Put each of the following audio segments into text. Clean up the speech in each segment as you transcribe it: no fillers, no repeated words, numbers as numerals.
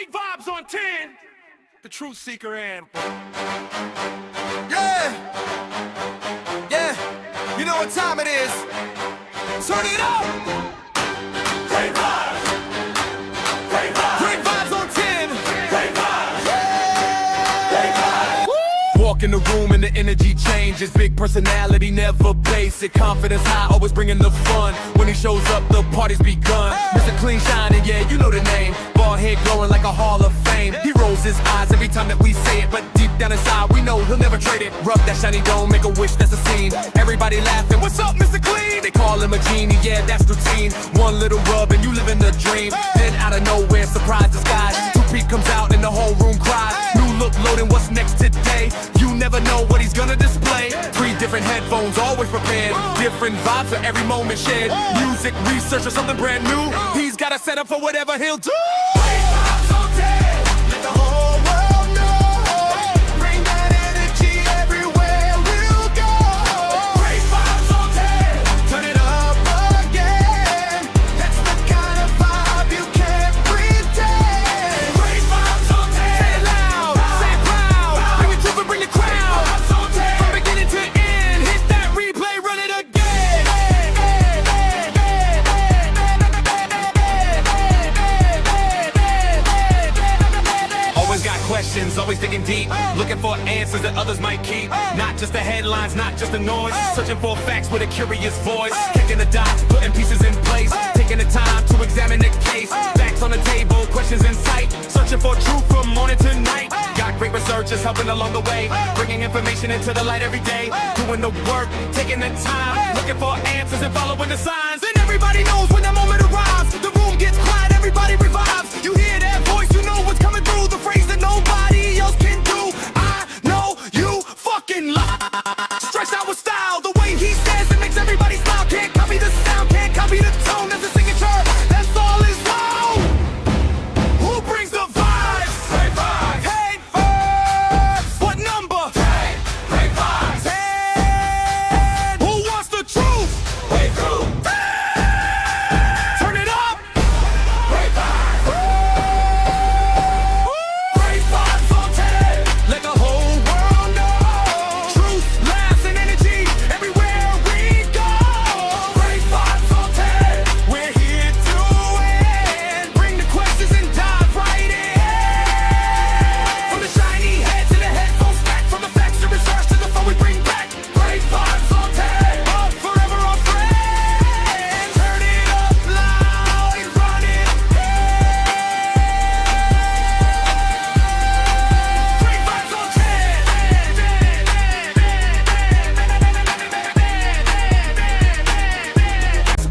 Great vibes on 10. The Truth Seeker and Yeah, you know what time it is. Turn it up. Great vibes. Great vibes. Great vibes on 10. Great vibes. Great vibes. Walk in the room and the energy changes. Big personality, never basic. Confidence high, always bringing the fun. When he shows up, the party's begun. Mr. Clean Shining, yeah, you know the name. Bald head glowing like a Hall of Fame. He rolls his eyes every time that we say it, but deep down inside, we know he'll never trade it. Rub that shiny dome, make a wish, that's a scene. Everybody laughing, what's up, Mr. Clean? They call him a genie, yeah, that's routine. One little rub and you living the dream. Then out of nowhere, surprise disguise. 2P comes out and the whole room cries. New look loading, what's next today? You never know what he's gonna display. 3 different headphones, always prepared. Different vibes for every moment shared. Music, research, or something brand new. He's got a setup for whatever he'll do. Great vibes on 10. Let the whole world know. Bring that energy everywhere we'll go. Great vibes on 10. Turn it up again. That's the kind of vibe you can't pretend. Great vibes on 10. Say it loud, say it proud. Bring the truth and bring the crowd. Vibes on 10. From beginning to end, hit that replay, run it again. Always got questions, always digging deep. Looking for answers that others might keep. Not just the headlines, not just the noise. Searching for facts with a curious voice. Kicking the dots, putting pieces in place. Taking the time to examine the case. Facts on the table, questions in sight. Searching for truth from morning to night. Got great researchers helping along the way. Bringing information into the light every day. Doing the work, taking the time. Looking for answers and following the signs. And everybody knows when that moment arrives. The room gets quiet, everybody revives. You hear that voice, you know what's coming through. The phrase that nobody else can do. I know you fucking lie. Stretched out with style, the way he says it makes everybody smile. Can't copy the sound, can't copy the tone. That's the signature, that's all is loud. Who brings the vibes? Great vibes. Hey, vibes. What number? Great vibes. 10. Who wants the truth? Wait through. Turn it up. Great vibes. Great vibes on 10. Let the whole world know. Truth, laughs, and energy everywhere we go. Great vibes on 10. We're here to win. Bring the questions and dive right in. From the shiny head to the headphones back. From the facts to research to the phone we bring back. Great vibes on 10. Up forever our friend. Turn it up loud and run it. Great vibes on 10.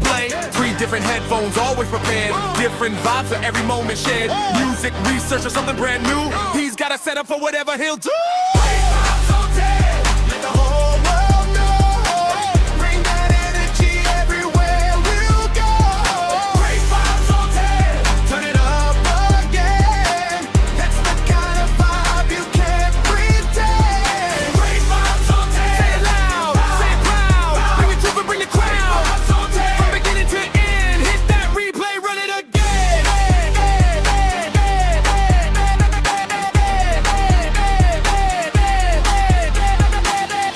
Play 3 different headphones, always prepared. Different vibes for every moment shared. Music, research, or something brand new. He's got a setup for whatever he'll do. Great vibes on 10. Let the whole world know. Bring that energy everywhere we'll go. Great vibes on 10. Turn it up again. That's the kind of vibe you can't pretend. Great vibes on 10. Say it loud, say it proud. Bring the truth and bring the crowd. Vibes on 10. From beginning to end, hit that replay, run it again.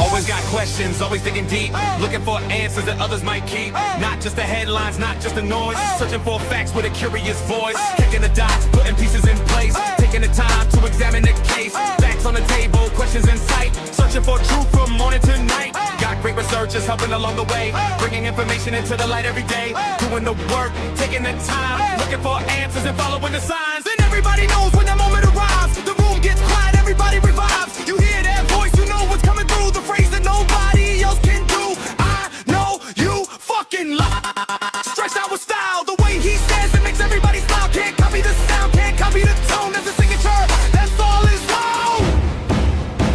Always got questions, always digging deep. Looking for answers that others might keep. Not just the headlines, not just the noise. Searching for facts with a curious voice. Kicking the dots, putting pieces in place. Taking the time to examine the case. Facts on the table, questions in sight. Searching for truth from morning to night. Got great researchers helping along the way. Bringing information into the light every day. Doing the work, taking the time. Looking for answers and following the signs. And everybody knows when that moment arrives. The room gets quiet, everybody revives. You hear that voice, you know what's coming through. The phrase that nobody else can do. I know you fucking lie. Stretched out with style, the way he says it makes everybody smile. Can't copy the sound, can't copy the tone. That's the signature, that's all is loud.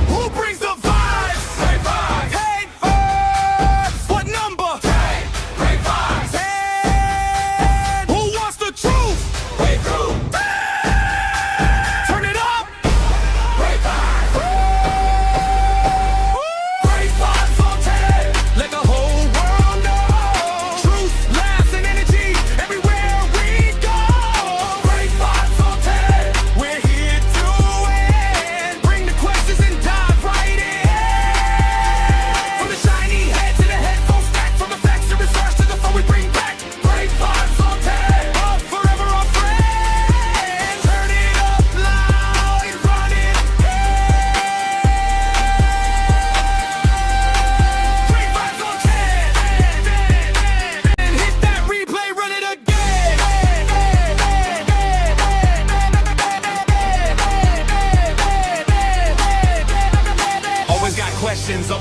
Who brings the vibes? Great vibes. Hey, vibes. What number? Great vibes. 10. Who wants the truth? Wait through. Turn it up. Great vibes.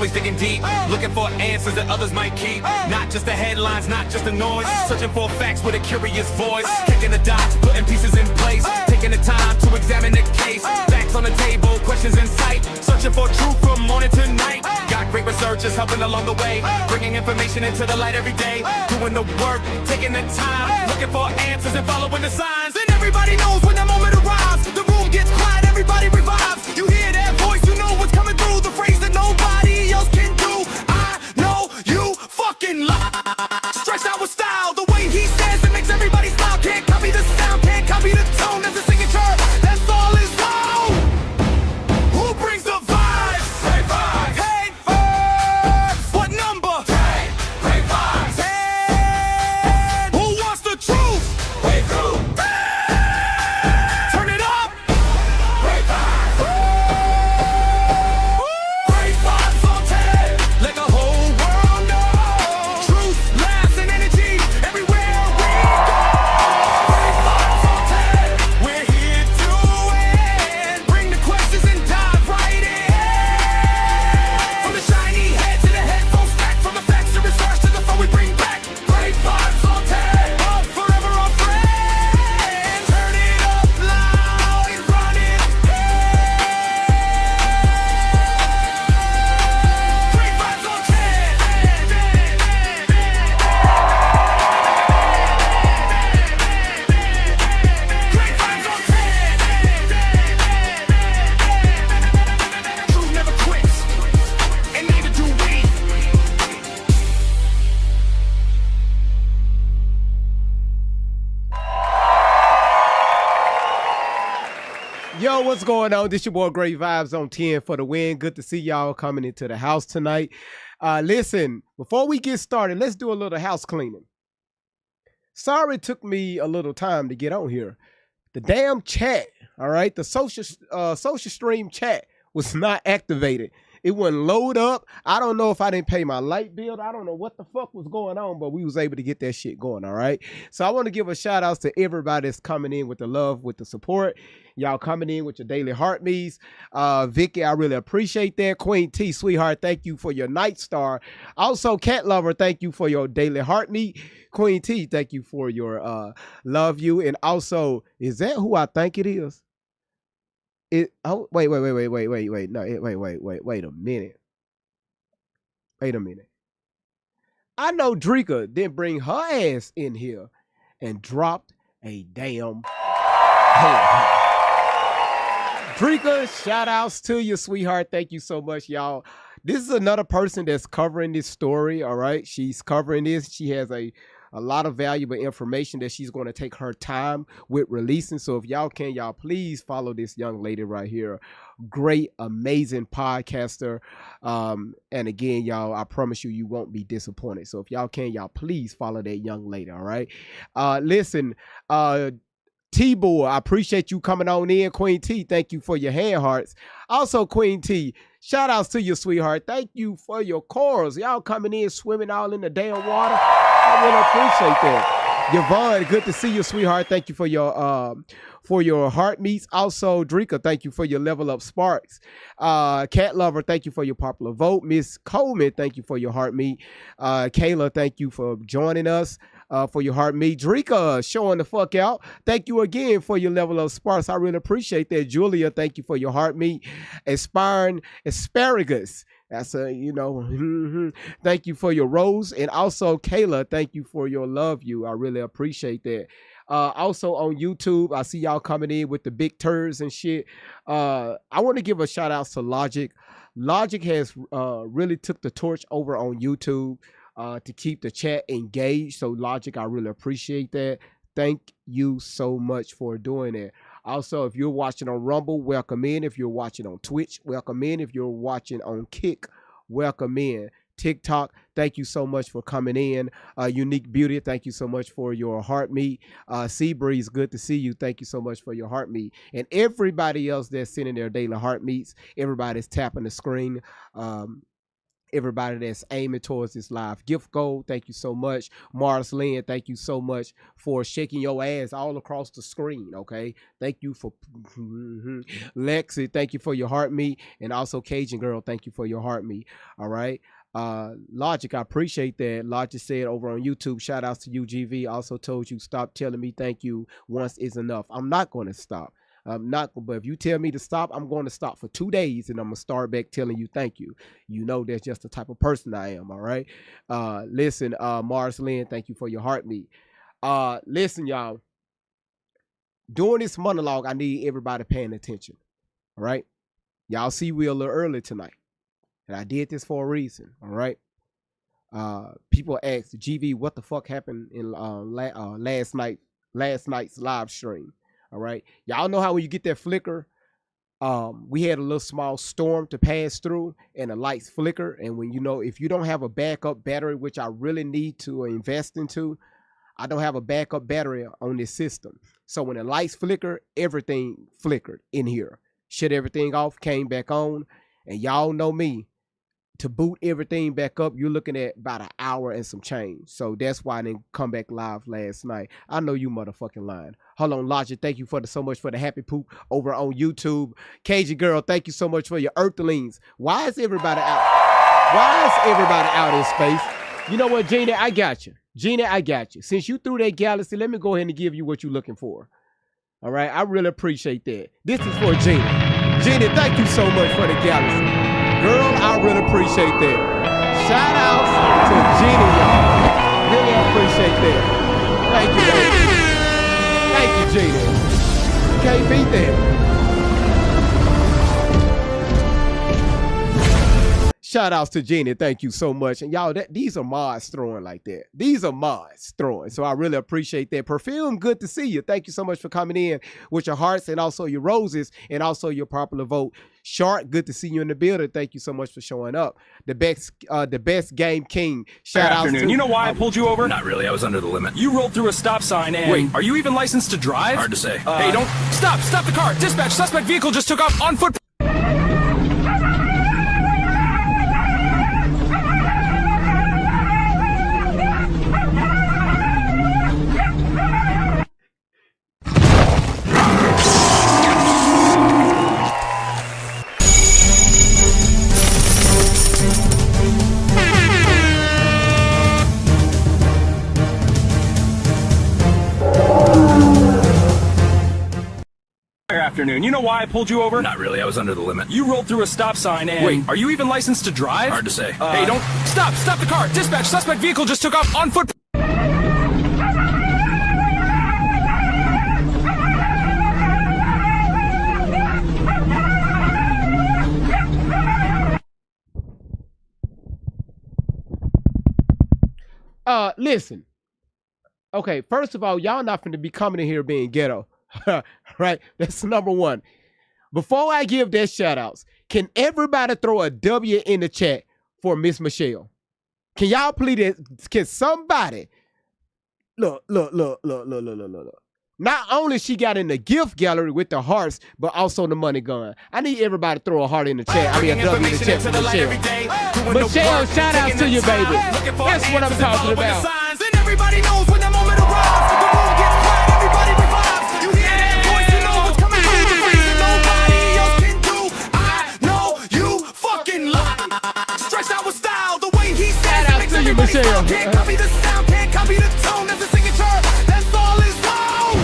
always digging deep, looking for answers that others might keep. Not just the headlines, not just the noise, searching for facts with a curious voice. Kicking the dots, putting pieces in place, taking the time to examine the case. Facts on the table, questions in sight, searching for truth from morning to night. Got great researchers helping along the way, bringing information into the light every day. Doing the work, taking the time, looking for answers and following the signs. And everybody knows when that moment arrives, the room gets quiet, everybody revives. You hear that voice, you know what's coming through, the phrase that nobody else can do. I know you fucking lie. Stretched out with style, the way he says it makes everybody smile. Can't copy the sound, can't copy the tone. That's a signature, that's all is wrong. Who brings the vibes? Great vibes. Hey, vibes. What number? Great vibes. And who wants the truth? We through. Turn it up. Great vibes. Great vibes on 10. Let the whole world know. Truth, laughs, and energy everywhere we go. Great vibes on 10. We're here to win. Bring the questions and dive right in. From the shiny head to the headphone stack, from the facts to research to the phone we bring back. Great vibes on 10. Up forever our friends. Turn it up loud and run it. Great vibes on 10. Great vibes on 10. Truth never quits, and neither do we. Yo, what's going on? This your boy Great Vibes on 10 for the win. Good to see y'all coming into the house tonight. Listen, before we get started, let's do a little house cleaning. Sorry it took me a little time to get on here. The damn chat, all right? The social stream chat was not activated. It wouldn't load up. I don't know if I didn't pay my light bill. I don't know what the fuck was going on, but we was able to get that shit going, all right? So I want to give a shout out to everybody that's coming in with the love, with the support. Y'all coming in with your daily heart me's. Vicky, I really appreciate that. Queen T, sweetheart, thank you for your night star. Also, Cat Lover, thank you for your daily heart me. Queen T, thank you for your love you. And also, is that who I think it is? Wait a minute. I know Drika didn't bring her ass in here and dropped a damn head. Drika, shout outs to you, sweetheart. Thank you so much, y'all. This is another person that's covering this story, all right? She's covering this. She has a lot of valuable information that she's going to take her time with releasing. So if y'all can, y'all please follow this young lady right here. Great, amazing podcaster. And again, y'all, I promise you, you won't be disappointed. So if y'all can, y'all please follow that young lady, all right? Listen, T-Boy, I appreciate you coming on in. Queen T, thank you for your hand hearts. Also, Queen T, shout outs to you, sweetheart. Thank you for your corals. Y'all coming in, swimming all in the damn water. I really appreciate that. Yvonne, good to see you, sweetheart. Thank you for your heart meets. Also, Drika, thank you for your level up sparks. Cat Lover, thank you for your popular vote. Miss Coleman, thank you for your heart meet. Kayla, thank you for joining us. For your heart meet. Drika, showing the fuck out. Thank you again for your level of sparks. I really appreciate that. Julia, thank you for your heart meet. Aspiring asparagus. That's thank you for your rose. And also, Kayla, thank you for your love you. I really appreciate that. Also on YouTube, I see y'all coming in with the big turds and shit. I want to give a shout out to Logic. Logic has really took the torch over on YouTube. To keep the chat engaged. So Logic, I really appreciate that. Thank you so much for doing it. Also, if you're watching on Rumble, welcome in. If you're watching on Twitch, welcome in. If you're watching on Kick, welcome in. TikTok, thank you so much for coming in. Unique Beauty, thank you so much for your heart meet. Seabreeze, good to see you. Thank you so much for your heart meet. And everybody else that's sending their daily heart meets, everybody's tapping the screen. everybody that's aiming towards this live gift goal. Thank you so much. Mars Lynn, thank you so much for shaking your ass all across the screen. Okay. Thank you for Lexi, thank you for your heart meat. And also Cajun Girl, thank you for your heart meat. All right. Logic, I appreciate that. Logic said over on YouTube, shout outs to UGV. Also told you stop telling me thank you once is enough. I'm not going to stop. I'm not, but if you tell me to stop, I'm going to stop for 2 days and I'm going to start back telling you thank you. You know, that's just the type of person I am. All right. Listen, Mars Lynn, thank you for your heart meat. Listen, y'all, during this monologue, I need everybody paying attention. All right. Y'all see we a little early tonight. And I did this for a reason. All right. People ask GV, what the fuck happened in last night's live stream? All right. Y'all know how when you get that flicker, we had a little small storm to pass through and the lights flicker. And when, you know, if you don't have a backup battery, which I really need to invest into, I don't have a backup battery on this system. So when the lights flicker, everything flickered in here. Shut everything off, came back on. And y'all know me. To boot everything back up, you're looking at about an hour and some change. So that's why I didn't come back live last night. I know you motherfucking lying. Hold on, Logic. Thank you so much for the happy poop over on YouTube. Cajun Girl, thank you so much for your Earthlings. Why is everybody out? Why is everybody out in space? You know what, Gina? I got you. Gina, I got you. Since you threw that galaxy, let me go ahead and give you what you're looking for. All right? I really appreciate that. This is for Gina. Gina, thank you so much for the galaxy. Girl, I really appreciate that. Shout out to Gina, y'all. Really appreciate that. Thank you, baby. Thank you, Gina. You can't beat that. Shout outs to Gina. Thank you so much. And y'all, these are mods throwing like that. These are mods throwing. So I really appreciate that. Perfume, good to see you. Thank you so much for coming in with your hearts and also your roses and also your popular vote. Shark, good to see you in the building. Thank you so much for showing up. The best game king. Shout out to you know why I pulled you over? Not really. I was under the limit. You rolled through a stop sign and... Wait. Are you even licensed to drive? Hard to say. Hey, don't... Stop the car! Dispatch, suspect vehicle just took off on foot... Afternoon. You know why I pulled you over? Not really. I was under the limit. You rolled through a stop sign and... Wait. Are you even licensed to drive? Hard to say. Hey, don't... Stop the car! Dispatch, suspect vehicle just took off on foot... Listen. Okay, first of all, y'all not finna be coming in here being ghetto. Right? That's number one. Before I give that shout outs, can everybody throw a W in the chat for Miss Michelle? Can y'all please, can somebody look. Not only she got in the gift gallery with the hearts, but also the money gun. I need everybody to throw a heart in the chat. I mean a W in the chat for Michelle. Michelle, shout out to you, baby. That's what I'm talking about. Everybody knows when that moment arrives. The room gets quiet, everybody revives. You hear that voice, you know what's coming through the face that nobody else can do. I know you fucking lie. Stretched out with style, the way he says it makes everybody smile. Can't copy the sound, can't copy the tone. That's the signature, that's all is low.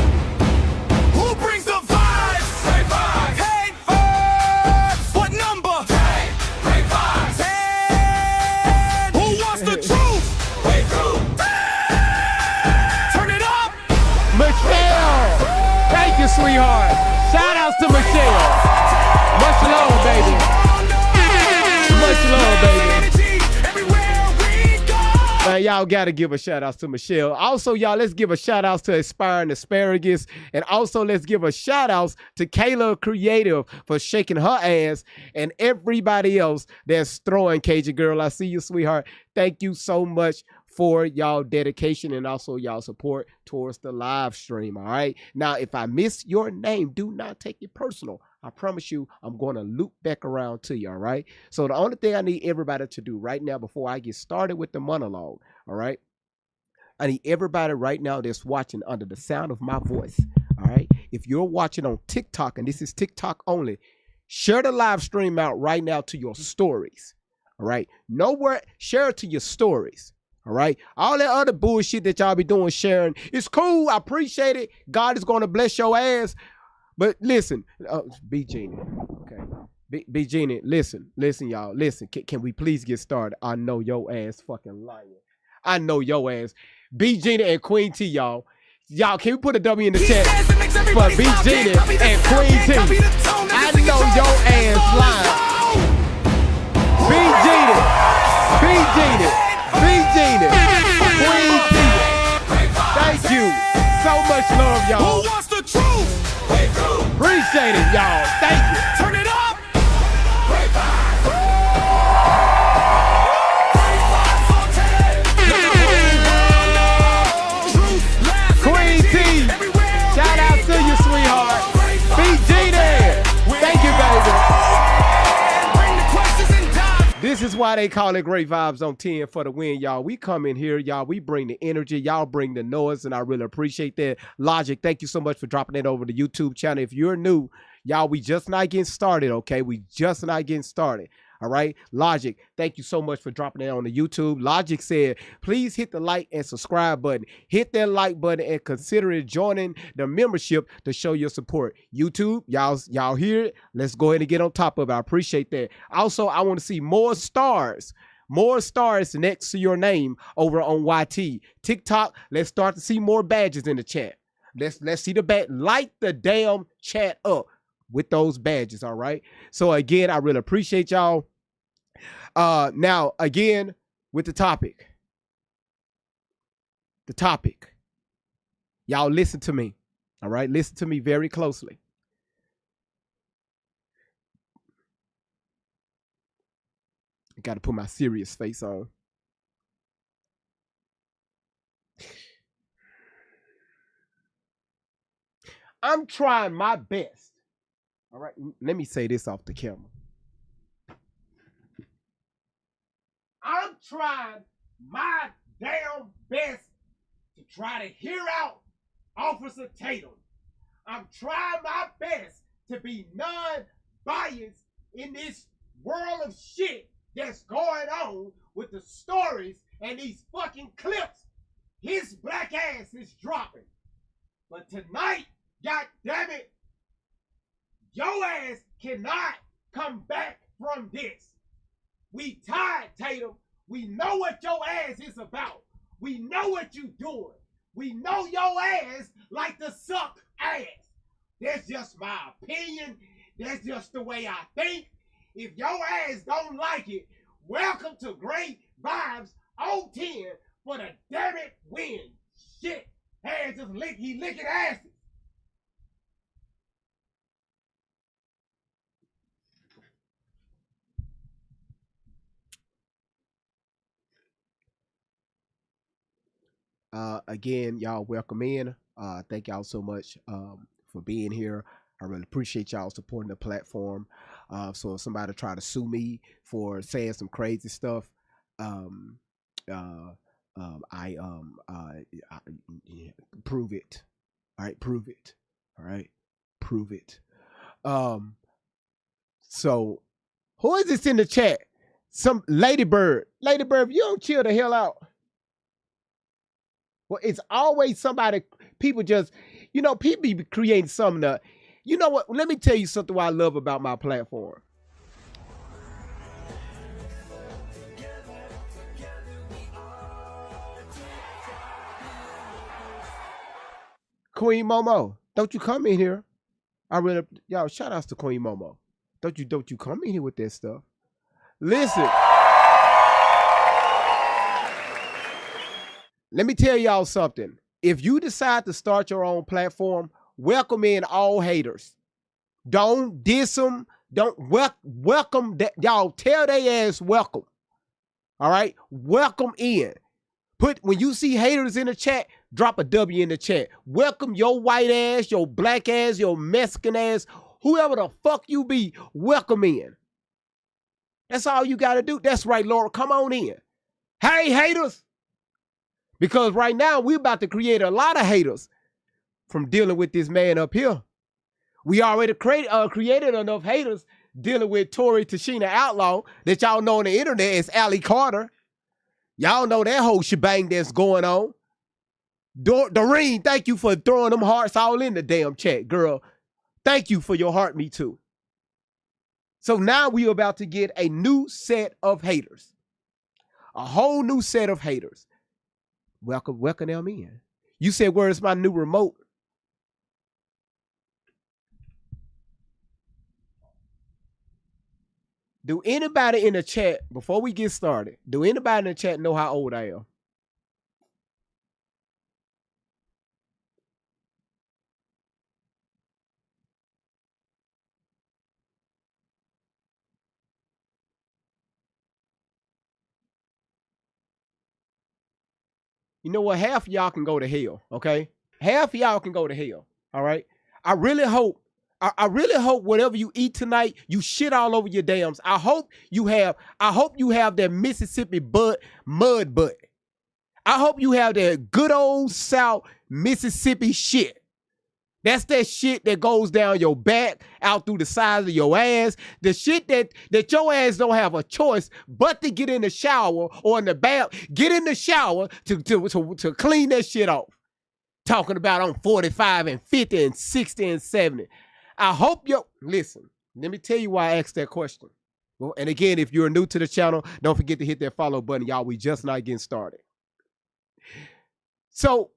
Who brings the vibes? Great vibes. Hey, vibes. What number? Great vibes. Hey, who wants the truth? Wait, truth. Michelle! Thank you, sweetheart. Shout outs to Michelle. Much love, baby. Much love, baby. Man, y'all gotta give a shout outs to Michelle. Also, y'all, let's give a shout outs to Aspiring Asparagus. And also, let's give a shout outs to Kayla Creative for shaking her ass and everybody else that's throwing Cajun Girl. I see you, sweetheart. Thank you so much for y'all dedication and also y'all support towards the live stream. All right. Now, if I miss your name, do not take it personal. I promise you, I'm going to loop back around to you, all right? So the only thing I need everybody to do right now before I get started with the monologue, all right? I need everybody right now that's watching under the sound of my voice, all right? If you're watching on TikTok, and this is TikTok only, share the live stream out right now to your stories, all right? Nowhere, share it to your stories, all right? All that other bullshit that y'all be doing, sharing, it's cool. I appreciate it. God is going to bless your ass. But listen, B Genie, okay? B Genie, listen, y'all, listen. Can we please get started? I know your ass fucking lying. I know your ass. B Genie and Queen T, y'all. Y'all, can we put a W in the chat for B Genie and Queen T? I know your ass lying. B Genie, Queen T. Thank you. So much love, y'all. Who wants the truth? Appreciate it, y'all. Thank you. Turn it up. Queen T, shout out to you, sweetheart. BG there. Thank you, baby. This is why they call it Great Vibes on 10 for the win, y'all. We come in here, y'all. We bring the energy. Y'all bring the noise, and I really appreciate that. Logic, thank you so much for dropping it over the YouTube channel. If you're new, y'all, we just not getting started, okay? We just not getting started. All right, Logic, thank you so much for dropping it on the YouTube. Logic said, please hit the like and subscribe button. Hit that like button and consider it joining the membership to show your support. YouTube, y'all hear it? Let's go ahead and get on top of it. I appreciate that. Also, I want to see more stars next to your name over on YT. TikTok, let's start to see more badges in the chat. Let's see the badge. Light the damn chat up with those badges, all right? So again, I really appreciate y'all. Now, again, with the topic. Y'all listen to me, all right? Listen to me very closely. I got to put my serious face on. I'm trying my best. All right, let me say this off the camera. I'm trying my damn best to try to hear out Officer Tatum. I'm trying my best to be non-biased in this world of shit that's going on with the stories and these fucking clips his black ass is dropping. But tonight, god damn it, your ass cannot come back from this. We tired, Tatum. We know what your ass is about. We know what you doing. We know your ass like to suck ass. That's just my opinion. That's just the way I think. If your ass don't like it, welcome to Great Vibes on 10 for the damn it win. Shit. Hands just licking asses. Again, y'all welcome in. Thank y'all so much for being here. I really appreciate y'all supporting the platform. So if somebody try to sue me for saying some crazy stuff, I prove it. All right, prove it. All right, prove it. So who is this in the chat? Some Ladybird. Ladybird, if you don't chill the hell out. Well, it's always somebody, people just, people be creating something that, you know what? Let me tell you something what I love about my platform. Queen Momo, don't you come in here. Y'all, shout outs to Queen Momo. Don't you come in here with that stuff. Listen. Let me tell y'all something. If you decide to start your own platform, welcome in all haters. Don't diss them. Don't welcome that. Y'all tell they ass welcome. All right? Welcome in. When you see haters in the chat, drop a W in the chat. Welcome your white ass, your black ass, your Mexican ass, whoever the fuck you be, welcome in. That's all you got to do. That's right, Laura. Come on in. Hey, haters. Because right now, we're about to create a lot of haters from dealing with this man up here. We already created enough haters dealing with Tory Tashina Outlaw that y'all know on the internet as Allie Carter. Y'all know that whole shebang that's going on. Doreen, thank you for throwing them hearts all in the damn chat, girl. Thank you for your heart, me too. So now we are about to get a new set of haters. A whole new set of haters. Welcome them in. You said, where's my new remote? Do anybody in the chat, before we get started, do anybody in the chat know how old I am? You know what? Half of y'all can go to hell, okay? Half of y'all can go to hell, all right? I really hope whatever you eat tonight, you shit all over your dams. I hope you have that Mississippi mud butt. I hope you have that good old South Mississippi shit. That's that shit that goes down your back, out through the sides of your ass. The shit that your ass don't have a choice but to get in the shower or in the bath. Get in the shower to clean that shit off. Talking about on 45 and 50 and 60 and 70. I hope listen, let me tell you why I asked that question. Well, and again, if you're new to the channel, don't forget to hit that follow button, y'all. We just not getting started. So,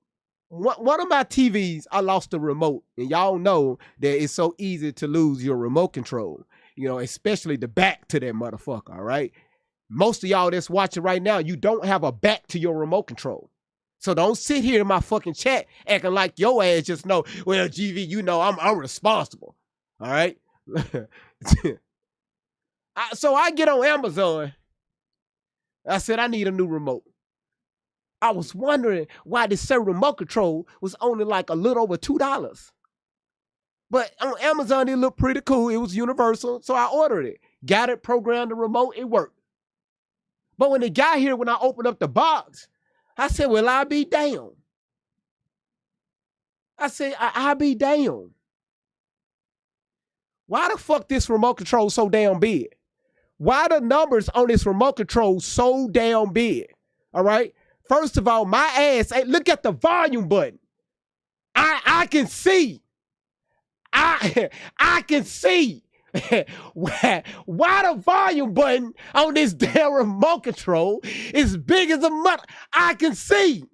one of my TVs, I lost the remote. And y'all know that it's so easy to lose your remote control. You know, especially the back to that motherfucker, all right? Most of y'all that's watching right now, you don't have a back to your remote control. So don't sit here in my fucking chat acting like your ass just know, well, GV, you know, I'm responsible, all right? So I get on Amazon. I said, I need a new remote. I was wondering why this certain remote control was only like a little over $2. But on Amazon, it looked pretty cool. It was universal, so I ordered it. Got it, programmed the remote, it worked. But when it got here, when I opened up the box, I said, well, I'll be damned. I said, I'll be damned. Why the fuck this remote control so damn big? Why the numbers on this remote control so damn big? All right? First of all, my ass, hey, look at the volume button. I can see. I can see why the volume button on this damn remote control is big as a mother. I can see.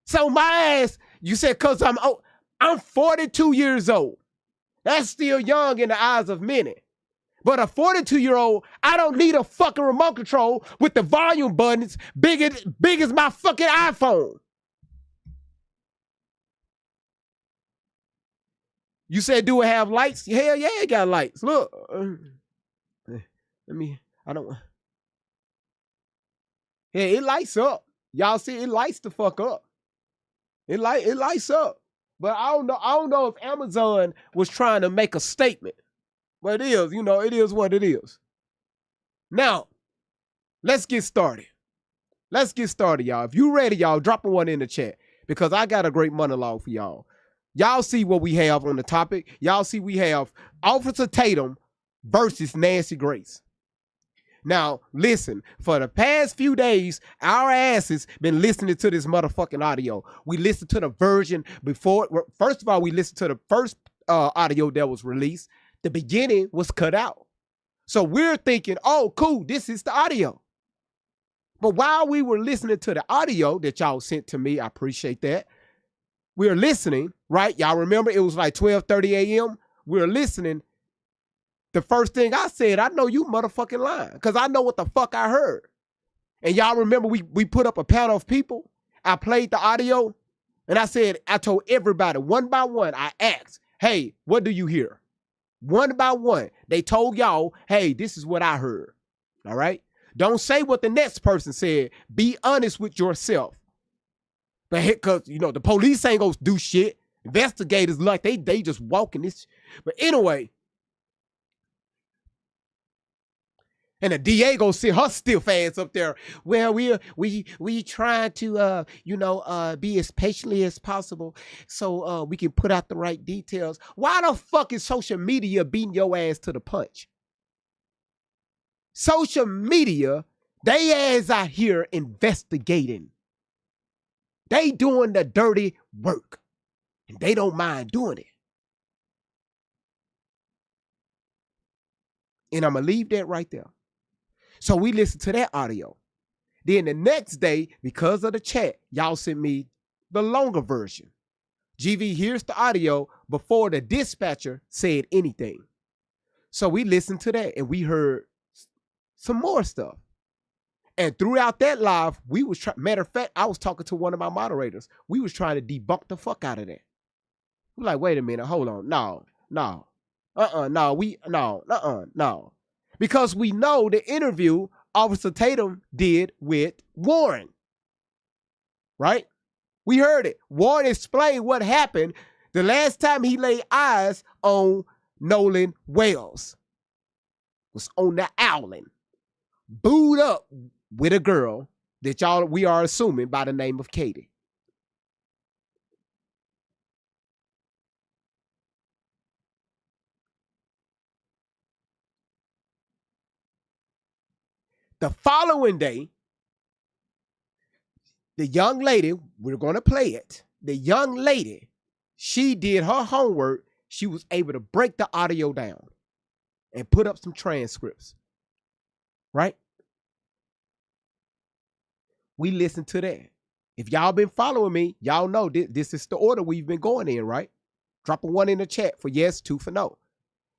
So my ass, you said, cause I'm 42 years old. That's still young in the eyes of many. But a 42-year-old, I don't need a fucking remote control with the volume buttons big as my fucking iPhone. You said, do it have lights? Hell yeah, it got lights. Look. Yeah, it lights up. Y'all see, it lights the fuck up. It lights up. But I don't know if Amazon was trying to make a statement. But it is, you know, it is what it is. Now, let's get started. Let's get started, y'all. If you ready, y'all, drop one in the chat because I got a great monologue for y'all. Y'all see what we have on the topic. Y'all see we have Officer Tatum versus Nancy Grace. Now, listen, for the past few days, our asses been listening to this motherfucking audio. We listened to the version before. First of all, we listened to the first audio that was released. The beginning was cut out. So we're thinking, oh, cool, this is the audio. But while we were listening to the audio that y'all sent to me, I appreciate that. We were listening, right? Y'all remember it was like 12:30 a.m. We were listening. The first thing I said, I know you motherfucking lying because I know what the fuck I heard. And y'all remember we put up a panel of people. I played the audio and I said, I told everybody one by one, I asked, hey, what do you hear? One by one, they told y'all, hey, this is what I heard. All right? Don't say what the next person said. Be honest with yourself. But because the police ain't gonna do shit. Investigators like they just walking this. But anyway, and the DA gonna sit her stiff ass up there. Well, we trying to be as patiently as possible so we can put out the right details. Why the fuck is social media beating your ass to the punch? Social media, they ass out here investigating. They doing the dirty work. And they don't mind doing it. And I'm going to leave that right there. So we listened to that audio. Then the next day, because of the chat, y'all sent me the longer version. GV, here's the audio before the dispatcher said anything. So we listened to that and we heard some more stuff. And throughout that live, we was matter of fact, I was talking to one of my moderators. We was trying to debunk the fuck out of that. We're like, wait a minute, hold on. No. Because we know the interview Officer Tatum did with Warren. Right? We heard it. Warren explained what happened the last time he laid eyes on Nolan Wells. Was on the Owling. Booed up with a girl that we are assuming by the name of Katie. The following day, the young lady, we're going to play it. The young lady, she did her homework. She was able to break the audio down and put up some transcripts. Right? We listened to that. If y'all been following me, y'all know this is the order we've been going in, right? Drop a 1 in the chat for yes, 2 for no.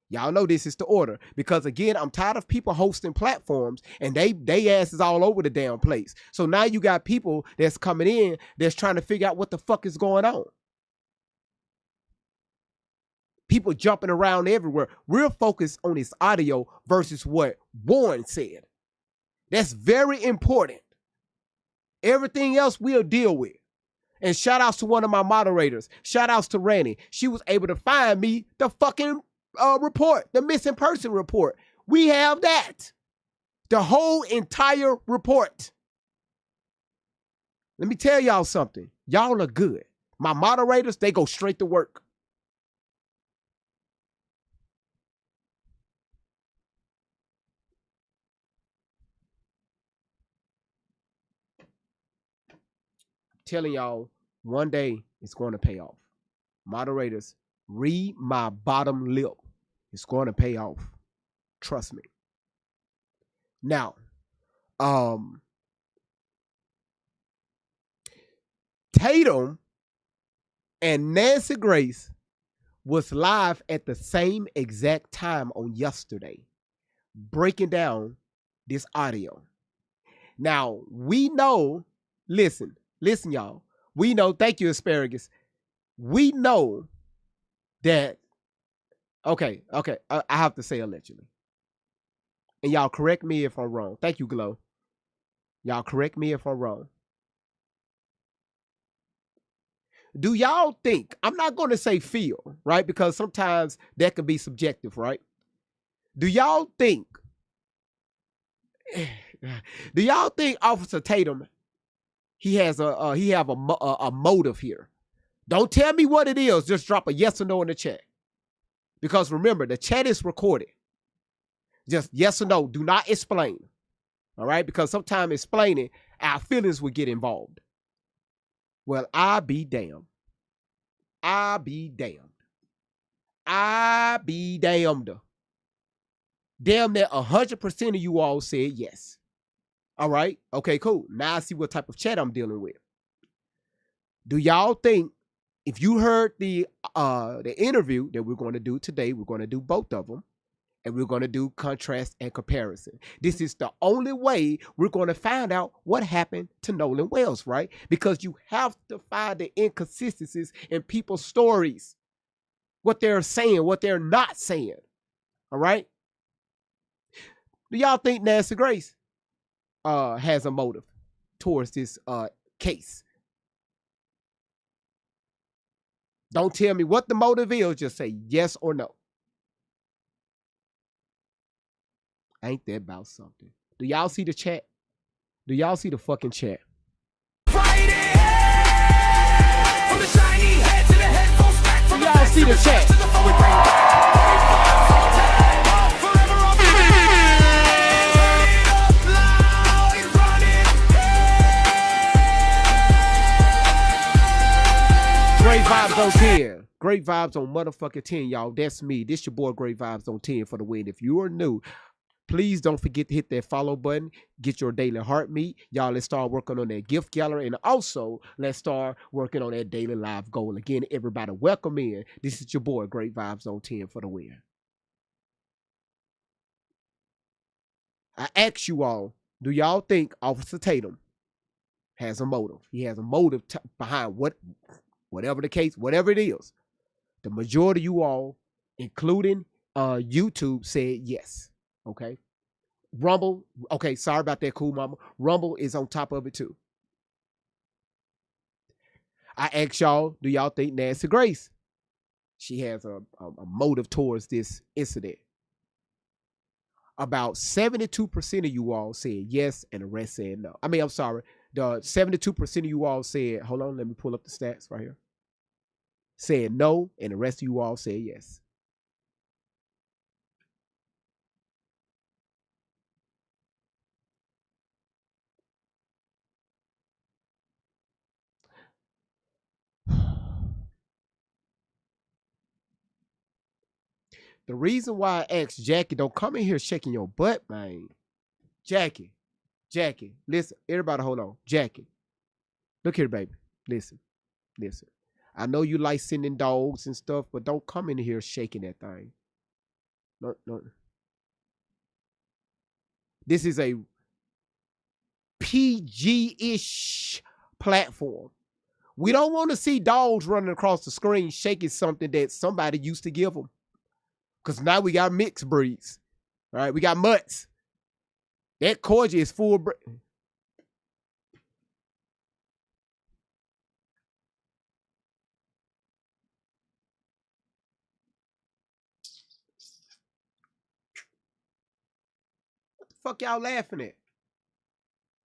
Y'all know this is the order. Because again, I'm tired of people hosting platforms and they asses all over the damn place. So now you got people that's coming in that's trying to figure out what the fuck is going on. People jumping around everywhere. We're focused on this audio versus what Warren said. That's very important. Everything else we'll deal with. And shout outs to one of my moderators. Shout outs to Randy. She was able to find me the fucking report, the missing person report. We have that. The whole entire report. Let me tell y'all something. Y'all are good. My moderators, they go straight to work. Telling y'all, one day it's going to pay off. Moderators, read my bottom lip. It's going to pay off. Trust me. Now, Tatum and Nancy Grace was live at the same exact time on yesterday, breaking down this audio. Now, we know, listen, y'all. We know, thank you, Asparagus. We know that, okay, I have to say allegedly. And y'all correct me if I'm wrong. Thank you, Glow. Y'all correct me if I'm wrong. Do y'all think, I'm not going to say feel, right? Because sometimes that can be subjective, right? Do y'all think Officer Tatum, he have a motive here? Don't tell me what it is. Just drop a yes or no in the chat. Because remember, the chat is recorded. Just yes or no. Do not explain. All right? Because sometimes explaining, our feelings will get involved. Well, I be damned. I be damned. I be damned. Damn that 100% of you all said yes. All right? Okay, cool. Now I see what type of chat I'm dealing with. Do y'all think, if you heard the interview that we're going to do today, we're going to do both of them, and we're going to do contrast and comparison. This is the only way we're going to find out what happened to Nolan Wells, right? Because you have to find the inconsistencies in people's stories, what they're saying, what they're not saying. All right? Do y'all think Nancy Grace has a motive towards this case? Don't tell me what the motive is. Just say yes or no. Ain't that about something? Do y'all see the chat? Do y'all see the fucking chat? From the shiny head to the headphones back. From Y'all see the chat? Great vibes on 10. Great vibes on motherfucking 10, y'all. That's me. This your boy Great Vibes on 10 for the win. If you are new, please don't forget to hit that follow button. Get your daily heartbeat. Y'all, let's start working on that gift gallery. And also, let's start working on that daily live goal. Again, everybody, welcome in. This is your boy Great Vibes on 10 for the win. I ask you all, do y'all think Officer Tatum has a motive? He has a motive behind whatever the case, whatever it is. The majority of you all, including YouTube, said yes. Okay. Rumble, okay, sorry about that, cool mama. Rumble is on top of it too. I asked y'all, do y'all think Nancy Grace, she has a motive towards this incident? About 72% of you all said yes, and the rest said no. I mean, I'm sorry. The 72% of you all said, hold on, let me pull up the stats right here. Said no, and the rest of you all said yes. The reason why I asked Jackie, don't come in here shaking your butt, man. Jackie, listen, everybody hold on. Jackie, look here, baby. Listen. I know you like sending dogs and stuff, but don't come in here shaking that thing. No. This is a PG-ish platform. We don't want to see dogs running across the screen shaking something that somebody used to give them. Because now we got mixed breeds. All right, we got mutts. That corgi is full breed. What the fuck y'all laughing at?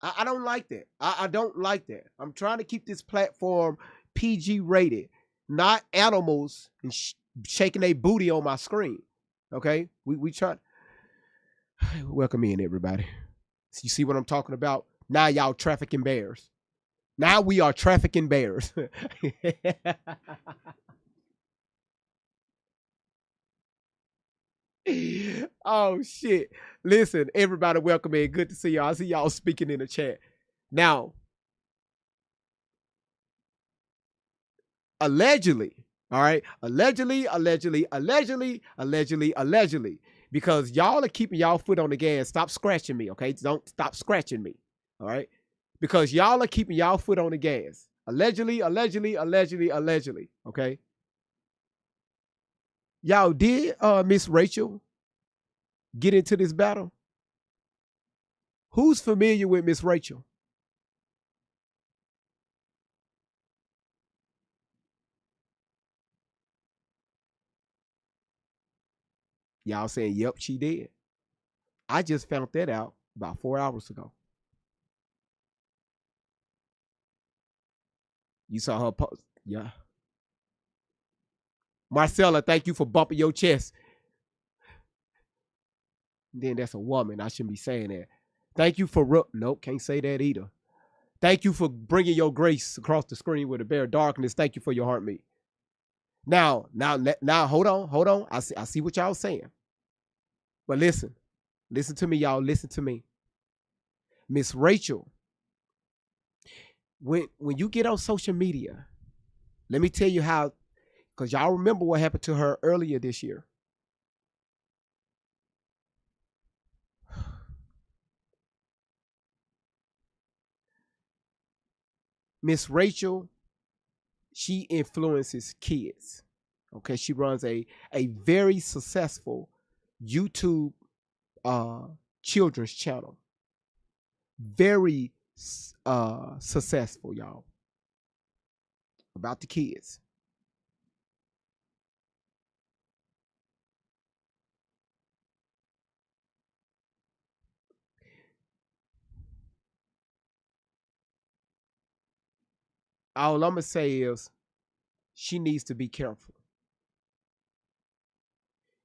I don't like that. I don't like that. I'm trying to keep this platform PG rated, not animals and shaking their booty on my screen. Okay, we try. Welcome in, everybody. So you see what I'm talking about? Now y'all trafficking bears. Now we are trafficking bears. Oh shit. Listen, everybody, welcome in. Good to see y'all. I see y'all speaking in the chat. Now, allegedly, all right, allegedly, because y'all are keeping y'all foot on the gas. Stop scratching me, okay? Don't stop scratching me, all right? Because y'all are keeping y'all foot on the gas. Allegedly, okay? Y'all did Miss Rachel get into this battle? Who's familiar with Miss Rachel? Y'all saying, yep, she did. I just found that out about 4 hours ago. You saw her post. Yeah. Marcella, thank you for bumping your chest. Then that's a woman. I shouldn't be saying that. Thank you for... Nope, can't say that either. Thank you for bringing your grace across the screen with a bare darkness. Thank you for your heartbeat. Now, hold on. I see what y'all saying. But listen to me, y'all. Listen to me. Miss Rachel, when you get on social media, let me tell you how, because y'all remember what happened to her earlier this year. Miss Rachel, she influences kids. Okay, she runs a very successful YouTube children's channel. Very successful, y'all. About the kids. All I'm gonna say is she needs to be careful.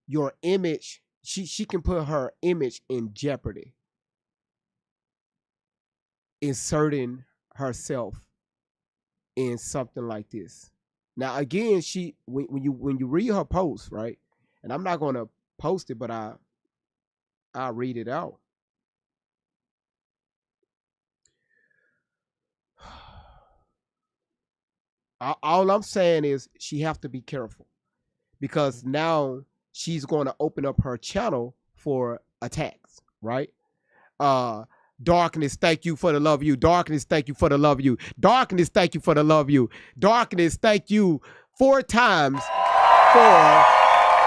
Your image, she can put her image in jeopardy, inserting herself in something like this. Now again, when you read her post, right? And I'm not gonna post it, but I'll read it out. All I'm saying is she have to be careful because now she's going to open up her channel for attacks, right? Uh Darkness, thank you for the love you. Darkness, thank you for the love you. Darkness, thank you for the love you. Darkness, thank you 4 times for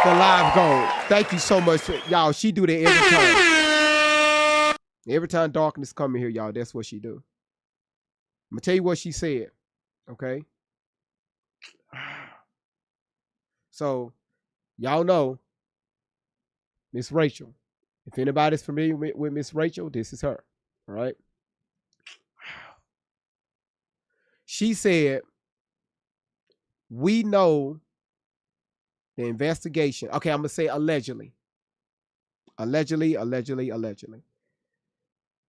the live goal. Thank you so much. Y'all, she do that every time. Every time Darkness come in here, y'all, that's what she do. I'm gonna tell you what she said, okay? So, y'all know Miss Rachel. If anybody's familiar with Miss Rachel, this is her, all right? She said, we know the investigation. Okay, I'm going to say allegedly. Allegedly.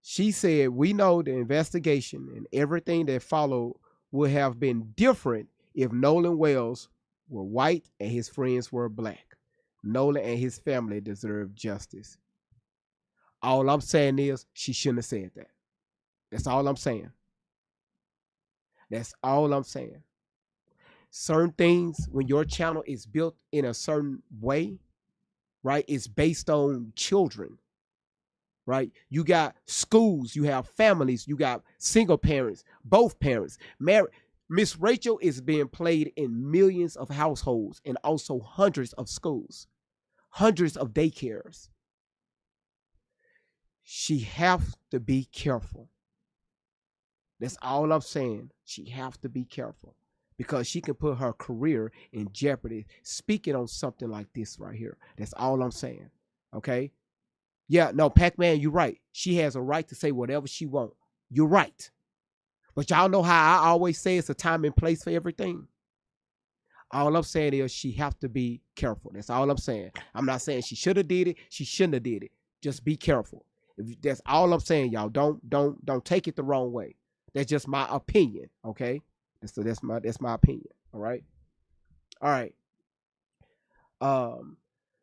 She said, we know the investigation and everything that followed would have been different if Nolan Wells were white and his friends were black. Nolan and his family deserve justice. All I'm saying is she shouldn't have said that. That's all I'm saying. That's all I'm saying. Certain things, when your channel is built in a certain way, right, it's based on children, right? You got schools, you have families, you got single parents, both parents, married. Miss Rachel is being played in millions of households and also hundreds of schools, hundreds of daycares. She have to be careful. That's all I'm saying. She have to be careful because she can put her career in jeopardy speaking on something like this right here. That's all I'm saying. Okay? Yeah, no, Pac-Man, you're right. She has a right to say whatever she wants. You're right. But y'all know how I always say it's a time and place for everything. All I'm saying is she have to be careful. That's all I'm saying. I'm not saying she should have did it. She shouldn't have did it. Just be careful. That's all I'm saying, y'all. Don't take it the wrong way. That's just my opinion, okay? That's my opinion. All right.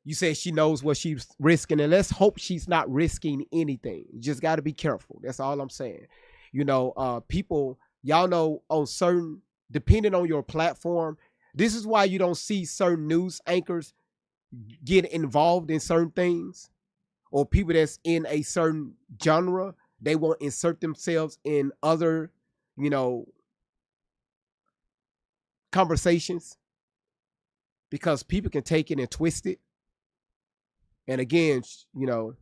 You say she knows what she's risking, and let's hope she's not risking anything. You just got to be careful. That's all I'm saying. You know, people, y'all know on certain, depending on your platform, this is why you don't see certain news anchors get involved in certain things, or people that's in a certain genre, they won't insert themselves in other, you know, conversations because people can take it and twist it. And again, you know,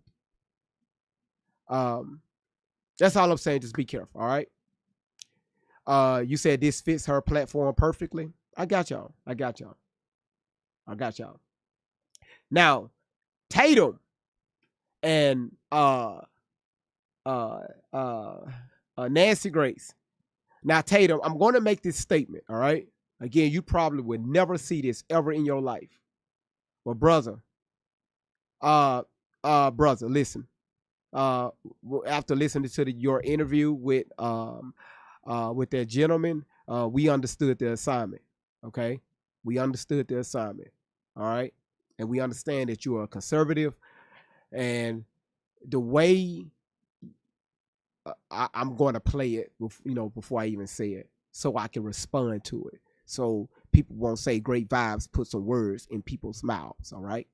that's all I'm saying. Just be careful. All right. You said this fits her platform perfectly. I got y'all. Now, Tatum and Nancy Grace. Now, Tatum, I'm going to make this statement. All right. Again, you probably would never see this ever in your life. But brother, listen. After listening to your interview with that gentleman, we understood the assignment. Okay, we understood the assignment. All right, and we understand that you are a conservative, and the way I'm going to play it, you know, before I even say it, so I can respond to it, so people won't say great vibes, put some words in people's mouths. All right,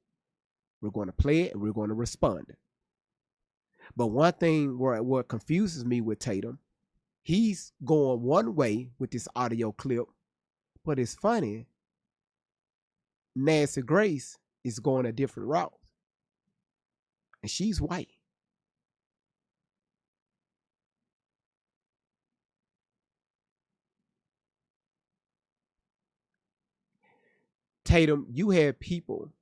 we're going to play it and we're going to respond. But one thing what confuses me with Tatum, he's going one way with this audio clip, but it's funny, Nancy Grace is going a different route. And she's white. Tatum, you had people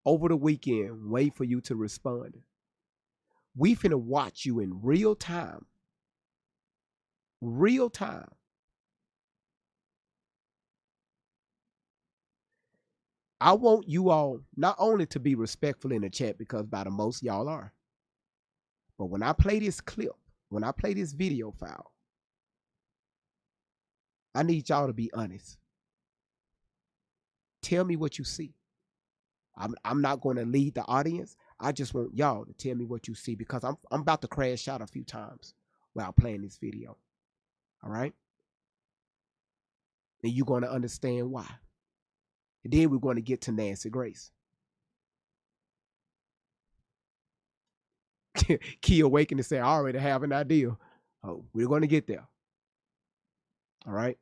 over the weekend wait for you to respond. We finna watch you in real time. I want you all not only to be respectful in the chat, because by the most y'all are, but when I play this clip, when I play this video file, I need y'all to be honest. Tell me what you see. I'm not going to lead the audience. I just want y'all to tell me what you see, because I'm about to crash out a few times while playing this video. All right? And you're going to understand why. And then we're going to get to Nancy Grace. Key awakened and say, I already have an idea. Oh, we're going to get there. All right?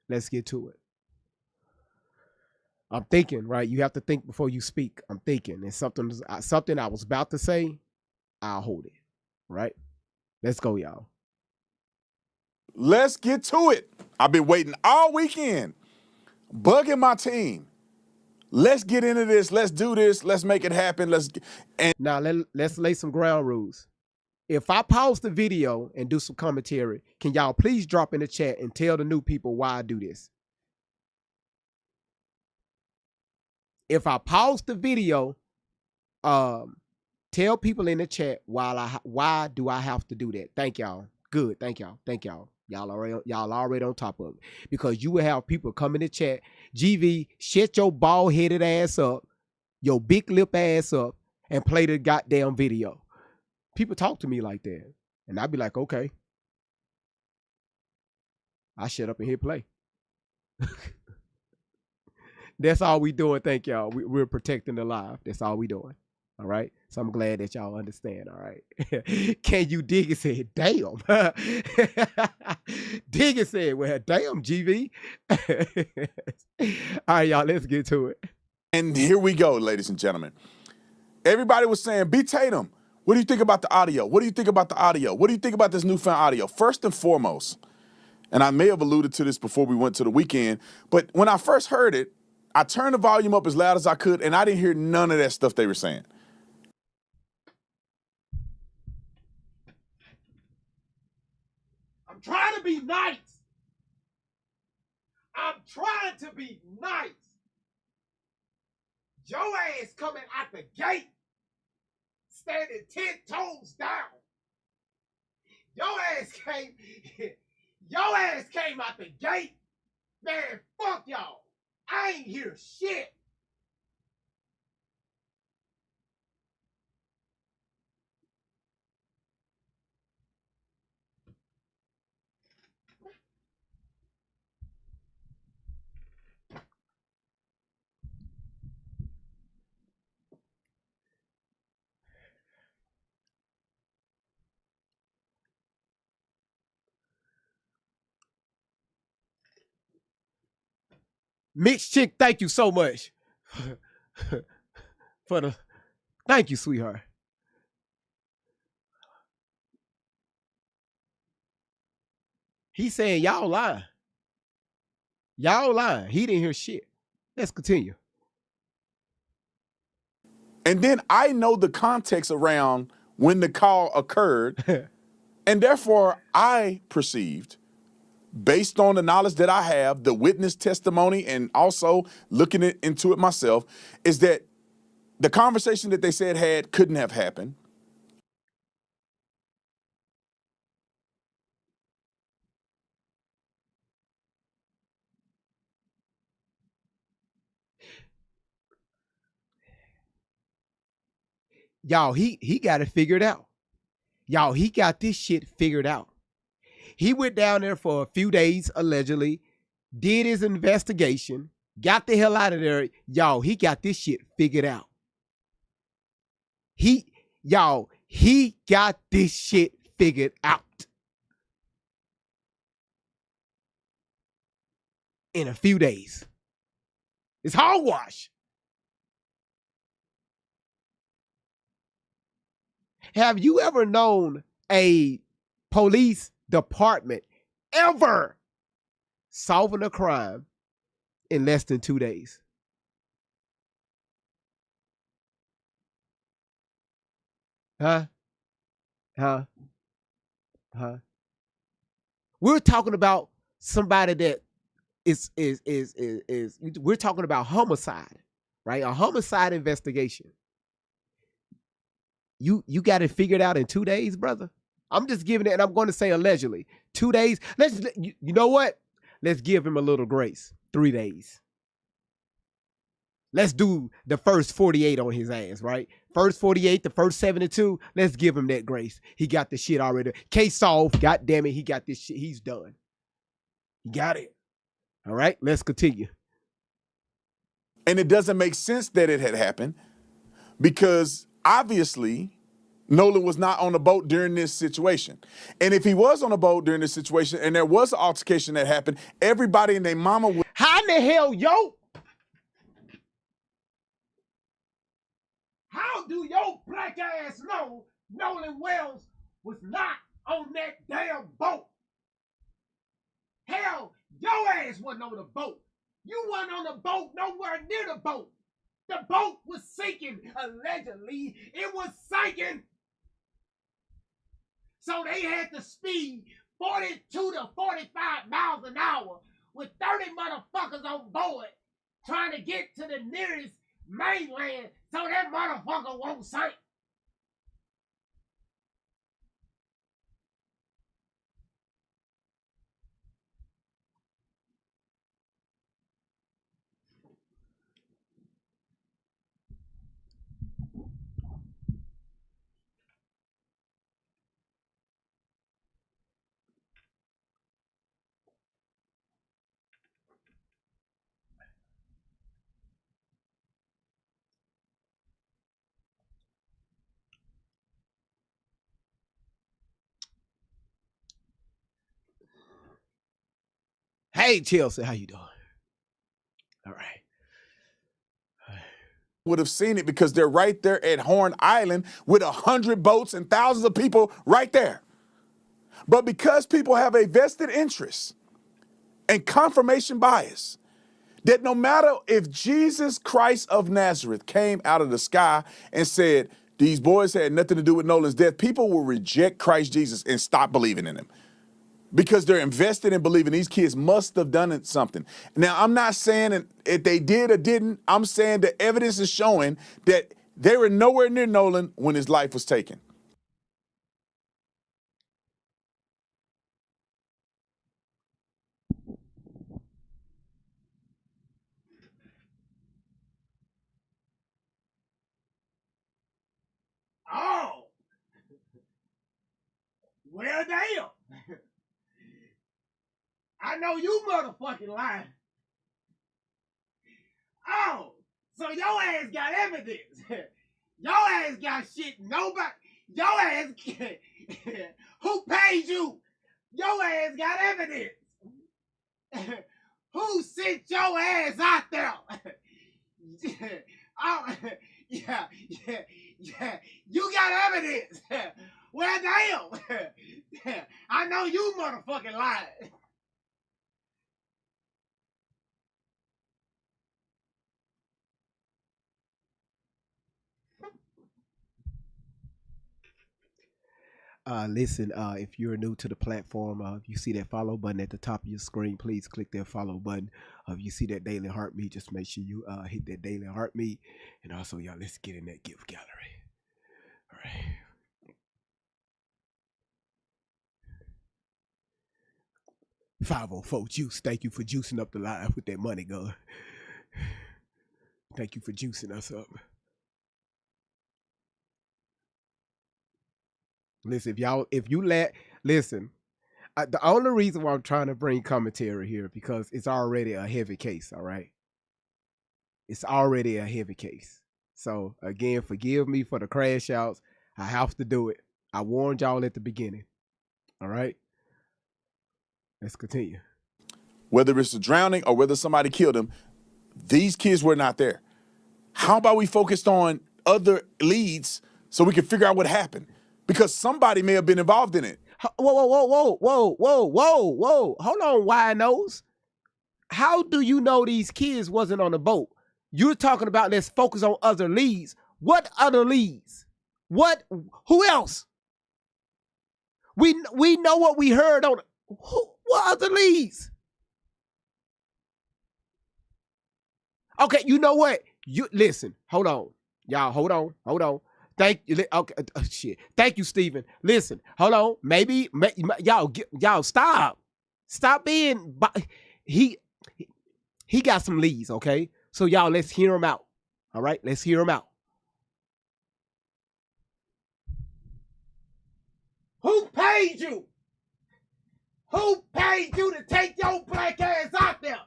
Let's get to it. I'm thinking, right? You have to think before you speak. I'm thinking. And something I was about to say, I'll hold it. Right? Let's go, y'all. Let's get to it. I've been waiting all weekend, bugging my team. Let's get into this. Let's do this. Let's make it happen. Now let's lay some ground rules. If I pause the video and do some commentary, can y'all please drop in the chat and tell the new people why I do this? If I pause the video, tell people in the chat why do I have to do that? Thank y'all. Good. Thank y'all. Thank y'all. Y'all already on top of it. Because you will have people come in the chat. GV, shut your bald headed ass up, your big lip ass up, and play the goddamn video. People talk to me like that. And I'd be like, okay. I shut up and hit play. That's all we doing. Thank y'all. We're protecting the live. That's all we doing. All right. So I'm glad that y'all understand. All right. Can you dig it? Said, damn. Dig it said, well, damn, GV. All right, y'all. Let's get to it. And here we go, ladies and gentlemen. Everybody was saying, B. Tatum, what do you think about the audio? What do you think about the audio? What do you think about this newfound audio? First and foremost, and I may have alluded to this before we went to the weekend, but when I first heard it, I turned the volume up as loud as I could, and I didn't hear none of that stuff they were saying. I'm trying to be nice. I'm trying to be nice. Your ass coming out the gate, standing 10 toes down. Your ass came out the gate. Man, fuck y'all. I ain't hear shit. Mixed chick, thank you so much for the. Thank you, sweetheart. He saying y'all lying. Y'all lying. He didn't hear shit. Let's continue. And then I know the context around when the call occurred, and therefore I perceived, based on the knowledge that I have, the witness testimony, and also looking into it myself, is that the conversation that they said couldn't have happened. Y'all, he got it figured out. Y'all, he got this shit figured out. He went down there for a few days, allegedly, did his investigation, got the hell out of there. Y'all, he got this shit figured out. He got this shit figured out. In a few days. It's hogwash. Have you ever known a police department ever solving a crime in less than 2 days? Huh? We're talking about somebody that is we're talking about homicide, right? A homicide investigation. You got it figured out in 2 days, brother. I'm just giving it, and I'm going to say allegedly 2 days. You know what? Let's give him a little grace. 3 days. Let's do the first 48 on his ass, right? First 48, the first 72. Let's give him that grace. He got the shit already. Case solved. God damn it, he got this shit. He's done. He got it. All right, let's continue. And it doesn't make sense that it had happened because obviously Nolan was not on the boat during this situation. And if he was on a boat during this situation and there was an altercation that happened, everybody and their mama would. How in the hell, yo? How do your black ass know Nolan Wells was not on that damn boat? Hell, your ass wasn't on the boat. You weren't on the boat, nowhere near the boat. The boat was sinking, allegedly. It was sinking. So they had to speed 42 to 45 miles an hour with 30 motherfuckers on board trying to get to the nearest mainland so that motherfucker won't sink. Hey, Chelsea, how you doing? All right. Would have seen it because they're right there at Horn Island with 100 boats and thousands of people right there. But because people have a vested interest and confirmation bias, that no matter if Jesus Christ of Nazareth came out of the sky and said, these boys had nothing to do with Nolan's death, people will reject Christ Jesus and stop believing in him. Because they're invested in believing these kids must have done something. Now, I'm not saying if they did or didn't. I'm saying the evidence is showing that they were nowhere near Nolan when his life was taken. Oh. Well, damn. I know you motherfucking lying. Oh, so your ass got evidence. Your ass got shit nobody. Your ass, who paid you? Your ass got evidence. Who sent your ass out there? Oh, yeah. You got evidence. Well, damn. I know you motherfucking lying. Listen, if you're new to the platform, if you see that follow button at the top of your screen, please click that follow button. If you see that daily heartbeat, just make sure you hit that daily heartbeat. And also, y'all, let's get in that gift gallery. All right. $504 Juice. Thank you for juicing up the live with that money gun. Thank you for juicing us up. Listen, listen, the only reason why I'm trying to bring commentary here because it's already a heavy case, all right? It's already a heavy case. So again, forgive me for the crash outs. I have to do it. I warned y'all at the beginning. All right? Let's continue. Whether it's a drowning or whether somebody killed him, these kids were not there. How about we focused on other leads so we can figure out what happened? Because somebody may have been involved in it. Whoa. Hold on, wide nose. How do you know these kids wasn't on the boat? You're talking about let's focus on other leads. What other leads? Who else? We know what we heard on. What other leads? Okay, you know what? You listen. Hold on, y'all. Hold on. Thank you. Okay, shit. Thank you, Steven. Listen. Hold on. Maybe y'all stop. Stop being. He got some leads. Okay, so y'all let's hear him out. All right, let's hear him out. Who paid you? Who paid you to take your black ass out there?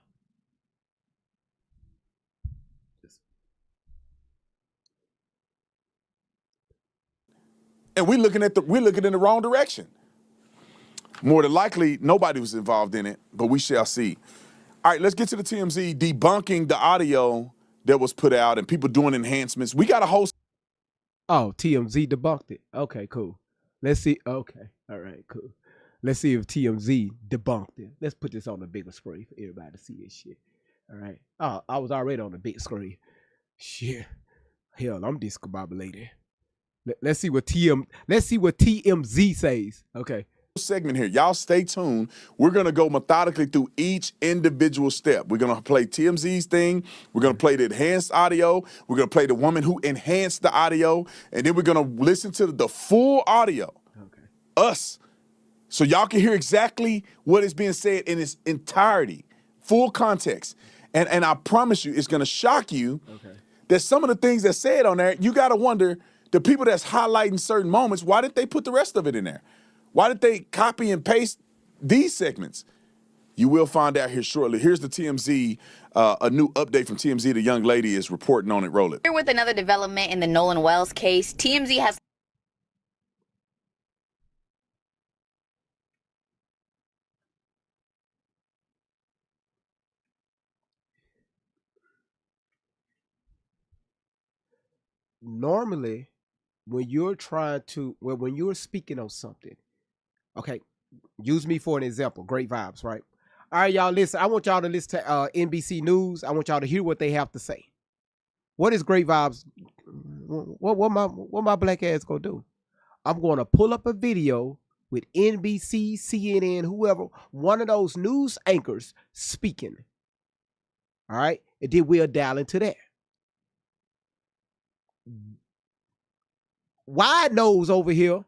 And we're looking in the wrong direction. More than likely, nobody was involved in it, but we shall see. All right, let's get to the TMZ debunking the audio that was put out and people doing enhancements. We got a whole. Oh, TMZ debunked it. Okay, cool. Let's see. Okay, all right, cool. Let's see if TMZ debunked it. Let's put this on the bigger screen for everybody to see this shit. All right. Oh, I was already on the big screen. Shit. Hell, I'm discombobulated. Let's see what TMZ says. Okay. Segment here. Y'all stay tuned. We're going to go methodically through each individual step. We're going to play TMZ's thing. We're going to play the enhanced audio. We're going to play the woman who enhanced the audio. And then we're going to listen to the full audio. Okay. Us. So y'all can hear exactly what is being said in its entirety. Full context. And I promise you, it's going to shock you that some of the things that's said on there, you got to wonder, the people that's highlighting certain moments, why did they put the rest of it in there? Why did they copy and paste these segments? You will find out here shortly. Here's the TMZ, a new update from TMZ. The young lady is reporting on it. Roll it. Here with another development in the Nolan Wells case, TMZ has Normally, when you're when you're speaking on something, okay, use me for an example. Great vibes, right? All right, y'all, listen. I want y'all to listen to NBC News. I want y'all to hear what they have to say. What is Great Vibes? What my black ass gonna do? I'm gonna pull up a video with NBC, CNN, whoever, one of those news anchors speaking. All right, and then we'll dial into that. Wide Nose over here,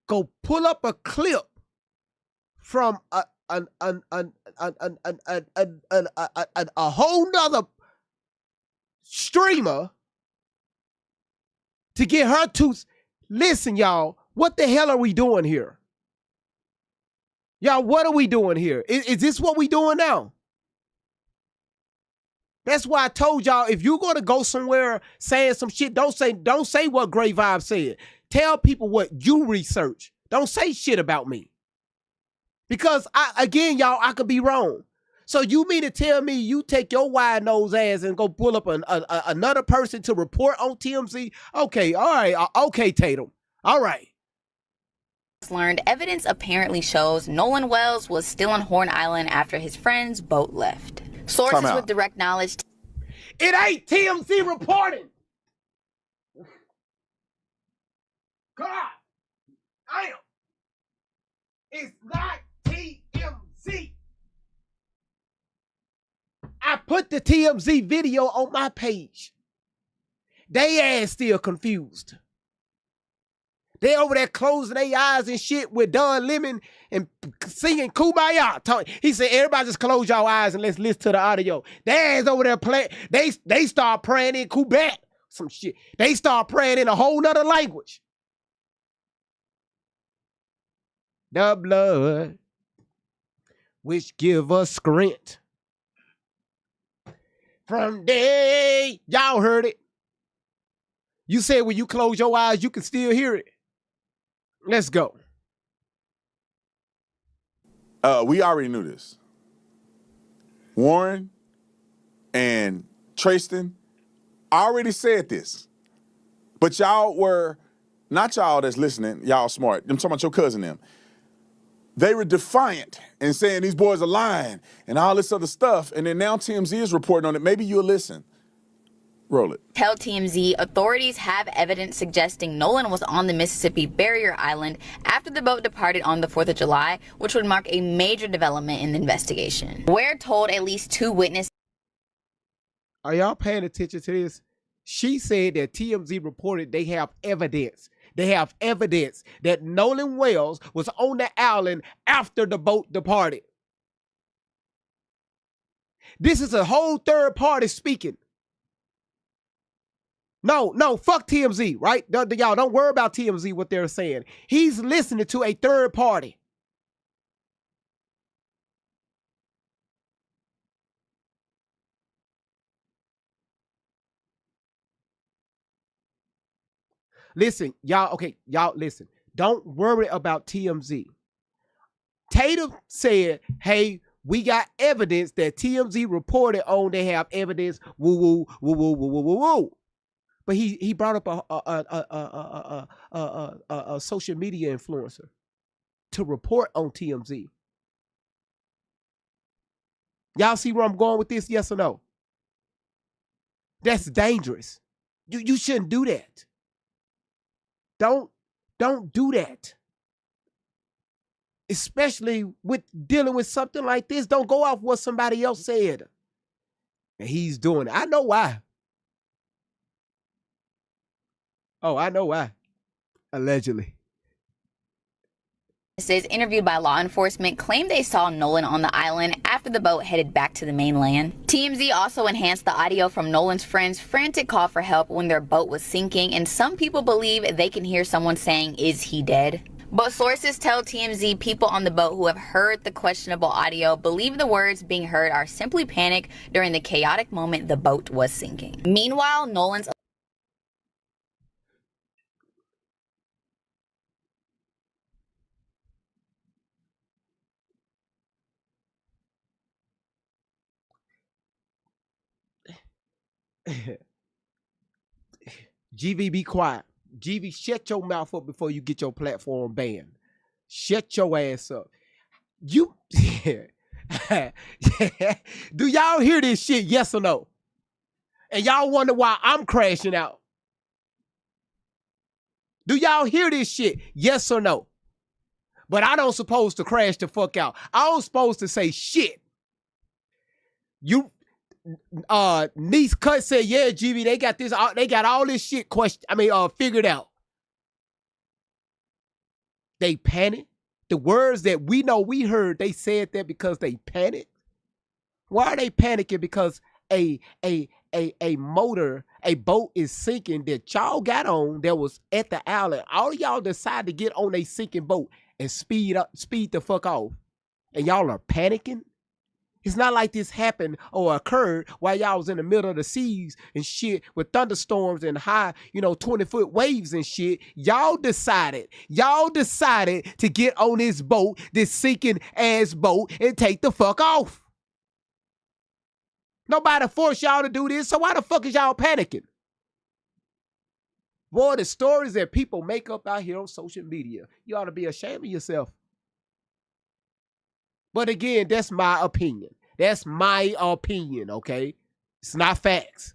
go pull up a clip from a whole nother streamer to get her to listen, y'all. What the hell are we doing here? Y'all, what are we doing here? Is this what we doing now? That's why I told y'all, if you're gonna go somewhere saying some shit, don't say what Great Vibe said. Tell people what you research. Don't say shit about me. Because y'all, I could be wrong. So you mean to tell me you take your wide nose ass and go pull up another person to report on TMZ? Okay, all right, okay, Tatum, all right. learned evidence apparently shows Nolan Wells was still on Horn Island after his friend's boat left. Sources with direct knowledge. It ain't TMZ reporting. God, damn. It's not TMZ. I put the TMZ video on my page. They ass still confused. They over there closing their eyes and shit with Don Lemon and singing Kumbaya. He said, everybody just close your eyes and let's listen to the audio. They ass over there playing. They start praying in Quebec. Some shit. They start praying in a whole nother language. The blood which give us strength. From day, y'all heard it. You said when you close your eyes, you can still hear it. Let's go. We already knew this. Warren and Tristan already said this. But y'all were, not y'all that's listening, y'all smart. I'm talking about your cousin them. They were defiant and saying these boys are lying and all this other stuff. And then now TMZ is reporting on it. Maybe you'll listen. Roll it. Tell TMZ authorities have evidence suggesting Nolan was on the Mississippi barrier island after the boat departed on the 4th of July, which would mark a major development in the investigation. Ware told at least 2 witnesses. Are y'all paying attention to this? She said that TMZ reported they have evidence. They have evidence that Nolan Wells was on the island after the boat departed. This is a whole third party speaking. No, fuck TMZ, right? Y'all don't worry about TMZ, what they're saying. He's listening to a third party. Listen, y'all, okay, y'all listen. Don't worry about TMZ. Tatum said, hey, we got evidence that TMZ reported on. They have evidence, woo. But he brought up a social media influencer to report on TMZ. Y'all see where I'm going with this? Yes or no? That's dangerous. You shouldn't do that. Don't do that. Especially with dealing with something like this. Don't go off what somebody else said. And he's doing it. I know why. Oh, I know why. Allegedly. Witnesses interviewed by law enforcement claimed they saw Nolan on the island after the boat headed back to the mainland. TMZ also enhanced the audio from Nolan's friend's frantic call for help when their boat was sinking, and some people believe they can hear someone saying, "Is he dead?" But sources tell TMZ people on the boat who have heard the questionable audio believe the words being heard are simply panic during the chaotic moment the boat was sinking. Meanwhile, Nolan's GV, be quiet. GV, shut your mouth up before you get your platform banned. Shut your ass up. You, do y'all hear this shit? Yes or no? And y'all wonder why I'm crashing out. Do y'all hear this shit? Yes or no? But I don't supposed to crash the fuck out. I don't supposed to say shit. You, niece cut said, yeah, GV, they got this, they got all this shit figured out. They panicked. The words that we know we heard, they said that because they panicked. Why are they panicking? Because a motor, a boat is sinking that y'all got on that was at the island. All of y'all decide to get on a sinking boat and speed the fuck off. And y'all are panicking? It's not like this happened or occurred while y'all was in the middle of the seas and shit with thunderstorms and high, 20-foot waves and shit. Y'all decided to get on this boat, this sinking ass boat, and take the fuck off. Nobody forced y'all to do this, so why the fuck is y'all panicking? Boy, the stories that people make up out here on social media, you ought to be ashamed of yourself. But again, that's my opinion. That's my opinion, okay? It's not facts.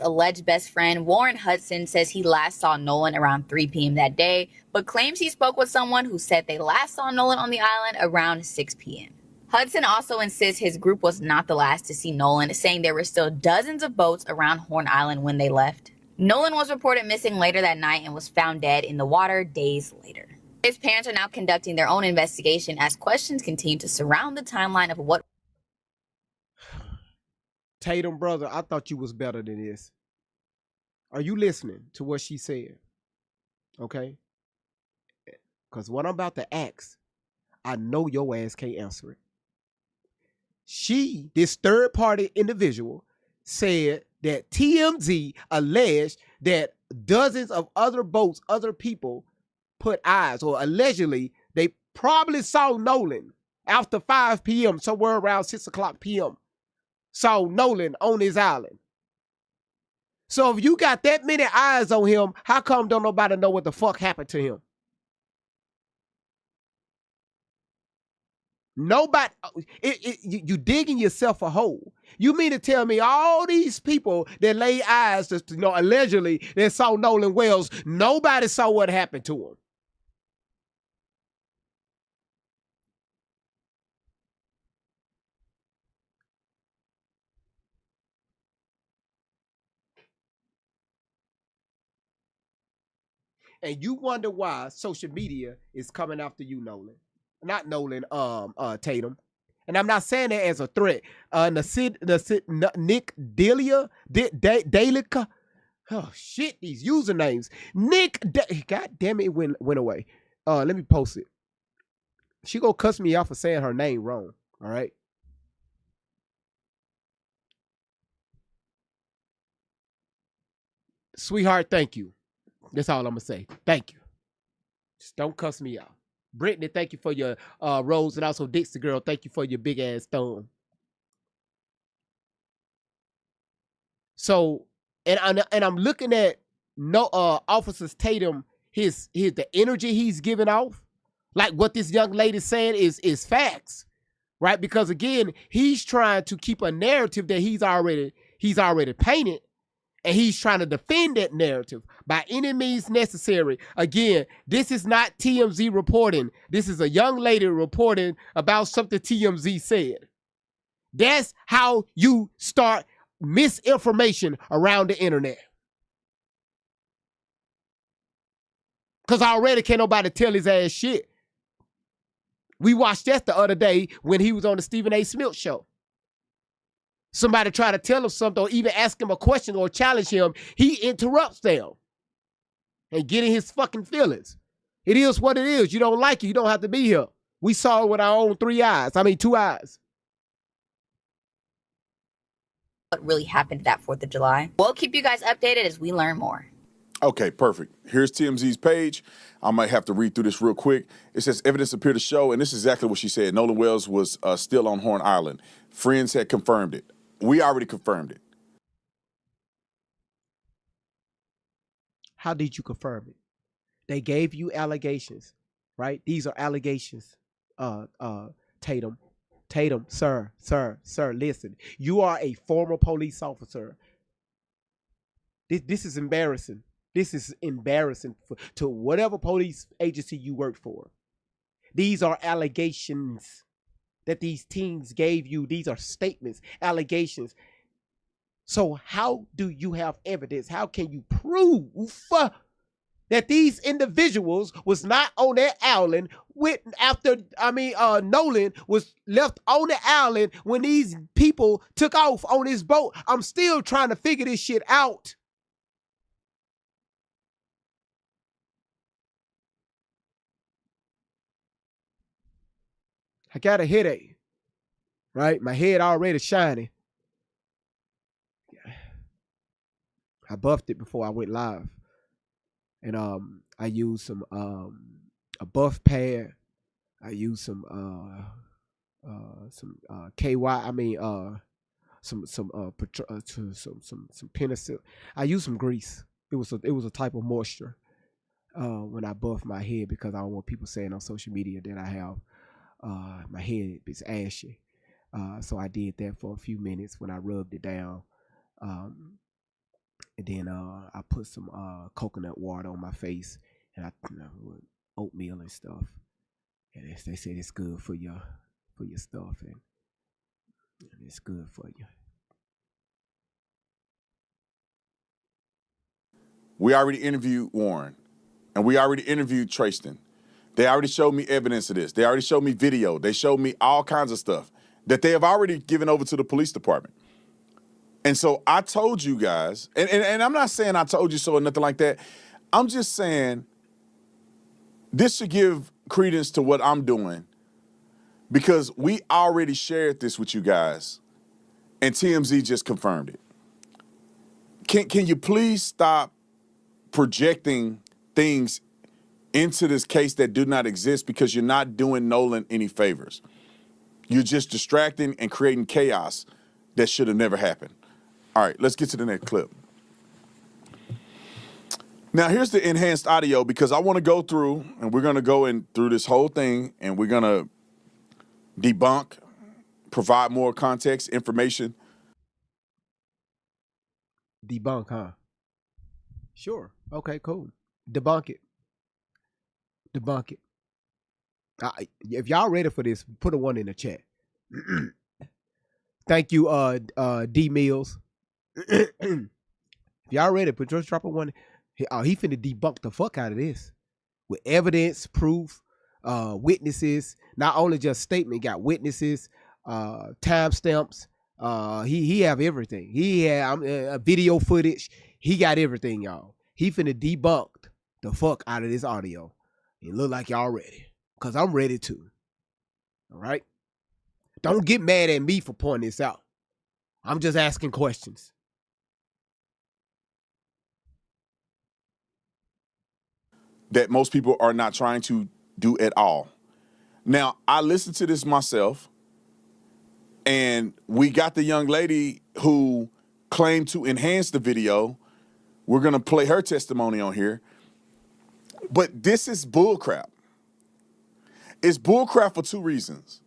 alleged best friend, Warren Hudson, says he last saw Nolan around 3 p.m. that day, but claims he spoke with someone who said they last saw Nolan on the island around 6 p.m. Hudson also insists his group was not the last to see Nolan, saying there were still dozens of boats around Horn Island when they left. Nolan was reported missing later that night and was found dead in the water days later. His parents are now conducting their own investigation as questions continue to surround the timeline of what... Tatum, brother, I thought you was better than this. Are you listening to what she said? Okay? Because what I'm about to ask, I know your ass can't answer it. She, this third-party individual, said that TMZ alleged that dozens of other boats, other people put eyes, or allegedly, they probably saw Nolan after 5 p.m., somewhere around 6 o'clock p.m., saw Nolan on his island. So if you got that many eyes on him, how come don't nobody know what the fuck happened to him? Nobody, you digging yourself a hole. You mean to tell me all these people that lay eyes, to, allegedly that saw Nolan Wells, nobody saw what happened to him? And you wonder why social media is coming after you, Nolan. Not Nolan, Tatum. And I'm not saying that as a threat. Nick Delia, Delica. Oh shit, these usernames. God damn it, it went away. Let me post it. She gonna cuss me out for saying her name wrong. All right. Sweetheart, thank you. That's all I'm gonna say. Thank you. Just don't cuss me out. Brittany, thank you for your rose, and also Dixie girl, thank you for your big ass thumb. So, and I'm looking at Officers Tatum, his the energy he's giving off, like what this young lady saying is facts, right? Because again, he's trying to keep a narrative that he's already painted. And he's trying to defend that narrative by any means necessary. Again, this is not TMZ reporting. This is a young lady reporting about something TMZ said. That's how you start misinformation around the internet. Because already can't nobody tell his ass shit. We watched that the other day when he was on the Stephen A. Smith show. Somebody try to tell him something or even ask him a question or challenge him, he interrupts them and getting his fucking feelings. It is what it is. You don't like it, you don't have to be here. We saw it with our own 2 eyes. What really happened that 4th of July? We'll keep you guys updated as we learn more. Okay, perfect. Here's TMZ's page. I might have to read through this real quick. It says evidence appeared to show, and this is exactly what she said, Nolan Wells was still on Horn Island. Friends had confirmed it. We already confirmed it. How did you confirm it? They gave you allegations, right? These are allegations, Tatum. Tatum, sir, listen. You are a former police officer. This is embarrassing. This is embarrassing to whatever police agency you work for. These are allegations that these teens gave you. These are statements, allegations. So how do you have evidence? How can you prove that these individuals was not on that island Nolan was left on the island when these people took off on this boat? I'm still trying to figure this shit out. I got a headache, right? My head already shining. I buffed it before I went live. And I used some a buff pad. I used some KY, some penicillin. I used some grease. It was a type of moisture when I buffed my head because I don't want people saying on social media that I have my head is ashy. So I did that for a few minutes when I rubbed it down. And then I put some coconut water on my face and with oatmeal and stuff. And they said it's good for your stuff and it's good for you. We already interviewed Warren, and we already interviewed Tristan. They already showed me evidence of this. They already showed me video. They showed me all kinds of stuff that they have already given over to the police department. And so I told you guys, and I'm not saying I told you so or nothing like that. I'm just saying this should give credence to what I'm doing because we already shared this with you guys and TMZ just confirmed it. Can you please stop projecting things into this case that do not exist because you're not doing Nolan any favors. You're just distracting and creating chaos that should have never happened. All right, let's get to the next clip. Now, here's the enhanced audio because I want to go through, and we're going to go in through this whole thing, and we're going to debunk, provide more context, information? Debunk, huh? Sure. Okay, cool. Debunk it. Debunk it. If y'all ready for this, put a one in the chat. Thank you, D Mills. If y'all ready, just drop a one. He finna debunk the fuck out of this with evidence, proof, witnesses. Not only just statement, got witnesses, timestamps. He have everything. He have video footage. He got everything, y'all. He finna debunk the fuck out of this audio. It look like y'all ready, cause I'm ready too. All right. Don't get mad at me for pointing this out. I'm just asking questions. That most people are not trying to do at all. Now, I listened to this myself, and we got the young lady who claimed to enhance the video. We're going to play her testimony on here. But this is bullcrap. It's bullcrap for two reasons.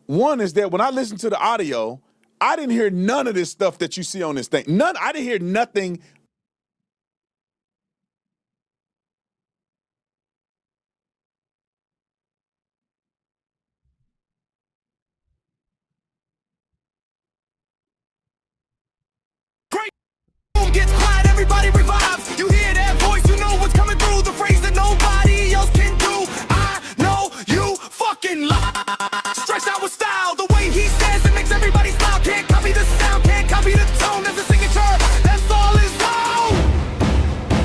One is that when I listened to the audio, I didn't hear none of this stuff that you see on this thing. None. I didn't hear nothing. Room gets quiet, everybody revives. You hear that voice, you know what's coming through. The phrase that nobody else can do. I know you fucking lie. Stretched out with style, the way he says it makes everybody smile. Can't copy the sound, can't copy the tone. There's a signature, that's all is loud.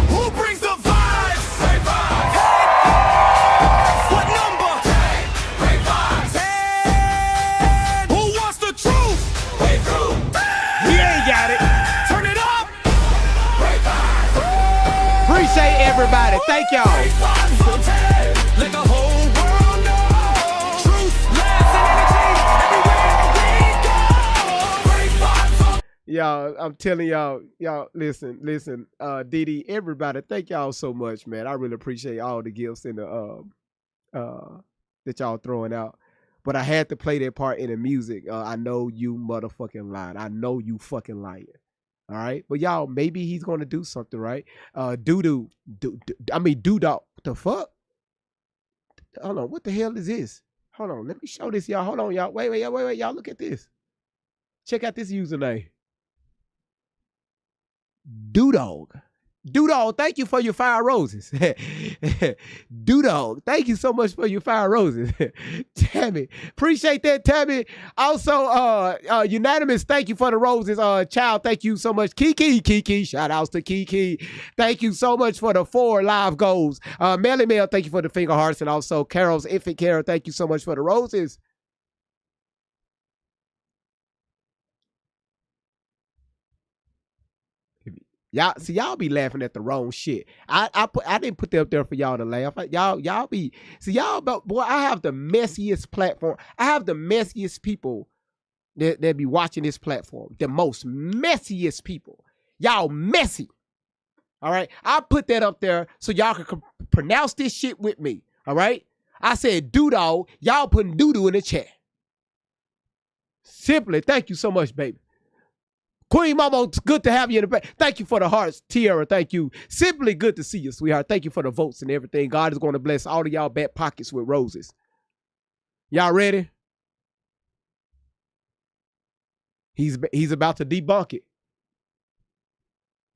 Who brings the vibes? Great vibes. Hey, what number? Great vibes. Hey, who wants the truth? Hey, truth. He ain't got it. Turn it up. Appreciate everybody. Thank y'all. Let the whole world know. Truth, laughs, and energy everywhere we go. Y'all, I'm telling y'all, listen, Didi, everybody, thank y'all so much, man. I really appreciate all the gifts and the that y'all throwing out. But I had to play that part in the music. I know you motherfucking lying. I know you fucking lying. All right, but y'all, maybe he's gonna do something, right? Doo-doo, Doo-dog. The fuck? Hold on, what the hell is this? Hold on, let me show this, y'all. Hold on, y'all. Wait, y'all. Look at this. Check out this username. Doo-dog. Doo-dog, thank you for your 5 roses. Doo-dog, thank you so much for your 5 roses. Tammy, appreciate that, Tammy. Also, Unanimous, thank you for the roses. Child, thank you so much. Kiki, shout outs to Kiki. Thank you so much for the 4 live goals. Melly Mel, thank you for the finger hearts. And also, Carol's Infant Carol, thank you so much for the roses. Y'all be laughing at the wrong shit. I didn't put that up there for y'all to laugh. Y'all be boy. I have the messiest platform. I have the messiest people that be watching this platform. The most messiest people. Y'all messy. All right. I put that up there so y'all can pronounce this shit with me. All right. I said doo-dog. Y'all putting doo-doo in the chat. Simply, thank you so much, baby. Queen Mama, it's good to have you in the back. Thank you for the hearts. Tiara, thank you. Simply good to see you, sweetheart. Thank you for the votes and everything. God is going to bless all of y'all back pockets with roses. Y'all ready? He's about to debunk it.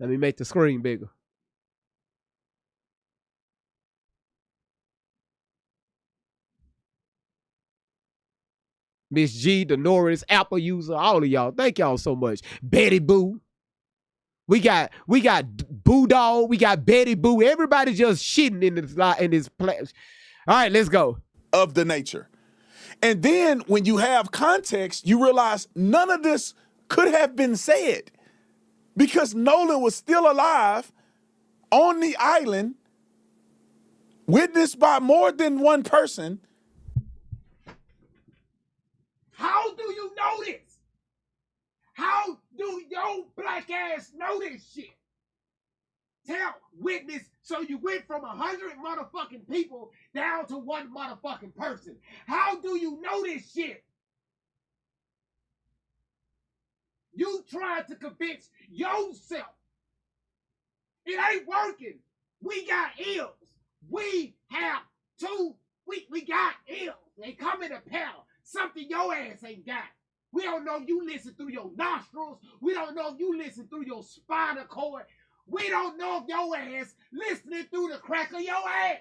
Let me make the screen bigger. Miss G, the Norris, Apple user, all of y'all. Thank y'all so much. Betty Boo. We got Boo Dog. We got Betty Boo. Everybody just shitting in this place. All right, let's go. Of the nature. And then when you have context, you realize none of this could have been said because Nolan was still alive on the island, witnessed by more than one person. How do you know this? How do your black ass know this shit? tell witness, so you went from 100 motherfucking people down to one motherfucking person. How do you know this shit? You trying to convince yourself. It ain't working. We got ills. We have two. We got ills. They come in a pair. Something your ass ain't got. We don't know if you listen through your nostrils. We don't know if you listen through your spinal cord. We don't know if your ass listening through the crack of your ass.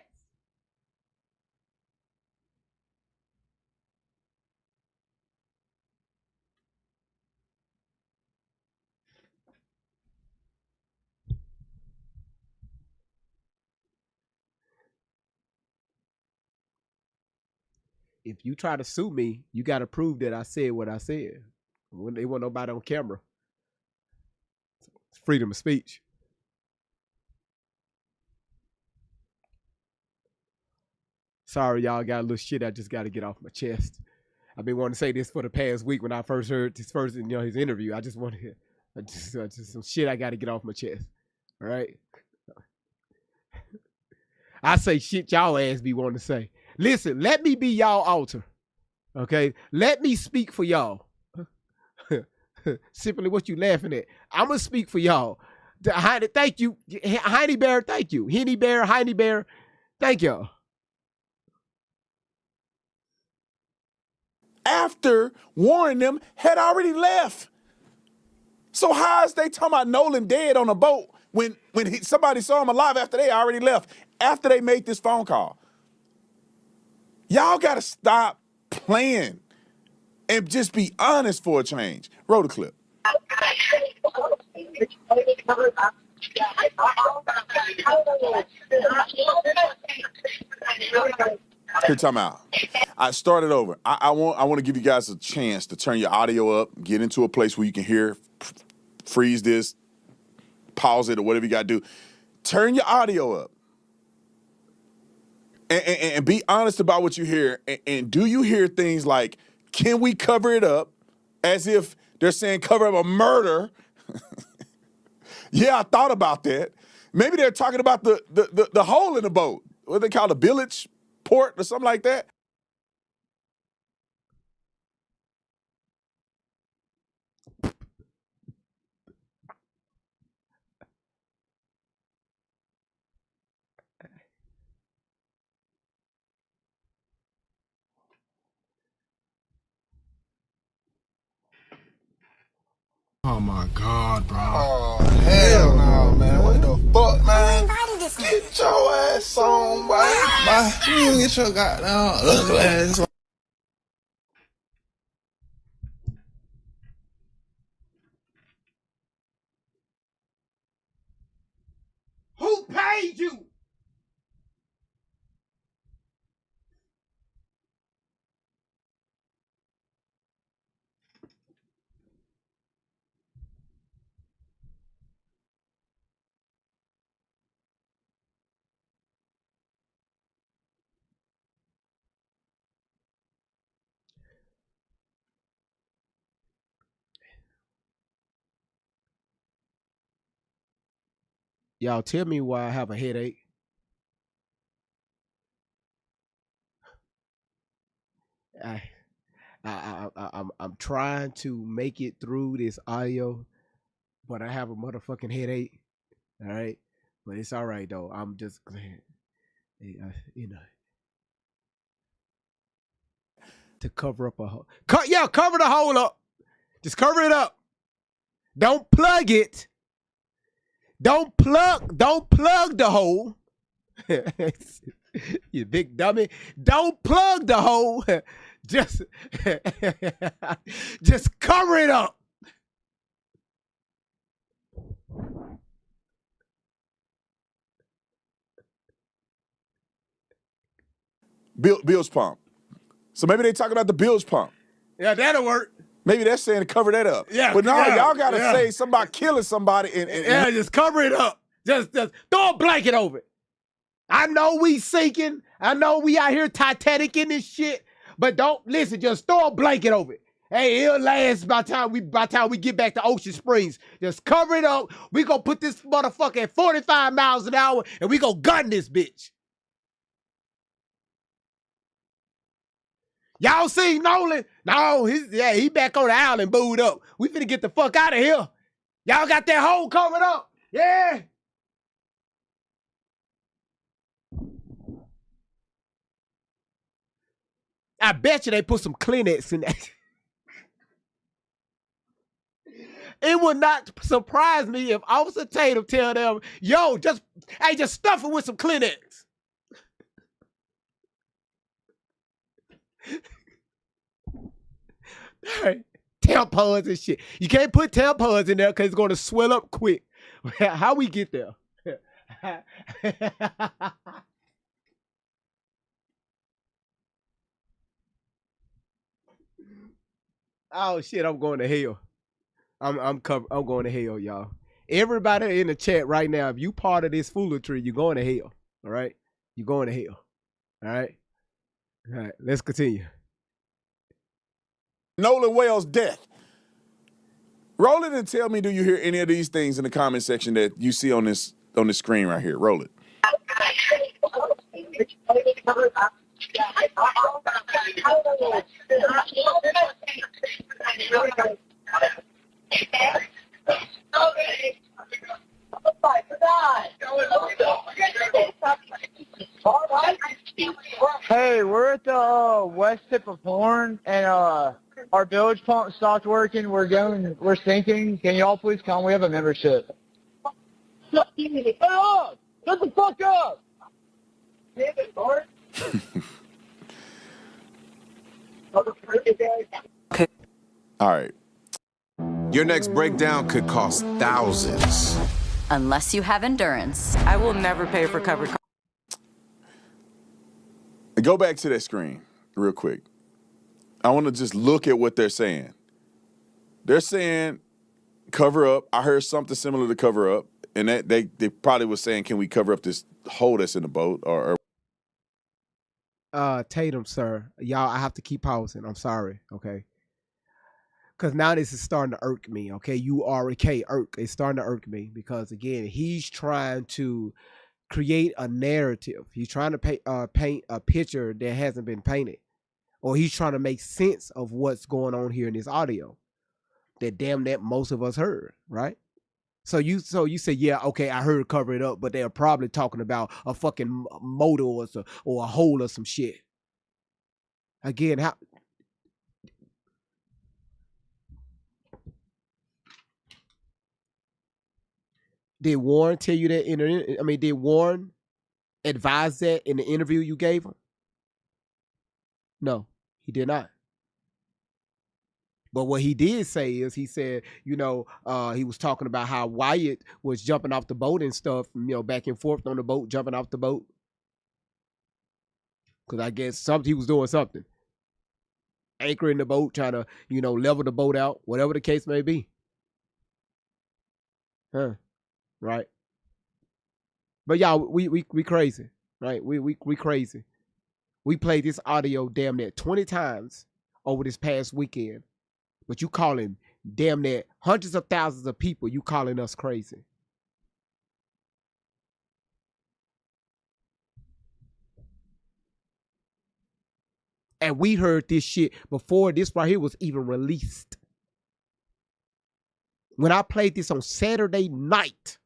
If you try to sue me, you got to prove that I said what I said. When they want nobody on camera. It's freedom of speech. Sorry, y'all, got a little shit I just got to get off my chest. I've been wanting to say this for the past week when I first heard his his interview. I just want to hear just some shit I got to get off my chest. All right? I say shit y'all ass be wanting to say. Listen, let me be y'all altar. Okay? Let me speak for y'all. Simply what you laughing at. I'm going to speak for y'all. Thank you. Heiny Bear, thank you. Henny Bear, Heiny Bear, thank y'all. After Warren them had already left. So how is they talking about Nolan dead on a boat when somebody saw him alive after they already left, after they made this phone call? Y'all got to stop playing and just be honest for a change. Roll the clip. Here, time out. I started over. I want to give you guys a chance to turn your audio up, get into a place where you can hear, freeze this, pause it, or whatever you got to do. Turn your audio up. And be honest about what you hear. And do you hear things like, can we cover it up? As if they're saying cover up a murder. Yeah, I thought about that. Maybe they're talking about the hole in the boat. What they call the bilge port or something like that. Oh my God, bro. Oh, hell no, man. What the fuck, man? Get your ass on, boy. Bye. You get your goddamn ugly ass on. Who paid you? Y'all tell me why I have a headache. I'm trying to make it through this audio, but I have a motherfucking headache. All right, but it's all right though. I'm just glad, you know, to cover up a hole. Yeah, cover the hole up. Just cover it up. Don't plug it. Don't plug the hole. You big dummy. Don't plug the hole. Just cover it up. Bilge pump. So maybe they talking about the bilge pump. Yeah, that'll work. Maybe they're saying to cover that up. Yeah, But no, yeah, y'all got to yeah. say something about killing somebody. Yeah, just cover it up. Just throw a blanket over it. I know we sinking. I know we out here Titanic in this shit. But don't, listen, just throw a blanket over it. Hey, it'll last by the time we get back to Ocean Springs. Just cover it up. We gonna put this motherfucker at 45 miles an hour and we gonna gun this bitch. Y'all see Nolan? No, he back on the island booed up. We finna get the fuck out of here. Y'all got that hole covered up. Yeah. I bet you they put some Kleenex in that. It would not surprise me if Officer Tatum tell them, yo, just stuff it with some Kleenex. Tampons and shit. You can't put tampons in there because it's going to swell up quick. How we get there? Oh shit, I'm going to hell. I'm going to hell, y'all. Everybody in the chat right now, if you part of this foolery, you're going to hell. All right? You're going to hell. All right? All right, let's continue. Nolan Wales' death. Roll it and tell me, do you hear any of these things in the comment section that you see on this screen right here? Roll it. Hey, we're at the west tip of Horn, and our bilge pump stopped working. We're sinking. Can y'all please come? We have a membership. Shut up! Shut the fuck up! All right. Your next breakdown could cost thousands. Unless you have endurance. I will never pay for covered. Go back to that screen real quick. I want to just look at what they're saying. They're saying cover up. I heard something similar to cover up, and that they probably was saying, can we cover up this hole that's in the boat? Or Tatum, sir, y'all, I have to keep pausing. I'm sorry, okay? Because now this is starting to irk me, okay? U-R-K, irk. It's starting to irk me because, again, he's trying to create a narrative. He's trying to paint a picture that hasn't been painted. Or he's trying to make sense of what's going on here in this audio that damn that most of us heard, right? So you say, yeah, okay, I heard cover it up, but they're probably talking about a fucking motor or a hole or some shit. Again, how... Did Warren tell you that did Warren advise that in the interview you gave him? No, he did not. But what he did say is he said, he was talking about how Wyatt was jumping off the boat and stuff, back and forth on the boat, jumping off the boat. Because I guess he was doing something. Anchoring the boat, trying to, level the boat out, whatever the case may be. Huh. Right. But y'all, we crazy, right? We crazy. We played this audio damn near 20 times over this past weekend. But you calling damn near hundreds of thousands of people, you calling us crazy. And we heard this shit before this right here was even released. When I played this on Saturday night,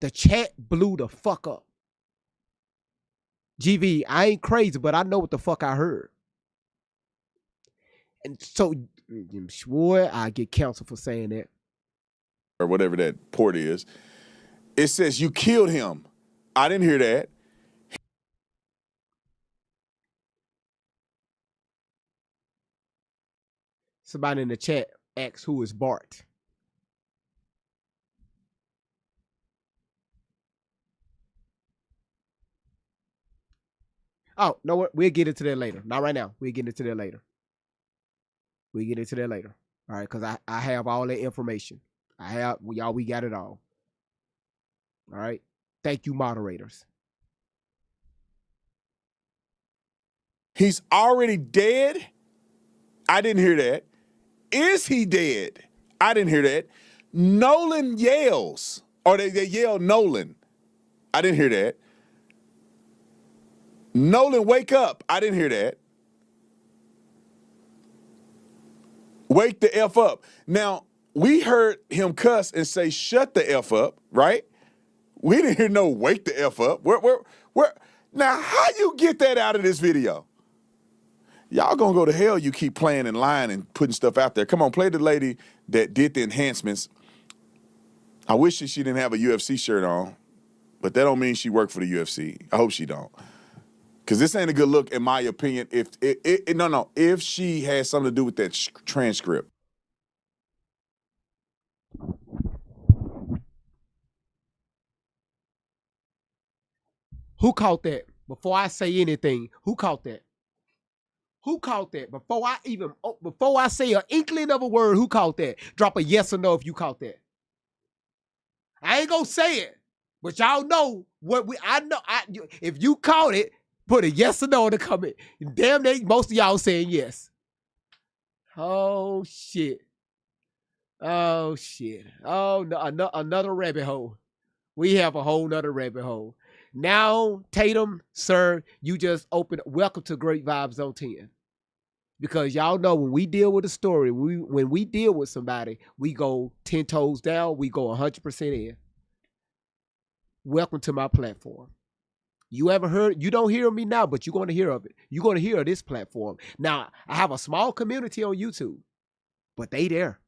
the chat blew the fuck up. GV, I ain't crazy, but I know what the fuck I heard. And so, I'm sure I get canceled for saying that. Or whatever that port is. It says you killed him. I didn't hear that. Somebody in the chat asks who is Bart. Oh, no, what? We'll get into that later. Not right now. We'll get into that later. We'll get into that later. All right, because I have all that information. We got it all. All right. Thank you, moderators. He's already dead? I didn't hear that. Is he dead? I didn't hear that. Nolan yells, or they yell Nolan. I didn't hear that. Nolan, wake up. I didn't hear that. Wake the F up. Now, we heard him cuss and say, shut the F up, right? We didn't hear no wake the F up. Where? Now, how you get that out of this video? Y'all gonna go to hell, you keep playing and lying and putting stuff out there. Come on, play the lady that did the enhancements. I wish she didn't have a UFC shirt on, but that don't mean she worked for the UFC. I hope she don't. Because this ain't a good look, in my opinion, if she has something to do with that transcript. Who caught that? Before I say anything, who caught that? Who caught that? Before I say an inkling of a word, who caught that? Drop a yes or no if you caught that. I ain't gonna say it, but y'all know what if you caught it, put a yes or no in the comment. Damn, most of y'all saying yes. Oh shit. Oh shit. Oh no, another rabbit hole. We have a whole nother rabbit hole. Now, Tatum, sir, you just opened. Welcome to Great Vibes on 10. Because y'all know when we deal with a story, when we deal with somebody, we go 10 toes down, we go 100% in. Welcome to my platform. You ever heard, you don't hear me now, but you're going to hear of it. You're going to hear of this platform. Now, I have a small community on YouTube, but they there.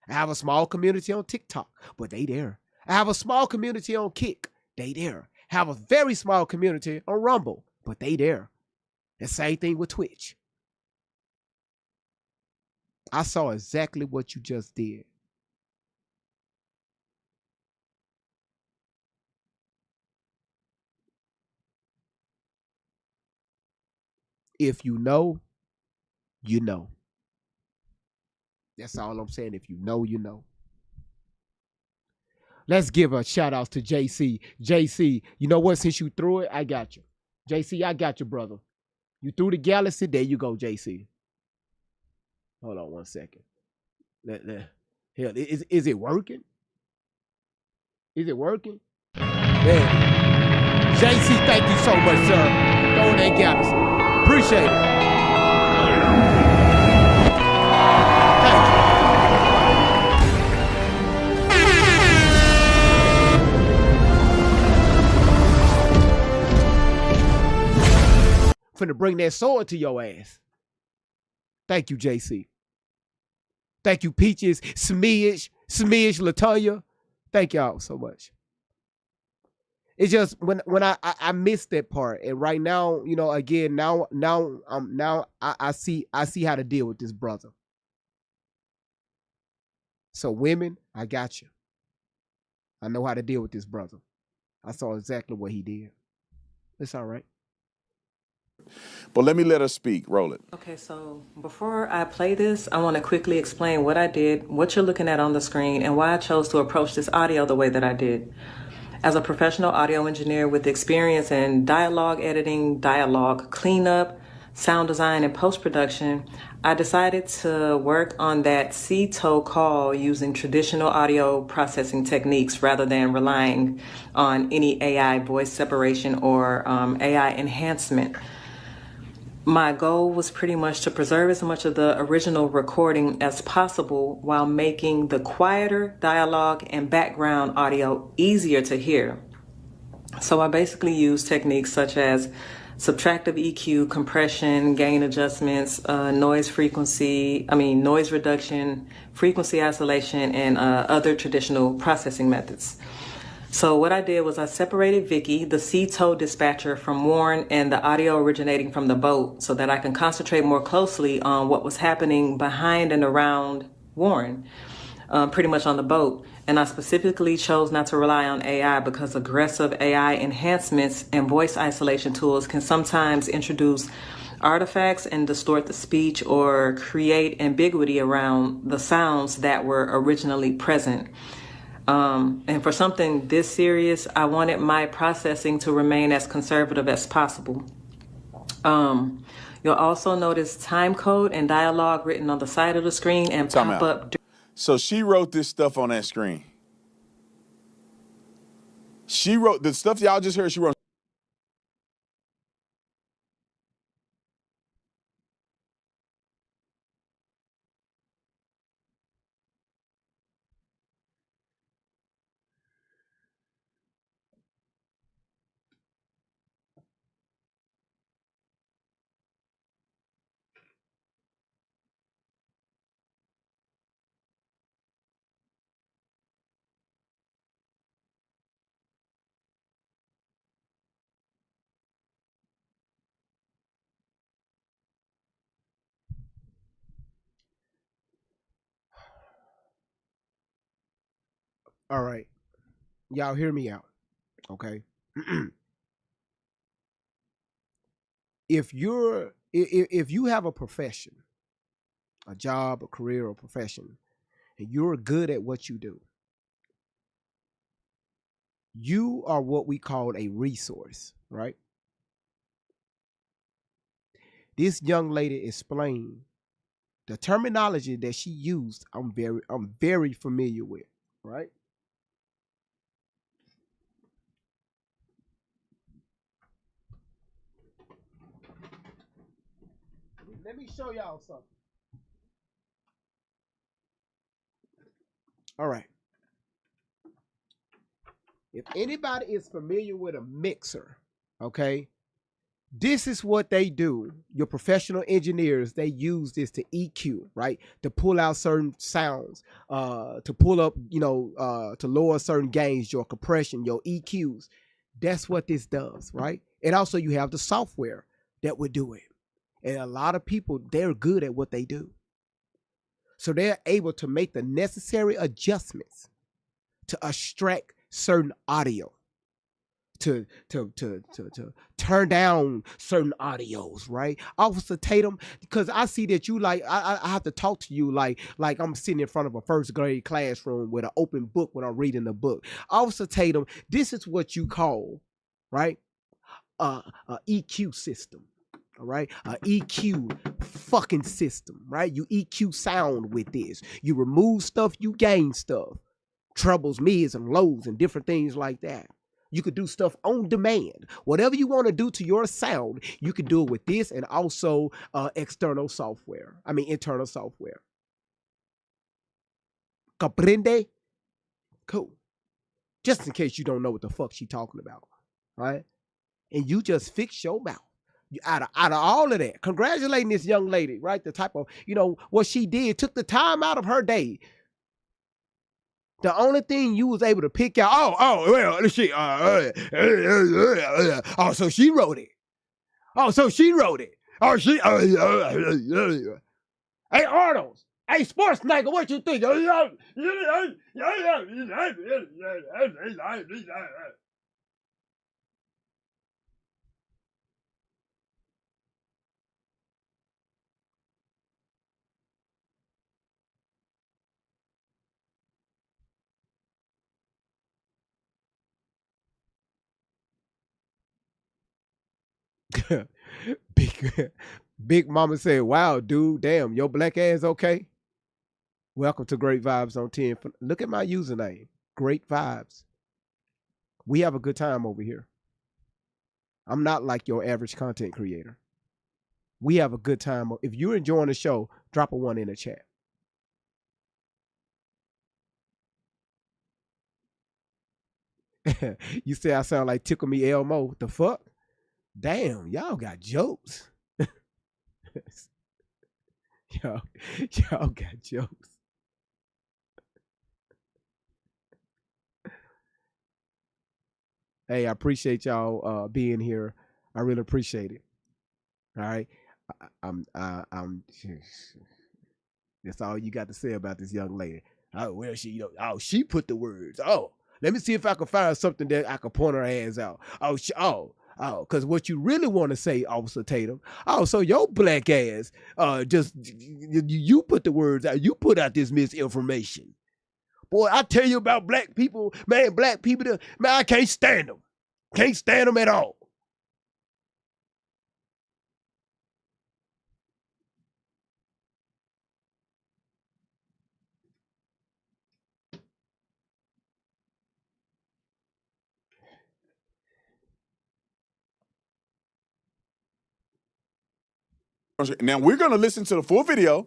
I have a small community on TikTok, but they there. I have a small community on Kick, they there. Have a very small community on Rumble, but they there. The same thing with Twitch. I saw exactly what you just did. If you know, you know. That's all I'm saying. If you know, you know. Let's give a shout out to JC. JC, you know what? Since you threw it, I got you. JC, I got you, brother. You threw the galaxy. There you go, JC. Hold on one second. Hell, is it working? Is it working? Man. JC, thank you so much, sir. For throwing that galaxy. Appreciate it. Finna bring that sword to your ass. Thank you, JC. Thank you, Peaches, Smidge, Latoya. Thank y'all so much. It's just when I missed that part, and right now, you know, again, now I see how to deal with this brother. So women, I got you. I know how to deal with this brother. I saw exactly what he did. It's all right. But let her speak. Roll it. Okay, so before I play this, I want to quickly explain what I did, what you're looking at on the screen, and why I chose to approach this audio the way that I did. As a professional audio engineer with experience in dialogue editing, dialogue cleanup, sound design, and post-production, I decided to work on that C-toe call using traditional audio processing techniques rather than relying on any AI voice separation or AI enhancement. My goal was pretty much to preserve as much of the original recording as possible while making the quieter dialogue and background audio easier to hear. So I basically used techniques such as subtractive EQ, compression, gain adjustments, noise reduction, frequency isolation, and other traditional processing methods. So what I did was I separated Vicky, the C-toe dispatcher, from Warren and the audio originating from the boat so that I can concentrate more closely on what was happening behind and around Warren, pretty much on the boat. And I specifically chose not to rely on AI because aggressive AI enhancements and voice isolation tools can sometimes introduce artifacts and distort the speech or create ambiguity around the sounds that were originally present. And for something this serious, I wanted my processing to remain as conservative as possible. You'll also notice time code and dialogue written on the side of the screen and Time pop out. up. So she wrote this stuff on that screen. She wrote the stuff y'all just heard. She wrote. All right. Y'all hear me out. Okay. If you have a profession, a job, a career, or profession, and you're good at what you do, you are what we call a resource, right? This young lady explained the terminology that she used. I'm very familiar with, right? Let me show y'all something. All right. If anybody is familiar with a mixer, okay, this is what they do. Your professional engineers, they use this to EQ, right? To pull out certain sounds, to pull up, to lower certain gains, your compression, your EQs. That's what this does, right? And also you have the software that would do it. And a lot of people, they're good at what they do. So they're able to make the necessary adjustments to extract certain audio, to turn down certain audios, right? Officer Tatum, because I see that you like, I have to talk to you like I'm sitting in front of a first grade classroom with an open book when I'm reading the book. Officer Tatum, this is what you call, right, a EQ system. All right, a EQ fucking system, right? You EQ sound with this. You remove stuff, you gain stuff. Trebles, mids, and lows, and different things like that. You could do stuff on demand. Whatever you want to do to your sound, you can do it with this and also internal software. Comprende? Cool. Just in case you don't know what the fuck she talking about, right? And you just fix your mouth. Out of all of that, congratulating this young lady, right? The type of, what she did, took the time out of her day. The only thing you was able to pick out, well, she, so she wrote it. Hey, Arnold. Hey, sports nigga, what you think? Big Mama said, wow, dude, damn, your black ass okay? Welcome to Great Vibes on 10. Look at my username, Great Vibes. We have a good time over here. I'm not like your average content creator. We have a good time. If you're enjoying the show, drop a 1 in the chat. You say I sound like Tickle Me Elmo. The fuck? Damn, y'all got jokes. y'all got jokes. Hey, I appreciate y'all being here. I really appreciate it. All right. I'm that's all you got to say about this young lady. Oh, well, she put the words. Oh, let me see if I can find something that I can point her ass out. Because what you really want to say, Officer Tatum, so your black ass, just you put the words out. You put out this misinformation. Boy, I tell you about black people, man, I can't stand them. Can't stand them at all. Now we're gonna listen to the full video.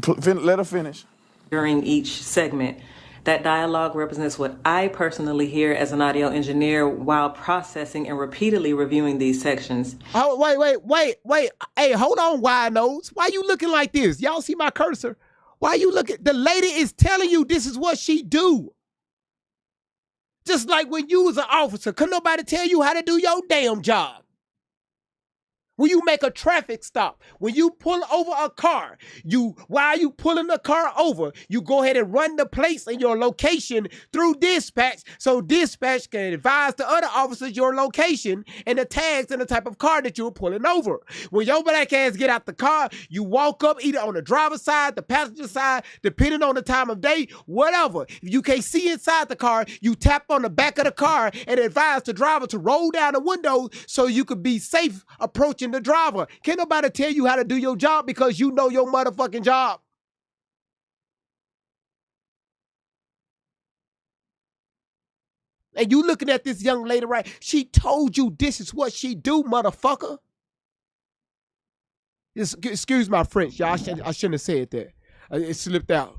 Let her finish. During each segment. That dialogue represents what I personally hear as an audio engineer while processing and repeatedly reviewing these sections. Oh, wait. Hey, hold on, wide nose. Why you looking like this? Y'all see my cursor? Why you looking? The lady is telling you this is what she do. Just like when you was an officer, couldn't nobody tell you how to do your damn job. When you make a traffic stop, when you pull over a car, while you pulling the car over, you go ahead and run the plates and your location through dispatch, so dispatch can advise the other officers your location and the tags and the type of car that you were pulling over. When your black ass get out the car, you walk up either on the driver's side, the passenger side, depending on the time of day, whatever. If you can't see inside the car, you tap on the back of the car and advise the driver to roll down the window so you could be safe approaching the driver. Can't nobody tell you how to do your job because you know your motherfucking job. And you looking at this young lady, right? She told you this is what she do, motherfucker. Excuse my French, y'all. I shouldn't have said that. It slipped out.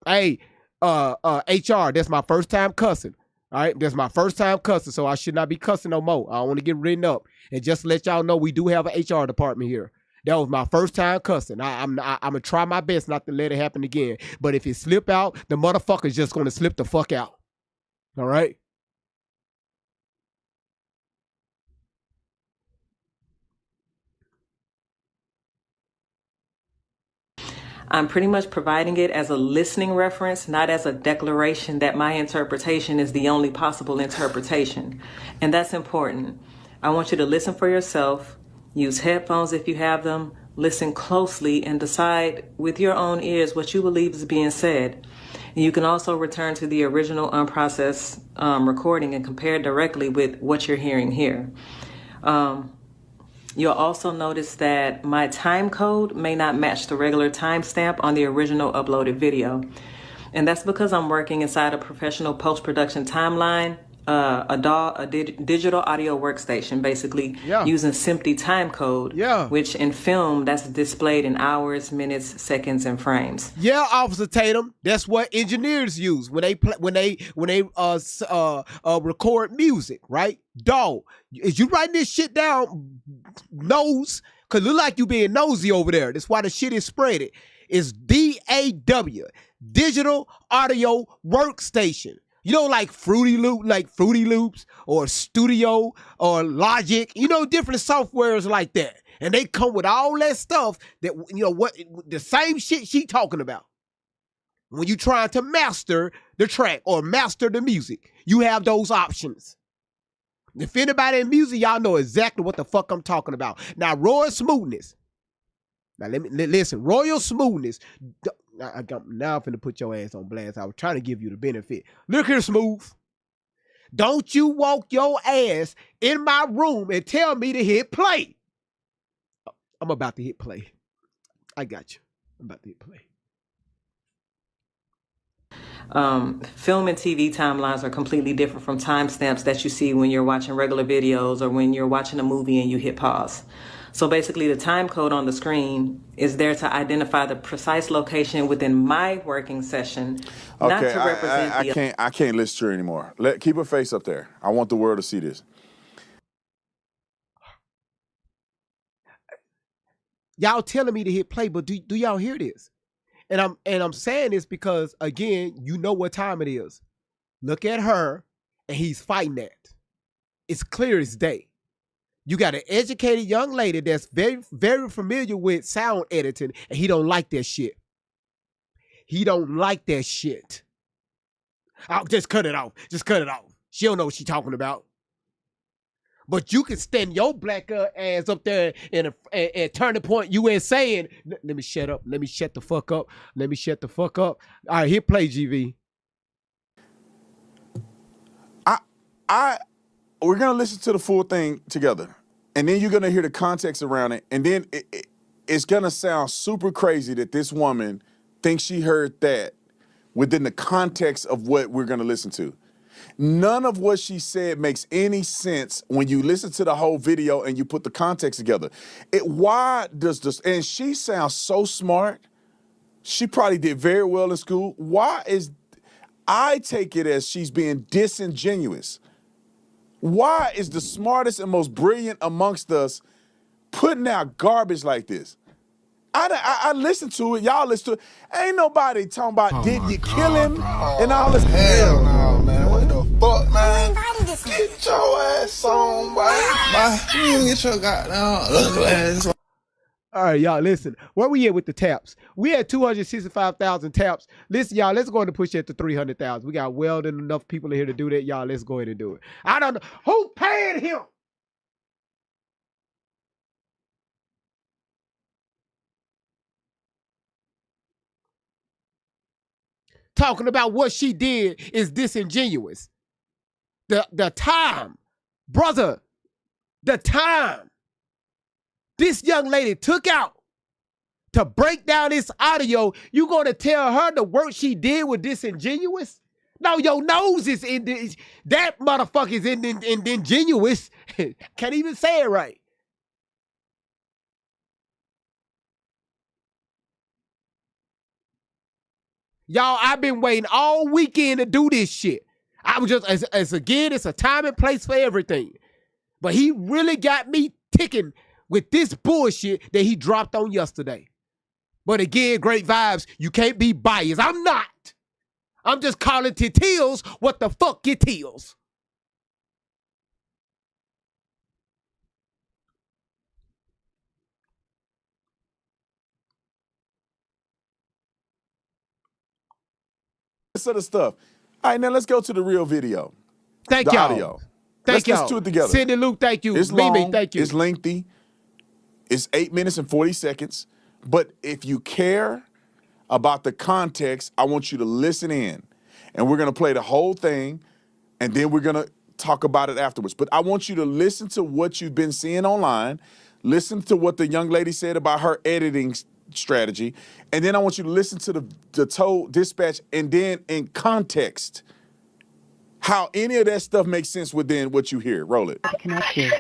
Hey, HR, that's my first time cussing. All right, that's my first time cussing, so I should not be cussing no more. I don't want to get written up. And just to let y'all know, we do have an HR department here. That was my first time cussing. I'm gonna try my best not to let it happen again. But if it slip out, the motherfucker's just gonna slip the fuck out. All right. I'm pretty much providing it as a listening reference, not as a declaration that my interpretation is the only possible interpretation. And that's important. I want you to listen for yourself, use headphones if you have them, listen closely, and decide with your own ears what you believe is being said. And you can also return to the original unprocessed recording and compare directly with what you're hearing here. You'll also notice that my time code may not match the regular timestamp on the original uploaded video. And that's because I'm working inside a professional post-production timeline, a digital audio workstation, basically using SMPTE time code, which in film, that's displayed in hours, minutes, seconds, and frames. Yeah, Officer Tatum, that's what engineers use when they record music, right? Dog, is you writing this shit down, nose? Cause look like you being nosy over there. That's why the shit is spreaded. It's DAW, Digital Audio Workstation. You know, like Fruity Loops or Studio or Logic, you know, different softwares like that. And they come with all that stuff that, you know, what the same shit she talking about. When you trying to master the track or master the music, you have those options. If anybody in music, y'all know exactly what the fuck I'm talking about. Now, Royal Smoothness. Now, listen, Royal Smoothness. Now I'm finna put your ass on blast. I was trying to give you the benefit. Look here, Smooth. Don't you walk your ass in my room and tell me to hit play. I'm about to hit play. I got you. I'm about to hit play. Film and TV timelines are completely different from timestamps that you see when you're watching regular videos or when you're watching a movie and you hit pause. So basically the time code on the screen is there to identify the precise location within my working session, not to represent I can't listen to her anymore. Keep her face up there. I want the world to see this. Y'all telling me to hit play, but do y'all hear this? And I'm saying this because, again, you know what time it is. Look at her, and he's fighting that. It's clear as day. You got an educated young lady that's very, very familiar with sound editing, and he don't like that shit. He don't like that shit. I'll just cut it off. Just cut it off. She don't know what she's talking about. But you can stand your black ass up there at Turning Point USA and let me shut up. Let me shut the fuck up. Let me shut the fuck up. All right, hit play, GV. We're gonna listen to the full thing together, and then you're gonna hear the context around it, and then it's gonna sound super crazy that this woman thinks she heard that within the context of what we're gonna listen to. None of what she said makes any sense when you listen to the whole video and you put the context together. Why does this, and she sounds so smart. She probably did very well in school. I take it as she's being disingenuous. Why is the smartest and most brilliant amongst us putting out garbage like this? I listen to it. Y'all listen to it. Ain't nobody talking about did you kill him and all this. Hell no, man. What the fuck, man? Get your ass on, boy. You get your goddamn ass on. All right, y'all, listen. Where we at with the taps? We had 265,000 taps. Listen, y'all, let's go ahead and push that to 300,000. We got well than enough people in here to do that. Y'all, let's go ahead and do it. I don't know. Who paid him? Talking about what she did is disingenuous. The time, brother, the time this young lady took out to break down this audio, you gonna tell her the work she did was disingenuous? No, your nose is in that motherfucker is ingenuous. Can't even say it right. Y'all, I've been waiting all weekend to do this shit. I was just, as again, it's a time and place for everything. But he really got me ticking with this bullshit that he dropped on yesterday. But again, great vibes. You can't be biased. I'm not. I'm just calling Titiles what the fuck it is. This other stuff. All right, now let's go to the real video. Thank the y'all. audio. Thank Let's y'all. listen to it together. Cindy Luke, thank you. It's Mimi, long, thank you. it's lengthy. It's 8 minutes and 40 seconds. But if you care about the context, I want you to listen in. And we're going to play the whole thing, and then we're going to talk about it afterwards. But I want you to listen to what you've been seeing online. Listen to what the young lady said about her editing strategy. And then I want you to listen to the toll dispatch, and then in context, how any of that stuff makes sense within what you hear. Roll it. Connect you.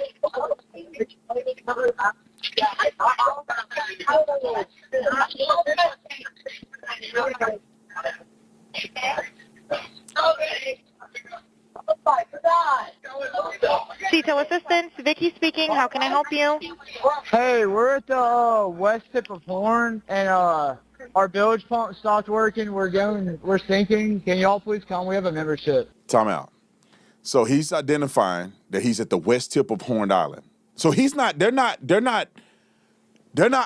Detail assistance, Vicky speaking. How can I help you? Hey, we're at the west tip of Horn, and our bilge pump stopped working. We're sinking. Can y'all please come? We have a membership. Time out. So he's identifying that he's at the west tip of Horn Island. So he's not. They're not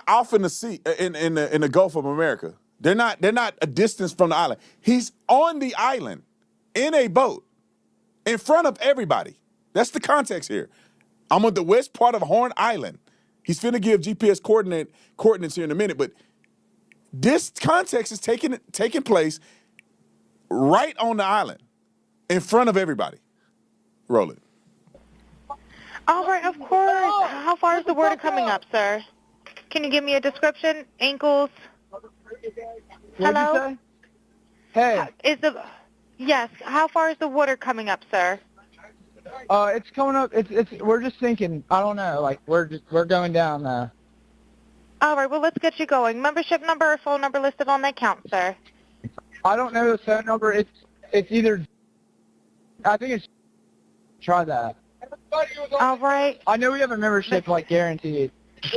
off in the sea in the Gulf of America. They're not a distance from the island. He's on the island in a boat in front of everybody. That's the context here. I'm on the west part of Horn Island. He's finna give GPS coordinates here in a minute, but this context is taking place right on the island in front of everybody. Roll it. All right, of course. How far is the water coming up, sir? Can you give me a description? Ankles? Hello? What'd you say? Hey. Yes. How far is the water coming up, sir? It's coming up. We're just sinking. I don't know. Like we're going down now. All right. Well, let's get you going. Membership number or phone number listed on the account, sir. I don't know the phone number. It's either. I think it's. Try that. All right. I know we have a membership, like guaranteed. I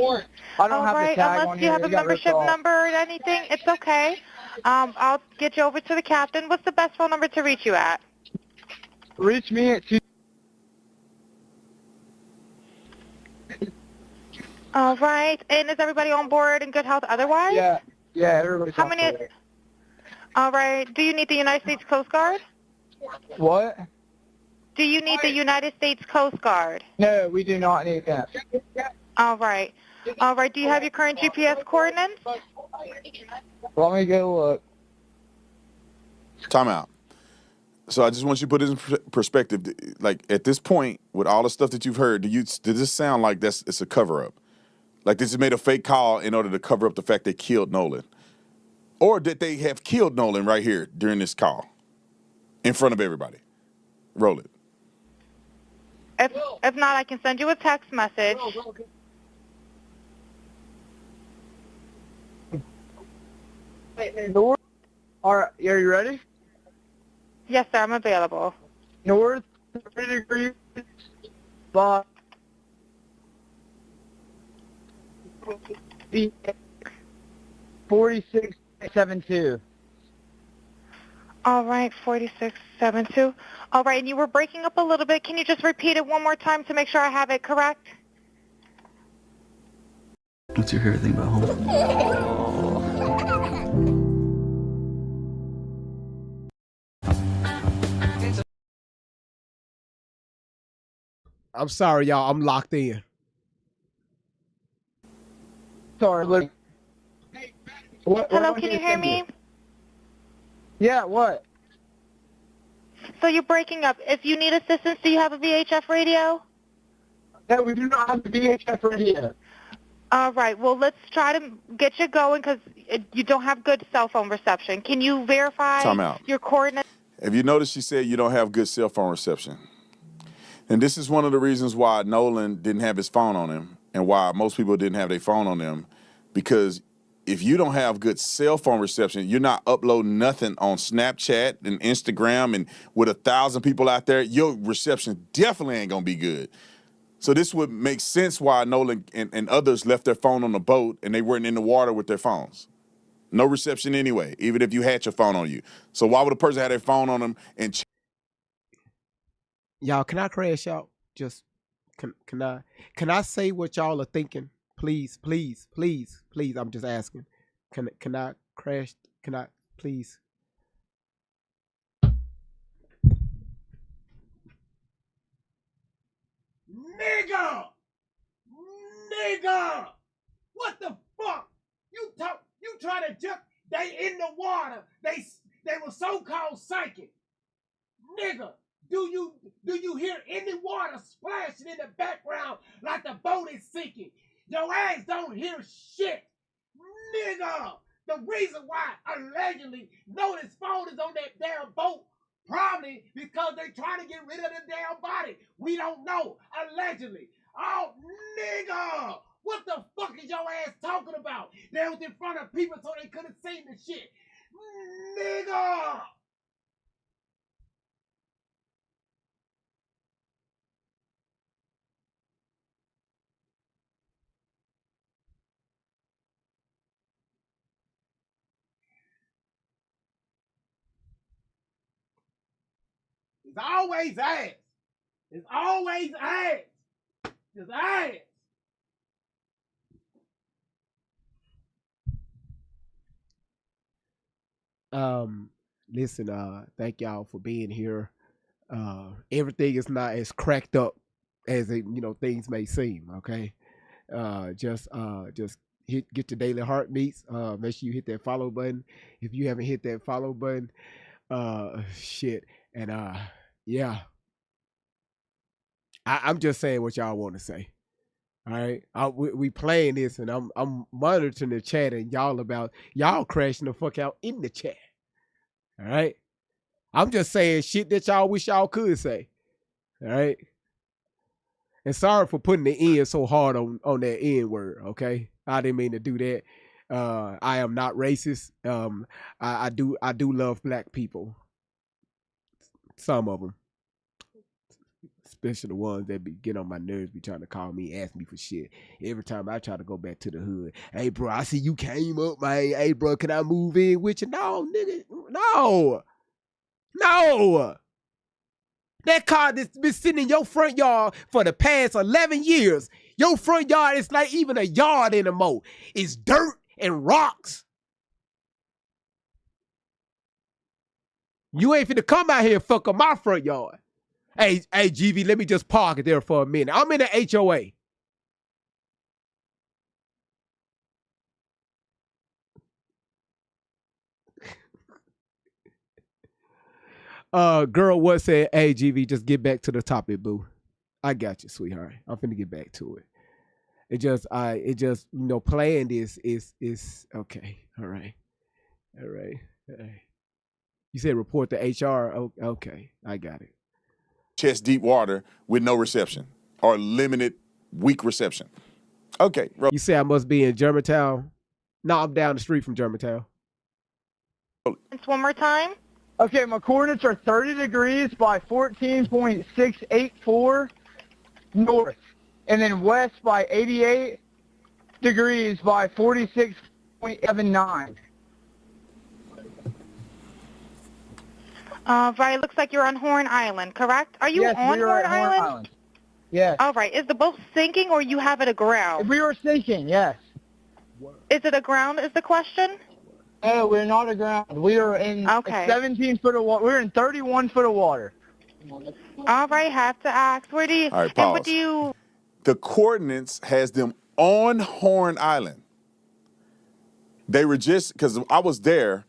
don't All have right. the tag Unless on you here. have a It got ripped membership off. number or anything, it's okay. I'll get you over to the captain. What's the best phone number to reach you at? Reach me at 2. All right. And is everybody on board in good health otherwise? Yeah, everybody's How on many? board. All right. Do you need the United States Coast Guard? What? Do you need the United States Coast Guard? No, we do not need that. All right. All right. Do you have your current GPS coordinates? Let me go look. Time out. So I just want you to put it in perspective. Like at this point, with all the stuff that you've heard, did this sound like it's a cover-up? Like this is made a fake call in order to cover up the fact they killed Nolan? Or did they have killed Nolan right here during this call in front of everybody? Roll it. If not, I can send you a text message. North. All right, are you ready? Yes, sir, I'm available. North 30 degrees. By 4672. All right, 4672. All right, and you were breaking up a little bit. Can you just repeat it one more time to make sure I have it correct? What's your favorite thing about home? I'm sorry, y'all. I'm locked in. Sorry, look. Hello, can you hear me? Yeah, what? So you're breaking up. If you need assistance, do you have a VHF radio? No, we do not have the VHF radio. All right, well, let's try to get you going because you don't have good cell phone reception. Can you verify Time out. your coordinates? If you notice, she said you don't have good cell phone reception. And this is one of the reasons why Nolan didn't have his phone on him and why most people didn't have their phone on them, because if you don't have good cell phone reception, you're not uploading nothing on Snapchat and Instagram, and with 1,000 people out there, your reception definitely ain't gonna be good. So this would make sense why Nolan and others left their phone on the boat and they weren't in the water with their phones. No reception anyway, even if you had your phone on you. So why would a person have their phone on them and Y'all, can I crash out? Just can I say what y'all are thinking? Please, please, please, please. I'm just asking. Can I crash? Can I please? Nigga! Nigga! What the fuck? You try to jump, they in the water. They were so-called psychic. Nigga, do you hear any water splashing in the background like the boat is sinking? Your ass don't hear shit. Nigga, the reason why allegedly Nolan's phone is on that damn boat, probably because they trying to get rid of the damn body. We don't know. Allegedly. Oh, nigga! What the fuck is your ass talking about? They was in front of people so they couldn't see the shit. Nigga! It's always ass. It's always ass. It's ass. Listen, thank y'all for being here. Everything is not as cracked up as things may seem, okay? Just get your daily heartbeats. Make sure you hit that follow button. If you haven't hit that follow button, shit. And yeah. I'm just saying what y'all want to say. All right, we playing this, and I'm monitoring the chat, and y'all crashing the fuck out in the chat. All right, I'm just saying shit that y'all wish y'all could say. All right, and sorry for putting the N so hard on that N word. Okay, I didn't mean to do that. I am not racist. I do love black people. Some of them. Especially the ones that be get on my nerves, be trying to call me, ask me for shit. Every time I try to go back to the hood, hey bro, I see you came up, man. Hey bro, can I move in with you? No, nigga, no. That car that's been sitting in your front yard for the past 11 years. Your front yard is not even a yard anymore. It's dirt and rocks. You ain't finna come out here and fuck up my front yard. Hey, GV, let me just park it there for a minute. I'm in the HOA. Girl, what said? Hey, GV, just get back to the topic, boo. I got you, sweetheart. I'm finna get back to it. It just playing this is okay. All right. You said report to HR. Oh, okay, I got it. chest deep water with no reception or limited, weak reception. Okay. You say I must be in Germantown? No, I'm down the street from Germantown. It's one more time. Okay, my coordinates are 30 degrees by 14.684 north, and then west by 88 degrees by 46.79. Right, looks like you're on Horn Island, correct? Are you Yes, on we are Horn at Horn Island? Island. Yes. All right, is the boat sinking or you have it aground? We were sinking, yes. Is it aground is the question? No, we're not aground. We are in 17 foot of water. We're in 31 foot of water. All right, have to ask. Where do you, All right, and what pause. do you, The coordinates has them on Horn Island. They were just, because I was there,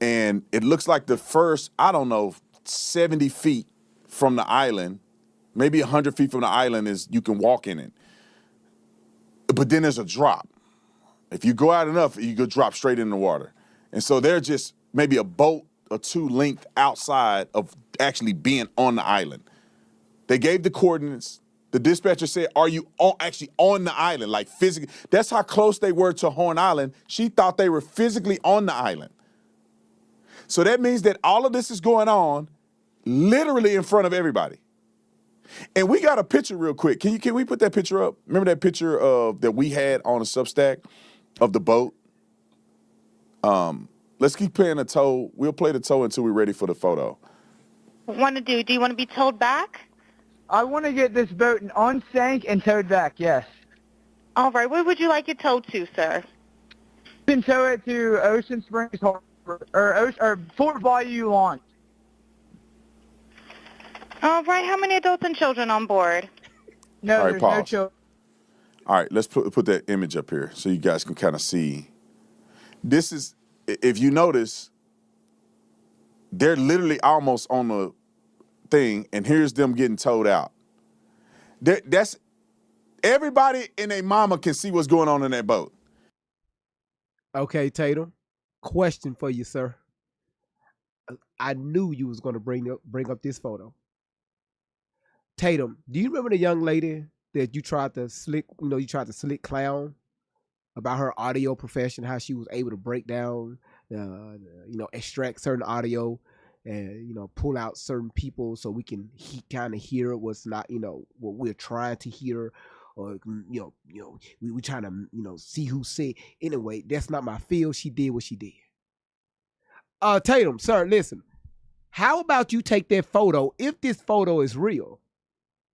and it looks like the first, I don't know, 70 feet from the island, maybe 100 feet from the island is you can walk in it. But then there's a drop. If you go out enough, you could drop straight in the water. And so they're just maybe a boat or two length outside of actually being on the island. They gave the coordinates. The dispatcher said, are you actually on the island, like physically? That's how close they were to Horn Island. She thought they were physically on the island. So that means that all of this is going on literally in front of everybody. And we got a picture real quick. Can we put that picture up? Remember that picture that we had on a Substack of the boat? Let's keep playing the tow. We'll play the tow until we're ready for the photo. want to do? Do you want to be towed back? I want to get this boat unsank and towed back, yes. All right, where would you like it towed to, sir? You can tow it to Ocean Springs Harbor, or Fort Bayou Launch. All right, how many adults and children on board? No, All right, there's no pause. children. All right, let's put that image up here so you guys can kind of see. This is, if you notice, they're literally almost on the thing, and here's them getting towed out. That's everybody and their mama can see what's going on in that boat. Okay, Tatum. Question for you, sir. I knew you was gonna bring up this photo. Tatum, do you remember the young lady that you tried to slick clown about her audio profession, how she was able to break down, extract certain audio and, pull out certain people so we can kind of hear what's not, what we're trying to hear, or, we trying to, see who said. Anyway, that's not my field. She did what she did. Tatum, sir, listen. How about you take that photo? If this photo is real,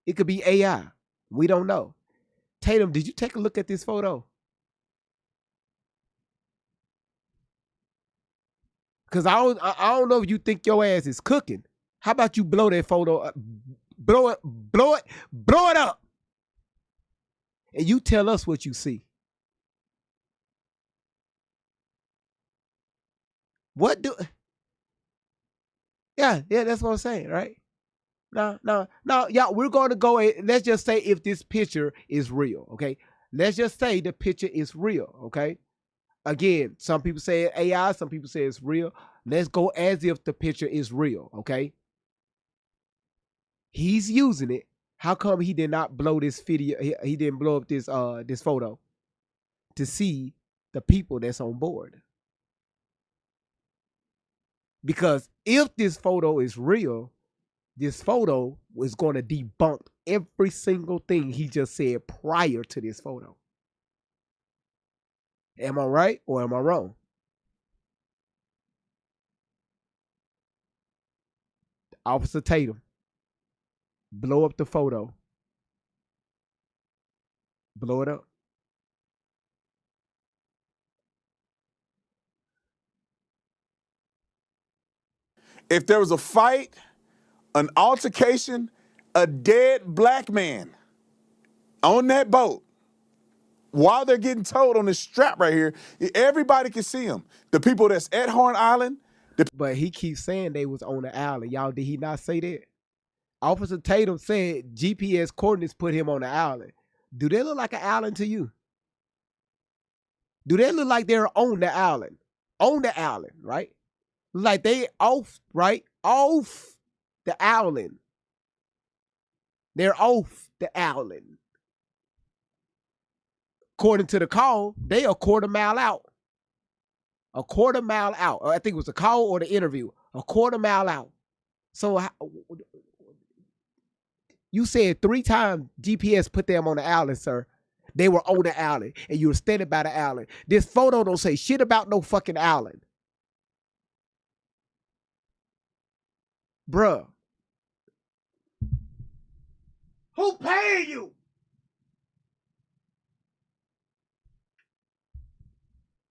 it could be AI. We don't know. Tatum, did you take a look at this photo? Because I don't know if you think your ass is cooking. How about you blow that photo up? Blow it up. And you tell us what you see. Yeah, that's what I'm saying, right? No, y'all, we're going to go, let's just say if this picture is real, okay? Let's just say the picture is real, okay? Again, some people say AI, some people say it's real. Let's go as if the picture is real, okay? He's using it. How come he did not blow this video? He didn't blow up this photo to see the people that's on board? Because if this photo is real, this photo was going to debunk every single thing he just said prior to this photo. Am I right or am I wrong? Officer Tatum, blow up the photo. Blow it up. If there was a fight, an altercation, a dead black man on that boat while they're getting towed on this strap right here, everybody can see him. The people that's at Horn Island. But he keeps saying they was on the island. Y'all, did he not say that? Officer Tatum said GPS coordinates put him on the island. Do they look like an island to you? Do they look like they're on the island? On the island, right? Like they off, right? Off the island. They're off the island. According to the call, they a quarter mile out. A quarter mile out. I think it was the call or the interview. A quarter mile out. So you said 3 times GPS put them on the island, sir. They were on the island, and you were standing by the island. This photo don't say shit about no fucking island. Bruh. Who paying you?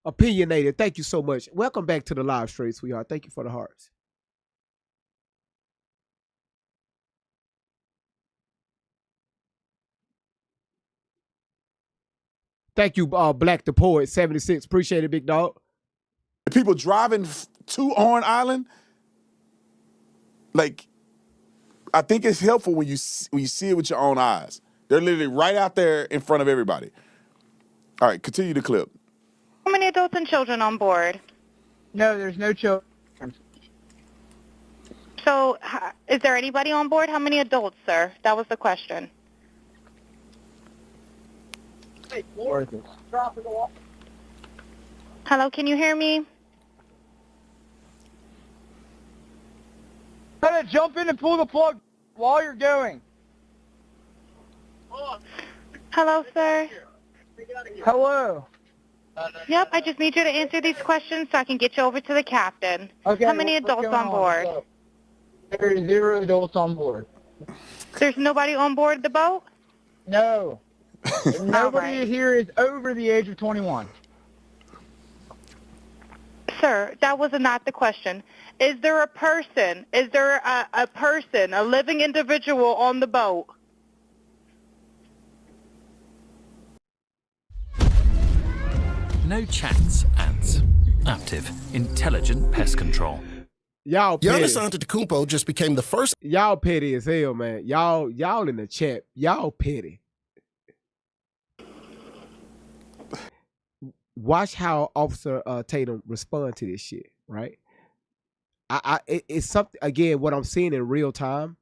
Opinionated. Thank you so much. Welcome back to the live stream, sweetheart. Thank you for the hearts. Thank you, Black the Poet 76. Appreciate it, big dog. People driving to Horn Island, like, I think it's helpful when you see it with your own eyes. They're literally right out there in front of everybody. All right, continue the clip. How many adults and children on board? No, there's no children. So, is there anybody on board? How many adults, sir? That was the question. Hello, can you hear me? Gotta jump in and pull the plug while you're going. Hello, sir. Hello. Yep, I just need you to answer these questions so I can get you over to the captain. Okay. How many what's adults going on board? There are 0 adults on board. There's nobody on board the boat? No. Nobody right. here is over the age of 21. Sir, that was not the question. Is there a person? Is there a person, a living individual on the boat? No chats, ants. Active, intelligent pest control. Y'all petty. Giannis Antetokounmpo just became the first. Y'all petty as hell, man. Y'all in the chat. Y'all petty. Watch how Officer Tatum respond to this shit, right? It's something, again, what I'm seeing in real time,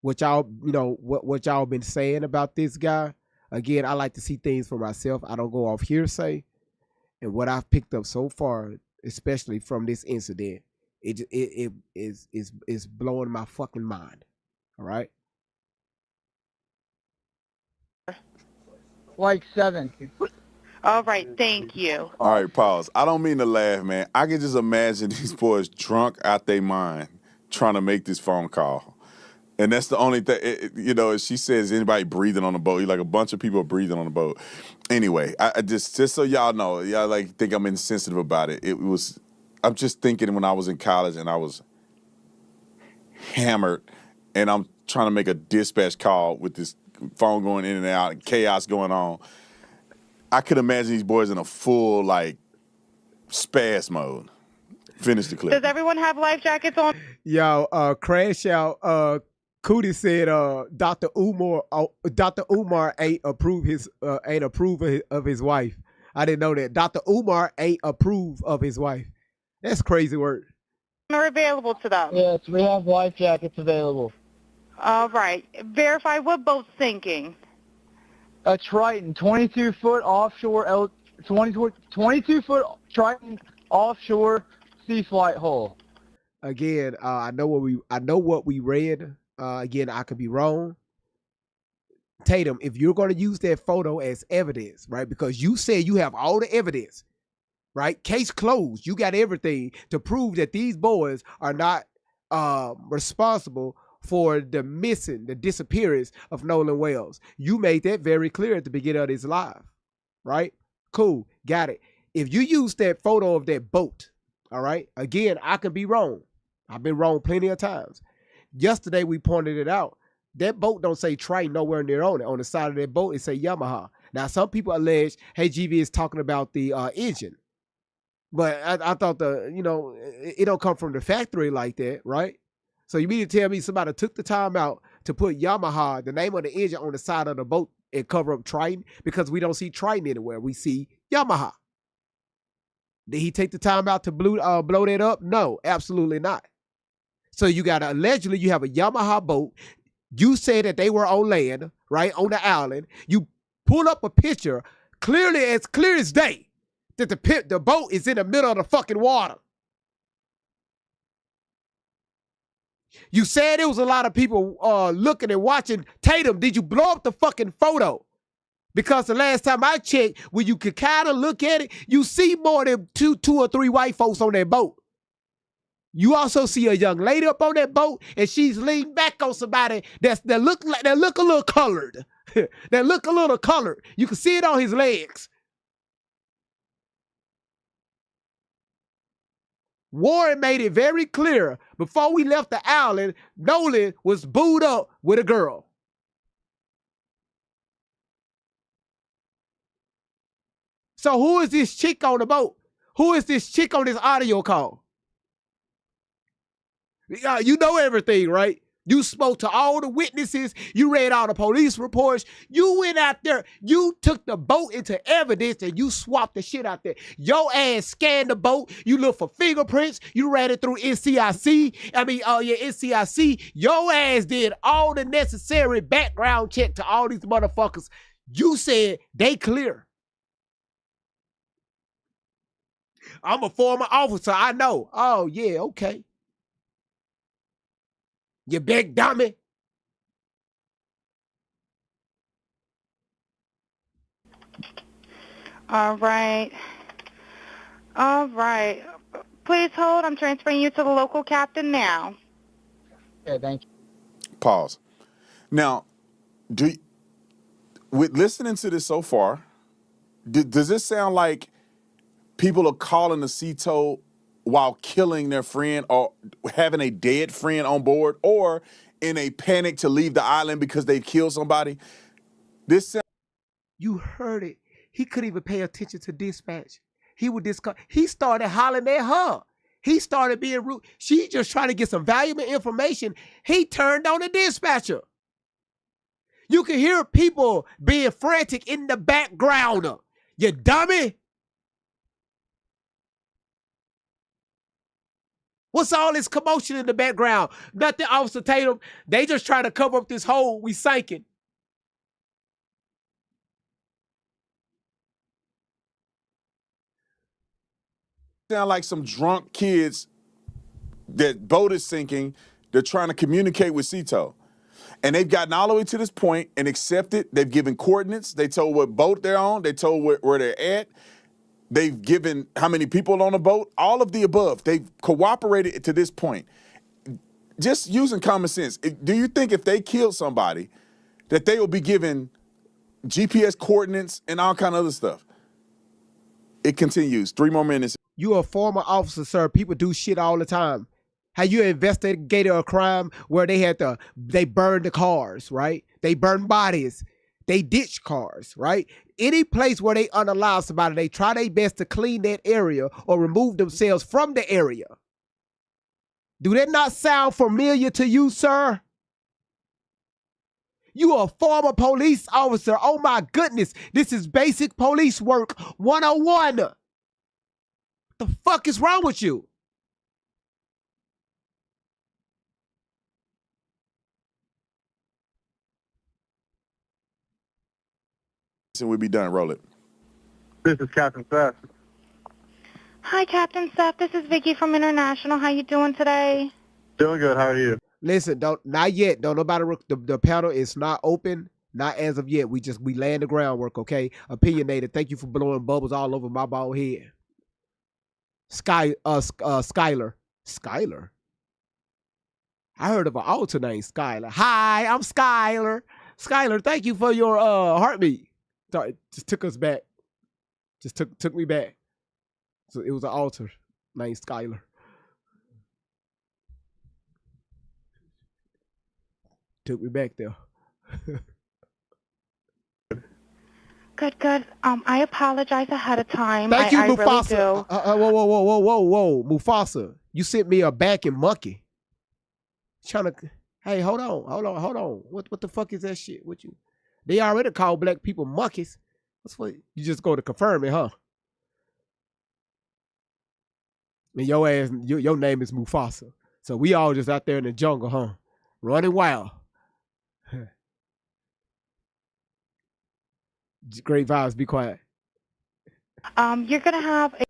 what y'all, what y'all been saying about this guy. Again, I like to see things for myself. I don't go off hearsay. And what I've picked up so far, especially from this incident, it is blowing my fucking mind. All right. Like 7. All right, thank you. All right, pause. I don't mean to laugh, man. I can just imagine these boys drunk out their mind trying to make this phone call. And that's the only thing, she says, anybody breathing on the boat? You're like, a bunch of people are breathing on the boat. Anyway, I just so y'all know, y'all like think I'm insensitive about it. I'm just thinking when I was in college and I was hammered and I'm trying to make a dispatch call with this phone going in and out and chaos going on. I could imagine these boys in a full, spaz mode. Finish the clip. Does everyone have life jackets on? Yo, Crash Out, Cootie said Dr. Umar ain't approve of his wife. I didn't know that. Dr. Umar ain't approve of his wife. That's crazy word. Are available to them? Yes, we have life jackets available. All right. Verify what boat's sinking. A Triton, 22-foot offshore, 22-foot Triton offshore sea flight hull. Again, I know what we read. Again, I could be wrong. Tatum, if you're going to use that photo as evidence, right? Because you said you have all the evidence, right? Case closed. You got everything to prove that these boys are not responsible for the disappearance of Nolan Wells. You made that very clear at the beginning of this live, right? Cool, got it. If you use that photo of that boat, all right, again, I could be wrong. I've been wrong plenty of times. Yesterday, we pointed it out. That boat don't say Triton nowhere near on it. On the side of that boat, it say Yamaha. Now, some people allege, hey, GV is talking about the engine. But I thought it don't come from the factory like that, right? So you mean to tell me somebody took the time out to put Yamaha, the name of the engine, on the side of the boat and cover up Triton? Because we don't see Triton anywhere. We see Yamaha. Did he take the time out to blow that up? No, absolutely not. So you allegedly you have a Yamaha boat. You said that they were on land, right, on the island. You pull up a picture, as clear as day, that the boat is in the middle of the fucking water. You said there was a lot of people looking and watching Tatum. Did you blow up the fucking photo? Because the last time I checked, when you could kind of look at it, you see more than two or three white folks on that boat. You also see a young lady up on that boat, and she's leaning back on somebody that look a little colored. That look a little colored. You can see it on his legs. Warren made it very clear before we left the island, Nolan was booed up with a girl. So who is this chick on the boat? Who is this chick on this audio call? You know everything, right? You spoke to all the witnesses. You read all the police reports. You went out there. You took the boat into evidence and you swapped the shit out there. Your ass scanned the boat. You looked for fingerprints. You ran it through NCIC. NCIC. Your ass did all the necessary background check to all these motherfuckers. You said they clear. I'm a former officer. I know. Oh, yeah, okay. You big dummy. All right. All right. Please hold. I'm transferring you to the local captain now. Yeah, thank you. Pause. Now, with listening to this so far, does this sound like people are calling the CETO while killing their friend or having a dead friend on board, or in a panic to leave the island because they've killed somebody? You heard it. He couldn't even pay attention to dispatch. He started hollering at her. He started being rude. She just trying to get some valuable information. He turned on the dispatcher. You can hear people being frantic in the background. You dummy. What's all this commotion in the background? Nothing, Officer Tatum. They just trying to cover up this hole we sinking. Sound like some drunk kids that boat is sinking. They're trying to communicate with CETO. And they've gotten all the way to this point and accepted. They've given coordinates. They told what boat they're on. They told where they're at. They've given how many people on the boat. All of the above. They've cooperated to this point. Just using common sense. Do you think if they killed somebody that they will be given GPS coordinates and all kind of other stuff? It continues. 3 more minutes. You a former officer, sir. People do shit all the time. How you investigated a crime where they burned the cars, right? They burned bodies. They ditch cars, right? Any place where they unalive somebody, they try their best to clean that area or remove themselves from the area. Do that not sound familiar to you, sir? You a former police officer. Oh my goodness. This is basic police work 101. What the fuck is wrong with you? And we'll be done. Roll it. This is Captain Seth. Hi, Captain Seth. This is Vicky from International. How you doing today? Doing good. How are you? Listen, not yet. Don't nobody. The panel is not open. Not as of yet. We laying the groundwork. Okay. Opinionated. Thank you for blowing bubbles all over my bald head. Skyler. Skyler. I heard of an alter named Skyler. Hi, I'm Skyler. Skyler, thank you for your heartbeat. Sorry, just took us back. Just took me back. So it was an alter named Skyler. Took me back there. Good. I apologize ahead of time. Thank you, I Mufasa. Really do. Whoa, Mufasa. You sent me a back and monkey. Hey, hold on. What the fuck is that shit? What you? They already call black people monkeys. That's what you just go to confirm it, huh? And your ass, your name is Mufasa. So we all just out there in the jungle, huh? Running wild. Great vibes. Be quiet. You're gonna have a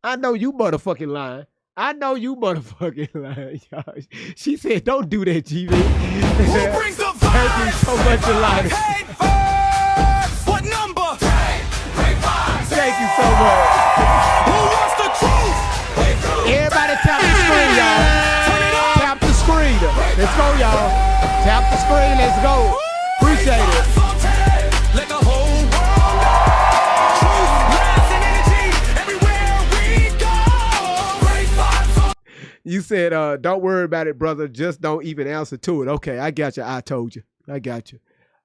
I know you motherfucking lying. I know you motherfucking lying. Y'all. She said, "Don't do that, GB." Who brings the Thank you so much for lying. What number? Thank you so much. Who wants the truth? Everybody tap the screen, y'all. Tap the screen. Let's go, y'all. Tap the screen. Let's go. Appreciate it. Let the whole world truth, laughs, and energy everywhere we go. Great vibes. You said, "Don't worry about it, brother. Just don't even answer to it." Okay, I got you. I told you. I got you.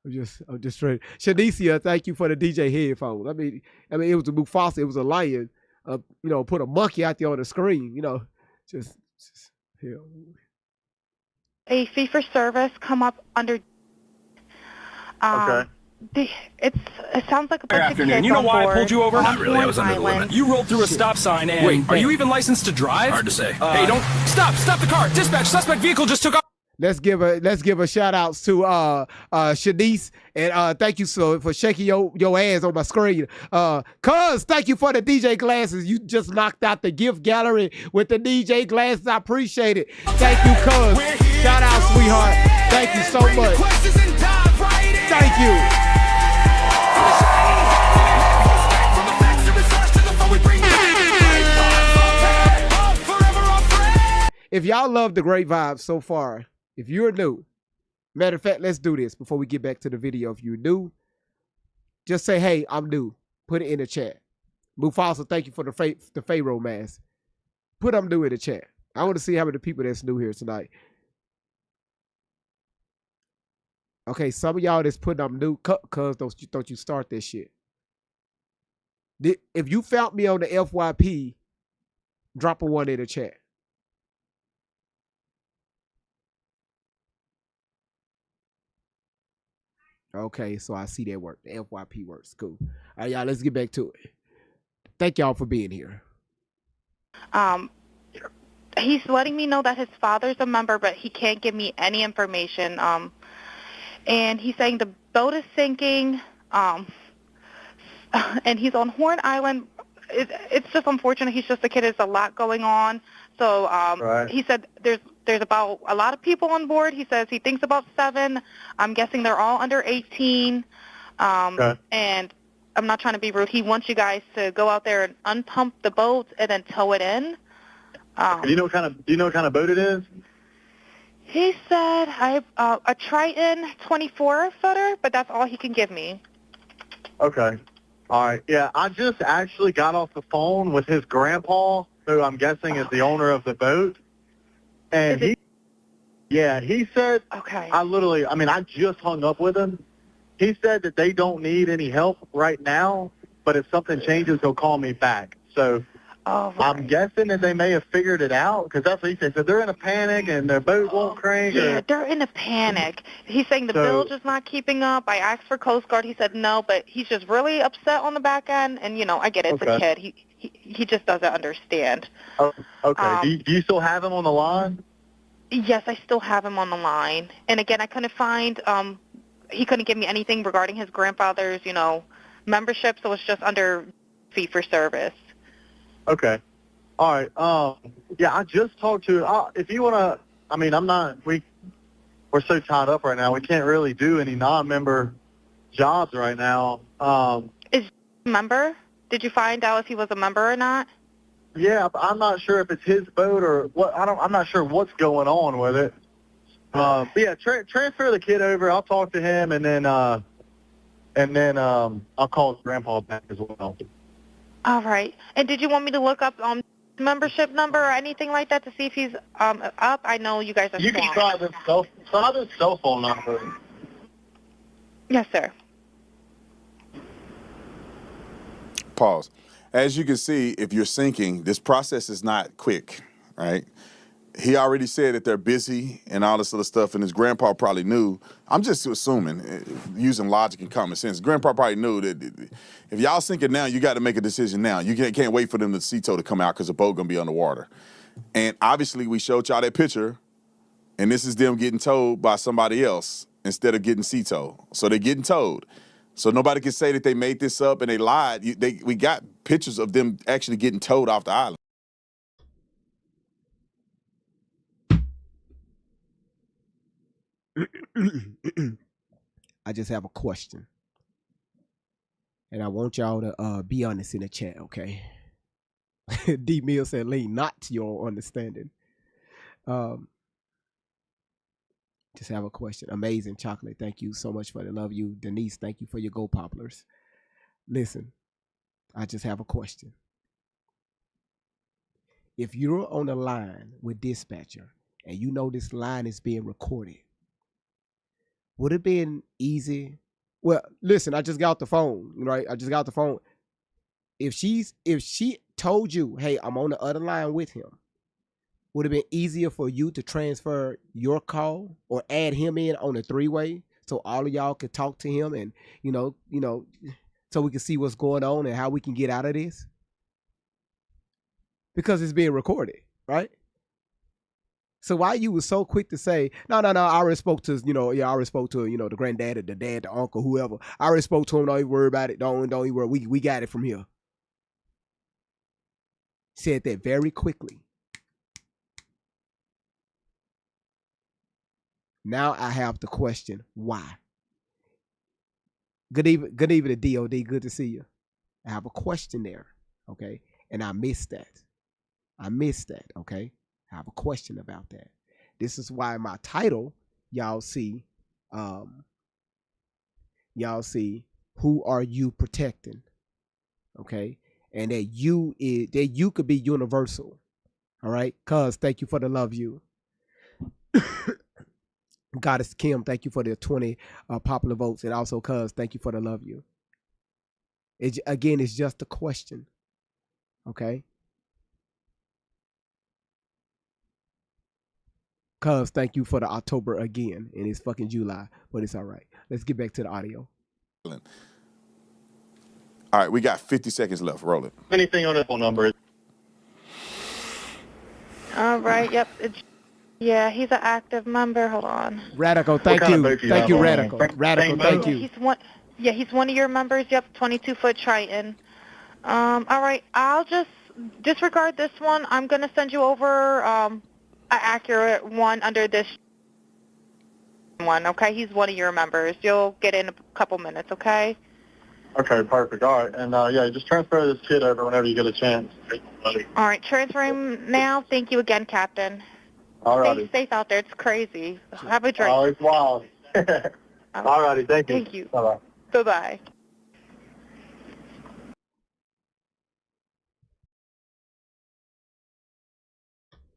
I'm just straight. Shanicia, thank you for the DJ headphones. I mean, it was a Mufasa. It was a lion. Put a monkey out there on the screen. Just hell. a fee for service come up under. Okay. It sounds like a Good bunch of afternoon. kids You know on why I board pulled you over? on Not really, I Horn was under the Island. limit. You rolled through a stop sign and Wait, are you even licensed to drive? Hard to say. Hey, don't stop the car. Dispatch, suspect vehicle just took off. Let's give a shout out to Shanice, and thank you for shaking your ass on my screen. Cuz thank you for the DJ glasses. You just knocked out the gift gallery with the DJ glasses. I appreciate it. Thank you, cuz. Shout out, sweetheart. Thank you so much. Thank you. If y'all love the great vibes so far, if you're new, matter of fact, let's do this before we get back to the video. If you're new, just say, "Hey, I'm new." Put it in the chat. Mufasa, thank you for the Pharaoh mask. Put "I'm new" in the chat. I want to see how many people that's new here tonight. Okay, some of y'all that's putting "I'm new," cuz don't you start this shit. If you found me on the FYP, drop a 1 in the chat. Okay, so I see that work. The FYP works. Cool. All right, y'all, let's get back to it. Thank y'all for being here. He's letting me know that his father's a member, but he can't give me any information. And he's saying the boat is sinking, and he's on Horn Island. It's just unfortunate. He's just a kid. There's a lot going on. So Right. he said there's about a lot of people on board. He says he thinks about 7. I'm guessing they're all under 18. Okay. And I'm not trying to be rude. He wants you guys to go out there and unpump the boat and then tow it in. Do you know what kind of boat it is? He said a Triton 24-footer, but that's all he can give me. Okay. All right. Yeah, I just actually got off the phone with his grandpa, who I'm guessing is the owner of the boat. And he said, okay. I just hung up with him. He said that they don't need any help right now, but if something changes, he'll call me back. So I'm guessing that they may have figured it out, because that's what he said. So they're in a panic and their boat won't crank. Yeah, they're in a panic. He's saying the bilge is not keeping up. I asked for Coast Guard. He said no, but he's just really upset on the back end. And, I get it. It's a kid. He just doesn't understand. Oh, okay. Do you still have him on the line? Yes, I still have him on the line. And, again, I couldn't find he couldn't give me anything regarding his grandfather's, membership, so it's just under fee for service. Okay. All right. Yeah, I just talked to, if you want to, we're so tied up right now. We can't really do any non-member jobs right now. Is he a member? Did you find out if he was a member or not? Yeah, but I'm not sure if it's his boat or what. I'm not sure what's going on with it. But yeah, transfer the kid over. I'll talk to him, and then I'll call his grandpa back as well. All right. And did you want me to look up membership number or anything like that to see if he's up? I know you guys are You can swamped. try this cell phone number. Yes, sir. Pause. As you can see, if you're sinking, this process is not quick, right? He already said that they're busy and all this other stuff, and his grandpa probably knew. I'm just assuming, using logic and common sense, grandpa probably knew that if y'all sinking now, you got to make a decision now. You can't wait for them to sea tow to come out because the boat going to be underwater. And obviously, we showed y'all that picture, and this is them getting towed by somebody else instead of getting sea tow. So they're getting towed. So nobody can say that they made this up and they lied. We got pictures of them actually getting towed off the island. I just have a question. And I want y'all to be honest in the chat, okay? D Mill said, lean not to your understanding. Just have a question. Amazing chocolate. Thank you so much for the love you. Denise, thank you for your Go Poplars. Listen, I just have a question. If you're on a line with dispatcher and you know this line is being recorded, would it have been easy? Well, listen, I just got off the phone, right? I just got off the phone. If she told you, hey, I'm on the other line with him, would it have been easier for you to transfer your call or add him in on a three-way so all of y'all could talk to him and, so we can see what's going on and how we can get out of this? Because it's being recorded, right? So why you was so quick to say, no, I already spoke to, I already spoke to, the granddad, the dad, the uncle, whoever. I already spoke to him. Don't even worry about it. Don't even worry. We got it from here. Said that very quickly. Now I have the question, why? Good evening to DOD. Good to see you. I have a question there, okay? And I missed that. Okay? I have a question about that. This is why my title, y'all see, who are you protecting? Okay? And that you could be universal. All right? Cuz, thank you for the love you. Goddess Kim, thank you for the 20 popular votes. And also, Cuz, thank you for the love you. It's just a question. Okay? Cuz, thank you for the October again. And it's fucking July, but it's all right. Let's get back to the audio. All right, we got 50 seconds left. Roll it. Anything on the phone number? All right, yep. Yeah, he's an active member. Hold on. Radical, thank you. Thank you, Radical. Radical, thank you. He's one of your members. Yep, 22-foot Triton. All right, I'll just disregard this one. I'm going to send you over an accurate one under this one, okay? He's one of your members. You'll get in a couple minutes, okay? Okay, perfect. All right, and yeah, just transfer this kid over whenever you get a chance. All right, transferring now. Thank you again, Captain. All righty. Stay safe out there. It's crazy. Have a drink. Oh, it's wild. All righty, thank you. Thank you. Bye-bye. Bye-bye.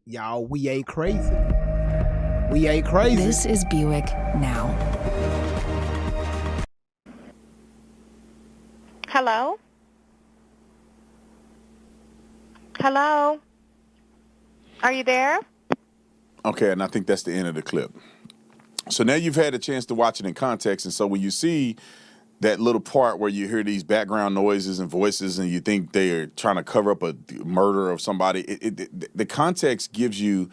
Y'all, we ain't crazy. We ain't crazy. This is Buick Now. Hello? Hello? Are you there? Okay, and I think that's the end of the clip. So now you've had a chance to watch it in context, and so when you see that little part where you hear these background noises and voices and you think they're trying to cover up a murder of somebody, the context gives you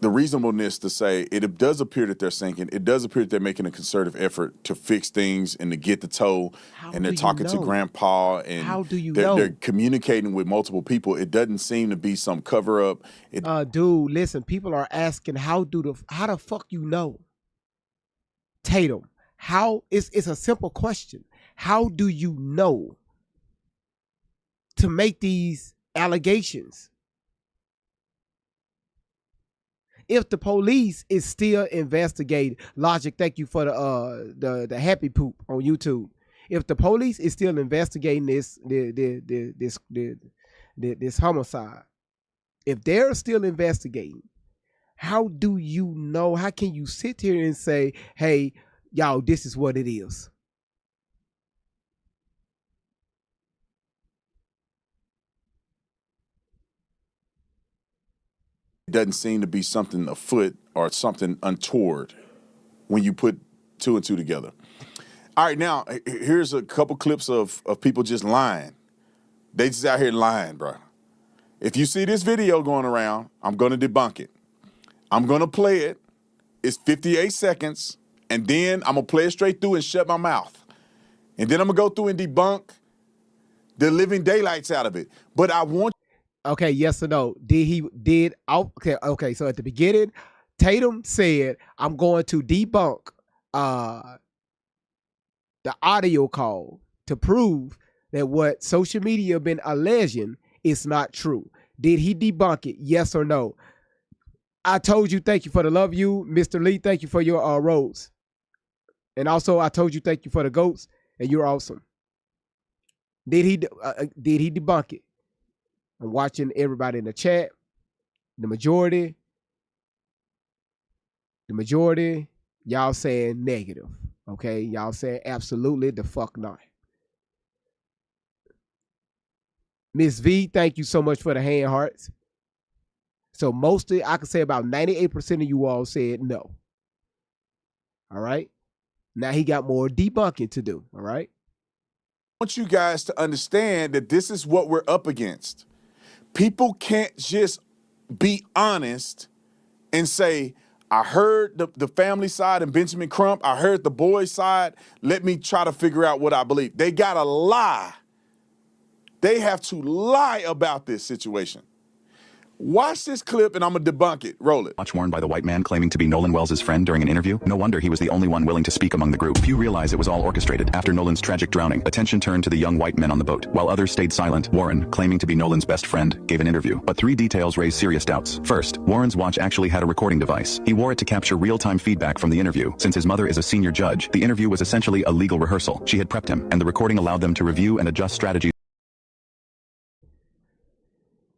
the reasonableness to say it does appear that they're sinking. It does appear that they're making a concerted effort to fix things and to get the tow. And they're talking to grandpa and how do you they're communicating with multiple people. It doesn't seem to be some cover up. Dude, listen, people are asking how the fuck you know? Tatum, it's a simple question. How do you know to make these allegations? If the police is still investigating, Logic, thank you for the happy poop on YouTube. If the police is still investigating this homicide, if they're still investigating, how do you know? How can you sit here and say, hey, y'all, this is what it is? It doesn't seem to be something afoot or something untoward when you put two and two together. All right, now, here's a couple clips of people just lying. They just out here lying, bro. If you see this video going around, I'm going to debunk it. I'm going to play it. It's 58 seconds, and then I'm going to play it straight through and shut my mouth. And then I'm going to go through and debunk the living daylights out of it. But I want. Okay, yes or no? Okay, so at the beginning, Tatum said, I'm going to debunk the audio call to prove that what social media been alleging is not true. Did he debunk it? Yes or no? I told you thank you for the love you. Mr. Lee, thank you for your rose. And also I told you thank you for the goats, and you're awesome. Did he debunk it? I'm watching everybody in the chat. The majority, y'all saying negative. Okay, y'all saying absolutely the fuck not. Miss V, thank you so much for the hand hearts. So mostly, I could say about 98% of you all said no. All right. Now he got more debunking to do. All right. I want you guys to understand that this is what we're up against. People can't just be honest and say, I heard the family side and Benjamin Crump. I heard the boys' side. Let me try to figure out what I believe. They got to lie. They have to lie about this situation. Watch this clip and I'm going to debunk it. Roll it. Watch worn by the white man claiming to be Nolan Wells' friend during an interview. No wonder he was the only one willing to speak among the group. Few realize it was all orchestrated. After Nolan's tragic drowning, attention turned to the young white men on the boat. While others stayed silent, Warren, claiming to be Nolan's best friend, gave an interview. But 3 details raised serious doubts. First, Warren's watch actually had a recording device. He wore it to capture real-time feedback from the interview. Since his mother is a senior judge, the interview was essentially a legal rehearsal. She had prepped him, and the recording allowed them to review and adjust strategies.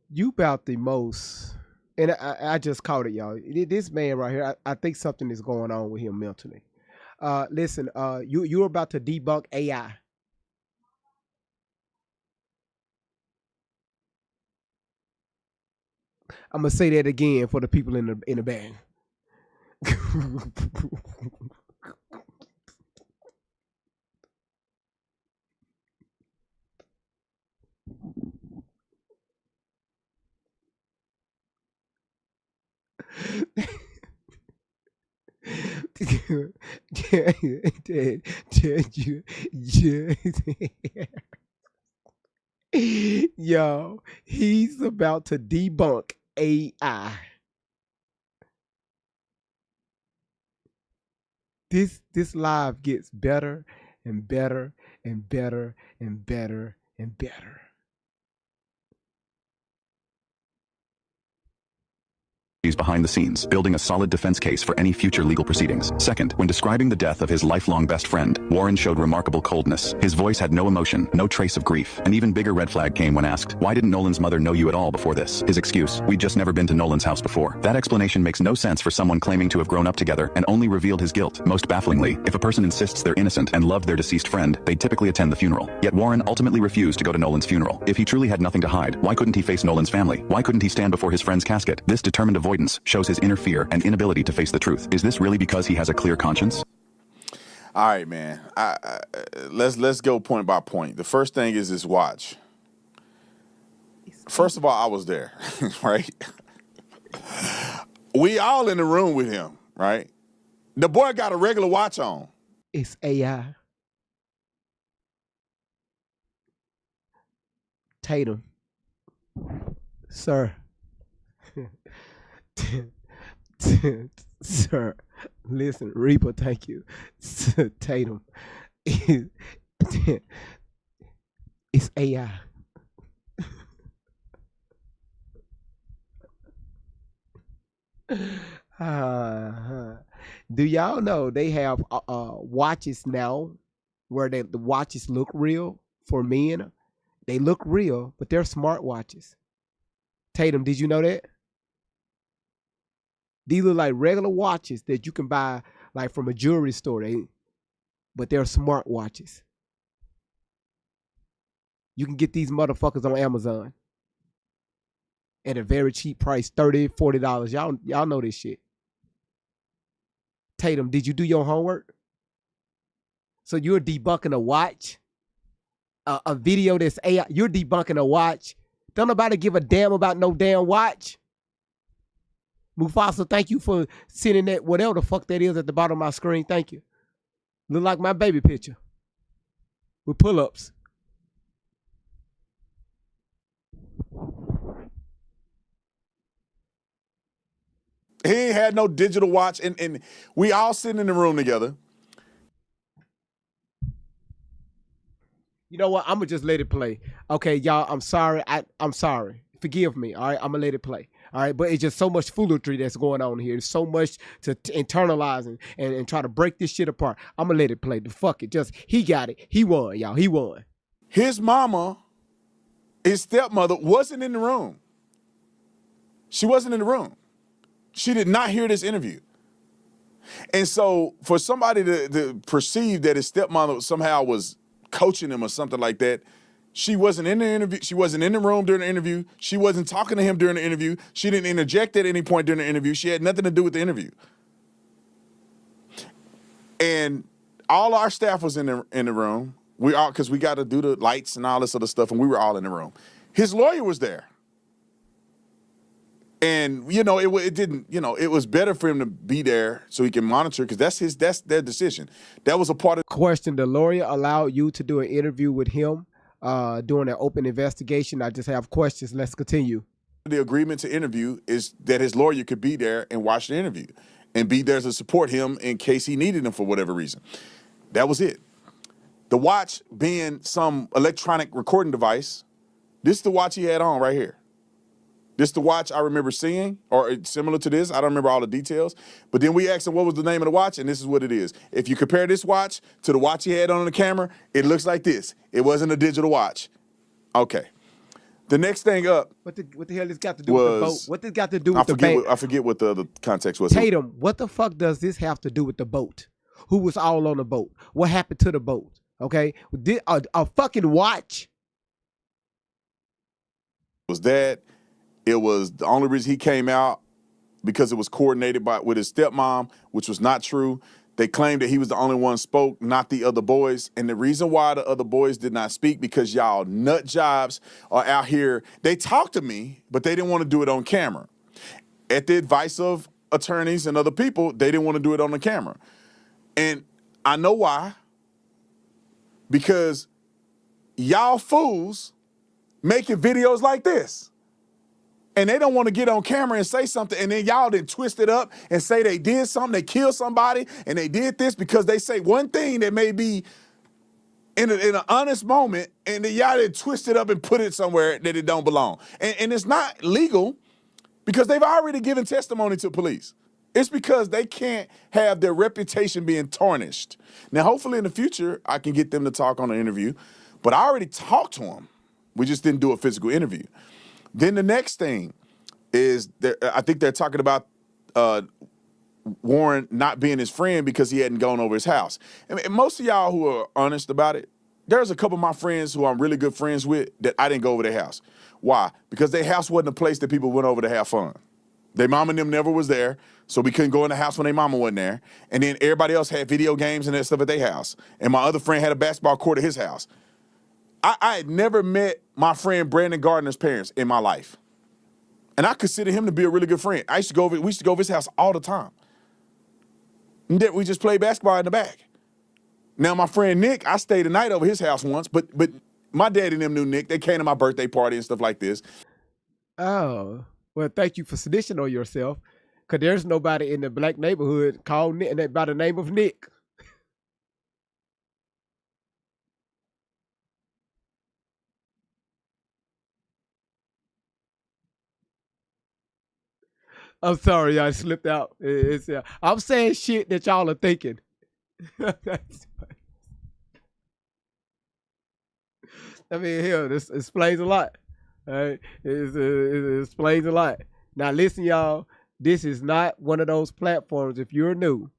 You about the most... And I just caught it, y'all. This man right here, I think something is going on with him mentally. Listen, you're about to debunk AI. I'm gonna say that again for the people in the band. Yo, he's about to debunk AI. This live gets better and better and better and better and better. Behind the scenes, building a solid defense case for any future legal proceedings. Second, when describing the death of his lifelong best friend, Warren showed remarkable coldness. His voice had no emotion, no trace of grief. An even bigger red flag came when asked, why didn't Nolan's mother know you at all before this? His excuse, we'd just never been to Nolan's house before. That explanation makes no sense for someone claiming to have grown up together and only revealed his guilt. Most bafflingly, if a person insists they're innocent and loved their deceased friend, they'd typically attend the funeral. Yet Warren ultimately refused to go to Nolan's funeral. If he truly had nothing to hide, why couldn't he face Nolan's family? Why couldn't he stand before his friend's casket? This determined avoidance shows his inner fear and inability to face the truth. Is this really because he has a clear conscience? All right, man. Let's go point by point. The first thing is this watch. First of all, I was there, right? We all in the room with him, right? The boy got a regular watch on. It's AI. Tatum. Sir. Sir, listen, Reaper, thank you. Tatum, it's AI. Do y'all know they have watches now where the watches look real for men? They look real, but they're smart watches. Tatum, did you know that? These are like regular watches that you can buy like from a jewelry store, but they're smart watches. You can get these motherfuckers on Amazon at a very cheap price, $30, $40. Y'all know this shit. Tatum, did you do your homework? So you're debunking a watch, a video that's AI. You're debunking a watch. Don't nobody give a damn about no damn watch. Mufasa, thank you for sending that, whatever the fuck that is at the bottom of my screen. Thank you. Look like my baby picture. with pull-ups. He ain't had no digital watch, and we all sitting in the room together. You know what? I'm gonna just let it play. Okay, y'all. I'm sorry. I'm sorry. Forgive me. All right. I'm gonna let it play. All right. But it's just so much foolery that's going on here. There's so much to internalize and try to break this shit apart. I'm gonna let it play. The fuck it. Just he got it. He won, y'all. He won. His mama, his stepmother, wasn't in the room. She wasn't in the room. She did not hear this interview. And so for somebody to perceive that his stepmother somehow was coaching him or something like that, she wasn't in the interview. She wasn't in the room during the interview. She wasn't talking to him during the interview. She didn't interject at any point during the interview. She had nothing to do with the interview. And all our staff was in the room. We all, because we got to do the lights and all this other stuff, and we were all in the room. His lawyer was there. And, you know, it didn't, you know, it was better for him to be there so he can monitor, because that's their decision. That was a part of. Question: the lawyer allowed you to do an interview with him during an open investigation? I just have questions. Let's continue. The agreement to interview is that his lawyer could be there and watch the interview and be there to support him in case he needed him for whatever reason. That was it. The watch being some electronic recording device, this is the watch he had on right here. This is the watch I remember seeing, or similar to this. I don't remember all the details. But then we asked him what was the name of the watch, and this is what it is. If you compare this watch to the watch he had on the camera, it looks like this. It wasn't a digital watch. Okay. The next thing up. What the hell this got to do with the boat? What this got to do with the boat? I forget what the other context was. Tatum, what the fuck does this have to do with the boat? Who was all on the boat? What happened to the boat? Okay. A fucking watch. Was that. It was the only reason he came out because it was coordinated with his stepmom, which was not true. They claimed that he was the only one spoke, not the other boys. And the reason why the other boys did not speak, because y'all nut jobs are out here. They talked to me, but they didn't want to do it on camera. At the advice of attorneys and other people, they didn't want to do it on the camera. And I know why. Because y'all fools making videos like this. And they don't want to get on camera and say something, and then y'all then twist it up and say they did something, they killed somebody, and they did this because they say one thing that may be in an honest moment, and then y'all then twist it up and put it somewhere that it don't belong. And it's not legal because they've already given testimony to police. It's because they can't have their reputation being tarnished. Now, hopefully in the future, I can get them to talk on an interview, but I already talked to them. We just didn't do a physical interview. Then the next thing is, I think they're talking about Warren not being his friend because he hadn't gone over his house. And most of y'all who are honest about it, there's a couple of my friends who I'm really good friends with that I didn't go over their house. Why? Because their house wasn't a place that people went over to have fun. Their mom and them never was there, so we couldn't go in the house when their mama wasn't there. And then everybody else had video games and that stuff at their house. And my other friend had a basketball court at his house. I had never met my friend Brandon Gardner's parents in my life. And I consider him to be a really good friend. We used to go over his house all the time. And then we just played basketball in the back. Now, my friend Nick, I stayed a night over his house once, but my dad and them knew Nick. They came to my birthday party and stuff like this. Oh, well, thank you for snitching on yourself, because there's nobody in the black neighborhood called Nick by the name of Nick. I'm sorry, y'all slipped out. I'm saying shit that y'all are thinking. I mean, hell, this explains a lot. All right? It explains a lot. Now, listen, y'all. This is not one of those platforms. If you're new,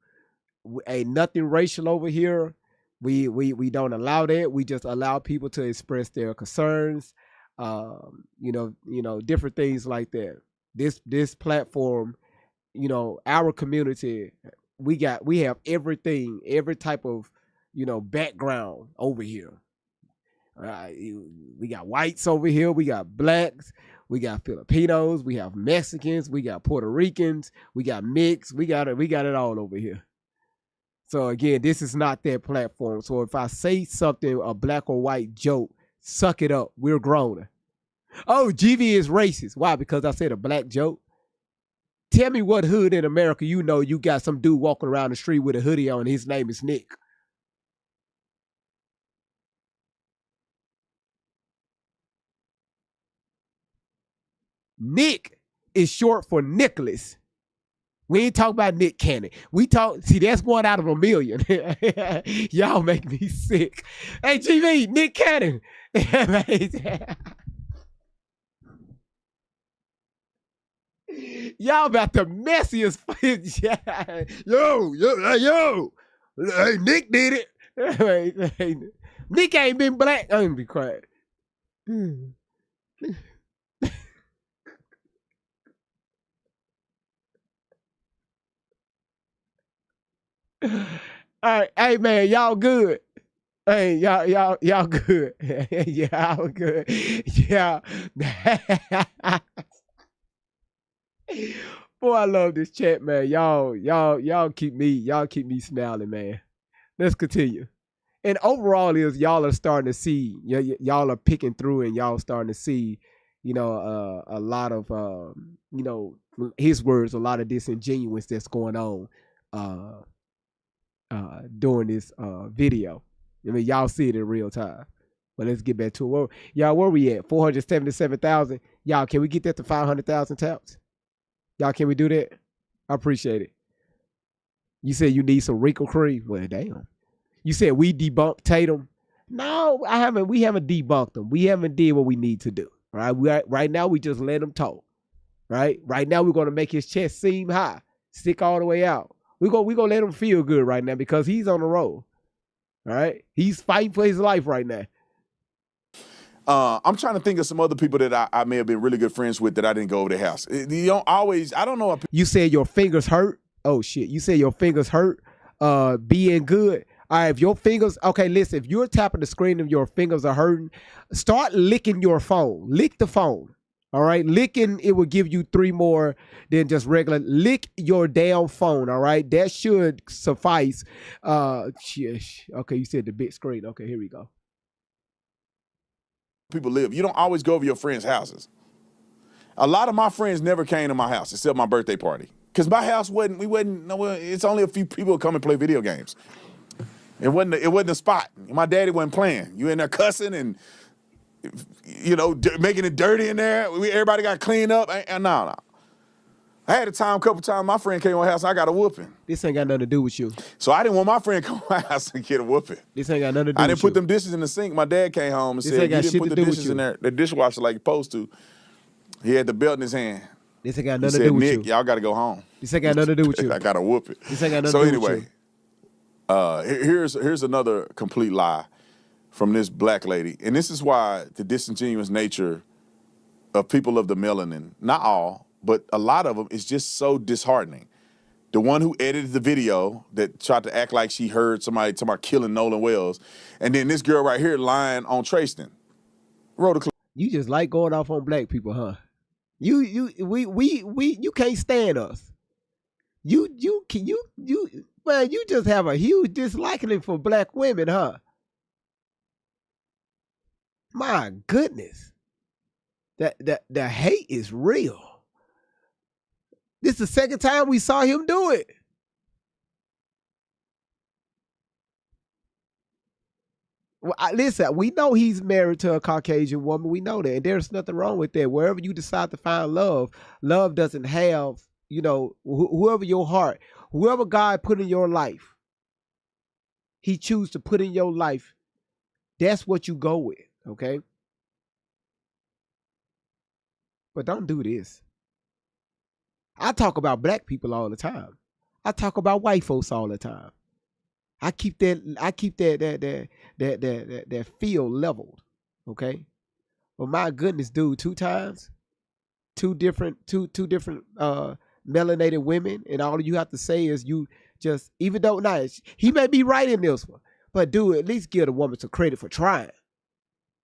ain't nothing racial over here. We don't allow that. We just allow people to express their concerns. Different things like that. This platform, our community, we have everything, every type of, background over here. We got whites over here, we got blacks, we got Filipinos, we have Mexicans, we got Puerto Ricans, we got mixed, we got it all over here. So again, this is not that platform. So if I say something, a black or white joke, suck it up. We're grown. Oh, GV is racist. Why? Because I said a black joke. Tell me what hood in America you know you got some dude walking around the street with a hoodie on. His name is Nick. Nick is short for Nicholas. We ain't talking about Nick Cannon. We talk, see, that's one out of a million. Y'all make me sick. Hey, GV, Nick Cannon. Y'all about the messiest. Yo. Hey, Nick did it. Nick ain't been black. I'm gonna be quiet. All right, hey man, y'all good. Hey, y'all good. Y'all good. Yeah. Boy, I love this chat, man. Y'all keep me smiling, man. Let's continue. And overall is y'all are starting to see, y'all are picking through and y'all starting to see, a lot of, his words, a lot of disingenuous that's going on during this video. I mean, y'all see it in real time. But let's get back to it. Y'all, where we at? 477,000. Y'all, can we get that to 500,000 taps? Y'all, can we do that? I appreciate it. You said you need some wrinkle cream. Well, damn. You said we debunked Tatum. No, I haven't. We haven't debunked them. We haven't did what we need to do. Right? Right now, we just let him talk. Right? Right now, we're going to make his chest seem high. Stick all the way out. We're gonna let him feel good right now because he's on the road. All right? He's fighting for his life right now. I'm trying to think of some other people that I may have been really good friends with that I didn't go over their house. You don't always, I don't know. You said your fingers hurt? Oh, shit. You said your fingers hurt being good? All right, if your fingers, okay, listen, if you're tapping the screen and your fingers are hurting, start licking your phone. Lick the phone. All right, licking, it will give you 3 more than just regular. Lick your damn phone, all right? That should suffice. Okay, you said the big screen. Okay, here we go. People live. You don't always go over your friends' houses. A lot of my friends never came to my house except my birthday party. Because my house it's only a few people who come and play video games. It wasn't a spot. My daddy wasn't playing. You in there cussing and, making it dirty in there. Everybody got cleaned up. No. I had a couple times my friend came to my house and I got a whooping. This ain't got nothing to do with you. So I didn't want my friend to come to my house and get a whooping. This ain't got nothing to do with you. I didn't put them dishes in the sink. My dad came home and said, you didn't put the dishes in there, the dishwasher like you're supposed to. He had the belt in his hand. This ain't got nothing to do with you. Nick, y'all got to go home. This ain't got nothing to do with you. I got to whoop it. This ain't got nothing to do with you. Here's another complete lie from this black lady. And this is why the disingenuous nature of people of the melanin, not all, but a lot of them, is just so disheartening. The one who edited the video that tried to act like she heard somebody talking about killing Nolan Wells, and then this girl right here lying on Tristan. Wrote a clip. You just like going off on black people, huh? You can't stand us. You just have a huge disliking for black women, huh? My goodness. The hate is real. This is the second time we saw him do it. Well, listen, we know he's married to a Caucasian woman. We know that. And there's nothing wrong with that. Wherever you decide to find love, love doesn't have, whoever your heart, whoever God put in your life, he chooses to put in your life. That's what you go with, okay? But don't do this. I talk about black people all the time. I talk about white folks all the time. I keep that field leveled, okay? Well, my goodness, dude, 2 times, two different melanated women, and all you have to say is you just, even though he may be right in this one, but dude, at least give the woman some credit for trying.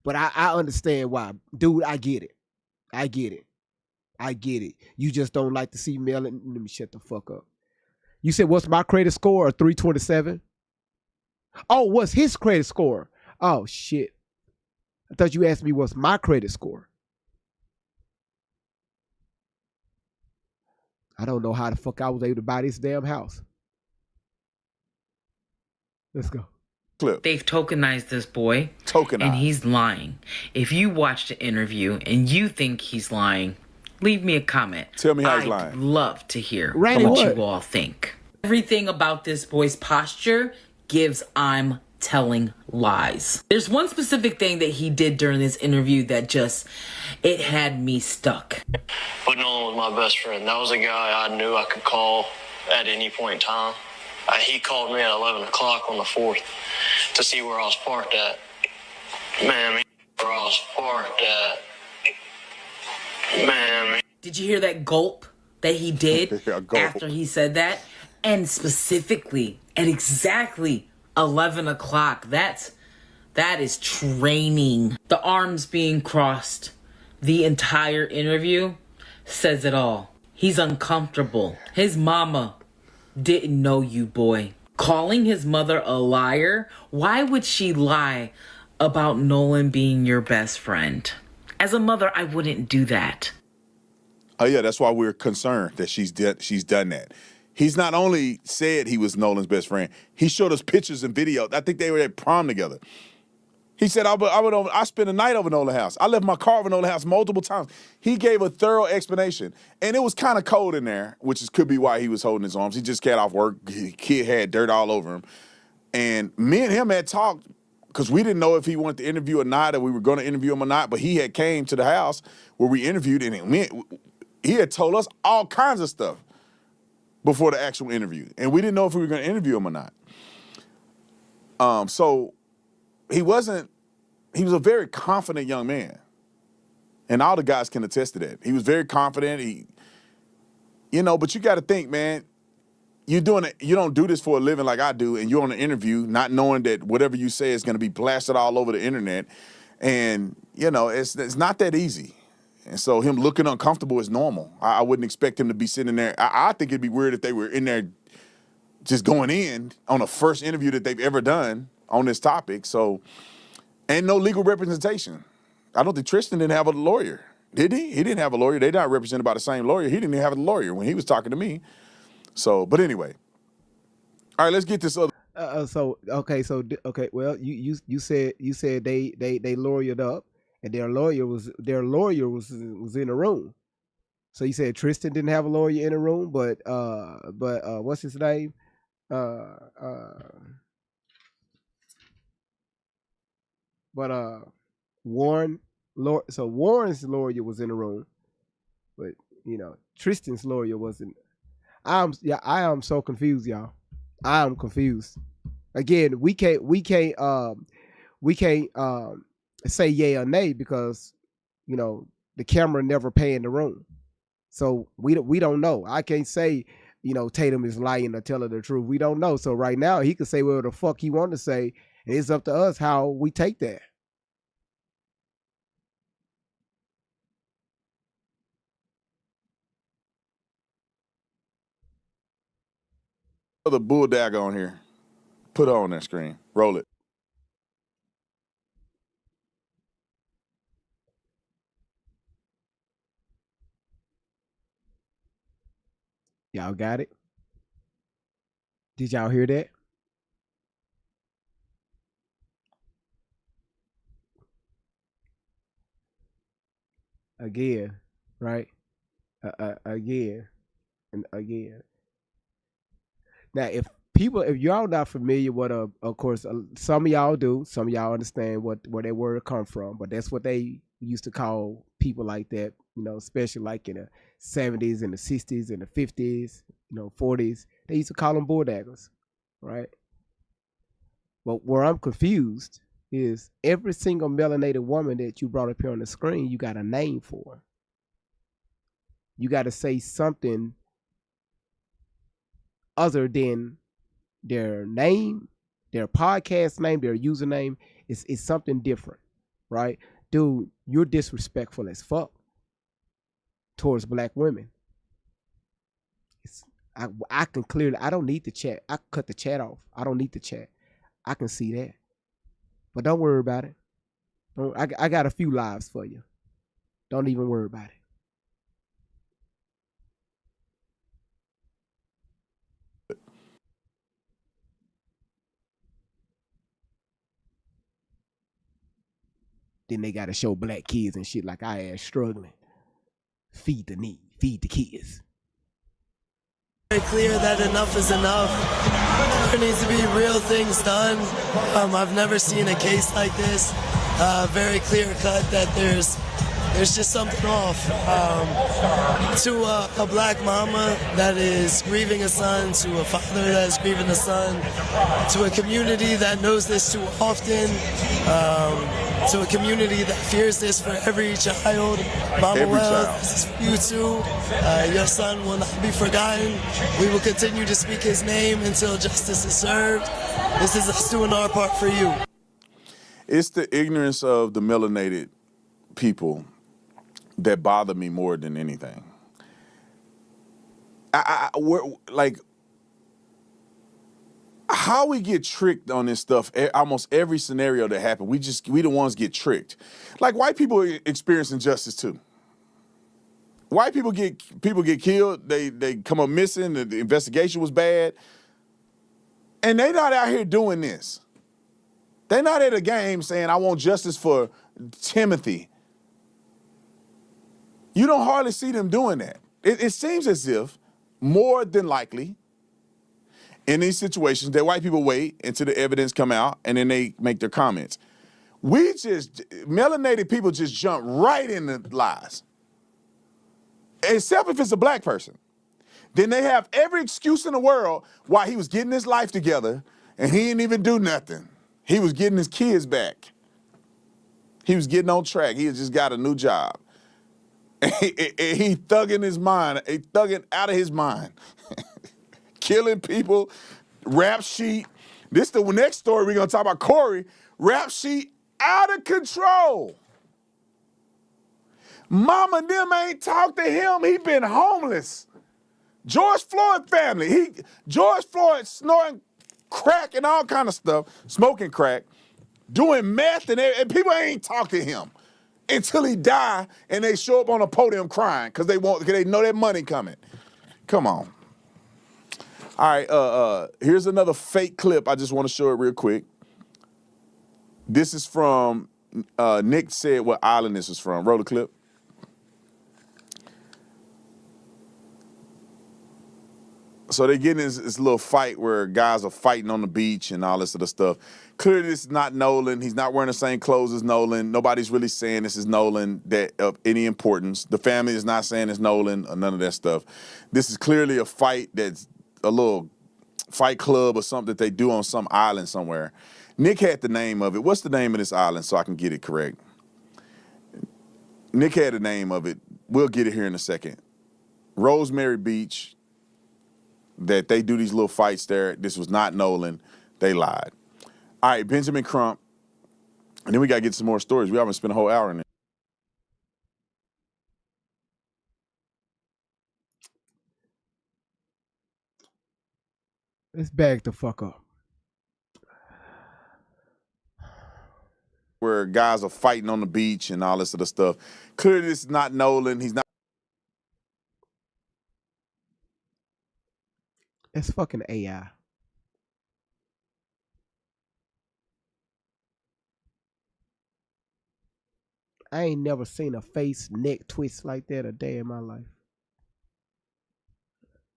But I understand why, dude. I get it. You just don't like to see melanin. Let me shut the fuck up. You said what's my credit score or 327? Oh, what's his credit score? Oh shit. I thought you asked me what's my credit score. I don't know how the fuck I was able to buy this damn house. Let's go. Clip. They've tokenized this boy. Tokenized. And he's lying. If you watch the interview and you think he's lying, leave me a comment. Tell me how he's I'd lying. love to hear Randy, what what? you all think. Everything about this boy's posture gives I'm telling lies. There's one specific thing that he did during this interview that just, it had me stuck. But Nolan was my best friend. That was a guy I knew I could call at any point in time. He called me at 11 o'clock on the 4th to see where I was parked at. Man, where I was parked at. Man. Did you hear that gulp that he did after he said that? And specifically at exactly 11 o'clock. That is training. The arms being crossed the entire interview says it all. He's uncomfortable. His mama didn't know you, boy. Calling his mother a liar? Why would she lie about Nolan being your best friend? As a mother, I wouldn't do that. Oh yeah, that's why we're concerned that she's done that. He's not only said he was Nolan's best friend, he showed us pictures and videos. I think they were at prom together. He said, I spent a night over Nolan's house. I left my car over Nolan's house multiple times. He gave a thorough explanation. And it was kind of cold in there, which could be why he was holding his arms. He just got off work. The kid had dirt all over him. And me and him had talked, because we didn't know if he wanted to interview or not, or we were going to interview him or not, but he had came to the house where we interviewed, and he had told us all kinds of stuff before the actual interview. And we didn't know if we were going to interview him or not. So he was a very confident young man. And all the guys can attest to that. He was very confident. But you got to think, man, you don't do this for a living like I do, and you're on an interview not knowing that whatever you say is going to be blasted all over the internet. And, it's not that easy. And so him looking uncomfortable is normal. I wouldn't expect him to be sitting there. I think it'd be weird if they were in there just going in on a first interview that they've ever done on this topic. So, and no legal representation. I don't think Tristan didn't have a lawyer, did he? He didn't have a lawyer. They're not represented by the same lawyer. He didn't even have a lawyer when he was talking to me. So, but anyway. All right, let's get this other. Well, you said they lawyered up, and their lawyer was in the room. So you said Tristan didn't have a lawyer in the room, but what's his name? Warren. So Warren's lawyer was in the room, but Tristan's lawyer wasn't. I am so confused, y'all. I am confused. Again, we can't say yay or nay because the camera never pan in the room, so we don't know. I can't say Tatum is lying or telling the truth. We don't know. So right now he could say whatever the fuck he want to say, and it's up to us how we take that. The bull dagger on here. Put it on that screen. Roll it. Y'all got it? Did y'all hear that? Again, right? Again and again. Now, if y'all not familiar with, of course, some of y'all do. Some of y'all understand where that word come from, but that's what they used to call people like that. Especially like in the 70s and the 60s and the 50s, 40s. They used to call them bulldaggers, right? But where I'm confused is every single melanated woman that you brought up here on the screen, you got a name for. You got to say something other than their name, their podcast name, their username. Is something different, right? Dude, you're disrespectful as fuck towards black women. I can clearly, I don't need the chat. I cut the chat off. I don't need the chat. I can see that. But don't worry about it. I got a few lives for you. Don't even worry about it. Then they got to show black kids and shit like I am struggling. Feed the need, feed the kids. Very clear that enough is enough. There needs to be real things done. I've never seen a case like this. Very clear cut that there's just something off. To a black mama that is grieving a son, to a father that is grieving a son, to a community that knows this too often, to a community that fears this for every child. Mama Wells, this is for you too. Your son will not be forgotten. We will continue to speak his name until justice is served. This is us doing our part for you. It's the ignorance of the melanated people that bother me more than anything. We're, like, how we get tricked on this stuff, almost every scenario that happens, we the ones get tricked. Like, white people experience injustice too. White people get killed, they come up missing, the investigation was bad, and they not out here doing this. They're not at a game saying, I want justice for Timothy. You don't hardly see them doing that. It seems as if, more than likely, in these situations, that white people wait until the evidence come out and then they make their comments. Melanated people just jump right in the lies. Except if it's a black person. Then they have every excuse in the world why he was getting his life together and he didn't even do nothing. He was getting his kids back. He was getting on track. He had just got a new job. He thugging his mind. He thugging out of his mind. Killing people. Rap sheet. This the next story we're going to talk about. Corey. Rap sheet out of control. Mama and them ain't talked to him. He been homeless. George Floyd family. George Floyd snorting crack and all kind of stuff, smoking crack, doing meth, and people ain't talk to him until he die, and they show up on a podium crying because they know that money coming. Come on. All right, here's another fake clip. I just want to show it real quick. This is from Nick said what island this is from. Roll the clip. So they get in this little fight where guys are fighting on the beach and all this other stuff. Clearly this is not Nolan. He's not wearing the same clothes as Nolan. Nobody's really saying this is Nolan that of any importance. The family is not saying it's Nolan or none of that stuff. This is clearly a fight that's a little fight club or something that they do on some island somewhere. Nick had the name of it. What's the name of this island so I can get it correct? Nick had the name of it. We'll get it here in a second. Rosemary Beach. That they do these little fights there. This was not Nolan. They lied. All right, Benjamin Crump. And then we got to get some more stories. We haven't spent a whole hour in it. Let's back the fuck up. Where guys are fighting on the beach and all this other stuff. Clearly this is not Nolan. He's not. It's fucking AI. I ain't never seen a face neck twist like that a day in my life.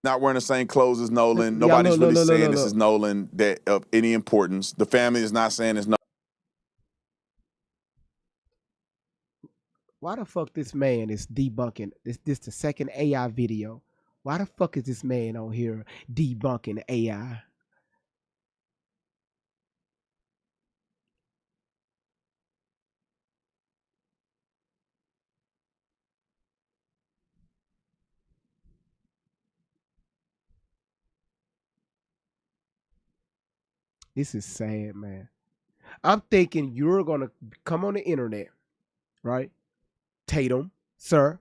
Not wearing the same clothes as Nolan. Nobody's really saying this is Nolan that of any importance. The family is not saying it's Nolan. Why the fuck this man is debunking? This the second AI video. Why the fuck is this man on here debunking AI? This is sad, man. I'm thinking you're going to come on the internet, right? Tatum, sir,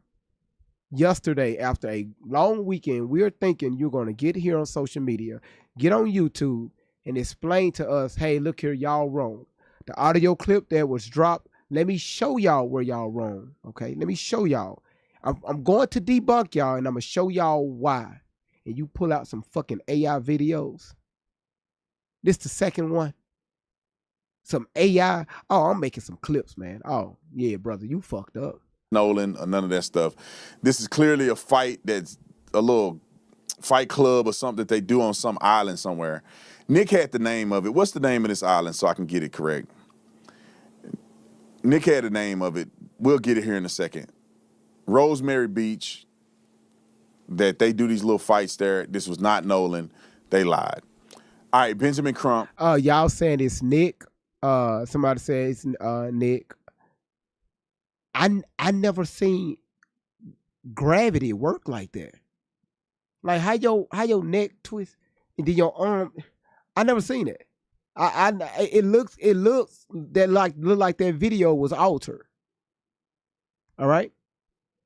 yesterday after a long weekend, we're thinking you're going to get here on social media, get on YouTube, and explain to us, hey, look here, y'all wrong. The audio clip that was dropped, let me show y'all where y'all wrong, okay? Let me show y'all. I'm going to debunk y'all, and I'm going to show y'all why. And you pull out some fucking AI videos. This the second one. Some AI. Oh, I'm making some clips, man. Oh, yeah, brother, you fucked up. Nolan or none of that stuff. This is clearly a fight that's a little fight club or something that they do on some island somewhere. Nick had the name of it. What's the name of this island so I can get it correct? Nick had the name of it. We'll get it here in a second. Rosemary Beach, that they do these little fights there. This was not Nolan. They lied. All right, Benjamin Crump. Y'all saying it's Nick. Somebody says Nick. I never seen gravity work like that. Like how your neck twist and then your arm. I never seen it. It looks that look like that video was altered. All right,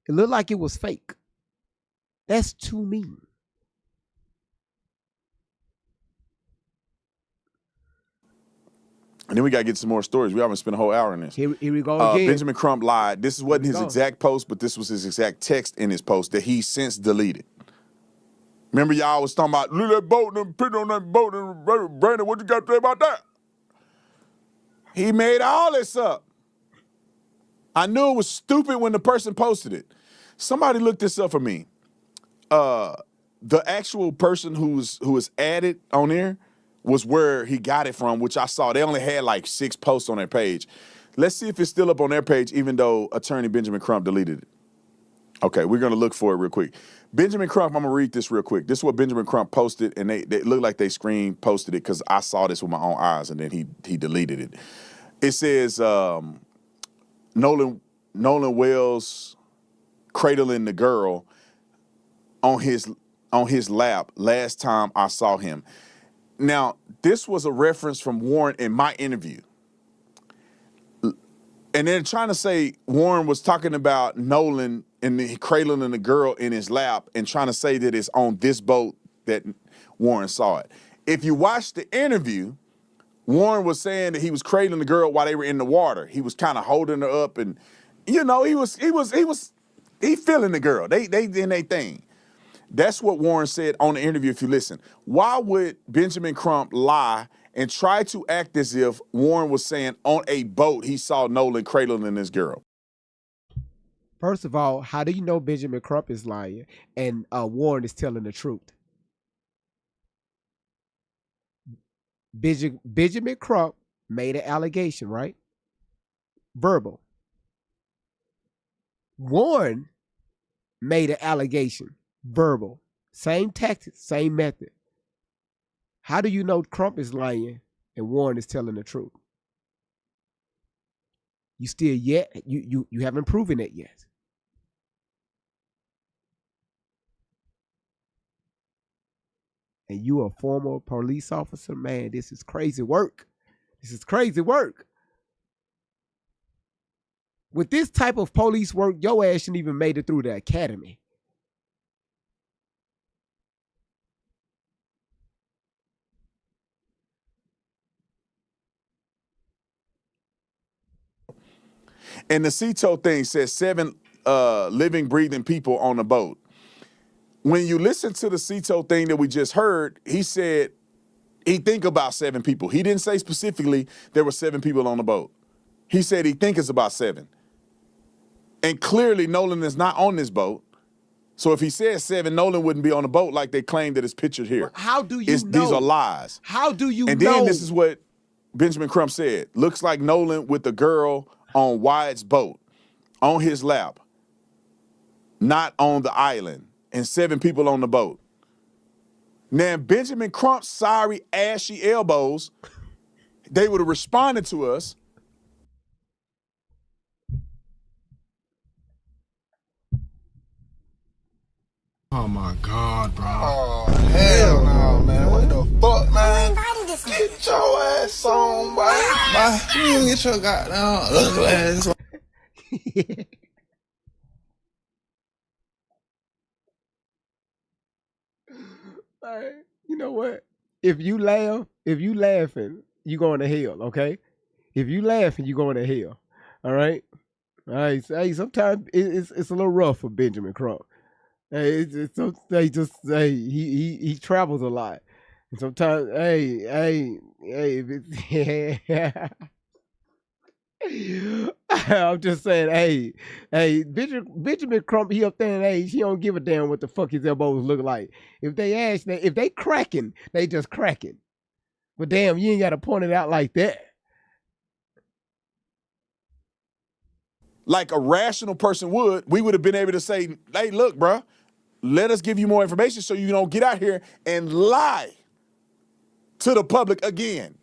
it looked like it was fake. That's too mean. And then we got to get some more stories. We haven't spent a whole hour on this. Here we go again. Benjamin Crump lied. This wasn't his exact post, but this was his exact text in his post that he since deleted. Remember y'all was talking about, look at that boat and put on that boat and Brandon, what you got to say about that? He made all this up. I knew it was stupid when the person posted it. Somebody looked this up for me. The actual person who was added on there was where he got it from, which I saw. They only had like 6 posts on their page. Let's see if it's still up on their page, even though attorney Benjamin Crump deleted it. Okay, we're going to look for it real quick. Benjamin Crump, I'm going to read this real quick. This is what Benjamin Crump posted, and they look like they screen posted it because I saw this with my own eyes, and then he deleted it. It says, Nolan Wells cradling the girl on his lap last time I saw him. Now, this was a reference from Warren in my interview. And they're trying to say Warren was talking about Nolan and the cradling the girl in his lap and trying to say that it's on this boat that Warren saw it. If you watch the interview, Warren was saying that he was cradling the girl while they were in the water. He was kind of holding her up and, you know, he feeling the girl. They in their thing. That's what Warren said on the interview, if you listen. Why would Benjamin Crump lie and try to act as if Warren was saying on a boat he saw Nolan cradling this girl? First of all, how do you know Benjamin Crump is lying and Warren is telling the truth? Benjamin Crump made an allegation, right? Verbal. Warren made an allegation. Verbal. Same tactics, same method. How do you know Crump is lying and Warren is telling the truth? You still yet, you haven't proven it yet. And you a former police officer, man, this is crazy work. This is crazy work. With this type of police work, your ass shouldn't even made it through the academy. And the CETO thing says 7 living, breathing people on the boat. When you listen to the CETO thing that we just heard, he said he think about 7 people. He didn't say specifically there were 7 people on the boat. He said he think it's about 7. And clearly Nolan is not on this boat. So if he says 7, Nolan wouldn't be on the boat like they claim that it's pictured here. How do you know? These are lies. How do you know? And then this is what Benjamin Crump said. Looks like Nolan with the girl on Wyatt's boat, on his lap, not on the island, and 7 people on the boat. Now, Benjamin Crump's sorry ashy elbows, they would have responded to us. Oh my God, bro. Oh, hell no, man. What the fuck, man? Get your ass on, boy. You get your goddamn ugly ass on. You know what? If you laughing, you going to hell, okay? If you laughing, you going to hell. All right? All right. So, hey, sometimes it's a little rough for Benjamin Crump. Hey, he travels a lot. And sometimes, if it's I'm just saying, Benjamin Crump, he up there in age, he don't give a damn what the fuck his elbows look like. If they cracking, they just cracking. But damn, you ain't got to point it out like that. Like a rational person would, we would have been able to say, hey, look, bro, let us give you more information so you don't get out here and lie to the public again.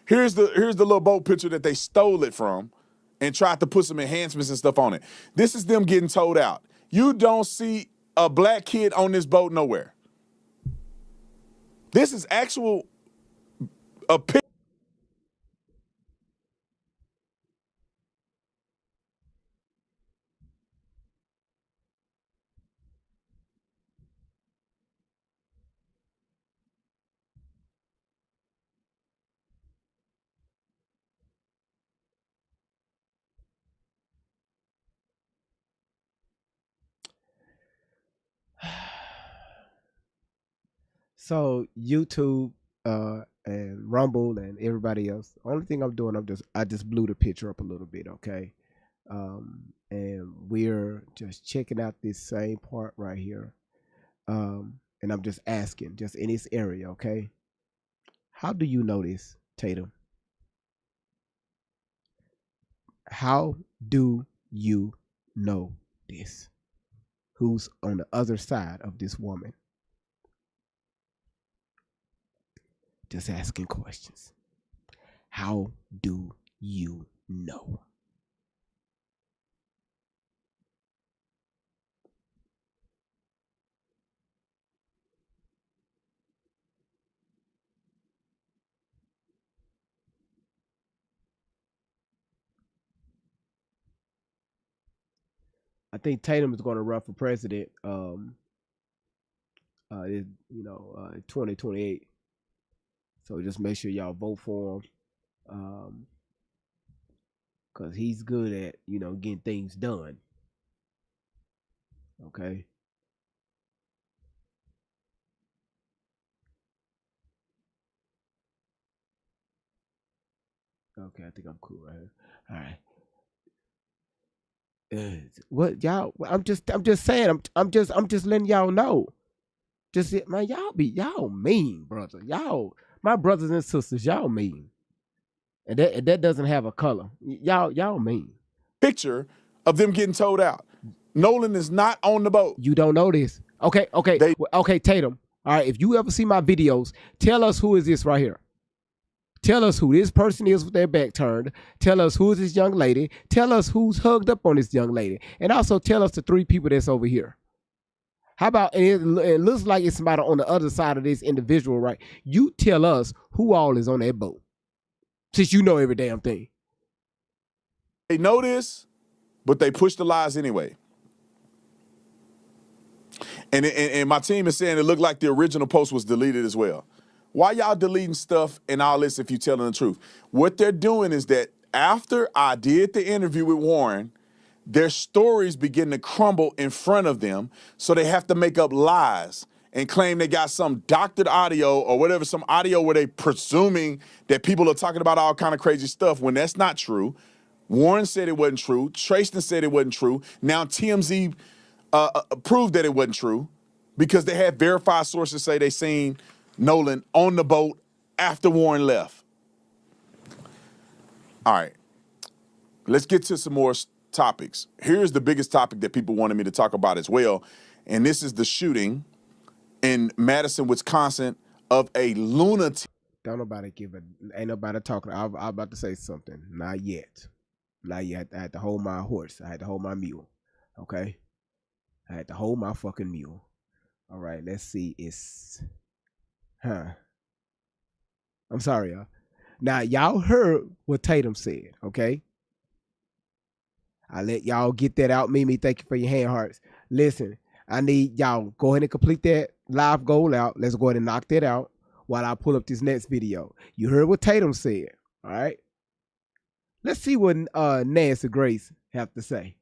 Here's the little boat picture that they stole it from and tried to put some enhancements and stuff on it. This is them getting towed out. You don't see a black kid on this boat nowhere. This is actual a picture. So YouTube and Rumble and everybody else. Only thing I'm doing, I just blew the picture up a little bit, okay? And we're just checking out this same part right here. And I'm just asking, just in this area, okay? How do you know this, Tatum? How do you know this? Who's on the other side of this woman? Just asking questions. How do you know? I think Tatum is going to run for president. In 2028. So just make sure y'all vote for him, cause he's good at getting things done. Okay. Okay, I think I'm cool right here. All right. What y'all? I'm just saying. I'm just letting y'all know. Just man, y'all mean, brother. Y'all, my brothers and sisters, y'all mean, and that doesn't have a color. Y'all mean. Picture of them getting towed out. Nolan is not on the boat. You don't know this. Okay, Tatum. All right, if you ever see my videos, tell us who is this right here. Tell us who this person is with their back turned. Tell us who is this young lady. Tell us who's hugged up on this young lady. And also tell us the three people that's over here. How about, and it looks like it's somebody on the other side of this individual, right? You tell us who all is on that boat, since you know every damn thing. They know this, but they push the lies anyway. And my team is saying it looked like the original post was deleted as well. Why y'all deleting stuff and all this if you telling the truth? What they're doing is that after I did the interview with Warren, their stories begin to crumble in front of them, so they have to make up lies and claim they got some doctored audio or whatever, some audio where they presuming that people are talking about all kind of crazy stuff when that's not true. Warren said it wasn't true. Trayston said it wasn't true. Now TMZ proved that it wasn't true because they had verified sources say they seen Nolan on the boat after Warren left. All right, let's get to some more topics. Here's the biggest topic that people wanted me to talk about as well, and this is the shooting in Madison, Wisconsin of a lunatic. Don't nobody ain't nobody talking. I'm about to say something. Not yet. I had to hold my horse. I had to hold my mule. Okay? I had to hold my fucking mule. All right, let's see. I'm sorry, y'all. Now, y'all heard what Tatum said, okay? I let y'all get that out. Mimi, thank you for your hand hearts. Listen, I need y'all go ahead and complete that. live goal out. Let's go ahead and knock that out while I pull up this next video. You heard what Tatum said. All right. Let's see what Nancy Grace have to say.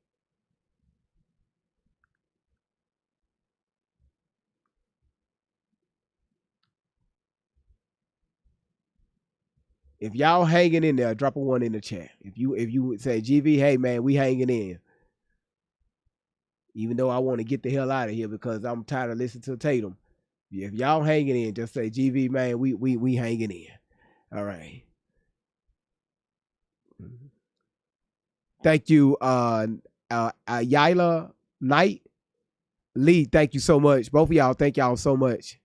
If y'all hanging in there, drop a 1 in the chat. If you would say, GV, hey man, we hanging in. Even though I want to get the hell out of here because I'm tired of listening to Tatum. If y'all hanging in, just say, GV, man, we hanging in. All right. Thank you, Yila Knight. Lee, thank you so much. Both of y'all, thank y'all so much.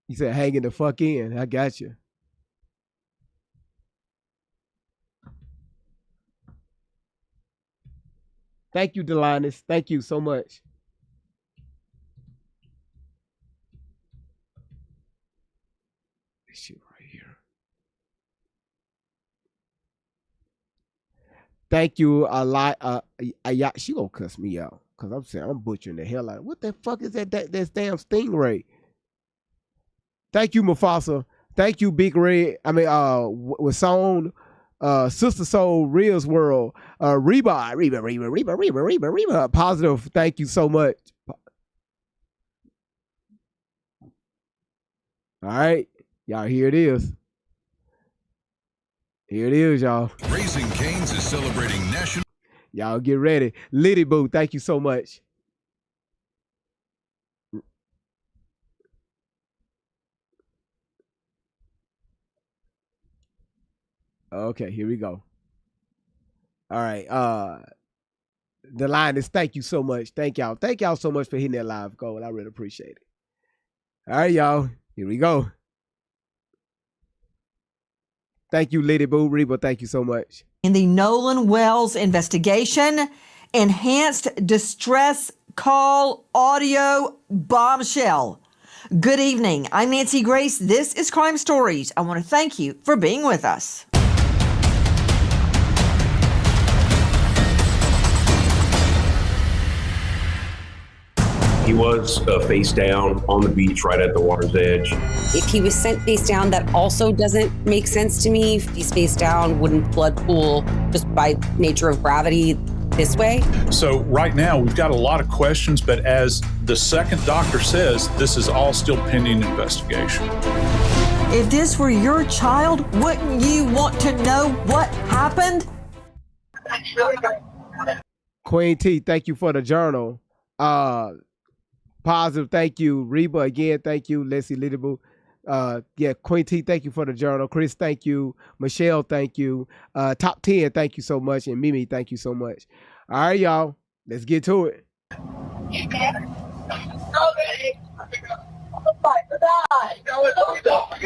You said hanging the fuck in. I got you. Thank you, Delinus. Thank you so much. This shit right here. Thank you a lot. She gonna cuss me out because I'm saying I'm butchering the hell out of it. What the fuck is that damn stingray? Thank you, Mufasa. Thank you, Big Red. I mean, Wason, Sister Soul, Real's World, Reba. Positive. Thank you so much. All right, y'all. Here it is. Here it is, y'all. Raising Cane's is celebrating national. Y'all get ready. Liddy Boo, thank you so much. Okay, here we go. All right. The line is thank you so much. Thank y'all. Thank y'all so much for hitting that live goal. I really appreciate it. All right, y'all. Here we go. Thank you, Lady Boo. Reba, thank you so much. In the Nolan Wells investigation, enhanced distress call audio bombshell. Good evening. I'm Nancy Grace. This is Crime Stories. I want to thank you for being with us. He was face down on the beach right at the water's edge. If he was sent face down, that also doesn't make sense to me. If he's face down, wouldn't blood pool just by nature of gravity this way? So right now we've got a lot of questions, but as the second doctor says, this is all still pending investigation. If this were your child, wouldn't you want to know what happened? Queen T, thank you for the journal. Positive, thank you. Reba, again, thank you. Leslie Littlebu. Yeah, Queen T, thank you for the journal. Chris, thank you. Michelle, thank you. Top 10, thank you so much. And Mimi, thank you so much. All right, y'all. Let's get to it.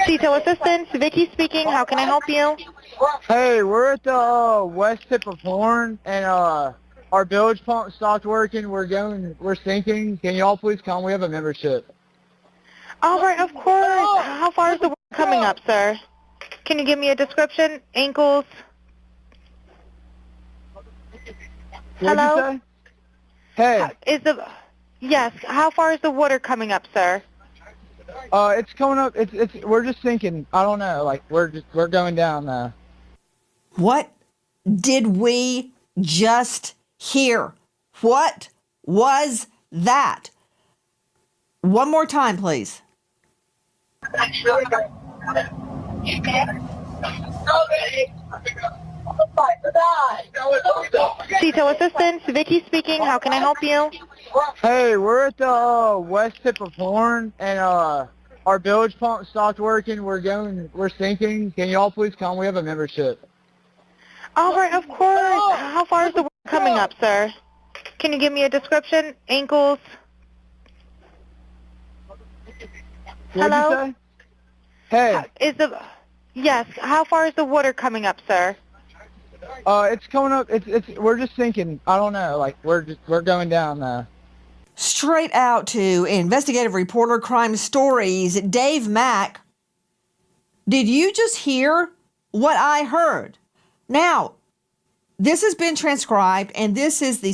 Detail assistance, Vicky speaking. How can I help you? Hey, we're at the west tip of Horn, and our bilge pump stopped working. We're sinking. Can y'all please come? We have a membership. All right, of course. How far is the water coming up, sir? Can you give me a description? Ankles? Hello? What'd you say? Hey. Yes, how far is the water coming up, sir? It's coming up. We're just sinking. I don't know. Like we're going down now. What did we just hear? What was that? One more time, please. Detail assistance, Vicky speaking. How can I help you? Hey, we're at the west tip of Horn, and our bilge pump stopped working. We're sinking. Can y'all please come? We have a membership. All right, of course. How far is the water coming up, sir? Can you give me a description? Ankles? Hello? What'd you say? Hey. Yes, how far is the water coming up, sir? It's coming up. We're just sinking. I don't know. Like we're going down now. Straight out to investigative reporter Crime Stories, Dave Mack. Did you just hear what I heard? Now, this has been transcribed, and this is the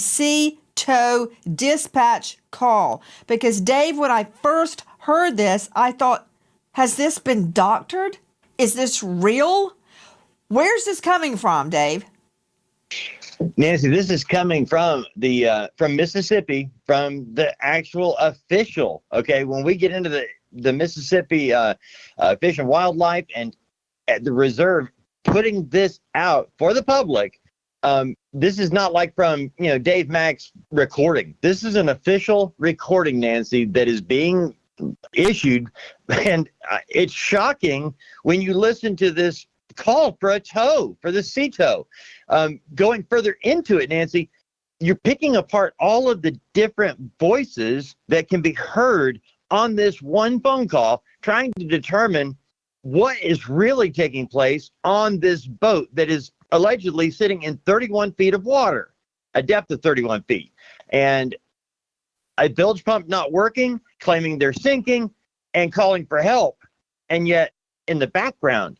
tow dispatch call. Because, Dave, when I first heard this, I thought, has this been doctored? Is this real? Where's this coming from, Dave? Nancy, this is coming from from Mississippi, from the actual official. Okay, when we get into the Mississippi Fish and Wildlife and at the reserve putting this out for the public, this is not like from Dave Mack's recording. This is an official recording, Nancy, that is being issued, and it's shocking when you listen to this call for a tow, for the sea tow. Going further into it, Nancy, you're picking apart all of the different voices that can be heard on this one phone call, trying to determine what is really taking place on this boat that is allegedly sitting in 31 feet of water, a depth of 31 feet. And a bilge pump not working, claiming they're sinking, and calling for help. And yet, in the background,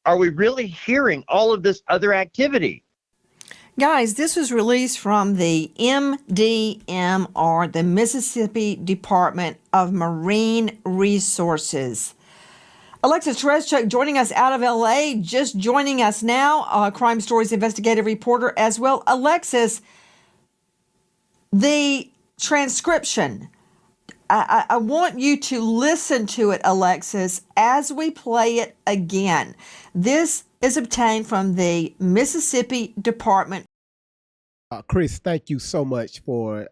are we really hearing all of this other activity? Guys, this was released from the MDMR, the Mississippi Department of Marine Resources. Alexis Tereszczuk joining us out of LA, just joining us now, Crime Stories investigative reporter as well. Alexis, the transcription, I want you to listen to it, Alexis, as we play it again. This is obtained from the Mississippi Department. Chris, thank you so much for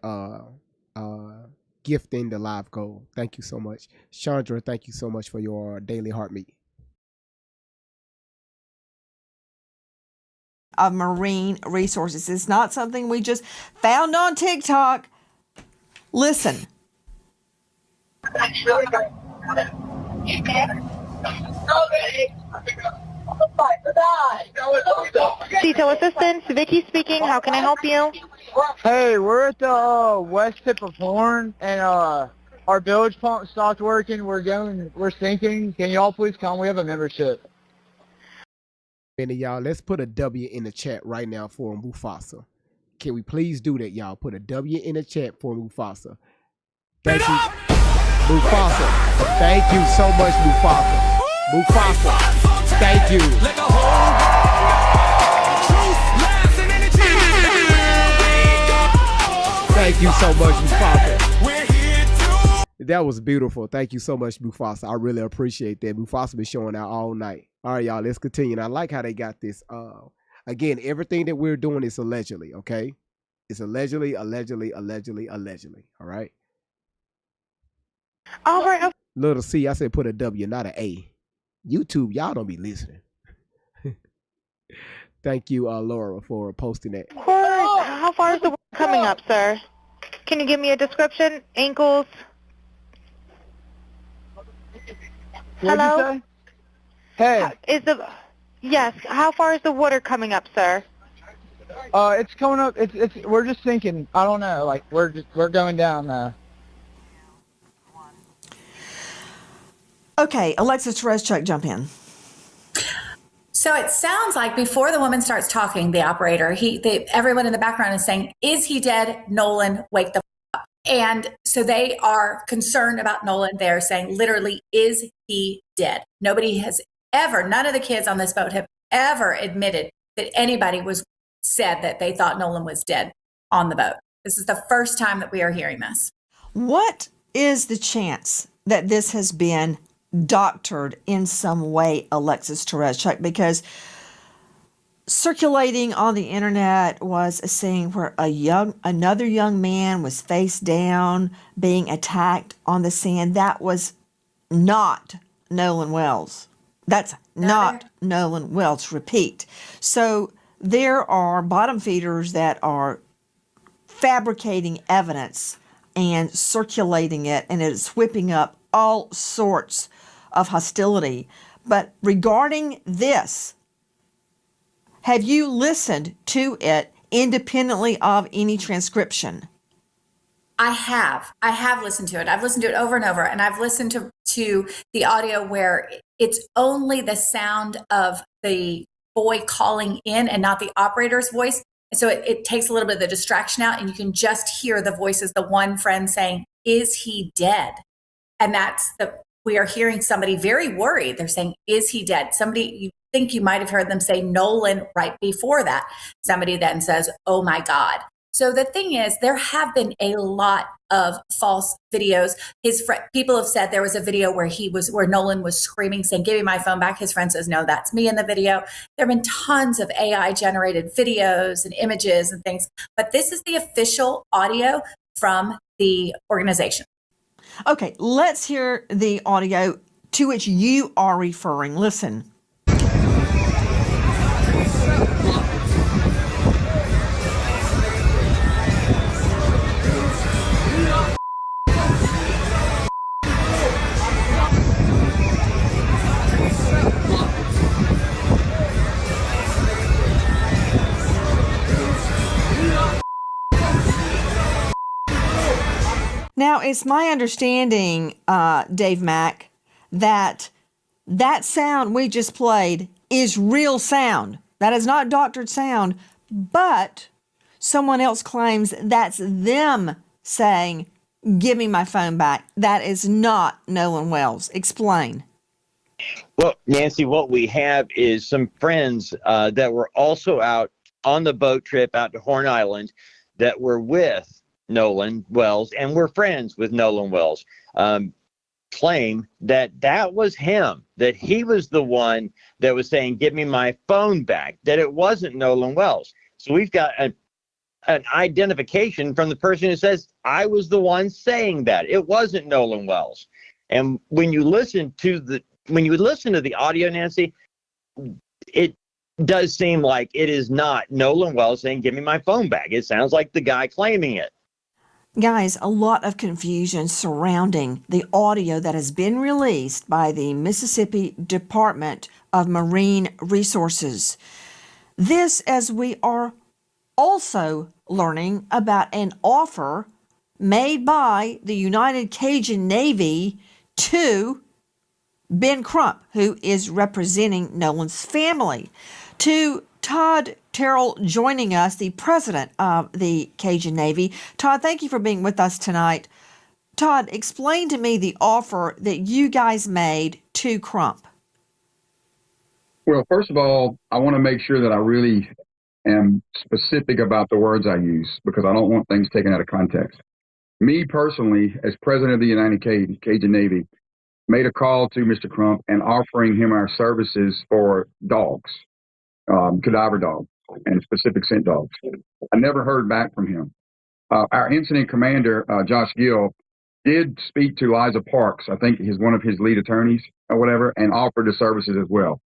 gifting the live goal. Thank you so much. Chandra, thank you so much for your daily heartbeat. Of Marine Resources. It's not something we just found on TikTok. Listen. Detail assistance, Vicky speaking. How can I help you? Hey, we're at the west tip of Horn, and our bilge pump stopped working. We're sinking. Can y'all please come? We have a membership. And y'all, let's put a W in the chat right now for Mufasa. Can we please do that, y'all? Put a W in the chat for Mufasa. Thank you, Mufasa. Thank you so much, Mufasa. Mufasa, thank you. Thank you so much, Mufasa. That was beautiful. Thank you so much, Mufasa. I really appreciate that. Mufasa been showing out all night. All right, y'all, let's continue. And I like how they got this. Again, everything that we're doing is allegedly, okay? It's allegedly. All right? All right. Little C, I said put a W, not an A. YouTube, y'all don't be listening. Thank you, Laura, for posting that. Of course. How far is the work coming up, sir? Can you give me a description? Ankles? Hello? What'd you say? Hey. Yes. How far is the water coming up, sir? It's coming up. We're just sinking. I don't know. Like we're going down now. Okay, Alexis Tereszczuk, jump in. So it sounds like before the woman starts talking, the operator, everyone in the background is saying, "Is he dead? Nolan, wake the up." And so they are concerned about Nolan. They're saying, literally, is he dead? Nobody has ever, none of the kids on this boat have ever admitted that anybody said that they thought Nolan was dead on the boat. This is the first time that we are hearing this. What is the chance that this has been doctored in some way, Alexis Tereszczuk? Because circulating on the internet was a scene where another young man was face down being attacked on the sand. That was not Nolan Wells. That's not Nolan Wells. Repeat. So there are bottom feeders that are fabricating evidence and circulating it, and it's whipping up all sorts of hostility. But regarding this, have you listened to it independently of any transcription? I have listened to it. I've listened to it over and over, and I've listened to the audio where it's only the sound of the boy calling in and not the operator's voice. So it takes a little bit of the distraction out, and you can just hear the voices, the one friend saying, "Is he dead?" And we are hearing somebody very worried. They're saying, "Is he dead?" Somebody, you think you might have heard them say Nolan right before that. Somebody then says, "Oh my God." So the thing is, there have been a lot of false videos. People have said there was a video where Nolan was screaming, saying, "Give me my phone back." His friend says, "No, that's me in the video." There have been tons of AI generated videos and images and things, but this is the official audio from the organization. Okay, let's hear the audio to which you are referring. Listen. Now, it's my understanding, Dave Mack, that sound we just played is real sound. That is not doctored sound, but someone else claims that's them saying, "Give me my phone back." That is not Nolan Wells. Explain. Well, Nancy, what we have is some friends that were also out on the boat trip out to Horn Island that were with Nolan Wells and were friends with Nolan Wells, claim that was him, that he was the one that was saying, "Give me my phone back," that it wasn't Nolan Wells. So we've got an identification from the person who says, "I was the one saying that. It wasn't Nolan Wells." And when you listen to the audio, Nancy, it does seem like it is not Nolan Wells saying, "Give me my phone back." It sounds like the guy claiming it. Guys, a lot of confusion surrounding the audio that has been released by the Mississippi Department of Marine Resources. This, as we are also learning about an offer made by the United Cajun Navy to Ben Crump, who is representing Nolan's family, to Todd Terrell joining us, the president of the Cajun Navy. Todd, thank you for being with us tonight. Todd, explain to me the offer that you guys made to Crump. Well, first of all, I want to make sure that I really am specific about the words I use because I don't want things taken out of context. Me personally, as president of the United Cajun Navy, made a call to Mr. Crump and offering him our services for dogs, cadaver dogs, and specific scent dogs. I never heard back from him. Our incident commander, Josh Gill, did speak to Liza Parks, I think he's one of his lead attorneys or whatever, and offered the services as well.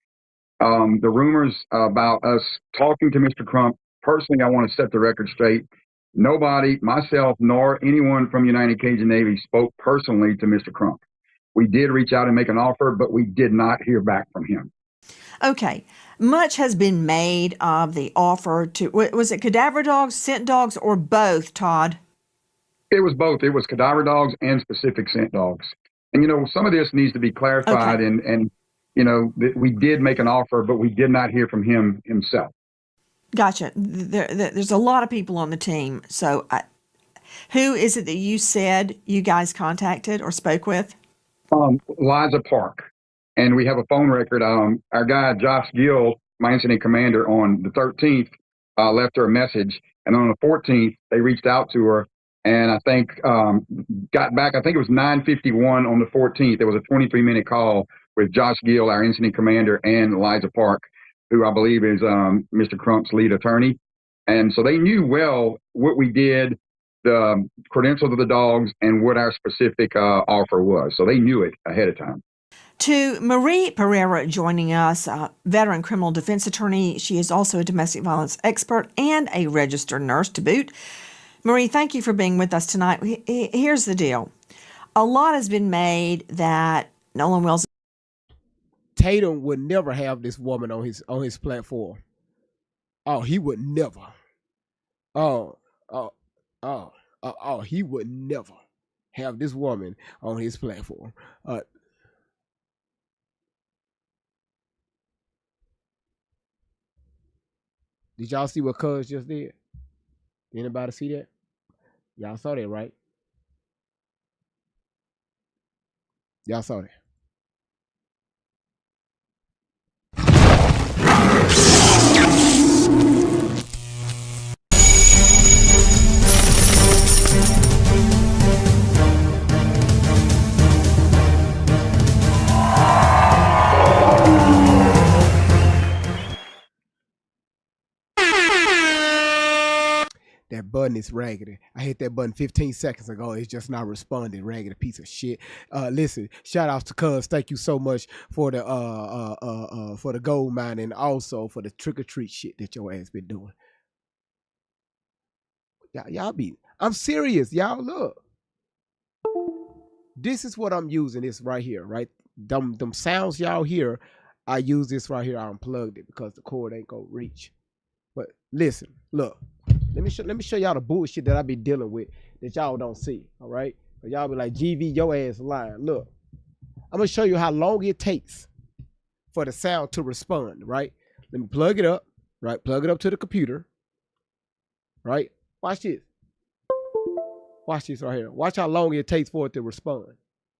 The rumors about us talking to Mr. Crump, personally, I want to set the record straight. Nobody, myself, nor anyone from United Cajun Navy spoke personally to Mr. Crump. We did reach out and make an offer, but we did not hear back from him. Okay. Much has been made of the offer to, was it cadaver dogs, scent dogs, or both, Todd? It was both. It was cadaver dogs and specific scent dogs. And, some of this needs to be clarified. Okay. And we did make an offer, but we did not hear from him himself. Gotcha. There's a lot of people on the team. So who is it that you said you guys contacted or spoke with? Liza Park. And we have a phone record. Our guy, Josh Gill, my incident commander, on the 13th, left her a message. And on the 14th, they reached out to her. And I think got back, I think it was 9:51 on the 14th. There was a 23-minute call with Josh Gill, our incident commander, and Liza Park, who I believe is Mr. Crump's lead attorney. And so they knew well what we did, the credentials of the dogs, and what our specific offer was. So they knew it ahead of time. To Marie Pereira joining us, veteran criminal defense attorney. She is also a domestic violence expert and a registered nurse to boot. Marie, thank you for being with us tonight. Here's the deal. A lot has been made that Nolan Wells, Tatum would never have this woman on his platform. Oh, he would never. He would never have this woman on his platform. Did y'all see what Cuz just did? Anybody see that? Y'all saw that, right? Y'all saw that. That button is raggedy. I hit that button 15 seconds ago. It's just not responding. Raggedy piece of shit. Listen, shout out to Cuz. Thank you so much for the gold mine and also for the trick or treat shit that your ass been doing. Y'all be. I'm serious. Y'all look. This is what I'm using. This right here, right? Them sounds y'all hear. I use this right here. I unplugged it because the cord ain't gonna reach. But listen, look. Let me show y'all the bullshit that I be dealing with that y'all don't see. All right, but y'all be like, GV, your ass lying. Look, I'm gonna show you how long it takes for the sound to respond. Right? Let me plug it up. Right? Plug it up to the computer. Right? Watch this. Watch this right here. Watch how long it takes for it to respond.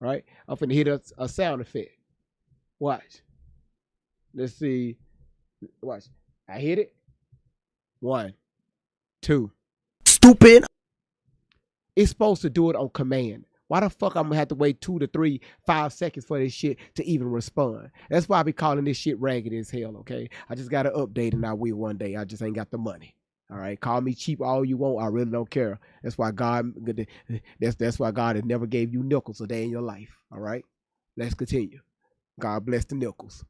Right? I'm finna hit a sound effect. Watch. Let's see. Watch. I hit it. 1, 2. Stupid. It's supposed to do it on command. Why the fuck I'm gonna have to wait 2 to 3, 5 seconds for this shit to even respond? That's why I be calling this shit ragged as hell, okay? I just gotta update and I will one day. I just ain't got the money. All right, call me cheap all you want. I really don't care. That's why God has never gave you nickels a day in your life. All right, let's continue. God bless the nickels.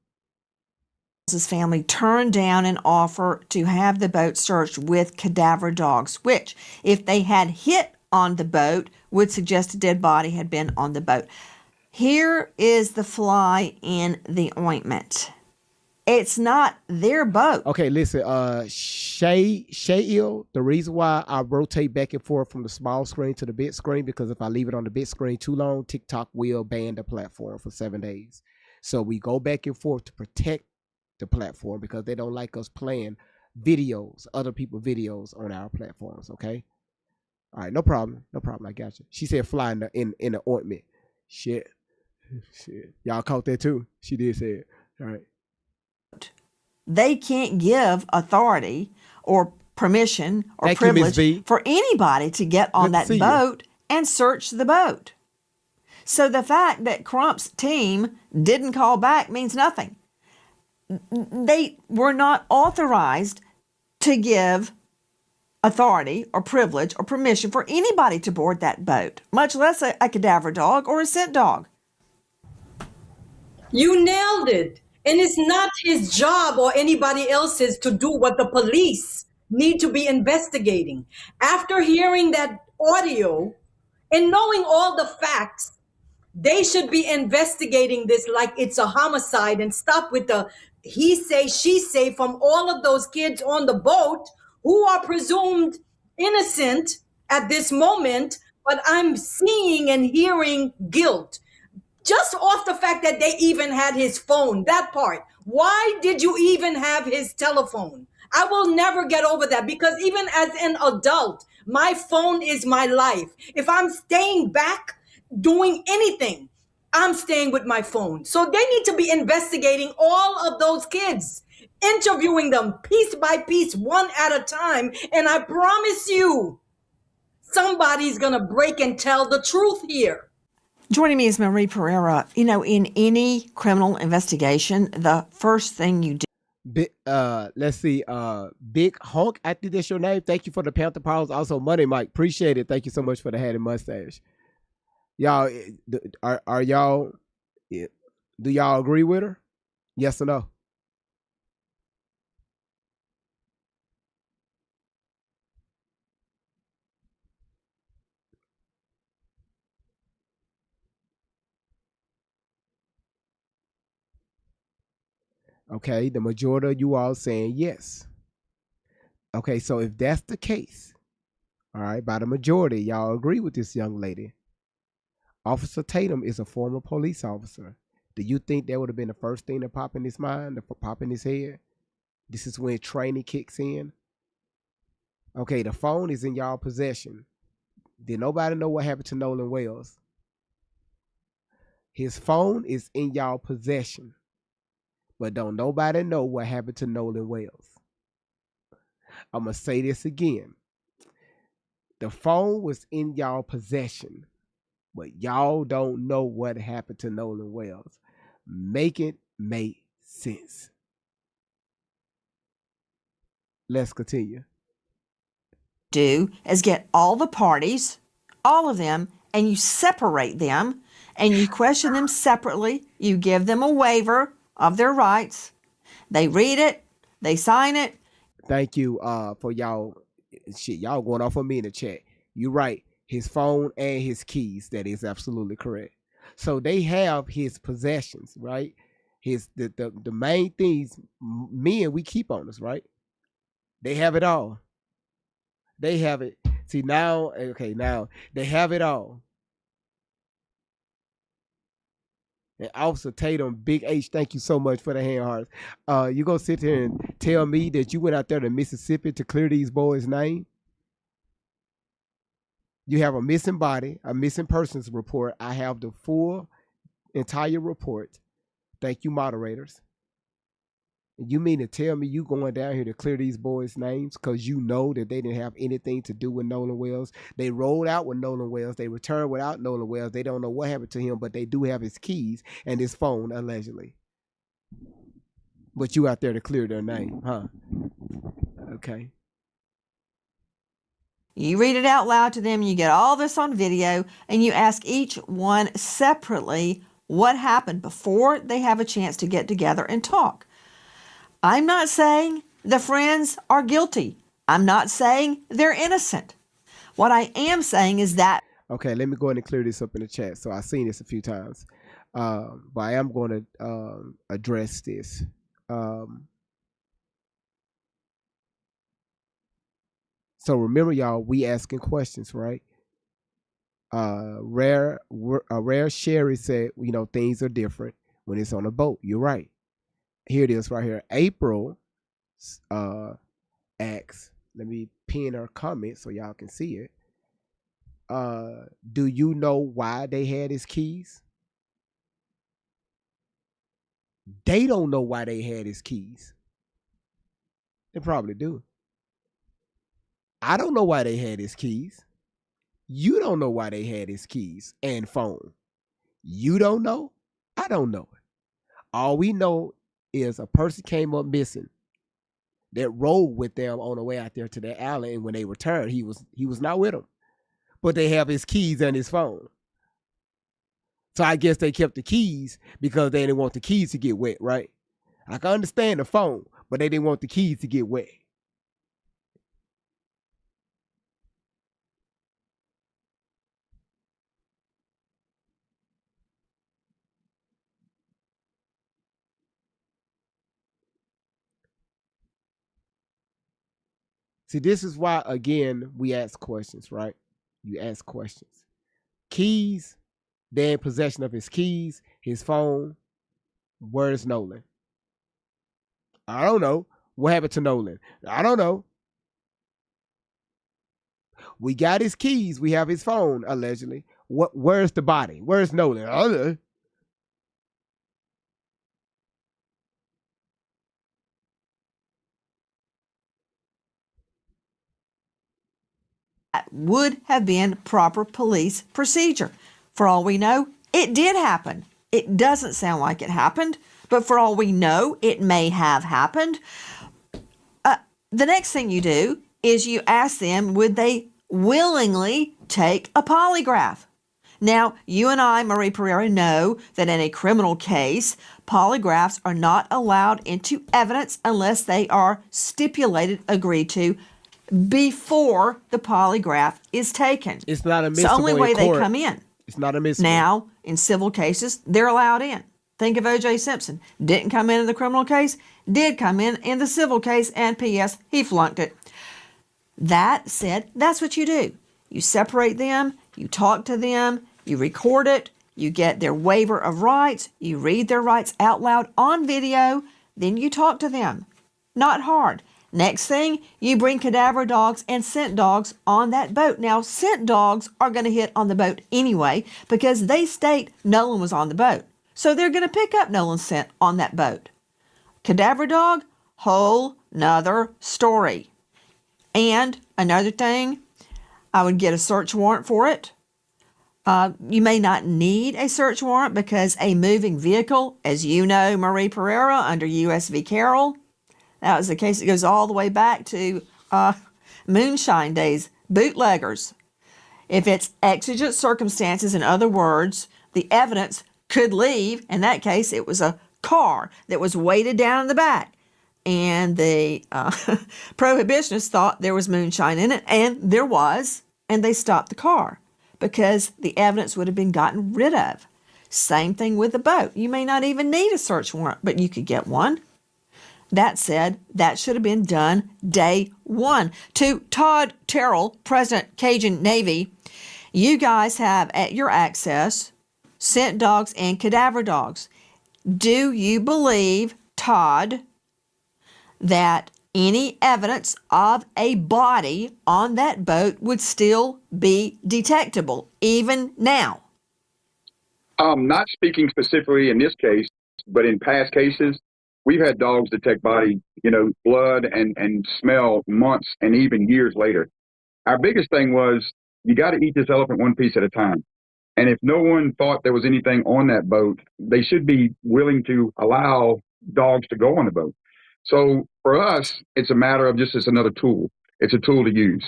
His family turned down an offer to have the boat searched with cadaver dogs, which, if they had hit on the boat, would suggest a dead body had been on the boat. Here is the fly in the ointment. It's not their boat. Okay, listen, Shail, the reason why I rotate back and forth from the small screen to the big screen, because if I leave it on the big screen too long, TikTok will ban the platform for 7 days. So we go back and forth to protect the platform because they don't like us playing videos, other people's videos on our platforms, okay? All right, no problem. No problem. I got you. She said fly in the ointment. Shit. Y'all caught that too? She did say it. All right. They can't give authority or permission or privilege for anybody to get on that boat and search the boat. So the fact that Crump's team didn't call back means nothing. They were not authorized to give authority or privilege or permission for anybody to board that boat, much less a cadaver dog or a scent dog. You nailed it. And it's not his job or anybody else's to do what the police need to be investigating. After hearing that audio and knowing all the facts, they should be investigating this like it's a homicide and stop with the he say, she say from all of those kids on the boat who are presumed innocent at this moment, but I'm seeing and hearing guilt. Just off the fact that they even had his phone, that part. Why did you even have his telephone? I will never get over that because even as an adult, my phone is my life. If I'm staying back doing anything, I'm staying with my phone. So they need to be investigating all of those kids, interviewing them piece by piece, one at a time. And I promise you, somebody's going to break and tell the truth here. Joining me is Marie Pereira. You know, in any criminal investigation, the first thing you do. Let's see. Big Honk, I think that's your name. Thank you for the Panther Powers. Also, Money Mike. Appreciate it. Thank you so much for the hat and mustache. Y'all, are y'all, do y'all agree with her? Yes or no? Okay, the majority of you all saying yes. Okay, so if that's the case, all right, by the majority, y'all agree with this young lady. Officer Tatum is a former police officer. Do you think that would have been the first thing to pop in his mind, to pop in his head? This is when training kicks in. Okay, the phone is in y'all possession. Did nobody know what happened to Nolan Wells? His phone is in y'all possession, but don't nobody know what happened to Nolan Wells. I'm going to say this again. The phone was in y'all possession, but y'all don't know what happened to Nolan Wells. Make it make sense. Let's continue. Do is get all the parties, all of them, and you separate them and you question them separately. You give them a waiver of their rights. They read it, they sign it. Thank you for y'all. Shit, y'all going off on me in the chat. You're right. His phone and his keys. That is absolutely correct. So they have his possessions, right? The main things men we keep on us, right? They have it all. They have it. See now, okay, now they have it all. And Officer Tatum, Big H, thank you so much for the hand hearts. You gonna sit here and tell me that you went out there to Mississippi to clear these boys' name? You have a missing body, a missing persons report. I have the full entire report. Thank you, moderators. You mean to tell me you going down here to clear these boys' names because you know that they didn't have anything to do with Nolan Wells? They rolled out with Nolan Wells. They returned without Nolan Wells. They don't know what happened to him, but they do have his keys and his phone, allegedly. But you out there to clear their name, huh? Okay. You read it out loud to them, you get all this on video, and you ask each one separately what happened before they have a chance to get together and talk. I'm not saying the friends are guilty. I'm not saying they're innocent. What I am saying is that. Okay, let me go ahead and clear this up in the chat. So I've seen this a few times, but I am going to address this. So remember, y'all, we asking questions, right? Rare Sherry said, you know, things are different when it's on a boat. You're right. Here it is right here. April asks, let me pin her comment so y'all can see it. Do you know why they had his keys? They don't know why they had his keys. They probably do. I don't know why they had his keys. You don't know why they had his keys and phone. You don't know. I don't know it. All we know is a person came up missing that rode with them on the way out there to the alley, and when they returned, he was not with them. But they have his keys and his phone. So I guess they kept the keys because they didn't want the keys to get wet, right? I can understand the phone, but they didn't want the keys to get wet. See, this is why, again, we ask questions, right? You ask questions. Keys, they're in possession of his keys, his phone. Where's Nolan? I don't know. What happened to Nolan? I don't know. We got his keys. We have his phone, allegedly. Where's the body? Where's Nolan? I don't know. That would have been proper police procedure. For all we know, it did happen. It doesn't sound like it happened, but for all we know, it may have happened. The next thing you do is you ask them, would they willingly take a polygraph? Now, you and I, Marie Pereira, know that in a criminal case, polygraphs are not allowed into evidence unless they are stipulated, agreed to, before the polygraph is taken. It's not It's the only way they come in. It's not admissible. Now, in civil cases, they're allowed in. Think of O.J. Simpson. Didn't come in the criminal case, did come in the civil case, and P.S., he flunked it. That said, that's what you do. You separate them, you talk to them, you record it, you get their waiver of rights, you read their rights out loud on video, then you talk to them. Not hard. Next thing, you bring cadaver dogs and scent dogs on that boat. Now, scent dogs are going to hit on the boat anyway because they state Nolan was on the boat. So they're going to pick up Nolan's scent on that boat. Cadaver dog, whole nother story. And another thing, I would get a search warrant for it. You may not need a search warrant because a moving vehicle, as you know, Marie Pereira, under U.S. v. Carroll, that was the case that goes all the way back to moonshine days, bootleggers. If it's exigent circumstances, in other words, the evidence could leave. In that case, it was a car that was weighted down in the back. And the prohibitionists thought there was moonshine in it, and there was, and they stopped the car because the evidence would have been gotten rid of. Same thing with the boat. You may not even need a search warrant, but you could get one. That said, that should have been done day one. To Todd Terrell, President Cajun Navy, you guys have at your access scent dogs and cadaver dogs. Do you believe, Todd, that any evidence of a body on that boat would still be detectable, even now? Not speaking specifically in this case, but in past cases, we've had dogs detect body, blood and smell months and even years later. Our biggest thing was you got to eat this elephant one piece at a time. And if no one thought there was anything on that boat, they should be willing to allow dogs to go on the boat. So for us, it's a matter of just it's another tool. It's a tool to use.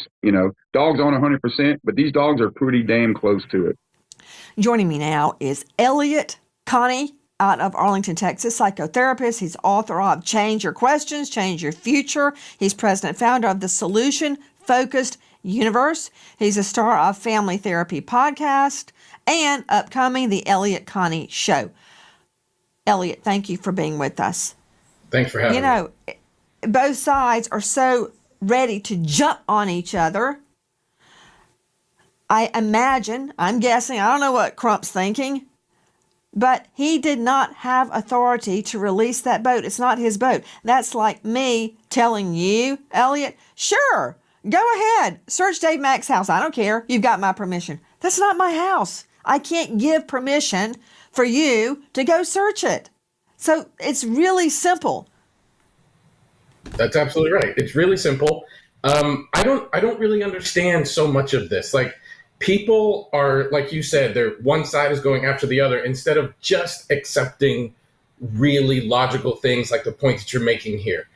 Dogs aren't 100%, but these dogs are pretty damn close to it. Joining me now is Elliot Connie out of Arlington, Texas, psychotherapist. He's author of Change Your Questions, Change Your Future. He's president and founder of the Solution Focused Universe. He's a star of Family Therapy Podcast and upcoming The Elliot Connie Show. Elliot, thank you for being with us. Thanks for having me. Both sides are so ready to jump on each other. I imagine, I'm guessing, I don't know what Crump's thinking, but he did not have authority to release that boat. It's not his boat. That's like me telling you, Elliot, sure, go ahead, search Dave Mack's house. I don't care. You've got my permission. That's not my house. I can't give permission for you to go search it. So it's really simple. That's absolutely right. It's really simple. I don't really understand so much of this. Like, people are, like you said, they're one side is going after the other instead of just accepting really logical things like the point that you're making here.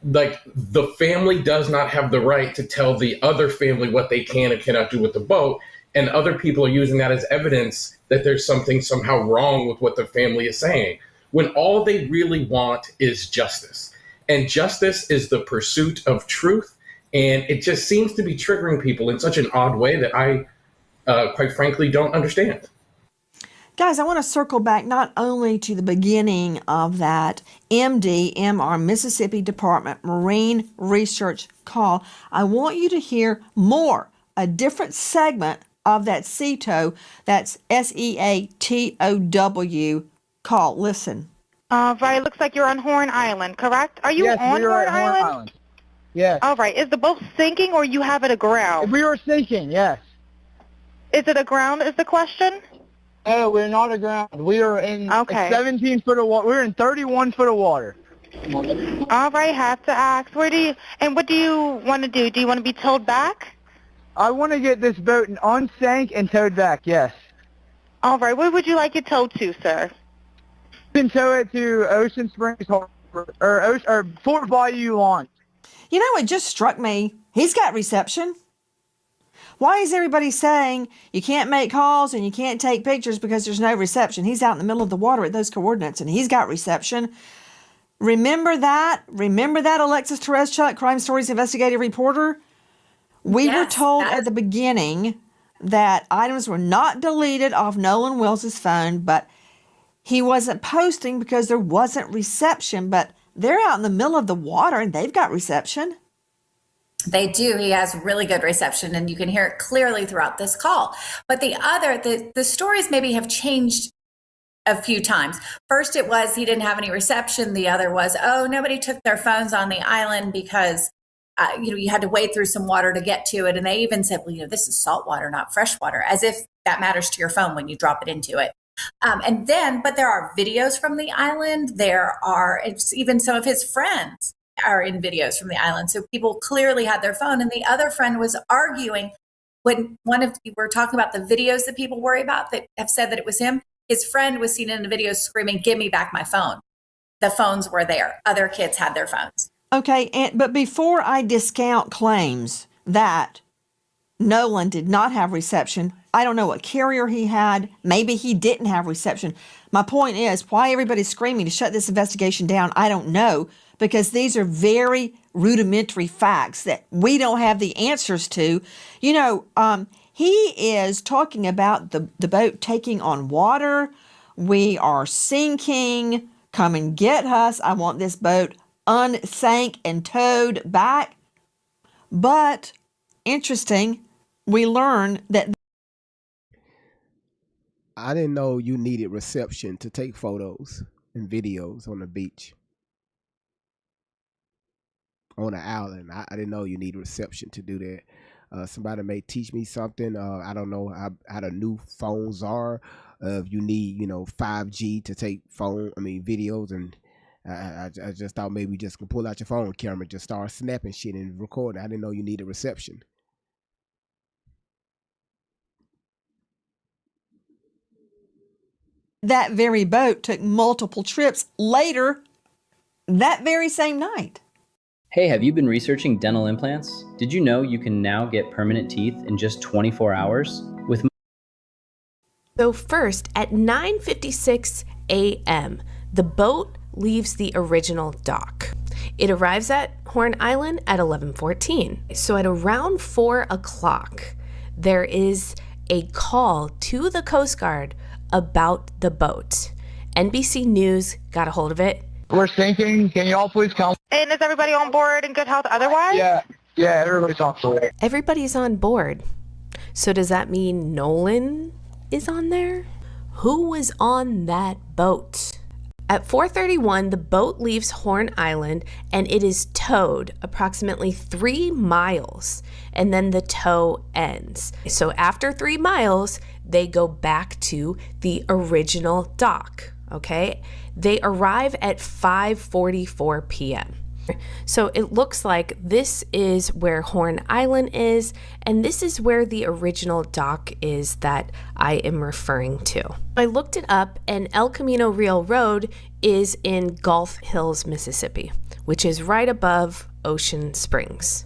Like, the family does not have the right to tell the other family what they can and cannot do with the boat, and other people are using that as evidence that there's something somehow wrong with what the family is saying, when all they really want is justice. And justice is the pursuit of truth. And it just seems to be triggering people in such an odd way that I, quite frankly, don't understand. Guys, I want to circle back not only to the beginning of that MR, Mississippi Department Marine Research call. I want you to hear more, a different segment of that SEATOW, that's SEATOW call. Listen. Right, looks like you're on Horn Island, correct? Are you yes, on we are Horn at Horn Island? Island? Yes. All right, is the boat sinking or you have it aground? We were sinking, yes. Is it aground is the question? No, we're not aground. We are in 17 foot of water. We're in 31 foot of water. All right, have to ask. What do you want to do? Do you want to be towed back? I want to get this boat unsank and towed back, yes. All right, where would you like it towed to, sir? You can tow it to Ocean Springs Harbor, or Fort Bayou Launch. You know, it just struck me. He's got reception. Why is everybody saying you can't make calls and you can't take pictures because there's no reception? He's out in the middle of the water at those coordinates and he's got reception. Remember that? Remember that, Alexis Tereszchuk, Crime Stories investigative reporter? We were told at the beginning that items were not deleted off Nolan Wills's phone, but he wasn't posting because there wasn't reception. But they're out in the middle of the water and they've got reception. They do. He has really good reception, and you can hear it clearly throughout this call. But the stories maybe have changed a few times. First, it was he didn't have any reception. The other was, oh, nobody took their phones on the island because, you had to wade through some water to get to it. And they even said, well, this is salt water, not fresh water, as if that matters to your phone when you drop it into it. But there are videos from the island. It's even some of his friends are in videos from the island. So people clearly had their phone. And the other friend was arguing when one of you were talking about the videos that people worry about that have said that it was him. His friend was seen in the video screaming, give me back my phone. The phones were there. Other kids had their phones. Okay, but before I discount claims that Nolan did not have reception, I don't know what carrier he had. Maybe he didn't have reception. My point is, why everybody's screaming to shut this investigation down, I don't know, because these are very rudimentary facts that we don't have the answers to. He is talking about the boat taking on water. We are sinking. Come and get us. I want this boat unsank and towed back. But interesting, we learn that I didn't know you needed reception to take photos and videos on the beach, on the island. I didn't know you need reception to do that. Somebody may teach me something. I don't know how the new phones are. If you need, 5G to take videos, and I just thought maybe you just can pull out your phone camera and just start snapping shit and recording. I didn't know you needed reception. that very boat took multiple trips later that very same night. Hey, have you been researching dental implants? Did you know you can now get permanent teeth in just 24 hours? So first, at 9:56 a.m., the boat leaves the original dock. It arrives at Horn Island at 11:14. So at around 4 o'clock, there is a call to the Coast Guard about the boat. NBC News got a hold of it. We're sinking. Can you all please come? And is everybody on board in good health otherwise? Yeah, everybody's on board. Everybody's on board. So does that mean Nolan is on there? Who was on that boat? At 4:31, the boat leaves Horn Island and it is towed approximately 3 miles, and then the tow ends. So after 3 miles, they go back to the original dock, okay? They arrive at 5:44 p.m. So it looks like this is where Horn Island is, and this is where the original dock is that I am referring to. I looked it up, and El Camino Real Road is in Gulf Hills, Mississippi, which is right above Ocean Springs.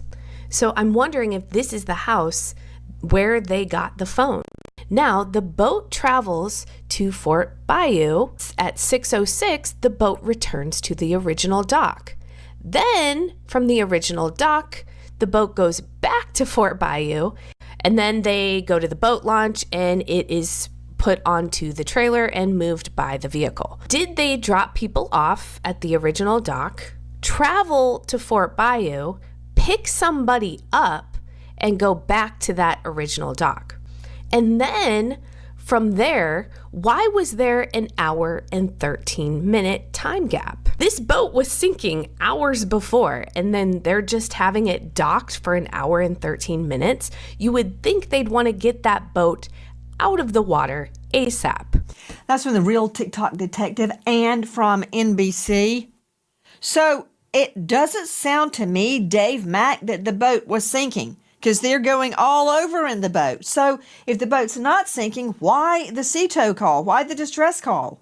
So I'm wondering if this is the house where they got the phone. Now, the boat travels to Fort Bayou. At 6:06, the boat returns to the original dock. Then, from the original dock, the boat goes back to Fort Bayou, and then they go to the boat launch, and it is put onto the trailer and moved by the vehicle. Did they drop people off at the original dock, travel to Fort Bayou, pick somebody up, and go back to that original dock? And then from there, why was there an hour and 13-minute time gap? This boat was sinking hours before, and then they're just having it docked for an hour and 13 minutes. You would think they'd want to get that boat out of the water ASAP. That's from the Real TikTok Detective and from NBC. So it doesn't sound to me, Dave Mack, that the boat was sinking, because they're going all over in the boat. So if the boat's not sinking, why the sea tow call? Why the distress call?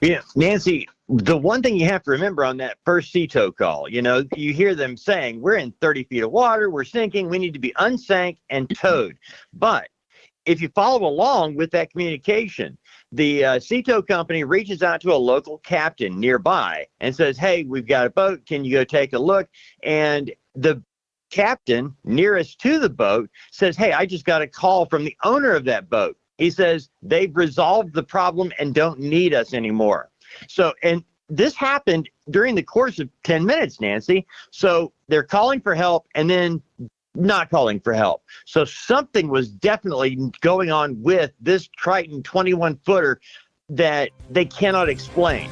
Yeah, Nancy, the one thing you have to remember on that first sea tow call, you hear them saying, we're in 30 feet of water, we're sinking, we need to be unsank and towed. But if you follow along with that communication, the sea tow company reaches out to a local captain nearby and says, hey, we've got a boat, can you go take a look? And the captain nearest to the boat says, hey, I just got a call from the owner of that boat. He says they've resolved the problem and don't need us anymore. So, and this happened during the course of 10 minutes, Nancy. So they're calling for help and then not calling for help. So something was definitely going on with this Triton 21-footer that they cannot explain.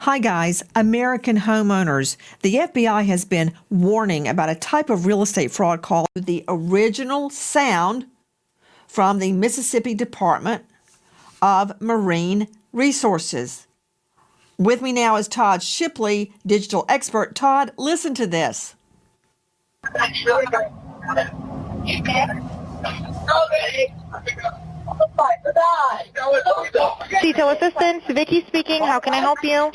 Hi, guys. American homeowners. The FBI has been warning about a type of real estate fraud called the original sound from the Mississippi Department of Marine Resources. With me now is Todd Shipley, digital expert. Todd, listen to this. Detail assistance, Vicky speaking. How can I help you?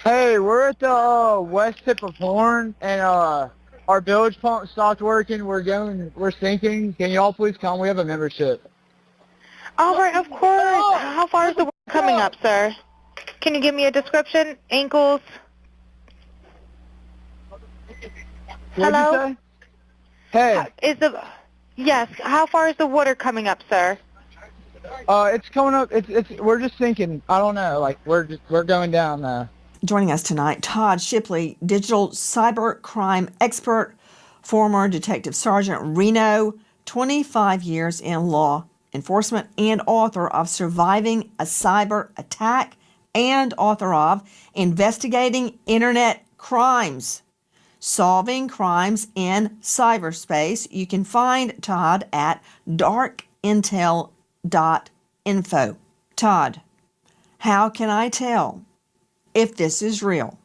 Hey, we're at the west tip of Horn, and our bilge pump stopped working. We're sinking. Can y'all please come? We have a membership. All right, of course. How far is the water coming up, sir? Can you give me a description? Ankles? What'd you say? Hey. Yes. How far is the water coming up, sir? It's coming up. We're just sinking. I don't know. Like we're going down now. Joining us tonight, Todd Shipley, digital cyber crime expert, former Detective Sergeant Reno, 25 years in law enforcement, and author of Surviving a Cyber Attack and author of Investigating Internet Crimes, Solving Crimes in Cyberspace. You can find Todd at darkintel.info. Todd, how can I tell if this is real?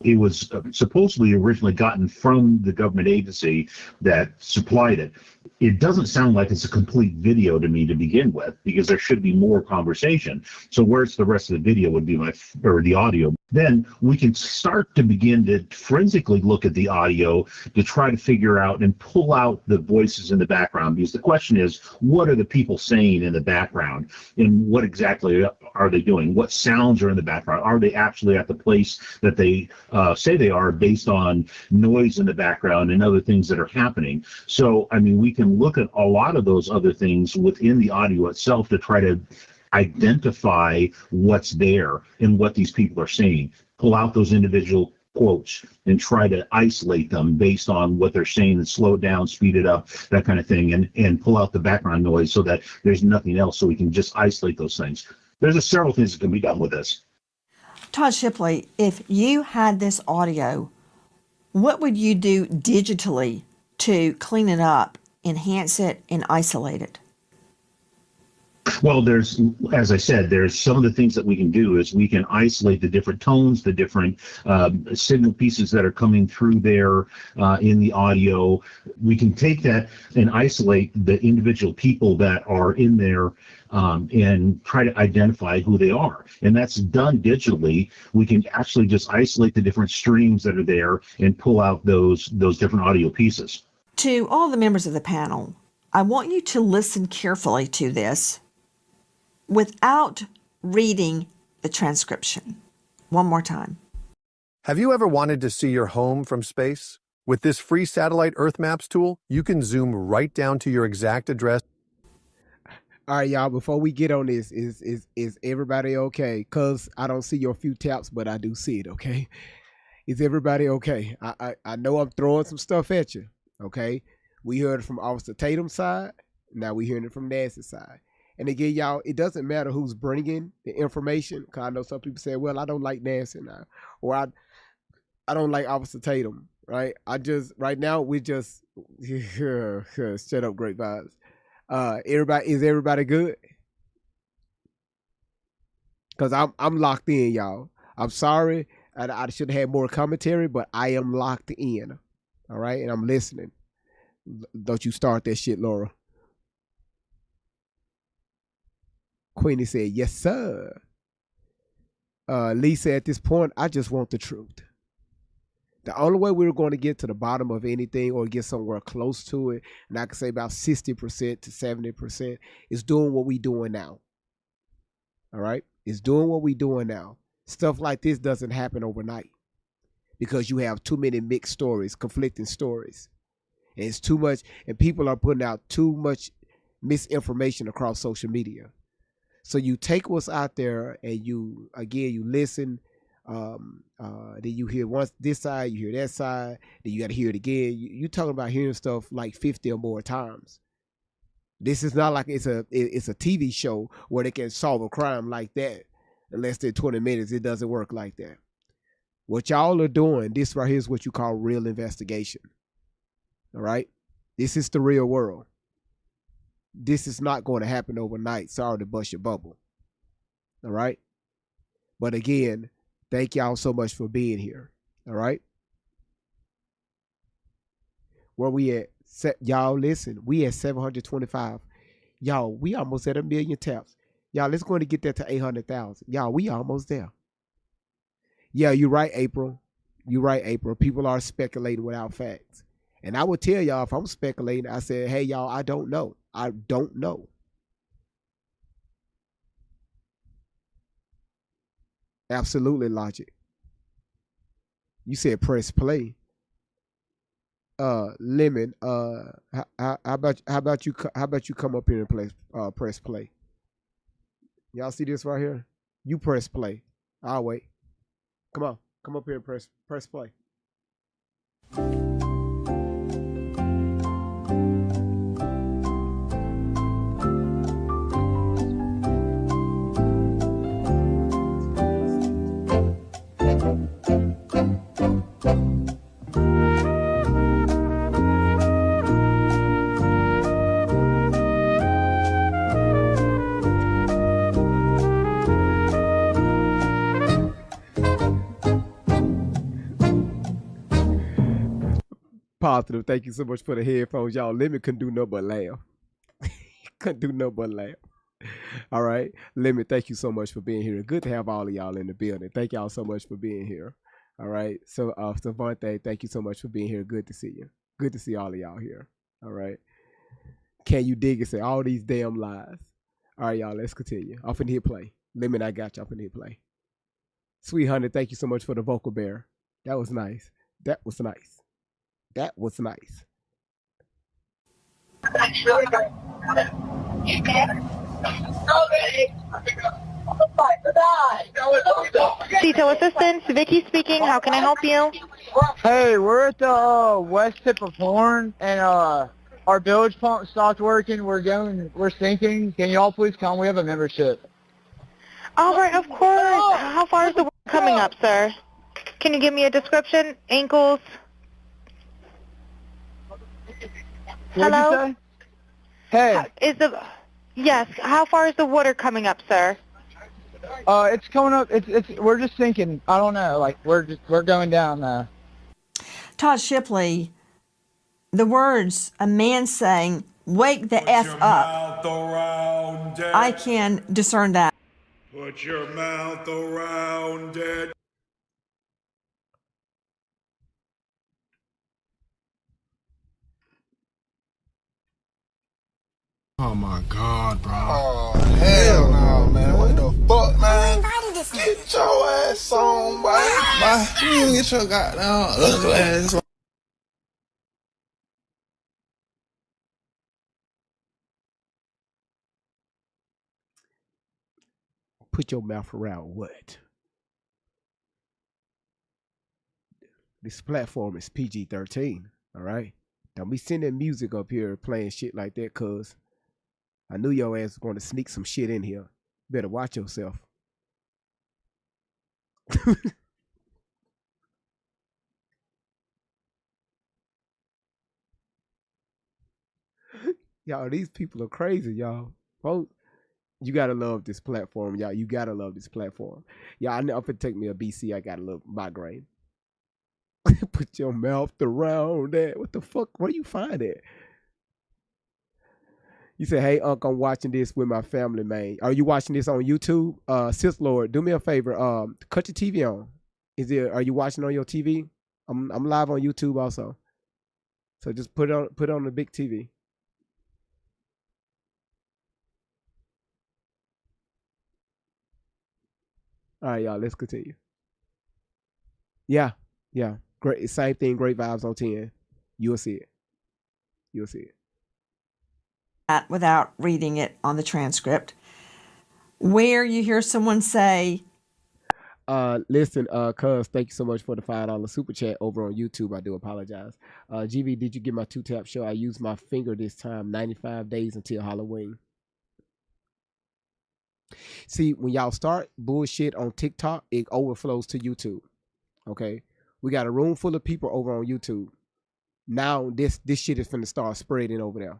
It was supposedly originally gotten from the government agency that supplied it. It doesn't sound like it's a complete video to me to begin with, because there should be more conversation. So where's the rest of the video would be or the audio. Then we can start to begin to forensically look at the audio to try to figure out and pull out the voices in the background. Because the question is, what are the people saying in the background? And what exactly are they doing? What sounds are in the background? Are they actually at the place that they say they are, based on noise in the background and other things that are happening? So, I mean, we can look at a lot of those other things within the audio itself to try to identify what's there and what these people are saying. Pull out those individual quotes and try to isolate them based on what they're saying and slow it down, speed it up, that kind of thing, and pull out the background noise so that there's nothing else, so we can just isolate those things. There's several things that can be done with this. Todd Shipley, if you had this audio, what would you do digitally to clean it up, enhance it, and isolate it? Well, there's, as I said, there's some of the things that we can do is we can isolate the different tones, the different signal pieces that are coming through there in the audio. We can take that and isolate the individual people that are in there and try to identify who they are. And that's done digitally. We can actually just isolate the different streams that are there and pull out those different audio pieces. To all the members of the panel, I want you to listen carefully to this without reading the transcription. One more time. Have you ever wanted to see your home from space? With this free satellite Earth Maps tool, you can zoom right down to your exact address. All right, y'all, before we get on this, is everybody okay? Because I don't see your few taps, but I do see it, okay? Is everybody okay? I know I'm throwing some stuff at you, okay? We heard it from Officer Tatum's side. Now we're hearing it from Nancy's side. And again, y'all, it doesn't matter who's bringing the information, because I know some people say, well, I don't like Nancy now, or I don't like Officer Tatum, right? Right now, we're just, shut up, great vibes. Is everybody good? Because I'm locked in, y'all. I'm sorry, I should have had more commentary, but I am locked in, all right? And I'm listening. Don't you start that shit, Laura. Queenie said, yes, sir. Lisa, at this point, I just want the truth. The only way we're going to get to the bottom of anything or get somewhere close to it, and I can say about 60% to 70%, is doing what we're doing now. All right? It's doing what we're doing now. Stuff like this doesn't happen overnight because you have too many mixed stories, conflicting stories. And it's too much, and people are putting out too much misinformation across social media. So you take what's out there and you listen, then you hear once this side, you hear that side, then you got to hear it again. You talking about hearing stuff like 50 or more times. This is not like it's a TV show where they can solve a crime like that in less than 20 minutes. It doesn't work like that. What y'all are doing, this right here is what you call real investigation. All right? This is the real world. This is not going to happen overnight. Sorry to bust your bubble. All right? But again, thank y'all so much for being here. All right? Where we at? Y'all listen, we at 725. Y'all, we almost at 1 million taps. Y'all, let's go to get that to 800,000. Y'all, we almost there. Yeah, you're right, April. You're right, April. People are speculating without facts. And I would tell y'all if I'm speculating, I said, hey, y'all, I don't know. I don't know. Absolutely logic. You said press play. Lemon. How about you come up here and press play? Y'all see this right here? You press play. I'll wait. Come on. Come up here and press play. Positive. Thank you so much for the headphones, y'all. Lemon couldn't do no but laugh. Couldn't do no but laugh. All right, Lemon. Thank you so much for being here. Good to have all of y'all in the building. Thank y'all so much for being here. All right. So, Savante, thank you so much for being here. Good to see you. Good to see all of y'all here. All right. Can you dig it? Say all these damn lies. All right, y'all. Let's continue. Off in here play. Lemon, I got you. Off in here play. Sweet Honey, thank you so much for the vocal bear. That was nice. That was nice. That was nice. Detail assistance, Vicky speaking. How can I help you? Hey, we're at the west tip of Horn, and our bilge pump stopped working. We're sinking. Can y'all please come? We have a membership. All right, of course. How far is the water coming up, sir? Can you give me a description? Ankles? Hello? What'd you say? Hey. Yes. How far is the water coming up, sir? It's coming up. We're just sinking. I don't know. Like we're going down. Todd Shipley, the words a man saying, "Wake the F up." I can discern that. Put your mouth around it. Oh my God, bro. Oh, hell no, man. What the fuck, man? Get your ass on, boy. You get your goddamn ugly ass on. Put your mouth around what? This platform is PG-13, all right? Don't be sending music up here playing shit like that, cuz I knew your ass was going to sneak some shit in here. Better watch yourself. Y'all, these people are crazy, y'all. Folks, you gotta love this platform, y'all. You gotta love this platform. Y'all, I know if it take me a BC, I got a little migraine. Put your mouth around that. What the fuck? Where you find it? You say, hey, Unc, I'm watching this with my family, man. Are you watching this on YouTube? Sis Lord, do me a favor. Cut your TV on. Are you watching on your TV? I'm live on YouTube also. So just put on the big TV. All right, y'all, let's continue. Yeah. Great. Same thing, great vibes on 10. You'll see it. You'll see it. Without reading it on the transcript, where you hear someone say, Listen, cuz, thank you so much for the $5 super chat over on YouTube. I do apologize. GB, did you get my 2-tap show? I used my finger this time, 95 days until Halloween. See, when y'all start bullshit on TikTok, it overflows to YouTube. Okay? We got a room full of people over on YouTube. Now this shit is finna start spreading over there.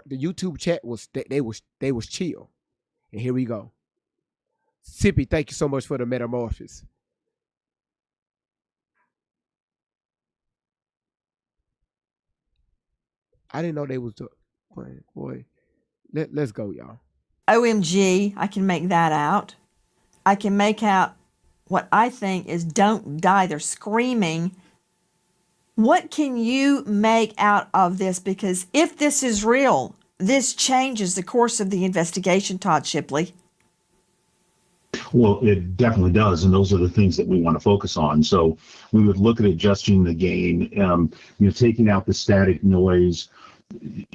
The YouTube chat was they was chill. And here we go. Sippy, thank you so much for the metamorphosis. I didn't know they was boy. Let's go, y'all. OMG, I can make that out. I can make out what I think is don't die. They're screaming. What can you make out of this? Because if this is real, this changes the course of the investigation, Todd Shipley. Well, it definitely does, and those are the things that we want to focus on. So we would look at adjusting the gain, taking out the static noise.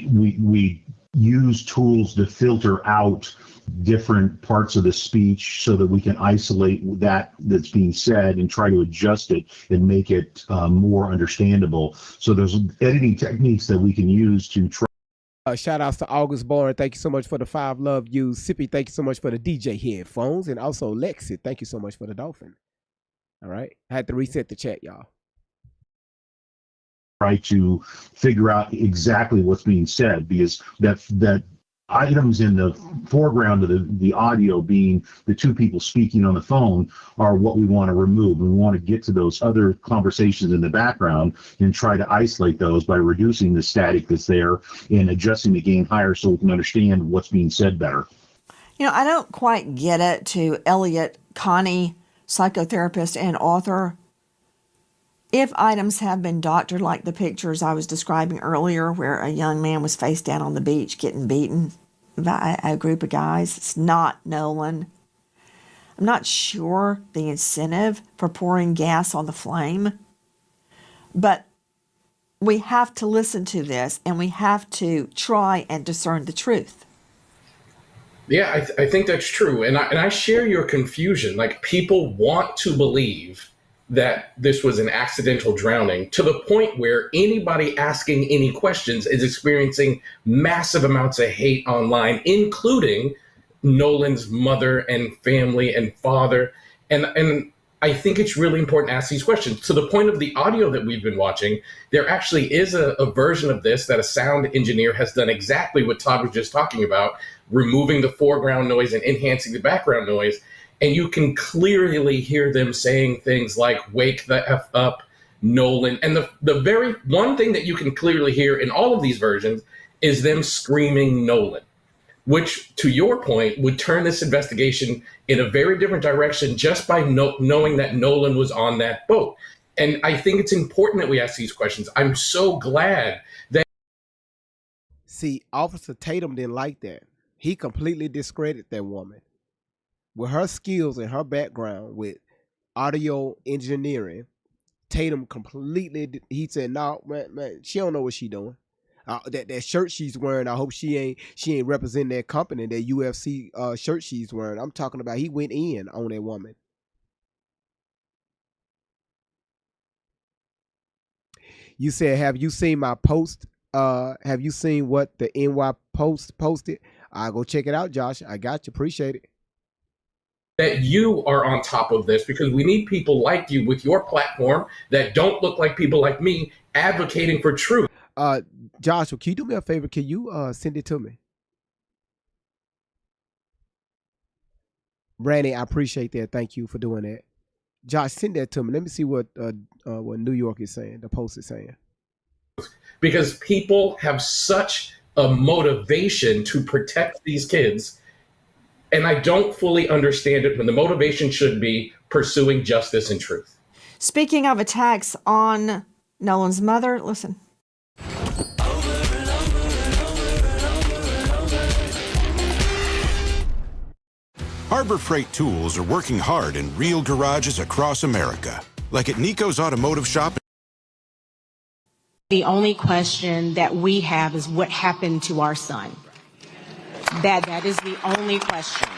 We use tools to filter out different parts of the speech so that we can isolate that's being said and try to adjust it and make it more understandable. So there's editing techniques that we can use to try. Shout outs to August Bourne. Thank you so much for the 5 love views. Sippy, thank you so much for the DJ headphones. And also Lexi, thank you so much for the dolphin. All right. I had to reset the chat, y'all. Try to figure out exactly what's being said, because that items in the foreground of the audio being the two people speaking on the phone are what we want to remove. We want to get to those other conversations in the background and try to isolate those by reducing the static that's there and adjusting the gain higher so we can understand what's being said better. I don't quite get it to Elliot Connie, psychotherapist and author. If items have been doctored, like the pictures I was describing earlier, where a young man was face down on the beach getting beaten by a group of guys, it's not Nolan. I'm not sure the incentive for pouring gas on the flame, but we have to listen to this and we have to try and discern the truth. Yeah, I think that's true. And I share your confusion. Like, people want to believe that this was an accidental drowning, to the point where anybody asking any questions is experiencing massive amounts of hate online, including Nolan's mother and family and father. And I think it's really important to ask these questions. To the point of the audio that we've been watching, there actually is a version of this that a sound engineer has done exactly what Todd was just talking about, removing the foreground noise and enhancing the background noise. And you can clearly hear them saying things like, "Wake the F up, Nolan." And the very one thing that you can clearly hear in all of these versions is them screaming Nolan, which, to your point, would turn this investigation in a very different direction just by knowing that Nolan was on that boat. And I think it's important that we ask these questions. I'm so glad that... See, Officer Tatum didn't like that. He completely discredited that woman. With her skills and her background with audio engineering, Tatum completely, he said, "No, man, she don't know what she doing. That shirt she's wearing, I hope she ain't representing that company, that UFC shirt she's wearing." I'm talking about, he went in on that woman. You said, have you seen my post? Have you seen what the NY Post posted? I'll go check it out, Josh. I got you. Appreciate it. That you are on top of this, because we need people like you with your platform that don't look like people like me advocating for truth. Joshua, can you do me a favor? Can you send it to me? Brandy, I appreciate that. Thank you for doing that. Josh, send that to me. Let me see what New York is saying, the Post is saying. Because people have such a motivation to protect these kids. And I don't fully understand it when the motivation should be pursuing justice and truth. Speaking of attacks on Nolan's mother, listen. Harbor Freight Tools are working hard in real garages across America, like at Nico's Automotive Shop. The only question that we have is what happened to our son. That is the only question.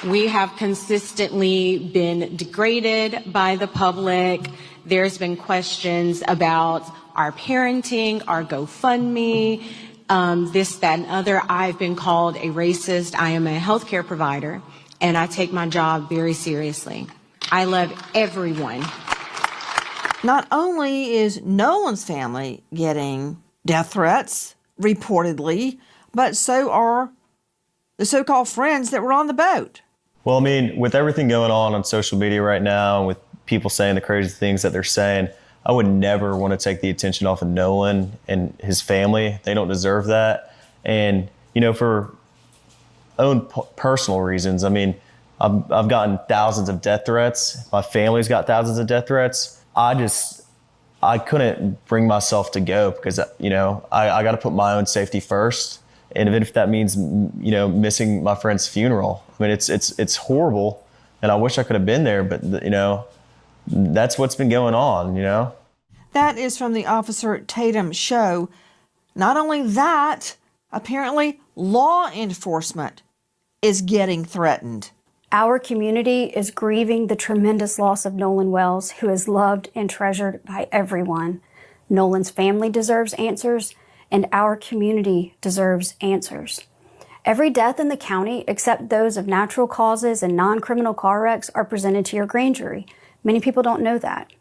We have consistently been degraded by the public. There's been questions about our parenting, our GoFundMe, this, that, and other. I've been called a racist. I am a healthcare provider, and I take my job very seriously. I love everyone. Not only is Nolan's family getting death threats, reportedly, but so are the so-called friends that were on the boat. Well, I mean, with everything going on social media right now, and with people saying the crazy things that they're saying, I would never want to take the attention off of Nolan and his family. They don't deserve that. And, for own personal reasons, I mean, I've gotten thousands of death threats. My family's got thousands of death threats. I couldn't bring myself to go because, I got to put my own safety first. And even if that means, missing my friend's funeral, I mean, it's horrible, and I wish I could have been there, but, that's what's been going on, That is from the Officer Tatum show. Not only that, apparently law enforcement is getting threatened. Our community is grieving the tremendous loss of Nolan Wells, who is loved and treasured by everyone. Nolan's family deserves answers, and our community deserves answers. Every death in the county, except those of natural causes and non-criminal car wrecks, are presented to your grand jury. Many people don't know that.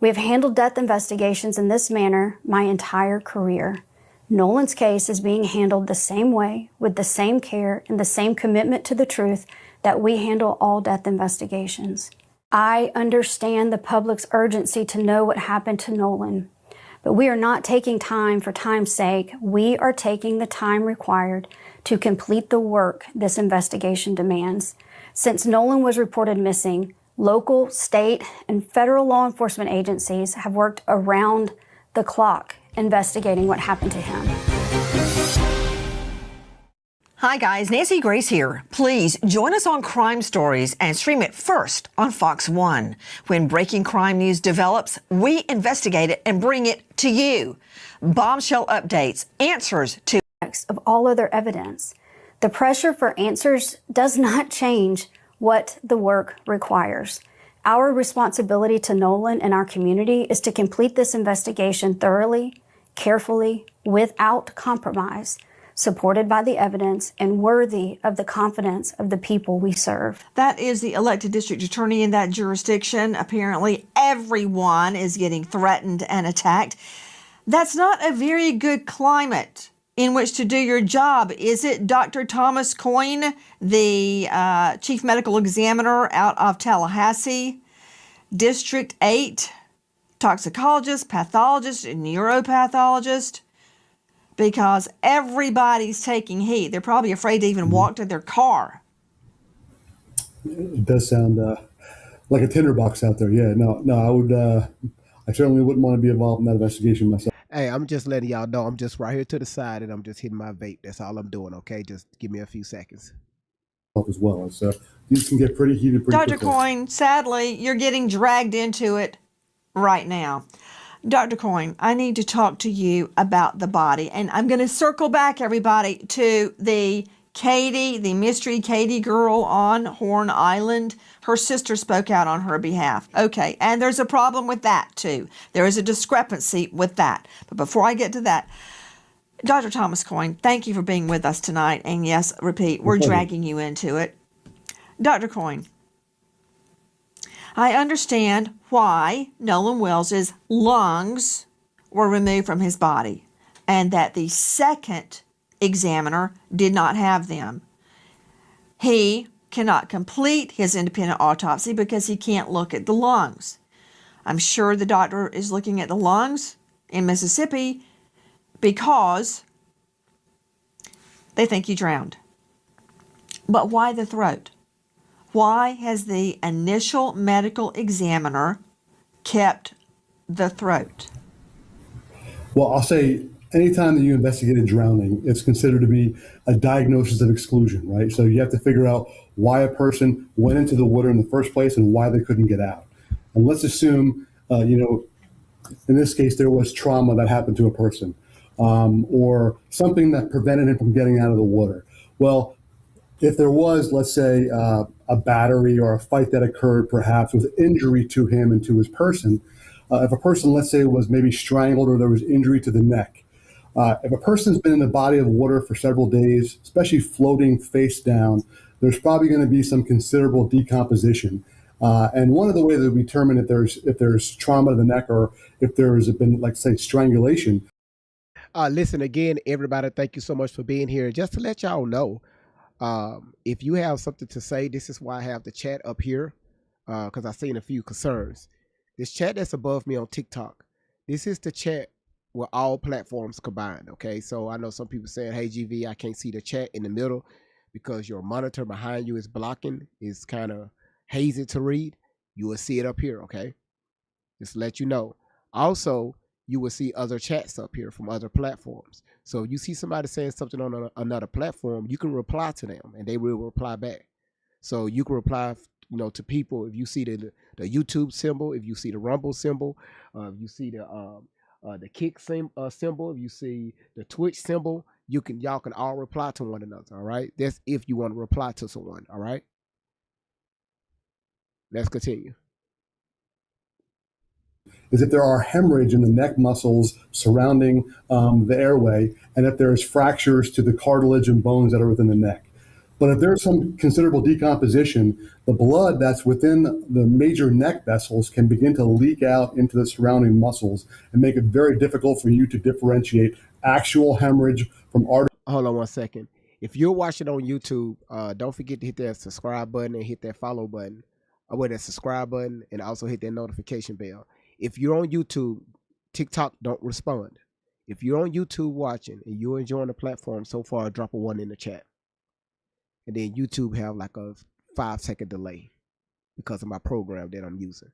We have handled death investigations in this manner my entire career. Nolan's case is being handled the same way, with the same care and the same commitment to the truth that we handle all death investigations. I understand the public's urgency to know what happened to Nolan, but we are not taking time for time's sake. We are taking the time required to complete the work this investigation demands. Since Nolan was reported missing, local, state, and federal law enforcement agencies have worked around the clock investigating what happened to him. Hi guys, Nancy Grace here. Please join us on Crime Stories and stream it first on Fox 1. When breaking crime news develops, we investigate it and bring it to you. Bombshell updates, answers to of all other evidence. The pressure for answers does not change what the work requires. Our responsibility to Nolan and our community is to complete this investigation thoroughly, carefully, without compromise, supported by the evidence and worthy of the confidence of the people we serve. That is the elected district attorney in that jurisdiction. Apparently, everyone is getting threatened and attacked. That's not a very good climate in which to do your job, is it? Dr. Thomas Coyne, the chief medical examiner out of Tallahassee, District 8, toxicologist, pathologist, and neuropathologist, because everybody's taking heat. They're probably afraid to even walk to their car. It does sound like a tinderbox out there. Yeah, no, I certainly wouldn't want to be involved in that investigation myself. Hey, I'm just letting y'all know I'm just right here to the side and I'm just hitting my vape. That's all I'm doing, okay? Just give me a few seconds. As well. So these can get pretty heated pretty Dr. quickly. Coyne, sadly, you're getting dragged into it right now. Dr. Coyne, I need to talk to you about the body. And I'm going to circle back, everybody, to the Katie, the mystery Katie girl on Horn Island. Her sister spoke out on her behalf. Okay, and there's a problem with that, too. There is a discrepancy with that. But before I get to that, Dr. Thomas Coyne, thank you for being with us tonight. And yes, repeat, we're dragging you into it. Dr. Coyne, I understand why Nolan Wells's lungs were removed from his body and that the second examiner did not have them. He cannot complete his independent autopsy because he can't look at the lungs. I'm sure the doctor is looking at the lungs in Mississippi because they think you drowned. But why the throat? Why has the initial medical examiner kept the throat? Well, I'll say anytime that you investigate a drowning, it's considered to be a diagnosis of exclusion, right? So you have to figure out why a person went into the water in the first place and why they couldn't get out. And let's assume, in this case, there was trauma that happened to a person or something that prevented him from getting out of the water. Well, if there was, let's say, a a battery or a fight that occurred perhaps with injury to him and to his person. If a person, let's say, was maybe strangled or there was injury to the neck, if a person's been in a body of water for several days, especially floating face down, there's probably going to be some considerable decomposition. And one of the ways that we determine if there's trauma to the neck or if there's been, like, say, strangulation. Listen again, everybody. Thank you so much for being here. Just to let y'all know, if you have something to say, this is why I have the chat up here, because I've seen a few concerns. This chat that's above me on TikTok, this is the chat with all platforms combined. Okay, so I know some people saying, "Hey, GV, I can't see the chat in the middle because your monitor behind you is blocking. It's kind of hazy to read." You will see it up here. Okay, just to let you know. Also, you will see other chats up here from other platforms. So if you see somebody saying something on another platform, you can reply to them and they will reply back. So you can reply, to people if you see the YouTube symbol, if you see the Rumble symbol, if you see the Kick symbol, if you see the Twitch symbol, y'all can all reply to one another. All right, that's if you want to reply to someone. All right, let's continue. Is if there are hemorrhage in the neck muscles surrounding the airway, and if there's fractures to the cartilage and bones that are within the neck. But if there's some considerable decomposition, the blood that's within the major neck vessels can begin to leak out into the surrounding muscles and make it very difficult for you to differentiate actual hemorrhage from artificial. Hold on one second. If you're watching on YouTube, don't forget to hit that subscribe button and hit that follow button. That subscribe button, and also hit that notification bell. If you're on YouTube, TikTok don't respond. If you're on YouTube watching and you're enjoying the platform so far, drop a 1 in the chat. And then YouTube have like a 5-second delay because of my program that I'm using.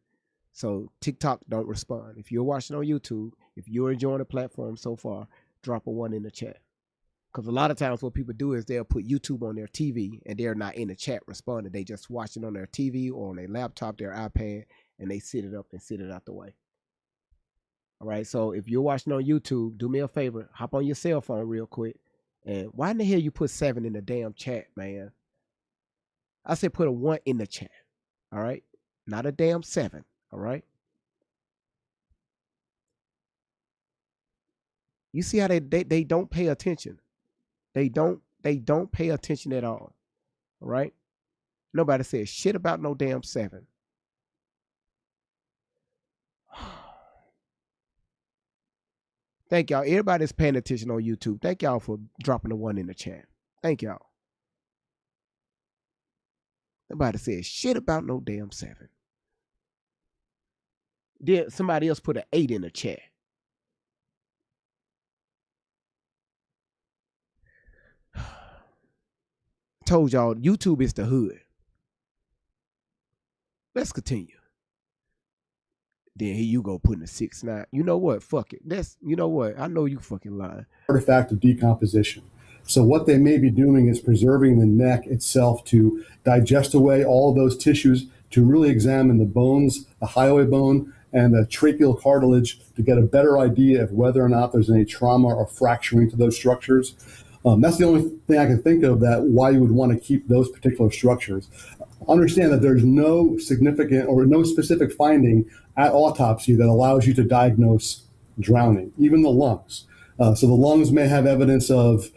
So TikTok don't respond. If you're watching on YouTube, if you're enjoying the platform so far, drop a 1 in the chat. Because a lot of times what people do is they'll put YouTube on their TV and they're not in the chat responding. They just watch it on their TV or on their laptop, their iPad, and they sit it up and sit it out the way. All right, so if you're watching on YouTube, do me a favor, hop on your cell phone real quick. And why in the hell you put 7 in the damn chat, man? I said put a 1 in the chat. All right, not a damn 7. All right. You see how they don't pay attention. They don't pay attention at all. All right. Nobody says shit about no damn 7. Thank y'all. Everybody's paying attention on YouTube. Thank y'all for dropping the 1 in the chat. Thank y'all. Nobody says shit about no damn 7. Then somebody else put an 8 in the chat. Told y'all YouTube is the hood. Let's continue. Then here you go putting a 6-9. You know what? Fuck it. You know what? I know you fucking lying. Artifact of decomposition. So what they may be doing is preserving the neck itself to digest away all of those tissues, to really examine the bones, the highway bone, and the tracheal cartilage to get a better idea of whether or not there's any trauma or fracturing to those structures. That's the only thing I can think of that why you would want to keep those particular structures. Understand that there's no significant or no specific finding at autopsy that allows you to diagnose drowning, even the lungs. So the lungs may have evidence of,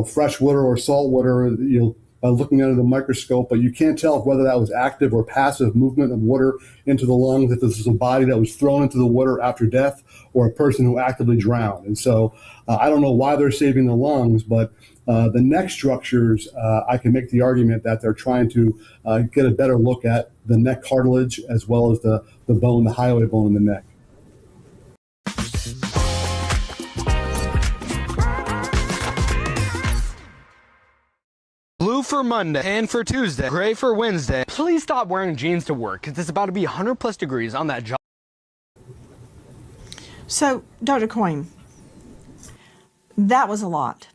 fresh water or salt water, by looking under the microscope, but you can't tell whether that was active or passive movement of water into the lungs, if this is a body that was thrown into the water after death or a person who actively drowned. And so I don't know why they're saving the lungs, but the neck structures, I can make the argument that they're trying to get a better look at the neck cartilage as well as the bone, the highway bone in the neck. Blue for Monday and for Tuesday, gray for Wednesday. Please stop wearing jeans to work because it's about to be 100 plus degrees on that job. So, Dr. Coyne, that was a lot.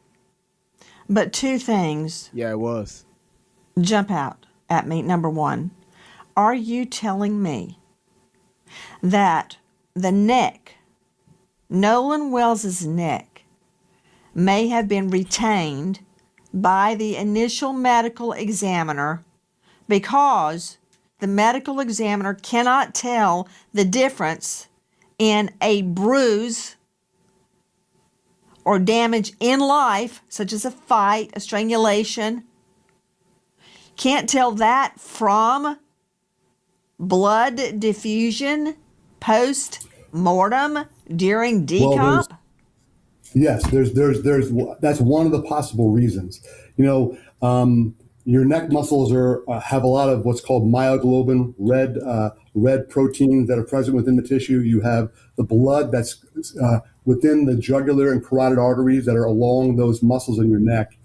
But 2 things. Yeah, it was. Jump out at me. Number 1, are you telling me that the neck, Nolan Wells's neck, may have been retained by the initial medical examiner because the medical examiner cannot tell the difference in a bruise or damage in life, such as a fight, a strangulation, can't tell that from blood diffusion post-mortem during decomp? There's that's one of the possible reasons. Your neck muscles have a lot of what's called myoglobin, red proteins that are present within the tissue. You have the blood that's within the jugular and carotid arteries that are along those muscles in your neck.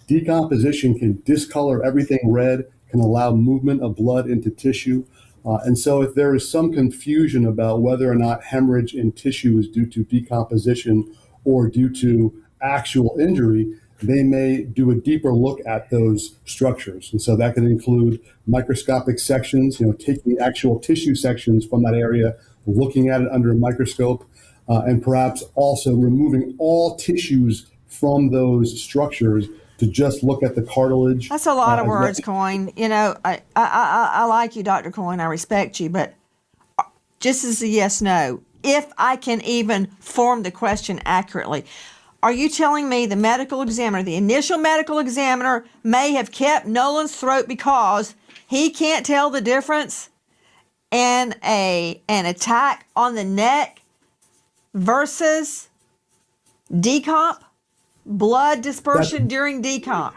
Decomposition can discolor everything red, can allow movement of blood into tissue. And so if there is some confusion about whether or not hemorrhage in tissue is due to decomposition or due to actual injury, they may do a deeper look at those structures. And so that can include microscopic sections, taking actual tissue sections from that area, looking at it under a microscope, and perhaps also removing all tissues from those structures to just look at the cartilage. That's a lot of words, Coyne. I like you, Dr. Coyne. I respect you, but just as a yes, no, if I can even form the question accurately, are you telling me the medical examiner, the initial medical examiner, may have kept Nolan's throat because he can't tell the difference in an attack on the neck versus decomp? Blood dispersion during decomp?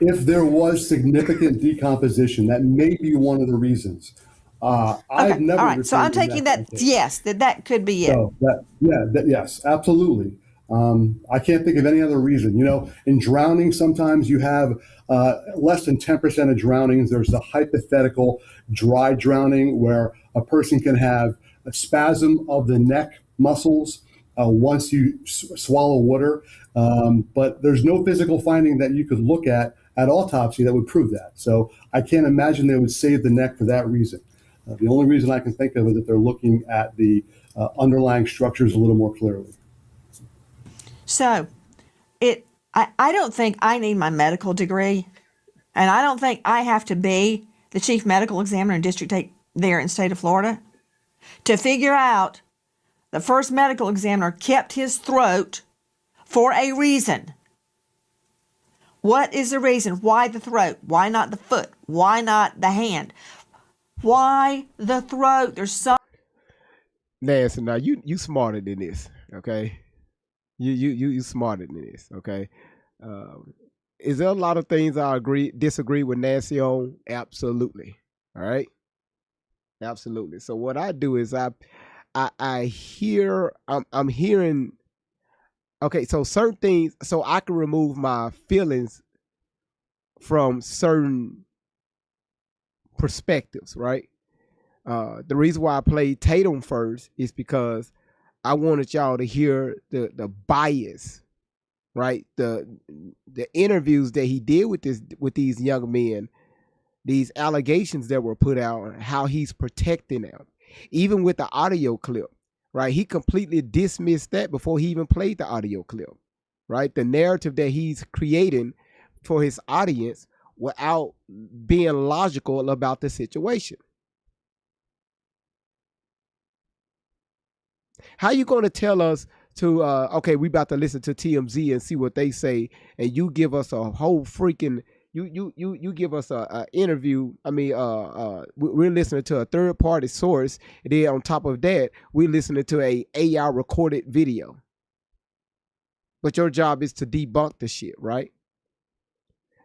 If there was significant decomposition, that may be one of the reasons. I've never. All right. So I'm taking that. Yes, that could be it. So yes, absolutely. I can't think of any other reason. In drowning, sometimes you have less than 10% of drownings. There's the hypothetical dry drowning where a person can have a spasm of the neck muscles once you swallow water. But there's no physical finding that you could look at autopsy that would prove that. So I can't imagine they would save the neck for that reason. The only reason I can think of is that they're looking at the underlying structures a little more clearly. So I don't think I need my medical degree, and I don't think I have to be the chief medical examiner in District 8 there in the state of Florida to figure out the first medical examiner kept his throat for a reason. What is the reason? Why the throat? Why not the foot? Why not the hand? Why the throat? There's some. Nancy, now you smarter than this, okay? You smarter than this, okay? Is there a lot of things I disagree with Nancy on? Absolutely. All right. Absolutely. So what I do is I'm hearing. Okay, so certain things, so I can remove my feelings from certain perspectives, right? The reason why I played Tatum first is because I wanted y'all to hear the bias, right? The interviews that he did with these young men, these allegations that were put out, how he's protecting them, even with the audio clip. Right, he completely dismissed that before he even played the audio clip. Right, the narrative that he's creating for his audience without being logical about the situation. How you going to tell us to okay, we about to listen to TMZ and see what they say, and you give us a whole freaking you give us a interview. I mean, we're listening to a third party source, and then on top of that, we're listening to a AI recorded video. But your job is to debunk the shit, right?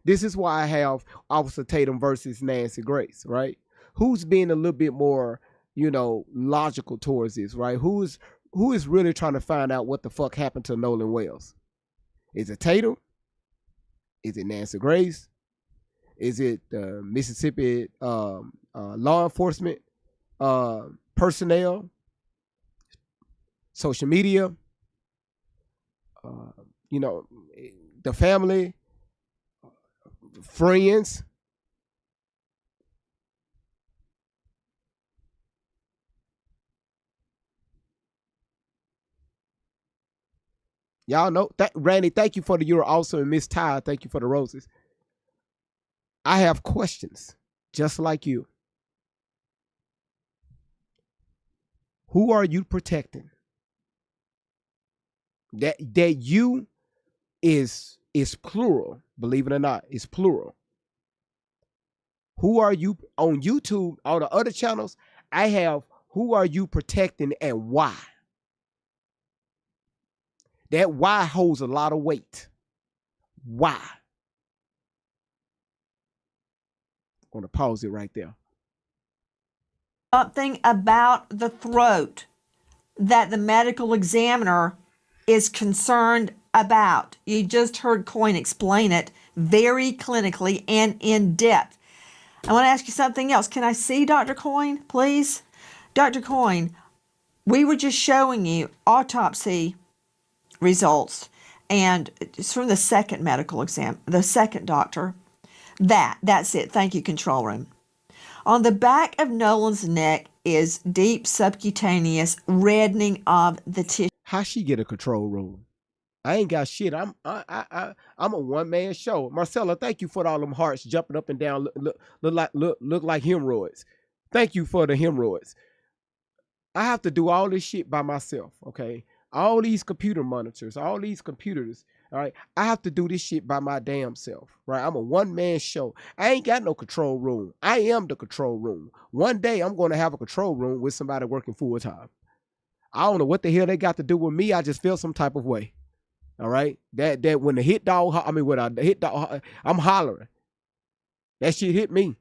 This is why I have Officer Tatum versus Nancy Grace, right? Who's being a little bit more, logical towards this, right? Who is really trying to find out what the fuck happened to Nolan Wells? Is it Tatum? Is it Nancy Grace? Is it Mississippi law enforcement personnel, social media, the family, friends? Y'all know that. Randy, thank you for the You're Awesome, and Miss Ty, thank you for the roses. I have questions, just like you. Who are you protecting? That you is plural, believe it or not, it's plural. Who are you on YouTube, all the other channels? I have who are you protecting and why? That why holds a lot of weight. Why? I'm going to pause it right there. Something about the throat that the medical examiner is concerned about. You just heard Coyne explain it very clinically and in depth. I want to ask you something else. Can I see Dr. Coyne, please? Dr. Coyne, we were just showing you autopsy results, and it's from the second medical exam, the second doctor. That's it. Thank you, control room. On the back of Nolan's neck is deep subcutaneous reddening of the tissue. How she get a control room? I ain't got shit. I'm a one man show. Marcella, thank you for all them hearts jumping up and down. Look like hemorrhoids. Thank you for the hemorrhoids. I have to do all this shit by myself. Okay, all these computer monitors, all these computers. All right, I have to do this shit by my damn self. Right, I'm a one man show. I ain't got no control room. I am the control room. One day I'm going to have a control room with somebody working full time. I don't know what the hell they got to do with me. I just feel some type of way. All right, that when the hit dog, when I hit dog, I'm hollering. That shit hit me.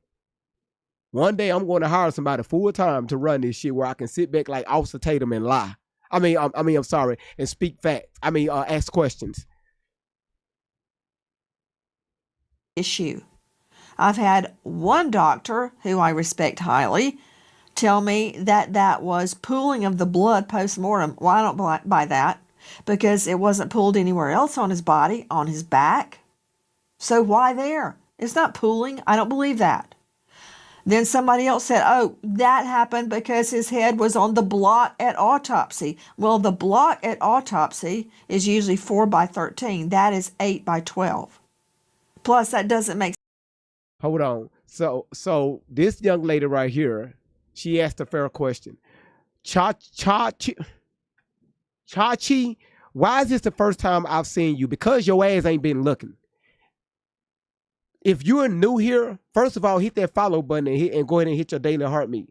One day I'm going to hire somebody full time to run this shit where I can sit back like Officer Tatum and lie. I'm sorry, and speak facts. Ask questions. Issue. I've had one doctor who I respect highly tell me that was pooling of the blood post-mortem. Well, I don't buy that because it wasn't pooled anywhere else on his body, on his back. So why there? It's not pooling. I don't believe that. Then somebody else said, oh, that happened because his head was on the block at autopsy. Well, the block at autopsy is usually 4x13. That is 8x12. Plus, that doesn't make sense. Hold on. So this young lady right here, she asked a fair question. Chachi, why is this the first time I've seen you? Because your ass ain't been looking. If you're new here, first of all, hit that follow button and go ahead and hit your daily heartbeat.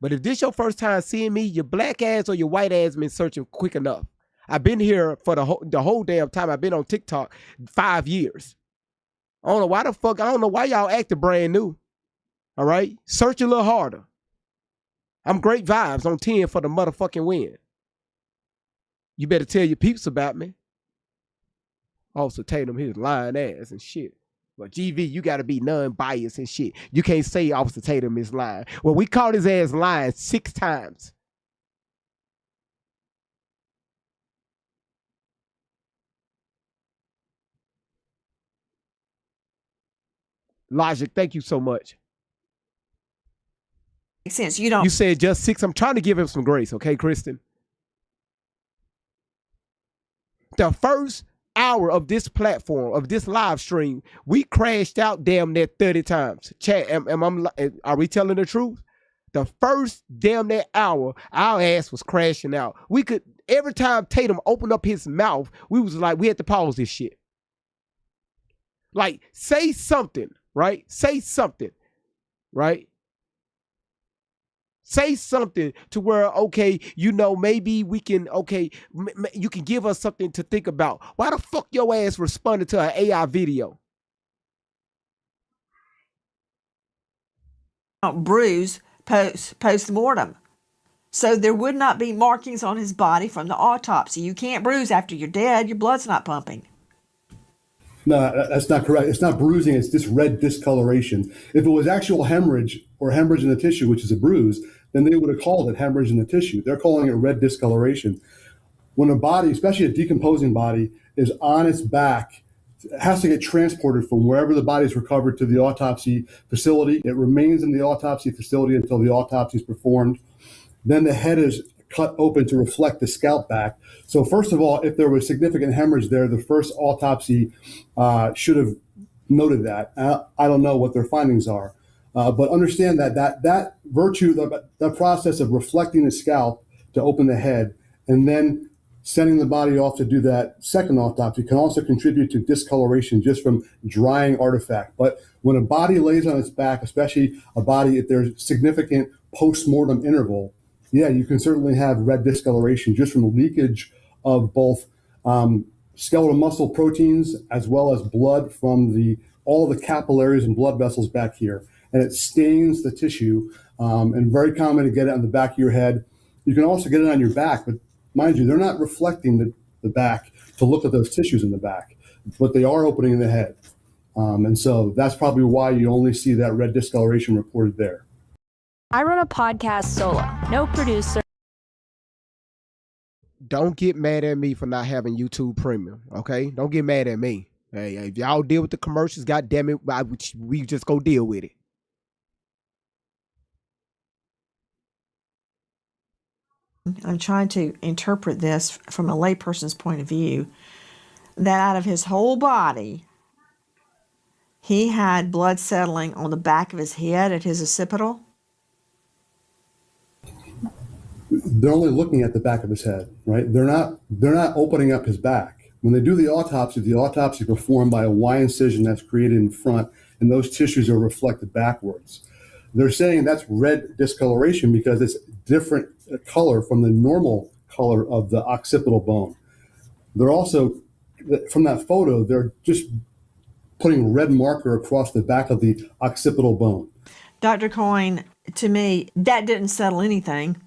But if this your first time seeing me, your black ass or your white ass been searching quick enough. I've been here for the whole damn time. I've been on TikTok 5 years. I don't know why y'all acting brand new. All right? Search a little harder. I'm great vibes on 10 for the motherfucking win. You better tell your peeps about me. Also Tatum, his lying ass and shit. But GV, you got to be non-biased and shit. You can't say Officer Tatum is lying. Well, we caught his ass lying 6 times. Logic, thank you so much. Makes sense. You said just 6. I'm trying to give him some grace, okay, Kristen? The first hour of this platform, of this live stream, we crashed out damn near 30 times. Chat, are we telling the truth? The first damn near hour, our ass was crashing out. We could, every time Tatum opened up his mouth, we was like, we had to pause this shit. Like, say something, right? Say something, right? Say something to where, okay, maybe we can, okay, you can give us something to think about. Why the fuck your ass responded to an AI video? Bruise post-mortem. So there would not be markings on his body from the autopsy. You can't bruise after you're dead. Your blood's not pumping. No, that's not correct. It's not bruising. It's this red discoloration. If it was actual hemorrhage or hemorrhage in the tissue, which is a bruise, then they would have called it hemorrhage in the tissue. They're calling it red discoloration. When a body, especially a decomposing body, is on its back, it has to get transported from wherever the body is recovered to the autopsy facility. It remains in the autopsy facility until the autopsy is performed. Then the head is cut open to reflect the scalp back. So first of all, if there was significant hemorrhage there, the first autopsy should have noted that. I don't know what their findings are, but understand that virtue, the process of reflecting the scalp to open the head, and then sending the body off to do that second autopsy can also contribute to discoloration just from drying artifact. But when a body lays on its back, especially a body, if there's significant post-mortem interval, yeah, you can certainly have red discoloration just from leakage of both skeletal muscle proteins as well as blood from all the capillaries and blood vessels back here. And it stains the tissue, and very common to get it on the back of your head. You can also get it on your back, but mind you, they're not reflecting the back to look at those tissues in the back, but they are opening the head. And so that's probably why you only see that red discoloration reported there. I run a podcast solo, no producer. Don't get mad at me for not having YouTube Premium, okay? Don't get mad at me. Hey, if y'all deal with the commercials, God damn it, we just go deal with it. I'm trying to interpret this from a layperson's point of view, that out of his whole body, he had blood settling on the back of his head at his occipital. They're only looking at the back of his head, right? They're not opening up his back. When they do the autopsy is performed by a Y incision that's created in front, and those tissues are reflected backwards. They're saying that's red discoloration because it's different color from the normal color of the occipital bone. They're also, from that photo, they're just putting red marker across the back of the occipital bone. Dr. Coyne, to me, that didn't settle anything.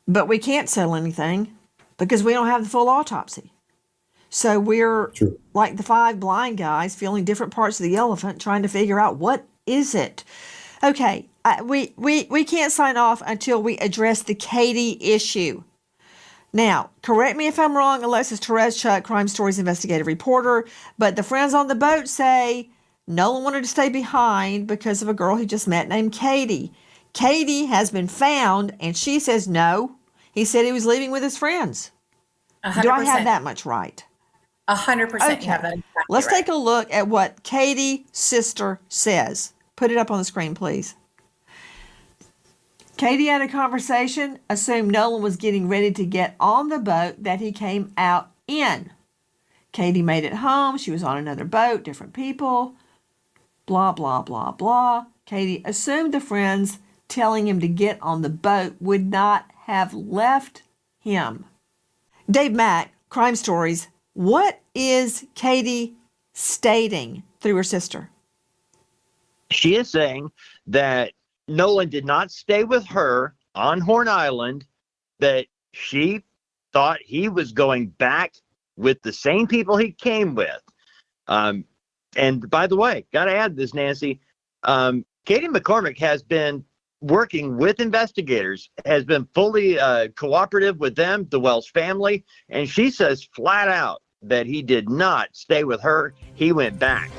But we can't settle anything because we don't have the full autopsy. So we're like the five blind guys feeling different parts of the elephant, trying to figure out what is it. Okay, we can't sign off until we address the Katie issue. Now, correct me if I'm wrong, Alexis Terezchuk, Crime Stories investigative reporter, but the friends on the boat say Nolan wanted to stay behind because of a girl he just met named Katie. Katie has been found, and she says no. He said he was leaving with his friends. 100%. Do I have that much right? 100% Okay. you have that exactly Let's right. take a look at what Katie's sister says. Put it up on the screen, please. Katie had a conversation, assumed Nolan was getting ready to get on the boat that he came out in. Katie made it home. She was on another boat, different people. Blah, blah, blah, blah. Katie assumed the friends telling him to get on the boat would not have left him. Dave Mack, Crime Stories, what is Katie stating through her sister? She is saying that Nolan did not stay with her on Horn Island, that she thought he was going back with the same people he came with. And by the way, got to add this, Nancy, Katie McCormick has been working with investigators, has been fully cooperative with them, the Wells family, and she says flat out that he did not stay with her. He went back.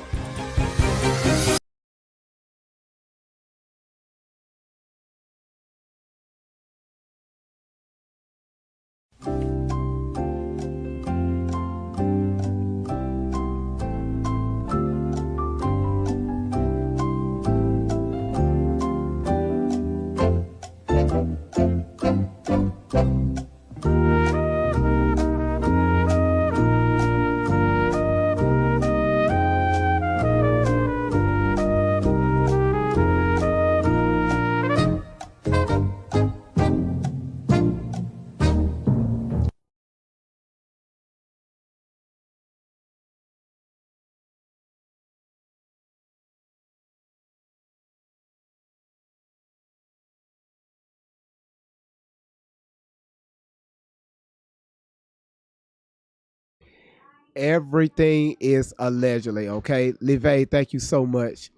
Everything is allegedly, okay? Live, thank you so much.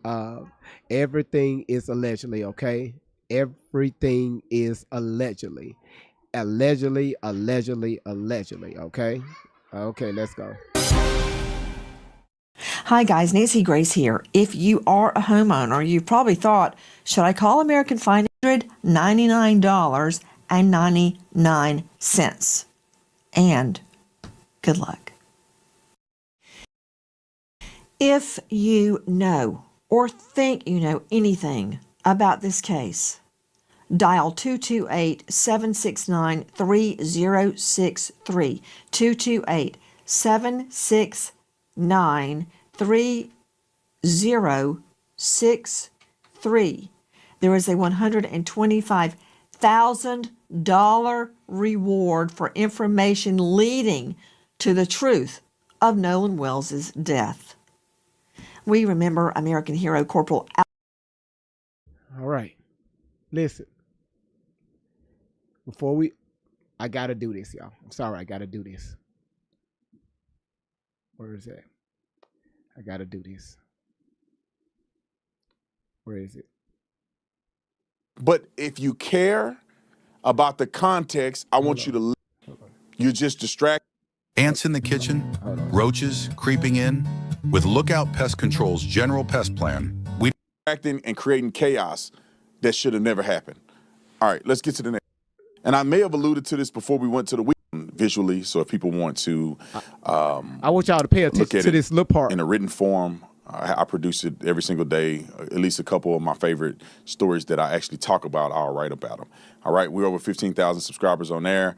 Everything is allegedly, okay? Everything is allegedly. Allegedly, okay? Okay, let's go. Hi guys, Nancy Grace here. If you are a homeowner, you've probably thought, should I call American Financial? $99.99. And good luck. If you know or think you know anything about this case, dial 228-769-3063. 228-769-3063. There is a $125,000 reward for information leading to the truth of Nolan Wells' death. We remember American hero Corporal All right. Listen. I got to do this, y'all. I'm sorry. I got to do this. Where is that? I got to do this. Where is it? But if you care about the context, I want you to. You're just distracted. Ants in the kitchen, roaches creeping in. With Lookout Pest Control's General Pest Plan, we Distracting and creating chaos that should have never happened. All right, let's get to the next. And I may have alluded to this before we went to the weekend visually, so if people want to, I want y'all to pay attention to this little part in a written form. I produce it every single day. At least a couple of my favorite stories that I actually talk about, I'll write about them. All right, we're over 15,000 subscribers on there.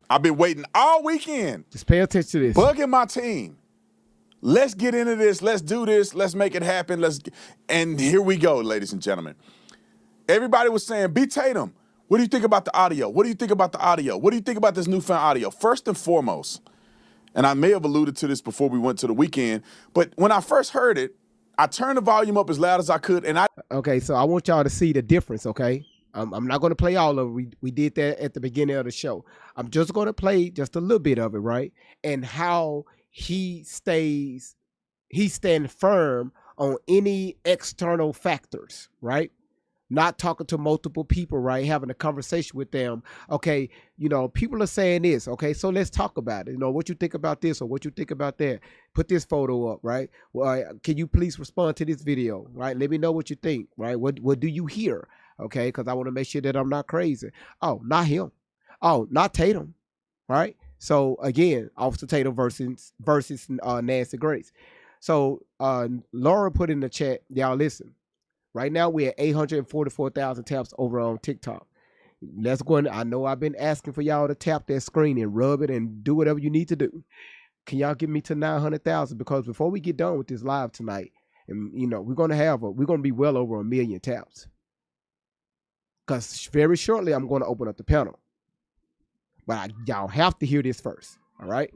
I've been waiting all weekend. Just pay attention to this. Bugging my team. Let's get into this. Let's do this. Let's make it happen. And here we go, ladies and gentlemen. Everybody was saying, B. Tatum, what do you think about the audio? What do you think about the audio? What do you think about this newfound audio? First and foremost, and I may have alluded to this before we went to the weekend, but when I first heard it, I turned the volume up as loud as I could, and Okay, so I want y'all to see the difference, okay? I'm not going to play all of it. We did that at the beginning of the show. I'm just going to play just a little bit of it, right? And how he stands firm on any external factors, right? Not talking to multiple people, right? Having a conversation with them. Okay, people are saying this, okay? So let's talk about it. What you think about this or what you think about that? Put this photo up, right? Well, can you please respond to this video, right? Let me know what you think, right? What do you hear? Okay, because I want to make sure that I'm not crazy. Oh, not him. Oh, not Tatum, right? So again, Officer Tatum versus Nancy Grace. So Laura put in the chat, y'all listen. Right now we're at 844,000 taps over on TikTok. Let's go in. I know I've been asking for y'all to tap that screen and rub it and do whatever you need to do. Can y'all get me to 900,000? Because before we get done with this live tonight, and we're gonna be well over 1 million taps. Because very shortly I'm going to open up the panel. But y'all have to hear this first. All right.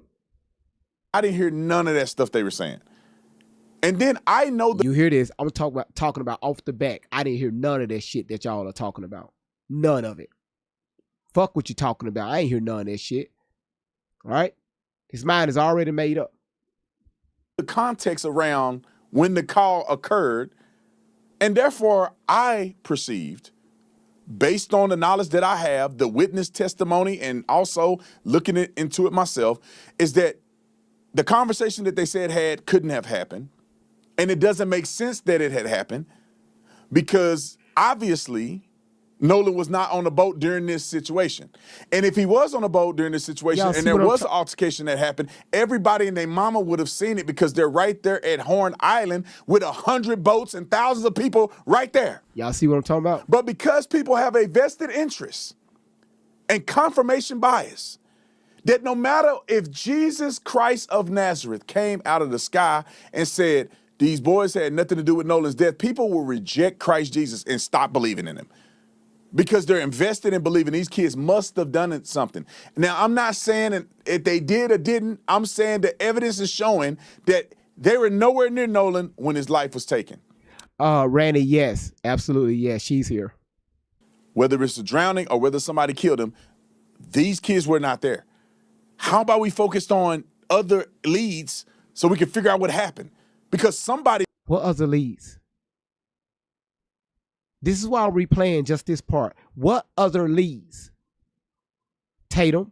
I didn't hear none of that stuff they were saying. And then I know you hear this. I'm talking about off the back. I didn't hear none of that shit that y'all are talking about. None of it. Fuck what you talking about. I ain't hear none of that shit. All right. His mind is already made up. The context around when the call occurred, and therefore I perceived, based on the knowledge that I have, the witness testimony, and also looking into it myself, is that the conversation that they said couldn't have happened. And it doesn't make sense that it had happened because obviously Nolan was not on the boat during this situation. And if he was on a boat during this situation and there was an altercation that happened, everybody and their mama would have seen it because they're right there at Horn Island with 100 boats and thousands of people right there. Y'all see what I'm talking about? But because people have a vested interest and confirmation bias, that no matter if Jesus Christ of Nazareth came out of the sky and said, these boys had nothing to do with Nolan's death, people will reject Christ Jesus and stop believing in him because they're invested in believing these kids must have done something. Now, I'm not saying if they did or didn't. I'm saying the evidence is showing that they were nowhere near Nolan when his life was taken. Randy, yes, absolutely, yes, she's here. Whether it's a drowning or whether somebody killed him, these kids were not there. How about we focused on other leads so we can figure out what happened? Because somebody... What other leads? This is why I'm replaying just this part. What other leads? Tatum,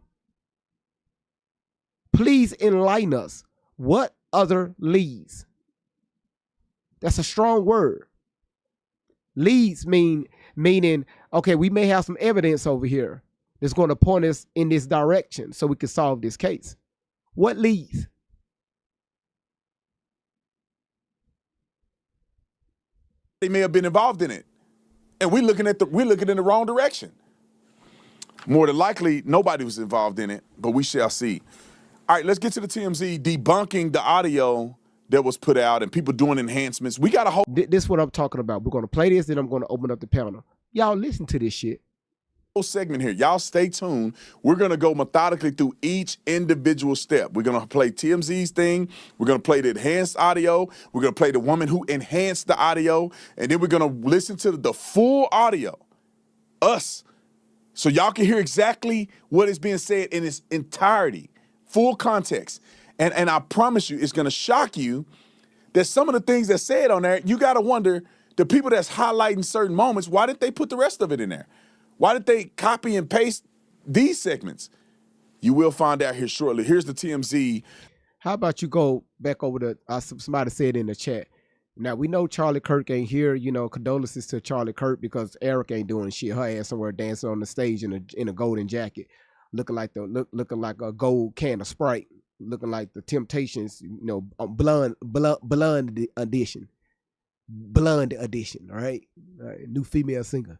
please enlighten us. What other leads? That's a strong word. Leads meaning, okay, we may have some evidence over here that's going to point us in this direction so we can solve this case. What leads? They may have been involved in it. And we're looking in the wrong direction. More than likely, nobody was involved in it, but we shall see. All right, let's get to the TMZ debunking the audio that was put out and people doing enhancements. We got a whole This is what I'm talking about. We're going to play this, then I'm going to open up the panel. Y'all listen to this shit. segment here. Y'all stay tuned. We're going to go methodically through each individual step. We're going to play TMZ's thing. We're going to play the enhanced audio. We're going to play the woman who enhanced the audio. And then we're going to listen to the full audio, us, so y'all can hear exactly what is being said in its entirety, full context. And I promise you, it's going to shock you that some of the things that's said on there, you got to wonder, the people that's highlighting certain moments, why didn't they put the rest of it in there? Why did they copy and paste these segments? You will find out here shortly. Here's the TMZ. How about you go back over to, somebody said in the chat. Now, we know Charlie Kirk ain't here. You know, condolences to Charlie Kirk because Eric ain't doing shit. Her ass somewhere dancing on the stage in a golden jacket, looking like a gold can of Sprite, looking like the Temptations, you know, blonde edition. Blonde edition, all right? New female singer.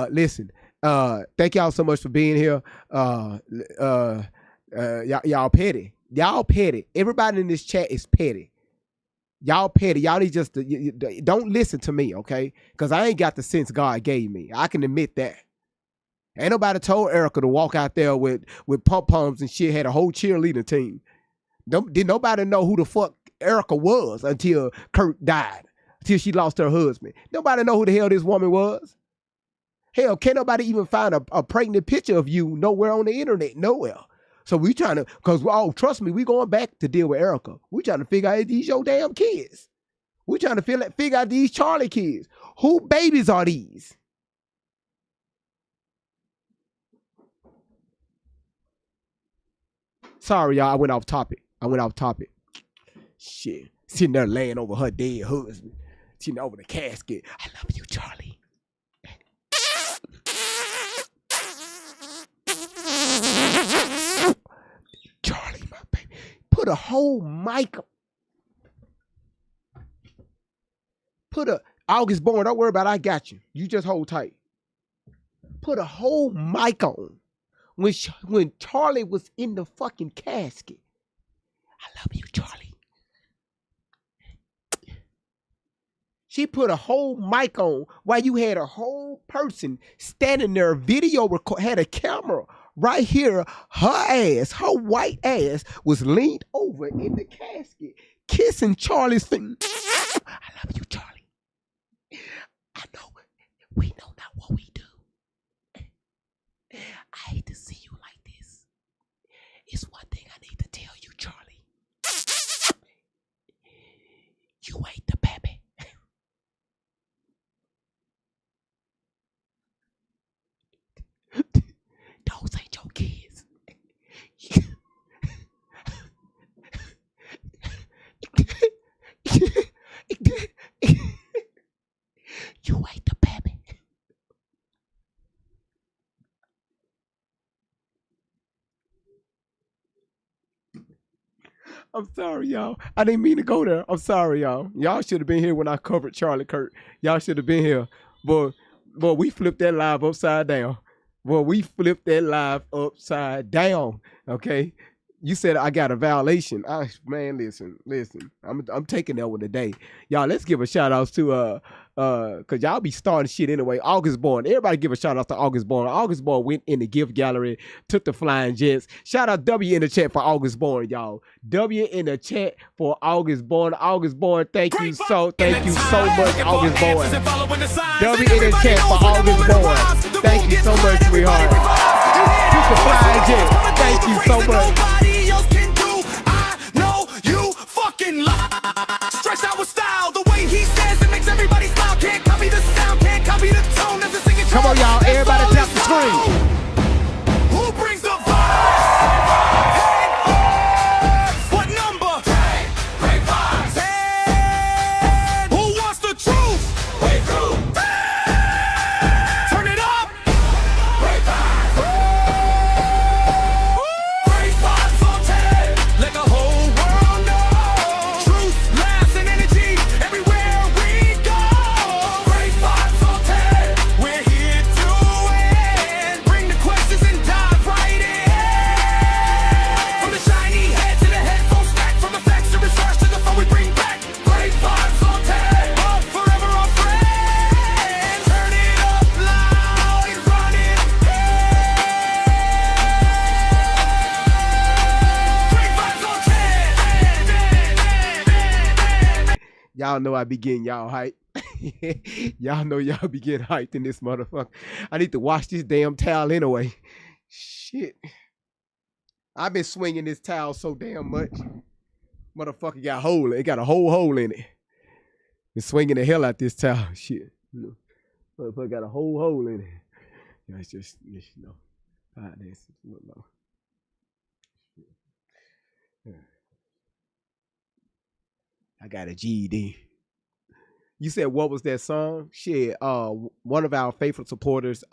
Listen, thank y'all so much for being here. Y'all petty. Y'all petty. Everybody in this chat is petty. Y'all petty. Y'all need just don't listen to me, okay? Because I ain't got the sense God gave me. I can admit that. Ain't nobody told Erica to walk out there with pom-poms and shit, had a whole cheerleading team. Did nobody know who the fuck Erica was until Kirk died, until she lost her husband. Nobody know who the hell this woman was. Hell, can't nobody even find a pregnant picture of you nowhere on the internet, nowhere. So we trying to, because, oh, trust me, we going back to deal with Erica. We trying to figure out these your damn kids. We trying to figure out these Charlie kids. Who babies are these? Sorry, y'all, I went off topic. Shit. Sitting there laying over her dead husband. Sitting over the casket. I love you, Charlie. Charlie, my baby. Put a whole mic. August born. Don't worry about it. I got you. You just hold tight. Put a whole mic on when Charlie was in the fucking casket. I love you, Charlie. She put a whole mic on while you had a whole person standing there, had a camera right here. Her ass, her white ass, was leaned over in the casket, kissing Charlie's thing. I love you, Charlie. I know we know not what we do. I hate to see you like this. It's one thing I need to tell you, Charlie. You ain't the baby. Those ain't your kids. You ain't the baby. I'm sorry, y'all. I didn't mean to go there. I'm sorry, y'all. Y'all should have been here when I covered Charlie Kirk. Y'all should have been here. But we flipped that live upside down. Okay? You said I got a violation. Man, listen. I'm taking that one today. Y'all, let's give a shout out to cause y'all be starting shit anyway. August born. Everybody give a shout out to August born. August born went in the gift gallery, took the flying jets. Shout out W in the chat for August born, y'all. W in the chat for August born. August born, thank you so much, August born. W in the chat for August born. Thank you so much, sweetheart. Took the flying jet. Thank you so much. Stretched out with style, the way he says it makes everybody smile. Can't copy the sound, can't copy the tone. There's a singing. Come on, y'all, everybody tap the screen. Who brings the vibes? What number? 10. Who wants the truth? Wait, truth. Turn it up. Great vibes. Great vibes on 10. Let the whole world know. Truth, laugh, Y'all know I be getting y'all hype. Y'all know y'all be getting hyped in this motherfucker. I need to wash this damn towel anyway. Shit. I've been swinging this towel so damn much. Motherfucker got a hole. It got a whole hole in it. Been swinging the hell out this towel. Shit. Motherfucker got a whole hole in it. Yeah, it's just, you know. This. I got a GED. You said what was that song? Shit, one of our faithful supporters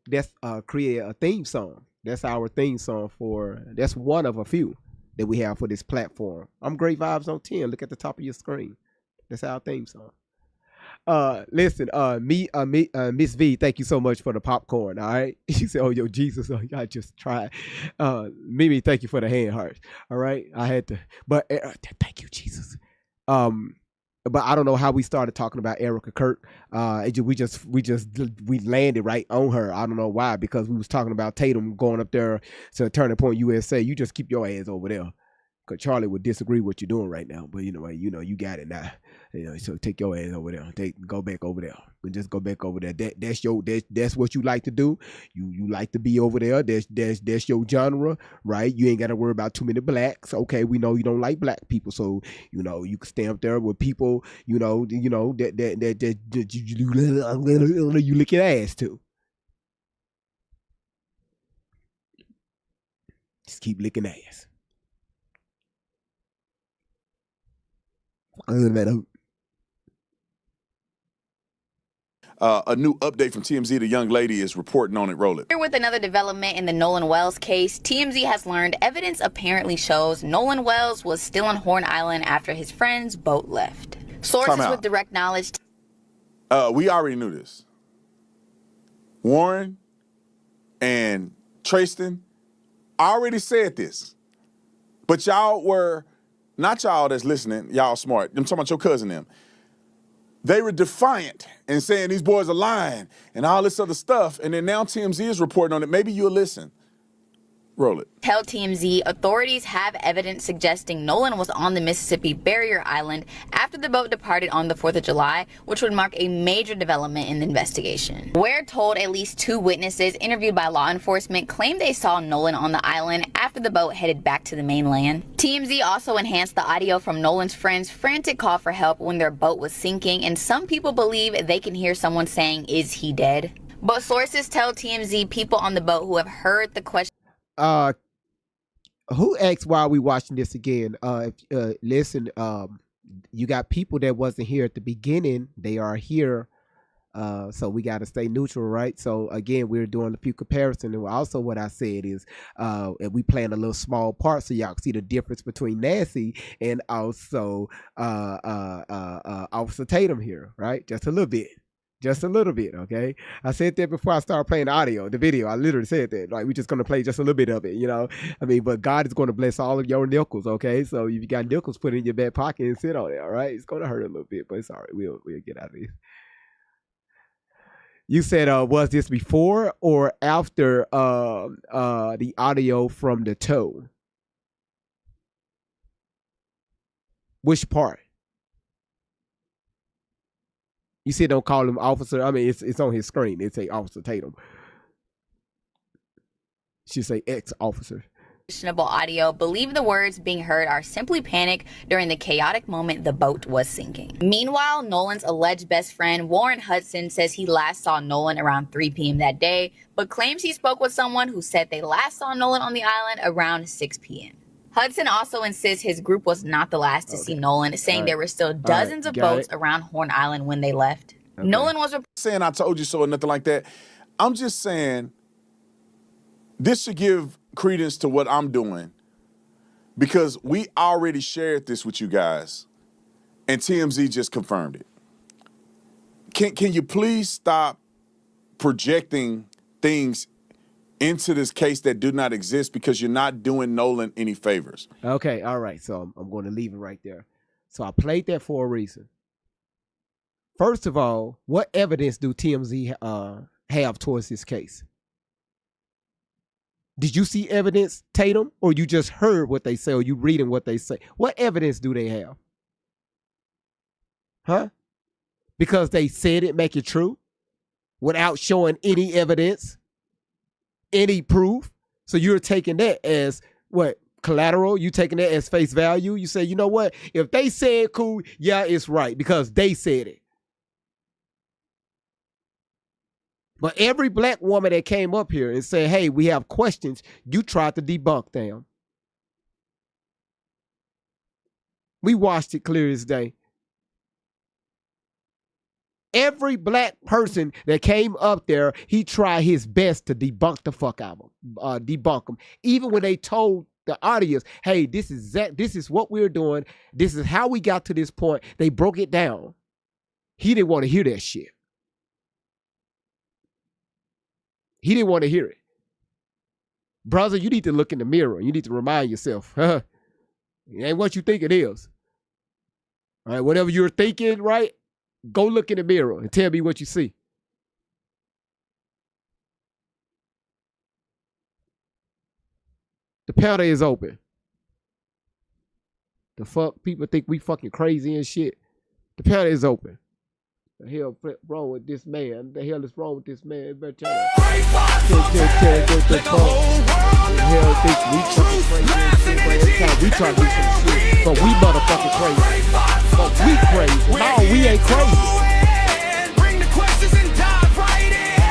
that's created a theme song. That's our theme song that's one of a few that we have for this platform. I'm Great Vibes on 10. Look at the top of your screen. That's our theme song. Listen, Miss V, thank you so much for the popcorn. All right. She said, "Oh, yo, Jesus, oh, I just tried." Mimi, thank you for the hand hearts. All right. I had to, but thank you, Jesus. But I don't know how we started talking about Erica Kirk. We landed right on her. I don't know why, because we was talking about Tatum going up there to Turning Point USA. You just keep your ass over there. Cause Charlie would disagree with what you're doing right now, but you you got it now. So take your ass over there. Go back over there. And just go back over there. That's what you like to do. You like to be over there. That's your genre, right? You ain't got to worry about too many blacks. Okay, we know you don't like black people, so you can stay up there with people. You lick your ass to. Just keep licking ass. A new update from TMZ. The young lady is reporting on it. Roll it. Here with another development in the Nolan Wells case, TMZ has learned evidence apparently shows Nolan Wells was still on Horn Island after his friend's boat left. Sources with direct knowledge. We already knew this. Warren and Tristan already said this, but y'all were. Not y'all that's listening, y'all smart. I'm talking about your cousin them. They were defiant and saying these boys are lying and all this other stuff. And then now TMZ is reporting on it. Maybe you'll listen. Roll it. Tell TMZ authorities have evidence suggesting Nolan was on the Mississippi Barrier Island after the boat departed on the 4th of July, which would mark a major development in the investigation. We're told at least 2 witnesses interviewed by law enforcement claimed they saw Nolan on the island after the boat headed back to the mainland. TMZ also enhanced the audio from Nolan's friend's frantic call for help when their boat was sinking, and some people believe they can hear someone saying, "Is he dead?" But sources tell TMZ people on the boat who have heard the question. Who asked why are we watching this again? Listen, you got people that wasn't here at the beginning. They are here. So we got to stay neutral, right? So again, we're doing a few comparisons. And also what I said is, and we playing a little small part so y'all can see the difference between Nancy and also Officer Tatum here, right? Just a little bit. Just a little bit, okay? I said that before I started playing the video. I literally said that. Like, we're just going to play just a little bit of it, I mean, but God is going to bless all of your nickels, okay? So if you got nickels, put it in your back pocket and sit on it, all right? It's going to hurt a little bit, but it's all right. We'll get out of this. You said, was this before or after the audio from the tow? Which part? You said don't call him officer. I mean, it's on his screen. It say Officer Tatum. Should say ex-officer. Questionable audio, believe the words being heard are simply panic during the chaotic moment the boat was sinking. Meanwhile, Nolan's alleged best friend, Warren Hudson, says he last saw Nolan around 3 p.m. that day, but claims he spoke with someone who said they last saw Nolan on the island around 6 p.m. Hudson also insists his group was not the last to see Nolan, saying there were still dozens of boats around Horn Island when they left. Okay. Nolan was saying I told you so or nothing like that. I'm just saying this should give credence to what I'm doing because we already shared this with you guys and TMZ just confirmed it. Can you please stop projecting things into this case that do not exist because you're not doing Nolan any favors? Okay, all right. So I'm going to leave it right there. So I played that for a reason. First of all, what evidence do TMZ have towards this case? Did you see evidence, Tatum, or you just heard what they say, or you reading what they say? What evidence do they have? Huh? Because they said it, make it true without showing any evidence, any proof. So you're taking that as what? Collateral? You taking that as face value? You say, you know what? If they said cool, yeah, it's right because they said it. But every black woman that came up here and said, hey, we have questions, you tried to debunk them. We watched it clear as day. Every black person that came up there, he tried his best to debunk the fuck out of them, debunk them. Even when they told the audience, hey, this is what we're doing. This is how we got to this point. They broke it down. He didn't want to hear that shit. He didn't want to hear it. Brother, you need to look in the mirror. You need to remind yourself, it ain't what you think it is. All right, whatever you're thinking, right? Go look in the mirror and tell me what you see. The powder is open. The fuck? People think we fucking crazy and shit. The powder is open. The hell wrong with this man? The hell is wrong with this man? Better tell him. The hell think we fucking crazy and shit. Every time we try to do some shit, but we motherfucking crazy. But we crazy. No, we ain't crazy. Bring the questions and dive right in.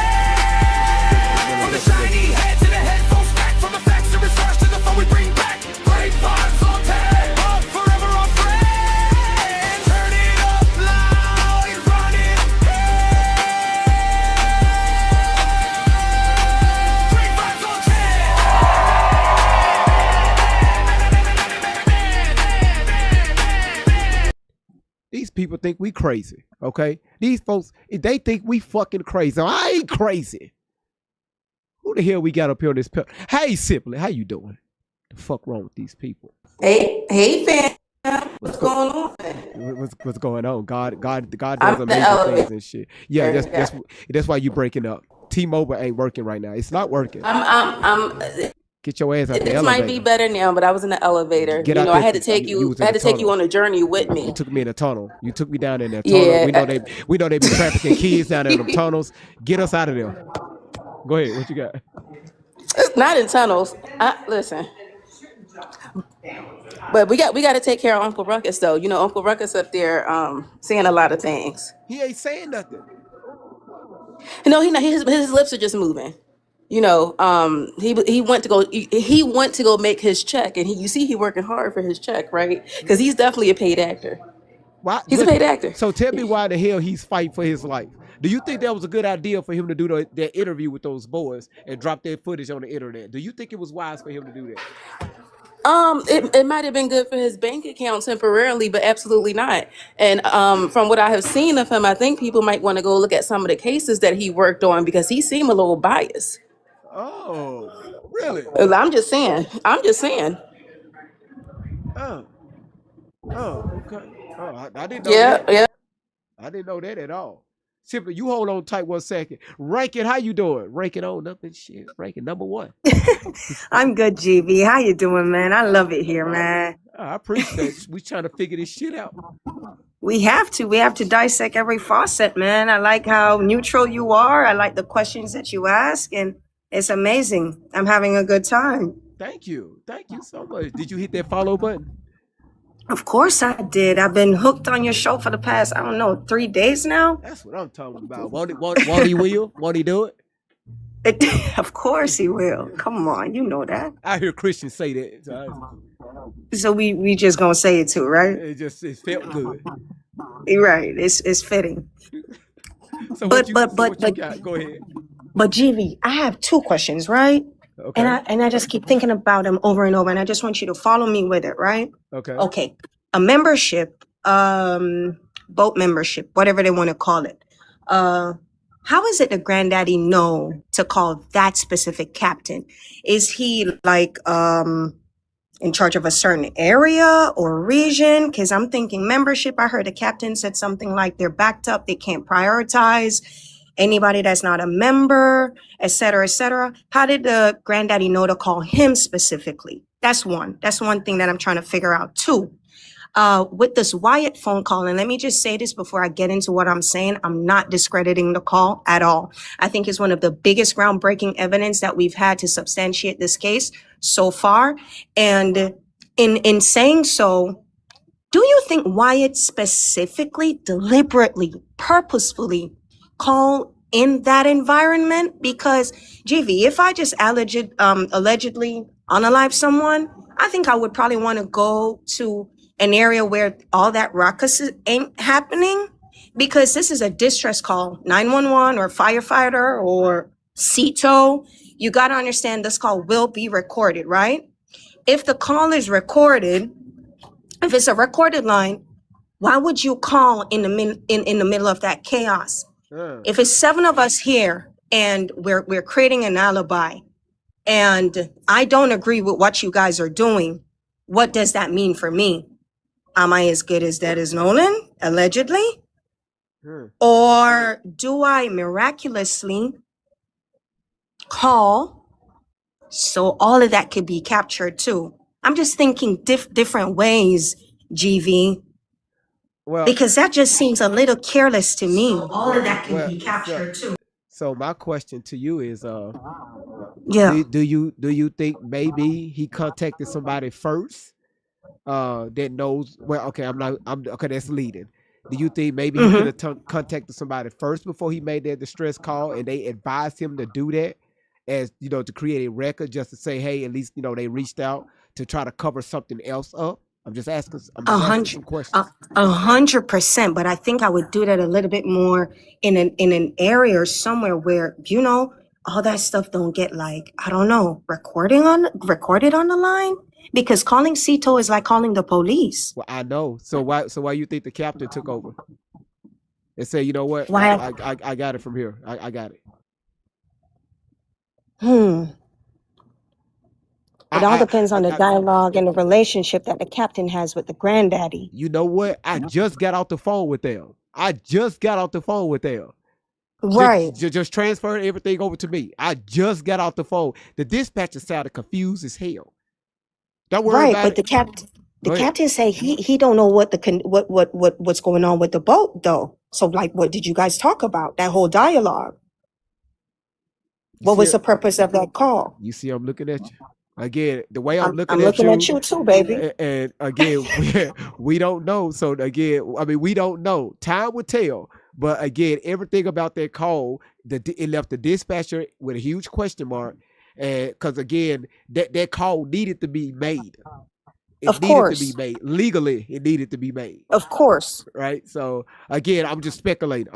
From the shiny head to the headphones back, from the facts to research to the phone we bring back. Great vibes on tag, up forever our friends. Turn it up loud and run it. Great vibes on These people think we crazy, okay? These folks, they think we fucking crazy. I ain't crazy. Who the hell we got up here on this pill? Hey, Sibley, how you doing? The fuck wrong with these people? Hey, fam. What's going on? What's going on? God does I'm amazing things and shit. Yeah, that's why you breaking up. T-Mobile ain't working right now. It's not working. Get your ass out the This elevator. might be better now, but I was in the elevator. Get you out know, there. I had to take you. was I in had the to take you tunnel. on a journey with me. You took me in a tunnel. You took me down in that tunnel. Yeah. We know they be trafficking kids down in them tunnels. Get us out of there. Go ahead. What you got? Not in tunnels. Listen, but we got to take care of Uncle Ruckus though. You know, Uncle Ruckus up there saying a lot of things. He ain't saying nothing. No, his lips are just moving. You know, he went to go make his check, and he working hard for his check, right? Because he's definitely a paid actor. Why? He's a paid actor. So tell me why the hell he's fighting for his life. Do you think that was a good idea for him to do that interview with those boys and drop their footage on the internet? Do you think it was wise for him to do that? It might have been good for his bank account temporarily, but absolutely not. And from what I have seen of him, I think people might want to go look at some of the cases that he worked on because he seemed a little biased. Oh, really? I'm just saying. Oh, okay. Oh, I didn't know Yeah, that. yeah. I didn't know that at all. Simply, you hold on tight 1 second. Rankin, how you doing? Rankin on up and shit. Rankin number one. I'm good, GB. How you doing, man? I love it here, man. I appreciate it. We trying to figure this shit out. We have to dissect every faucet, man. I like how neutral you are. I like the questions that you ask, and it's amazing. I'm having a good time. Thank you so much. Did you hit that follow button? Of course I did. I've been hooked on your show for the past, 3 days now. That's what I'm talking about. Won't he will? Won't he do it? Of course he will. Come on, you know that. I hear Christians say that. So we just gonna say it too, right? It felt good. You're right. It's fitting. So what you got? Go ahead. But GV, I have 2 questions, right? Okay. And I just keep thinking about them over and over, and I just want you to follow me with it, right? Okay. Okay. A membership, boat membership, whatever they want to call it. How is it the granddaddy know to call that specific captain? Is he like in charge of a certain area or region? Because I'm thinking membership. I heard the captain said something like they're backed up, they can't prioritize anybody that's not a member, et cetera, et cetera. How did the granddaddy know to call him specifically? That's one thing that I'm trying to figure out. 2, with this Wyatt phone call, and let me just say this before I get into what I'm saying, I'm not discrediting the call at all. I think it's one of the biggest groundbreaking evidence that we've had to substantiate this case so far. And in saying so, do you think Wyatt specifically, deliberately, purposefully called in that environment? Because GV, if I just allegedly unalive someone, I think I would probably want to go to an area where all that ruckus ain't happening, because this is a distress call, 911 or firefighter or CETO. You got to understand this call will be recorded, right? If the call is recorded, if it's a recorded line, why would you call in the middle of that chaos? If it's 7 of us here and we're creating an alibi, and I don't agree with what you guys are doing, what does that mean for me? Am I as good as dead as Nolan, allegedly? Or do I miraculously call so all of that could be captured too? I'm just thinking different ways, GV. Well, because that just seems a little careless to me. All of that can be captured too. So my question to you is, Yeah. do you think maybe he contacted somebody first, that knows? Well, okay, okay. That's leading. Do you think maybe he could have contacted somebody first before he made that distress call, and they advised him to do that, as to create a record, just to say, hey, at least they reached out to try to cover something else up? I'm just asking some questions. 100%, but I think I would do that a little bit more in an area or somewhere where all that stuff don't get, like, I don't know, recorded on the line, because calling CETO is like calling the police. Well, I know. So why you think the captain took over and say, you know what? Why? I got it from here. I got it. It all depends on the dialogue and the relationship that the captain has with the granddaddy. You know what? I just got off the phone with them. Right. Just transfer everything over to me. I just got off the phone. The dispatcher sounded confused as hell. Don't worry about but it. the captain say he don't know what's going on with the boat though. So, like, what did you guys talk about? That whole dialogue. What was the purpose of that call? You see, I'm looking at you. Again, the way I'm looking at you too, baby. And again, we don't know. So again, I mean, we don't know. Time will tell. But again, everything about that call, it left the dispatcher with a huge question mark. And because again, that call needed to be made. It needed to be made legally. It needed to be made. Of course. Right. So again, I'm just speculating.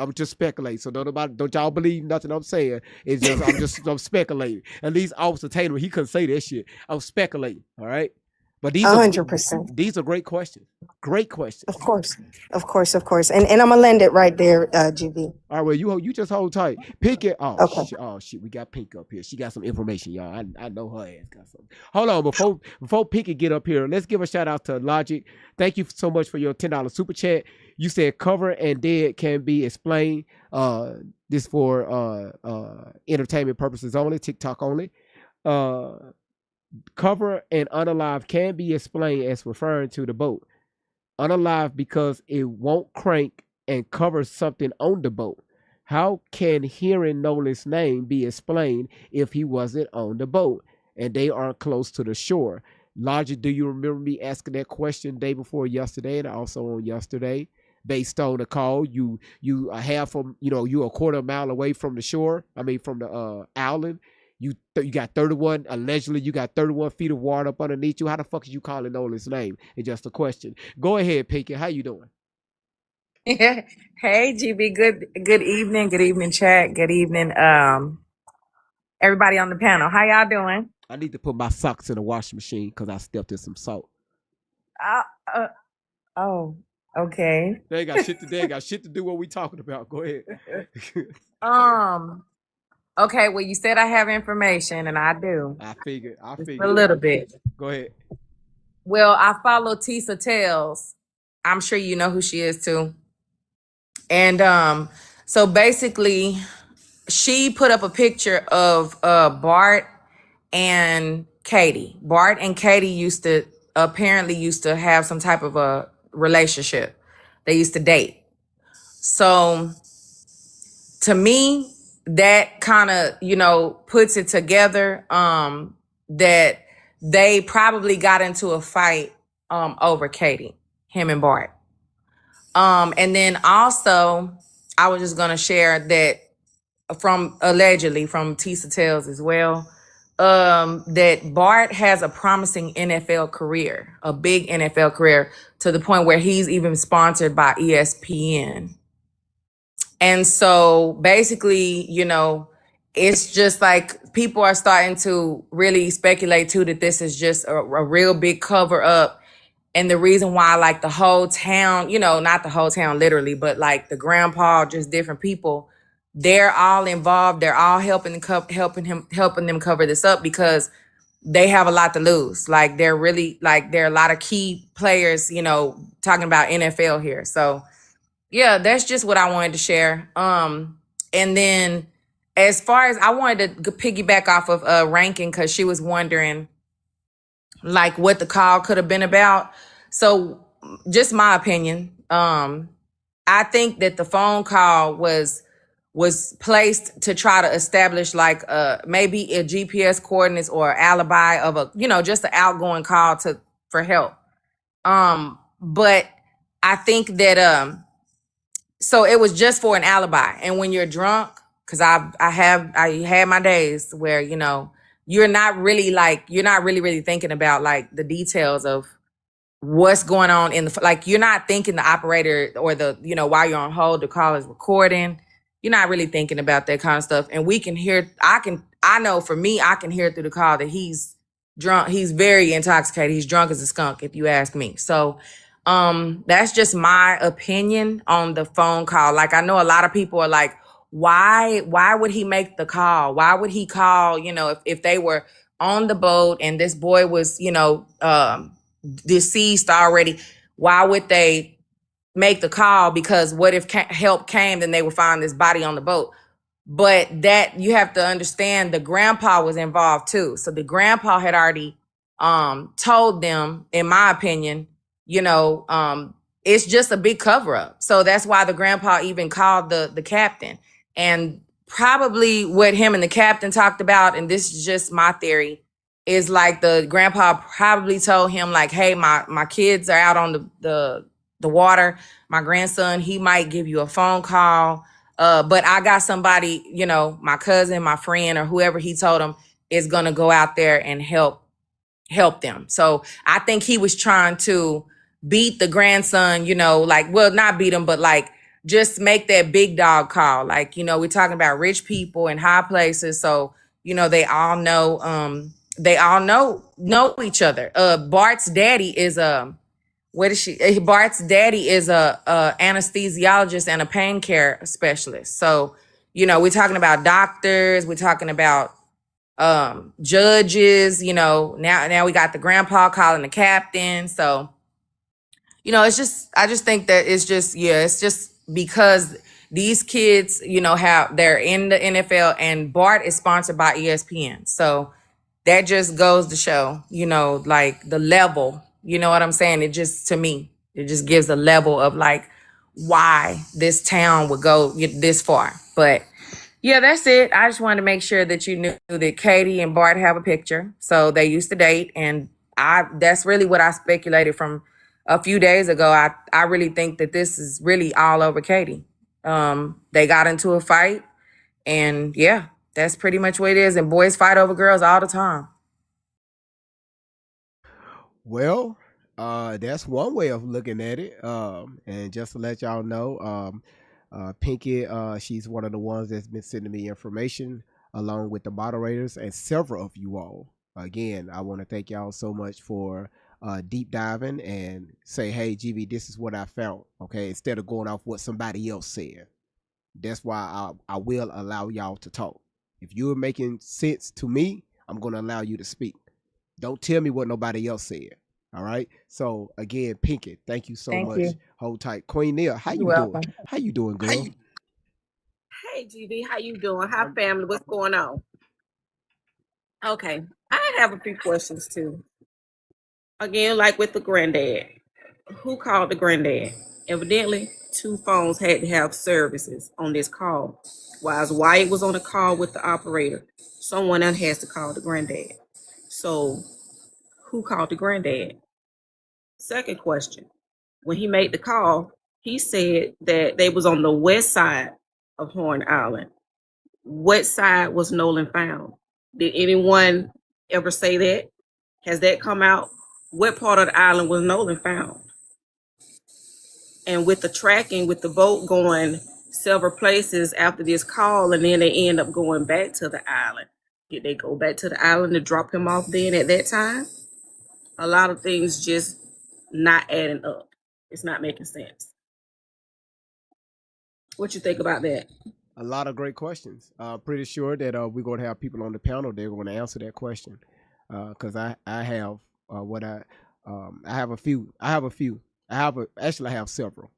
So don't y'all believe nothing I'm saying. It's just I'm speculating. At least Officer Tatum, he couldn't say that shit. I'm speculating. All right. But these 100%. These are great questions. Great questions. Of course. And I'm gonna land it right there, GV. All right, well, you just hold tight. Pinkett. Okay. Shit, we got Pink up here. She got some information, y'all. I know her ass got something. Hold on, before Pinkett get up here, let's give a shout out to Logic. Thank you so much for your $10 super chat. You said cover and dead can be explained. This for entertainment purposes only, TikTok only. Cover and unalive can be explained as referring to the boat. Unalive because it won't crank and cover something on the boat. How can hearing Nolan's name be explained if he wasn't on the boat and they aren't close to the shore? Logic, do you remember me asking that question day before yesterday and also on yesterday? Based on the call, you have from you a quarter mile away from the shore. I mean from the island. You got 31, allegedly you got 31 feet of water up underneath you. How the fuck is you calling Nolan's name? It's just a question. Go ahead, Pinky. How you doing? Hey, GB. Good evening, chat. Good evening, everybody on the panel. How y'all doing? I need to put my socks in the washing machine because I stepped in some salt. Oh, okay. They got shit to do what we talking about. Go ahead. Okay, well, you said I have information, and I do. I figured. A little bit. Go ahead. Well, I follow Tisa Tells. I'm sure you know who she is, too. And so basically, she put up a picture of Bart and Katie. Bart and Katie used to have some type of a relationship. They used to date. So to me, that kind of, puts it together, that they probably got into a fight over Katie, him and Bart. And then also, I was just gonna share that allegedly from Tisa Tells as well, that Bart has a promising NFL career, a big NFL career, to the point where he's even sponsored by ESPN. And so basically, it's just like people are starting to really speculate too that this is just a real big cover up. And the reason why, like, the whole town, not the whole town literally, but like the grandpa, just different people, they're all involved. They're all helping them cover this up because they have a lot to lose. Like, they're really, like, there are a lot of key players, talking about NFL here. So yeah, that's just what I wanted to share. And then as far as I wanted to piggyback off of Rankin, because she was wondering like what the call could have been about. So just my opinion, I think that the phone call was placed to try to establish like maybe a GPS coordinates or alibi of a, just an outgoing call for help. But I think that so it was just for an alibi. And when you're drunk, because I had my days where, you're not really really thinking about like the details of what's going on like, you're not thinking the operator or the, while you're on hold, the call is recording. You're not really thinking about that kind of stuff. And we can hear, I know for me, I can hear through the call that he's drunk. He's very intoxicated. He's drunk as a skunk, if you ask me. So that's just my opinion on the phone call. Like, I know a lot of people are like, why would he make the call? Why would he call, if they were on the boat and this boy was, deceased already? Why would they make the call? Because what if help came, then they would find this body on the boat. But that, you have to understand, the grandpa was involved too. So the grandpa had already told them, in my opinion, it's just a big cover up. So that's why the grandpa even called the captain. And probably what him and the captain talked about, and this is just my theory, is like the grandpa probably told him like, hey, my kids are out on the water. My grandson, he might give you a phone call. But I got somebody, my cousin, my friend, or whoever he told him is gonna go out there and help them. So I think he was trying to beat the grandson, like, well, not beat him, but like just make that big dog call. Like, we're talking about rich people in high places. So, they all know each other. Bart's daddy is Bart's daddy is a anesthesiologist and a pain care specialist. So, we're talking about doctors, we're talking about judges, now we got the grandpa calling the captain. So, it's just, I just think that it's just because these kids, they're in the NFL and Bart is sponsored by ESPN. So that just goes to show, like the level, you know what I'm saying? It just, to me, it just gives a level of like why this town would go this far. But yeah, that's it. I just wanted to make sure that you knew that Katie and Bart have a picture. So they used to date, and that's really what I speculated from a few days ago. I really think that this is really all over Katie. They got into a fight, and yeah, that's pretty much what it is. And boys fight over girls all the time. Well, that's one way of looking at it. And just to let y'all know, Pinky, she's one of the ones that's been sending me information along with the moderators and several of you all. Again, I want to thank y'all so much for deep diving and say, hey, GB, this is what I found. Okay, instead of going off what somebody else said. That's why I will allow y'all to talk. If you're making sense to me, I'm going to allow you to speak. Don't tell me what nobody else said. All right. So again, Pinky, thank you so much. You. Hold tight. Queen Nia, how you welcome. doing? How you doing, girl? Hey, GB, how you doing? How family? What's going on? Okay, I have a few questions too. Again, like with the granddad. Who called the granddad? Evidently, two phones had to have services on this call. While Wyatt was on the call with the operator, someone else has to call the granddad. So, who called the granddad? Second question. When he made the call, he said that they was on the west side of Horn Island. What side was Nolan found? Did anyone ever say that? Has that come out? What part of the island was Nolan found? And with the tracking, with the boat going several places after this call, and then they end up going back to the island. Did they go back to the island to drop him off then at that time? A lot of things just not adding up. It's not making sense. What you think about that? A lot of great questions. Pretty sure that we're going to have people on the panel. They're going to answer that question because I have I have a few. Actually, I have several.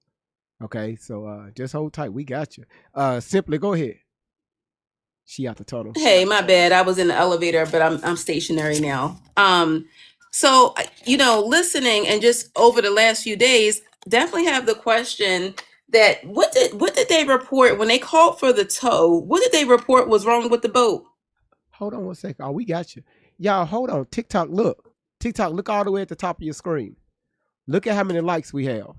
Okay, so just hold tight. We got you. Simply go ahead. She out the tunnel. Hey, my bad. I was in the elevator, but I'm stationary now. So listening and just over the last few days, definitely have the question that what did they report when they called for the tow? What did they report was wrong with the boat? Hold on 1 second. Oh, we got you. Y'all, hold on. TikTok, look all the way at the top of your screen. Look at how many likes we have.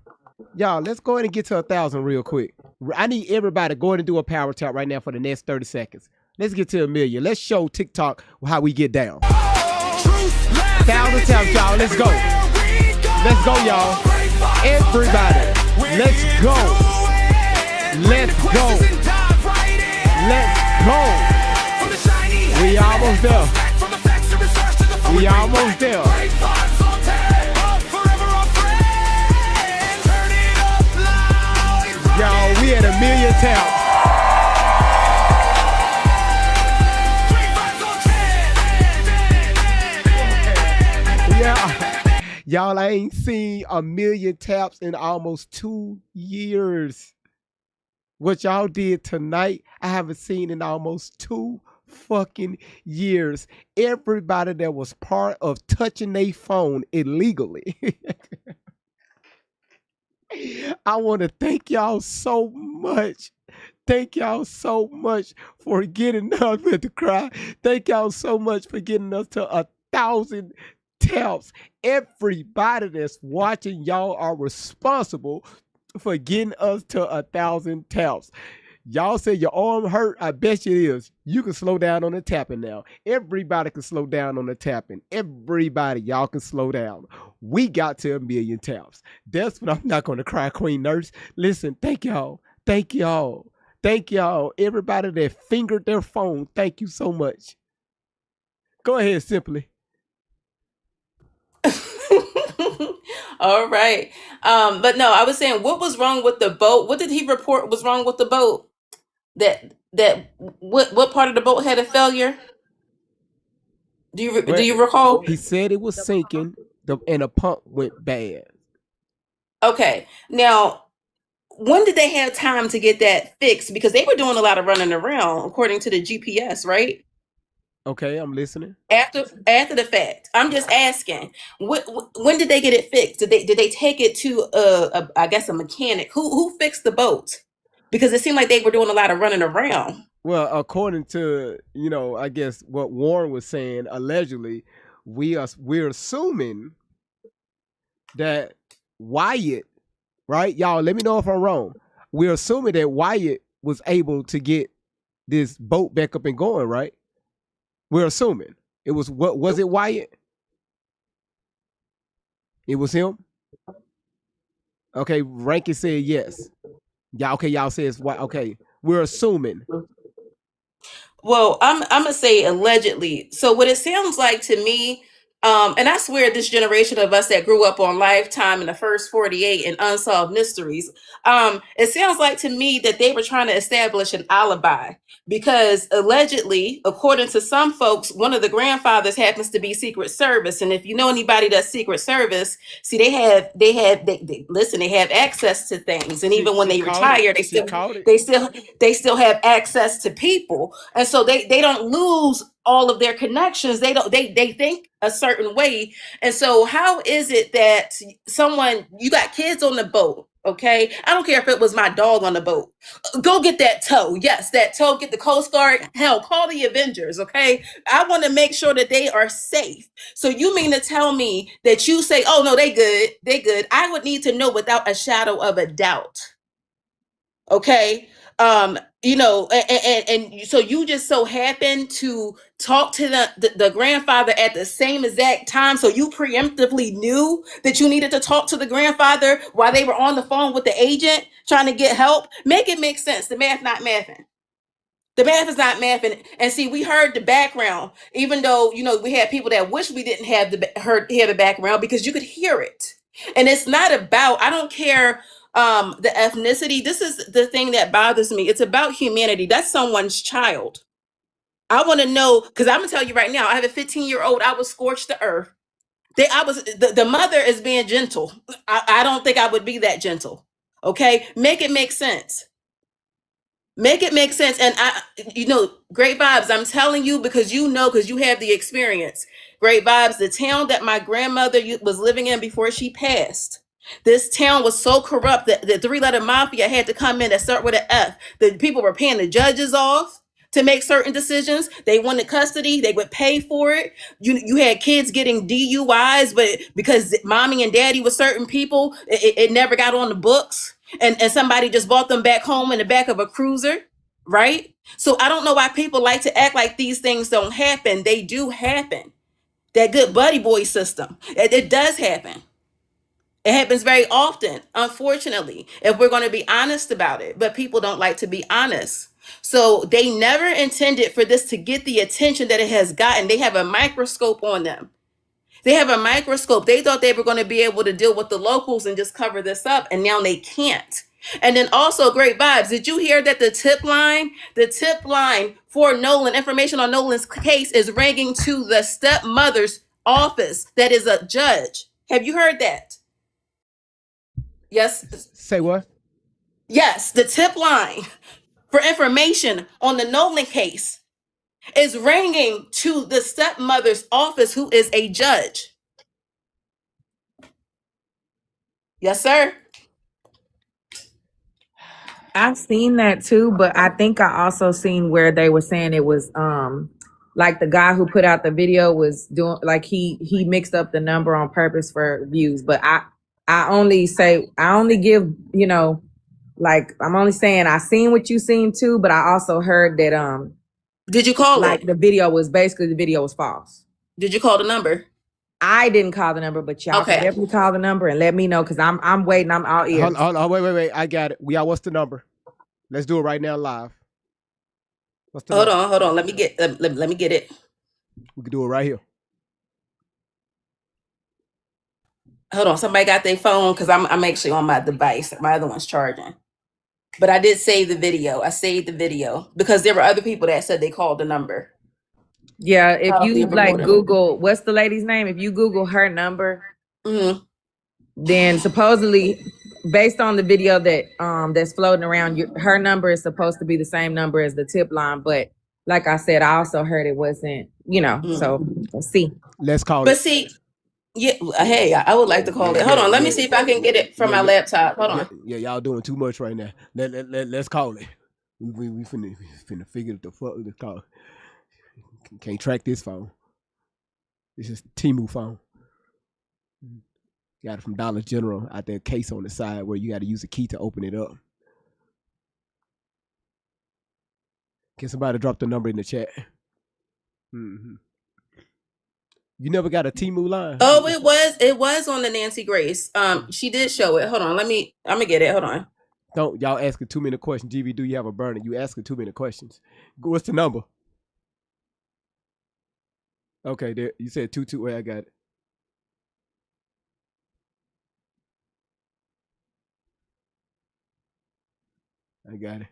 Y'all, let's go ahead and get to 1,000 real quick. I need everybody to go ahead and do a power tap right now for the next 30 seconds. Let's get to 1 million. Let's show TikTok how we get down. 1,000 taps, y'all. Let's go. Let's go, y'all. Everybody, let's go. Let's go. Let's go. We almost there. We almost there. Y'all, we at 1 million taps. Yeah. Y'all, I ain't seen 1 million taps in almost 2 years. What y'all did tonight, I haven't seen in almost 2 fucking years. Everybody that was part of touching their phone illegally. I want to thank y'all so much. Thank y'all so much for getting us with the cry. Thank y'all so much for getting us to 1,000 taps. Everybody that's watching, y'all are responsible for getting us to 1,000 taps. Y'all say your arm hurt. I bet you it is. You can slow down on the tapping now. Everybody can slow down on the tapping. Everybody, y'all can slow down. We got to 1 million taps. That's what I'm not going to cry, Queen Nurse. Listen, thank y'all. Thank y'all. Thank y'all. Everybody that fingered their phone, thank you so much. Go ahead, Simply. All right. But no, I was saying, what was wrong with the boat? What did he report was wrong with the boat? What part of the boat had a failure? Do you recall? He said it was sinking, and the pump went bad. Okay. Now, when did they have time to get that fixed? Because they were doing a lot of running around, according to the GPS, right? Okay, I'm listening. After the fact, I'm just asking, when did they get it fixed? Did they take it to I guess a mechanic? Who fixed the boat? Because it seemed like they were doing a lot of running around. Well, according to, I guess what Warren was saying, allegedly, we're assuming that Wyatt, right? Y'all, let me know if I'm wrong. We're assuming that Wyatt was able to get this boat back up and going, right? We're assuming. It was, what was it, Wyatt? It was him? Okay, Rankin said yes. Yeah, okay, y'all say it's Wyatt. Okay, we're assuming. Well, I'm gonna say allegedly. So what it sounds like to me, and I swear this generation of us that grew up on Lifetime in the first 48 and Unsolved Mysteries, it sounds like to me that they were trying to establish an alibi because allegedly, according to some folks, one of the grandfathers happens to be Secret Service, and if you know anybody that's Secret Service, see they have access to things, and even when they retire, they still have access to people, and so they don't lose all of their connections. They think a certain way. And so how is it that you got kids on the boat? Okay. I don't care if it was my dog on the boat. Go get that tow. Yes, that tow, get the Coast Guard. Hell, call the Avengers. Okay. I want to make sure that they are safe. So you mean to tell me that you say, oh no, they good. They good. I would need to know without a shadow of a doubt. Okay. And so you just so happen to talk to the grandfather at the same exact time, so you preemptively knew that you needed to talk to the grandfather while they were on the phone with the agent trying to get help. Make it make sense. The math not mathing. The math is not mathing. And see, we heard the background, even though we had people that wish we didn't have hear the background, because you could hear it. And it's not about, I don't care the ethnicity. This is the thing that bothers me. It's about humanity. That's someone's child. I want to know, because I'm gonna tell you right now, I have a 15-year-old. I was scorched to earth. The mother is being gentle. I don't think I would be that gentle. Okay, make it make sense. Make it make sense. And great vibes. I'm telling you, because you have the experience. Great vibes. The town that my grandmother was living in before she passed. This town was so corrupt that the 3-letter mafia had to come in that start with an F. The people were paying the judges off to make certain decisions. They wanted custody. They would pay for it. You had kids getting DUIs, but because mommy and daddy were certain people, it never got on the books. And somebody just brought them back home in the back of a cruiser, right? So I don't know why people like to act like these things don't happen. They do happen. That good buddy boy system, it does happen. It happens very often, unfortunately, if we're going to be honest about it. But people don't like to be honest. So they never intended for this to get the attention that it has gotten. They have a microscope on them. They have a microscope. They thought they were going to be able to deal with the locals and just cover this up, and now they can't. And then also, great vibes. Did you hear that the tip line for Nolan, information on Nolan's case, is ringing to the stepmother's office that is a judge? Have you heard that? Yes. Say what? Yes, the tip line for information on the Nolan case is ringing to the stepmother's office, who is a judge. Yes, sir. I've seen that too, but I think I also seen where they were saying it was like the guy who put out the video was doing, like he mixed up the number on purpose for views. But I only give, like, I'm only saying I seen what you seen too, but I also heard that did you call like it? the video was false. Did you call the number? I didn't call the number, but y'all can definitely call the number and let me know, because I'm waiting. I'm all ears. Hold on, wait. I got it. What's the number? Let's do it right now live. What's the Hold number? on. Let me get it. We can do it right here. Hold on. Somebody got their phone, because I'm actually on my device. My other one's charging. But I did save the video. I saved the video because there were other people that said they called the number. Yeah, if you like Google, what's the lady's name? If you Google her number, then supposedly, based on the video that that's floating around, her number is supposed to be the same number as the tip line. But like I said, I also heard it wasn't, so let's see. Let's call it. But see, yeah, hey, I would like to call it. Hold on, let me see if I can get it from my laptop. Hold on. Yeah, y'all doing too much right now. Let's call it. We finna figure the fuck this call. Can't track this phone. This is Temu phone. Got it from Dollar General out there, case on the side where you got to use a key to open it up. Can somebody drop the number in the chat? Mm-hmm. You never got a Temu line? Oh, it was on the Nancy Grace. She did show it. Hold on, I'm gonna get it. Hold on. Don't y'all asking too many questions. GV, do you have a burner? You asking too many questions. What's the number? Okay, there. You said 22. Wait, I got it. I got it.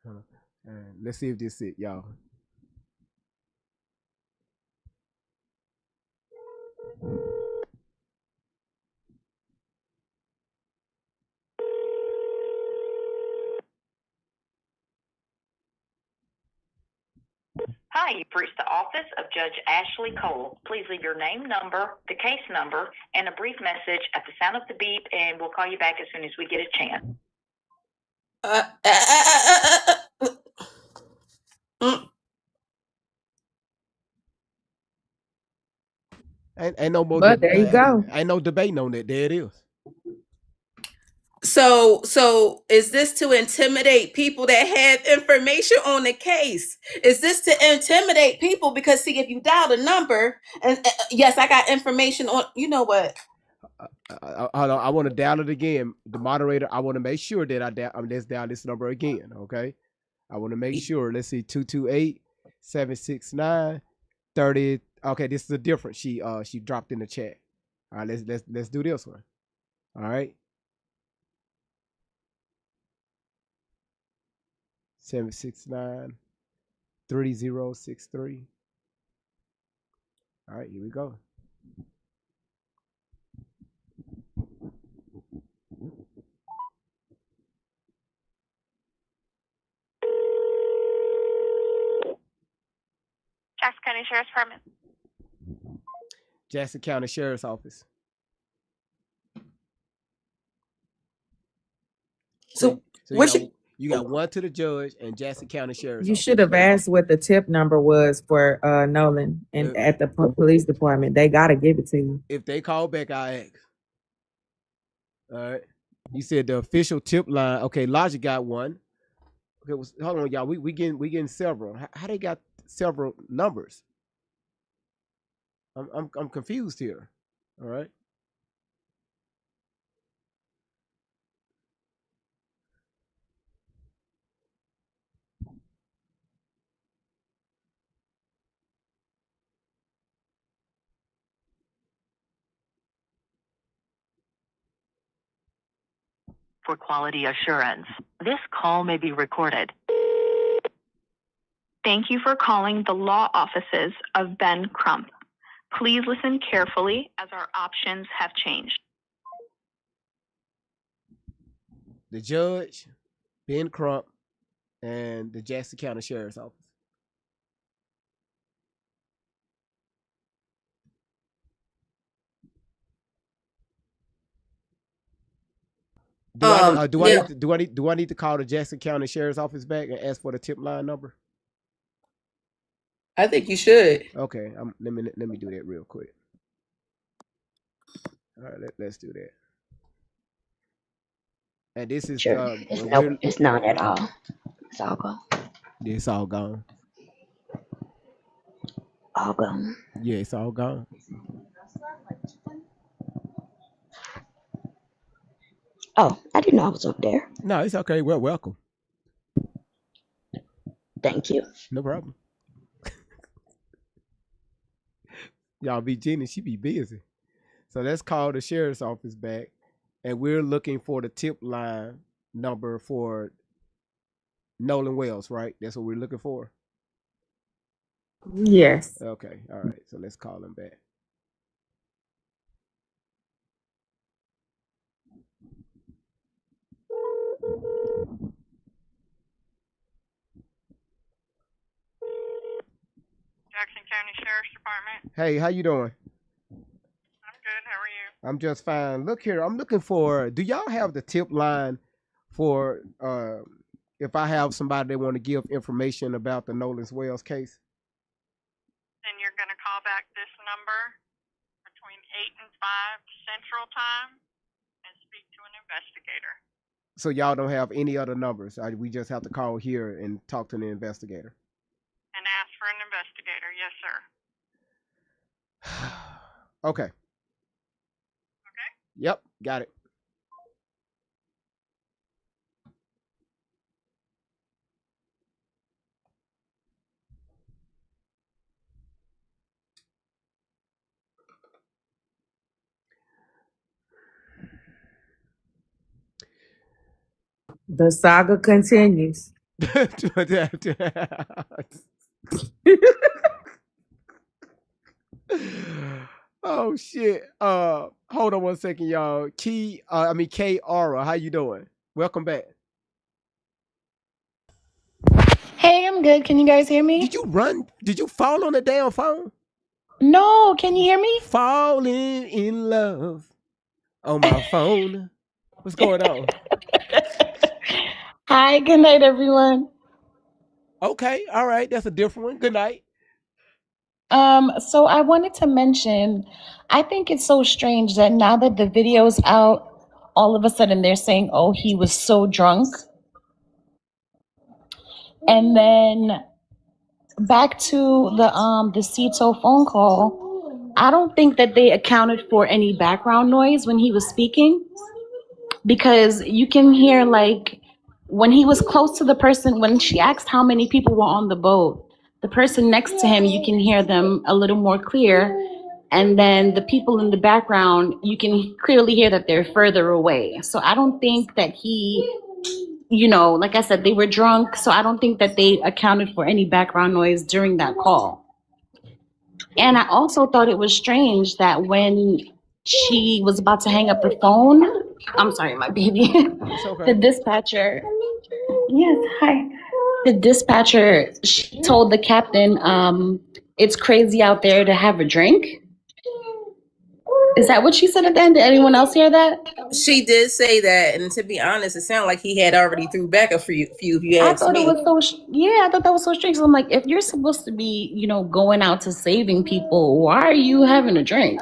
Hold on. Let's see if this is it, y'all. Hi, Hi, you've reached the office of Judge Ashley Cole. Please leave your name, number, the case number, and a brief message at the sound of the beep, and we'll call you back as soon as we get a chance. Ain't no more. But there you go. Ain't no debating on that. There it is. So is this to intimidate people that have information on the case? Is this to intimidate people? Because see, if you dial the number and yes, I got information on. You know what? Hold on. I want to dial it again. The moderator. I want to make sure that let's dial this number again. Okay. I want to make sure. Let's see. 228-769-30. Okay, this is a different. She dropped in the chat. All right. Let's do this one. All right. 769-3063. All right, here we go. Jackson County Sheriff's Department. Jackson County Sheriff's Office. So you got one to the judge and Jackson County Sheriff's You Office. should have asked what the tip number was for Nolan and at the police department. They gotta give it to you. If they call back, I ask. All right. You said the official tip line. Okay, Logic got one. Okay, hold on, y'all. We getting several. How they got several numbers? I'm confused here. All right. For quality assurance, this call may be recorded. Thank you for calling the law offices of Ben Crump. Please listen carefully as our options have changed. The judge, Ben Crump, and the Jackson County Sheriff's Office. Do I need to call the Jackson County Sheriff's Office back and ask for the tip line number? I think you should. Okay, let me do that real quick. All right, let's do that. And this is Sure. It's not at all. It's all gone. It's all gone. All gone. Yeah, it's all gone. Oh, I didn't know I was up there. No, it's okay. Well, welcome. Thank you. No problem. Y'all be Jenny, she be busy. So let's call the sheriff's office back, and we're looking for the tip line number for Nolan Wells, right? That's what we're looking for. Yes. Okay. All right. So let's call him back. Jackson County Sheriff's Department. Hey, how you doing? I'm good. How are you? I'm just fine. Look here, I'm looking for. Do y'all have the tip line for if I have somebody that want to give information about the Nolan Wells case? And you're going to call back this number between 8 and 5 Central Time and speak to an investigator. So y'all don't have any other numbers? We just have to call here and talk to the investigator. And ask for an investigator. Yes, sir. Okay. Okay. Yep, got it. The saga continues. Oh shit. Hold on one second, y'all. Kay Aura, how you doing? Welcome back. Hey, I'm good. Can you guys hear me? Did you run? Did you fall on the damn phone? No, can you hear me? Falling in love on my phone. What's going on? Hi, good night, everyone. Okay, all right, that's a different one. Good night. So I wanted to mention, I think it's so strange that now that the video's out, all of a sudden they're saying, "Oh, he was so drunk," and then back to the Cito phone call. I don't think that they accounted for any background noise when he was speaking, because you can hear, like, when he was close to the person, when she asked how many people were on the boat, the person next to him, you can hear them a little more clear. And then the people in the background, you can clearly hear that they're further away. So I don't think that he, like I said, they were drunk. So I don't think that they accounted for any background noise during that call. And I also thought it was strange that when she was about to hang up the phone, I'm sorry, my baby, the dispatcher, yes, hi. The dispatcher, she told the captain, it's crazy out there to have a drink. Is that what she said at the end? Did anyone else hear that? She did say that, and to be honest, it sounded like he had already threw back a few. If you I ask thought me, it was I thought that was so strange. So I'm like, if you're supposed to be, going out to saving people, why are you having a drink?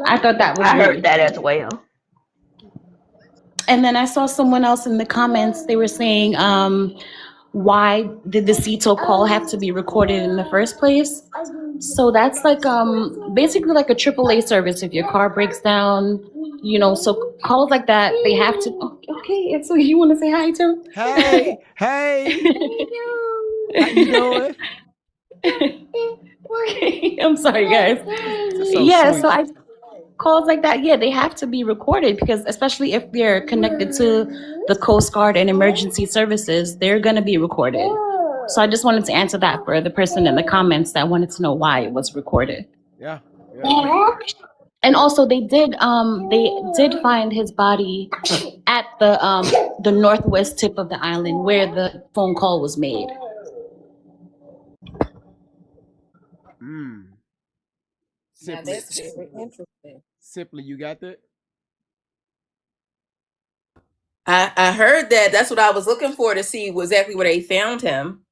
I thought that was I weird. heard that as well. And then I saw someone else in the comments, they were saying, why did the Cito call have to be recorded in the first place? So that's like basically like a AAA service if your car breaks down, so calls like that, they have to. Okay, so you want to say hi too? Hey, how you doing? Okay, I'm sorry, guys. So Yeah, sweet. so calls like that, they have to be recorded, because especially if they're connected to the Coast Guard and emergency services, they're going to be recorded. So I just wanted to answer that for the person in the comments that wanted to know why it was recorded. Yeah. And also they did find his body at the northwest tip of the island where the phone call was made. now that's very interesting. Simply, you got that? I heard that. That's what I was looking for, to see exactly where they found him.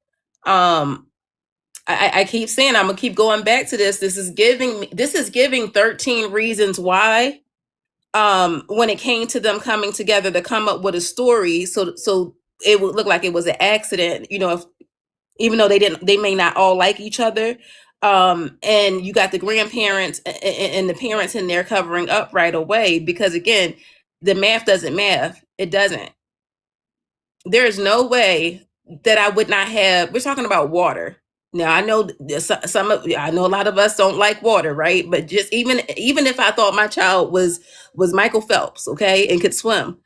I keep saying, I'm gonna keep going back to this. This is giving 13 reasons why. When it came to them coming together to come up with a story, so it would look like it was an accident, even though they may not all like each other. And you got the grandparents and the parents in there covering up right away, because again, the math doesn't math. It doesn't. There is no way that I would not have. We're talking about water. Now I know I know a lot of us don't like water, right? But just even if I thought my child was Michael Phelps, okay, and could swim,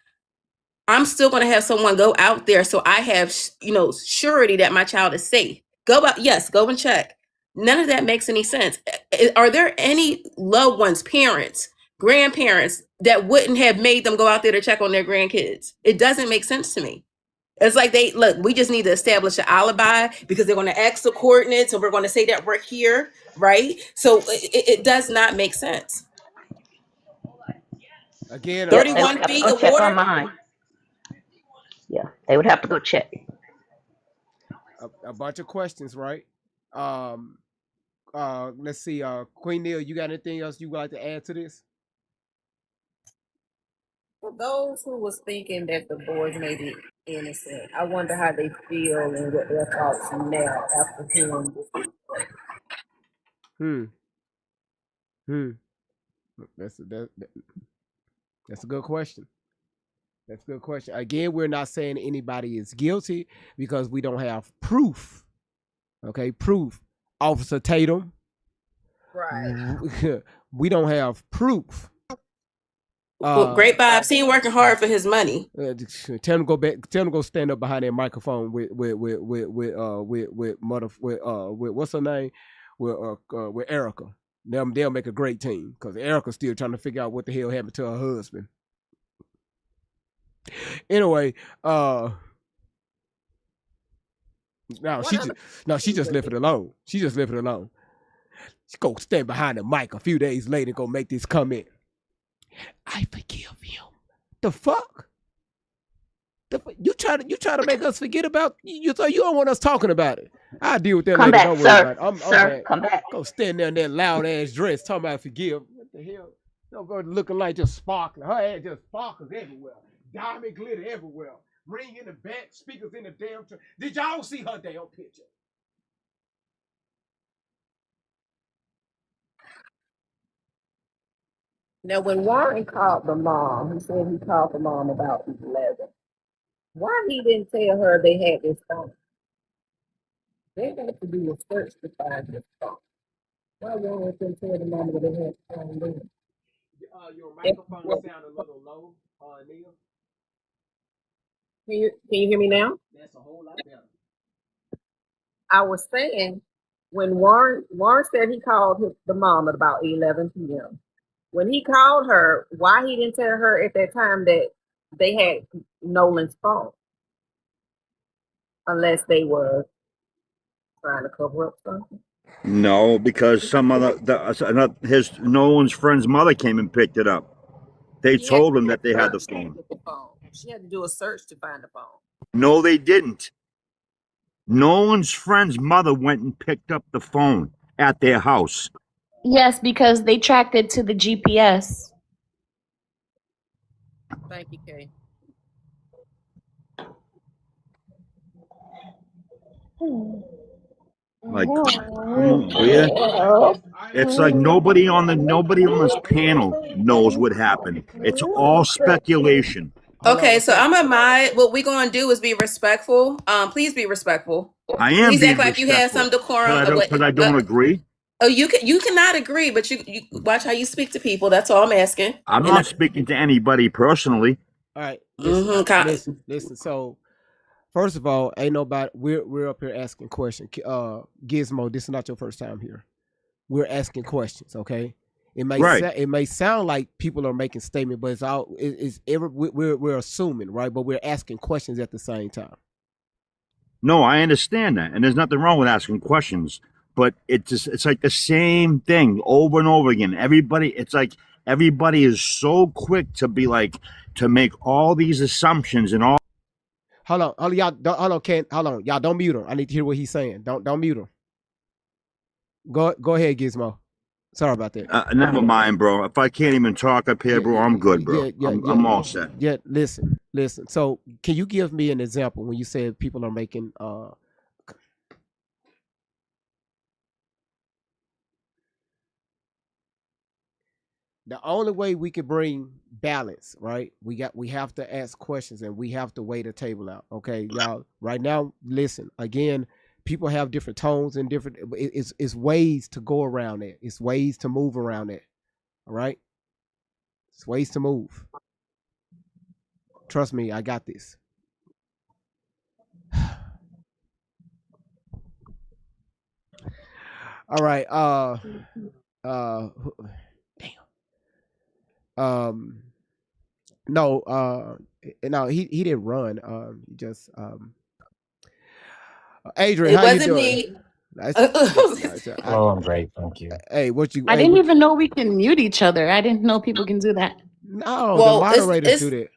I'm still going to have someone go out there, so I have surety that my child is safe. Go out, yes, go and check. None of that makes any sense. Are there any loved ones, parents, grandparents, that wouldn't have made them go out there to check on their grandkids? It doesn't make sense to me. It's like we just need to establish an alibi, because they're going to ask the coordinates and we're going to say that we're here, right? So it does not make sense. Again, 31 feet of check water. on mine. Yeah, they would have to go check. A bunch of questions, right? Let's see. Queen Neil, you got anything else you would like to add to this? For those who was thinking that the boys may be innocent, I wonder how they feel and what their thoughts now after hearing this. That's a good question. That's a good question. Again, we're not saying anybody is guilty because we don't have proof. Okay, proof. Officer Tatum. Right. We don't have proof. Well, Great Bob, seen working hard for his money. Tell him to go back. Tell him to go stand up behind that microphone with what's her name? With Erica. They'll make a great team, because Erica's still trying to figure out what the hell happened to her husband. Anyway, No, she just left it alone. She just left it alone. She go stand behind the mic a few days later and go make this comment. I forgive him. The fuck? You try to make us forget about you. So you don't want us talking about it. I'll deal with that Come later. back, Don't worry sir. about it. I'm Sir, back. come back. Go stand there in that loud ass dress talking about forgive. What the hell? Don't go looking like just sparkling. Her ass just sparkles everywhere. Diamond glitter everywhere. Ring in the back, speakers in the damn. Did y'all see her damn picture? Now, when Warren called the mom, he said he called the mom about 11. Why he didn't tell her they had this phone? They got to do a search to find this phone. Why Warren didn't tell the mom that they had the phone then? Your microphone sound a little low, Neil. Can you hear me now? That's a whole lot better. I was saying, when Warren said he called the mom at about 11 p.m. When he called her, why he didn't tell her at that time that they had Nolan's phone? Unless they were trying to cover up something. No, because some other his Nolan's friend's mother came and picked it up. They told him that they had the phone. She had to do a search to find the phone. No, they didn't. Nolan's friend's mother went and picked up the phone at their house. Yes, because they tracked it to the GPS. Thank you, Kay. Like, weird. It's like nobody on this panel knows what happened. It's all speculation. Okay, so I'm a mind. What we gonna do is be respectful. Please be respectful. I am Please being act like you have some respectful, decorum. because I don't agree. Oh, you cannot agree, but you watch how you speak to people. That's all I'm asking. I'm not speaking to anybody personally. All right, listen, listen. So, first of all, ain't nobody. We're up here asking questions. Gizmo, this is not your first time here. We're asking questions, okay? It may sound like people are making statements, but we're assuming, right? But we're asking questions at the same time. No, I understand that, and there's nothing wrong with asking questions. But it's like the same thing over and over again. Everybody is so quick to be like to make all these assumptions and all. Hold on, y'all. Hold on, y'all. Don't mute him. I need to hear what he's saying. Don't mute him. Go ahead, Gizmo. Sorry about that. Never mind, bro. If I can't even talk up here, bro, I'm good, bro. I'm all set. Yeah, listen. So, can you give me an example when you said people are making the only way we can bring balance, right? We have to ask questions and we have to weigh the table out. Okay, y'all. Right now, listen. Again, people have different tones and different. It's ways to go around it. It's ways to move around it. All right. It's ways to move. Trust me, I got this. All right. No, he didn't run. He just Adrian, It how you wasn't doing? me. Oh, I'm great, thank you. Hey, what you? I didn't even know we can mute each other. I didn't know people can do that. No, Well, the moderators do that.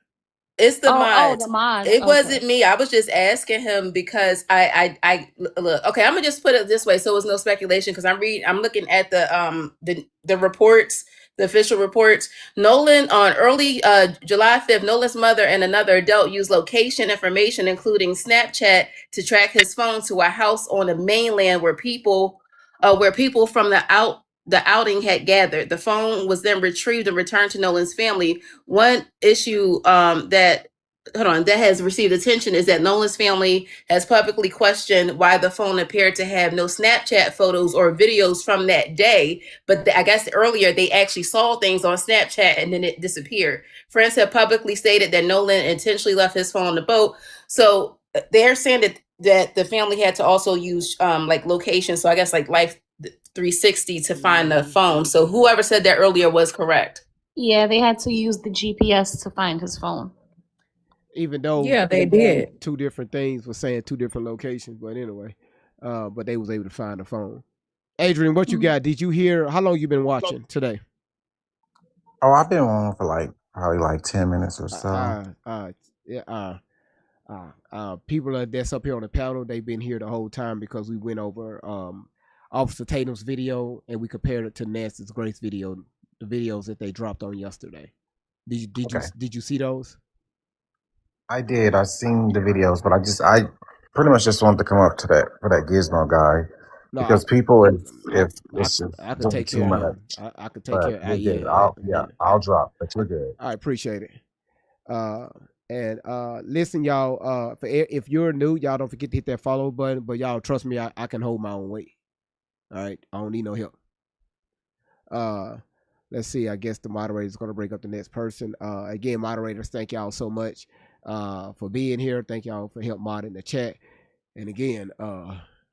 It's the Oh, mods. the mods. It Okay. wasn't me. I was just asking him because I look. Okay, I'm gonna just put it this way, so it was no speculation. Because I'm looking at the reports, the official reports. Nolan on early July 5th, Nolan's mother and another adult used location information, including Snapchat, to track his phone to a house on the mainland where people from the outing had gathered. The phone was then retrieved and returned to Nolan's family. One issue that has received attention is that Nolan's family has publicly questioned why the phone appeared to have no Snapchat photos or videos from that day. But I guess earlier they actually saw things on Snapchat and then it disappeared. Friends have publicly stated that Nolan intentionally left his phone on the boat. So they're saying that the family had to also use like location. So I guess like Life 360 to find the phone. So whoever said that earlier was correct. Yeah, they had to use the GPS to find his phone. even though Yeah, they did. two different things were saying two different locations. But anyway, but they was able to find the phone. Adrian, what you got? Did you hear? How long you been watching today? Oh, I've been on for like probably like 10 minutes or so. Yeah. People that's up here on the panel, they've been here the whole time because we went over Officer Tatum's video and we compared it to Nancy's Grace video, the videos that they dropped on yesterday. Did you see those? I did. I seen the videos, but I pretty much just wanted to come up to that for that Gizmo guy No, because people, if it's I could just take too care much, of him. I could take but care. you're good. Yeah. I'll drop, but you're good. I appreciate it. And listen, y'all. If you're new, y'all don't forget to hit that follow button. But y'all trust me, I can hold my own weight. All right, I don't need no help. Let's see. I guess the moderator is going to break up the next person. Again, moderators, thank y'all so much for being here. Thank y'all for help mod in the chat. And again,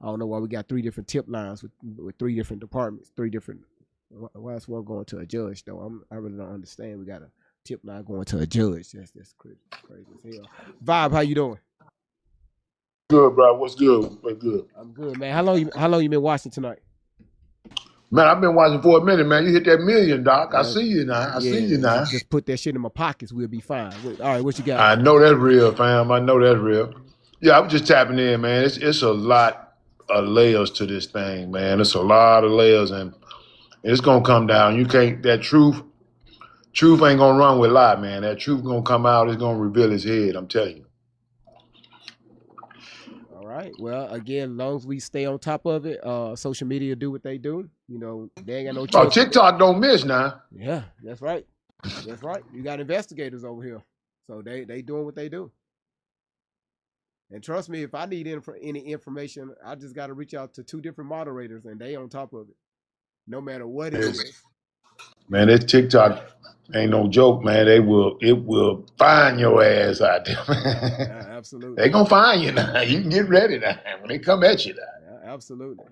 I don't know why we got 3 different tip lines with 3 different departments, 3 different. Why is one going to a judge though? I really don't understand. We got a tip line going to a judge. That's crazy as hell. Vibe, how you doing? Good, bro. What's good? What's good? I'm good, man. How long you been watching tonight? Man, I've been watching for a minute, man. You hit that million, Doc. I see you now. I see you now. Just put that shit in my pockets. We'll be fine. All right, what you got? I know that's real, fam. I know that's real. Yeah, I was just tapping in, man. It's a lot of layers to this thing, man. It's a lot of layers, and it's gonna come down. You can't. That truth ain't gonna run with lie, man. That truth gonna come out. It's gonna reveal its head. I'm telling you. All right. Well, again, as long as we stay on top of it, social media do what they do. You know, they ain't got no choice. Oh, TikTok don't miss now. Yeah, that's right. That's right. You got investigators over here, so they doing what they do. And trust me, if I need any information, I just got to reach out to 2 different moderators, and they on top of it, no matter what it is. Man, this TikTok ain't no joke, man. It will find your ass out there. Yeah, absolutely. They gonna find you now. You can get ready now when they come at you now. Yeah, absolutely.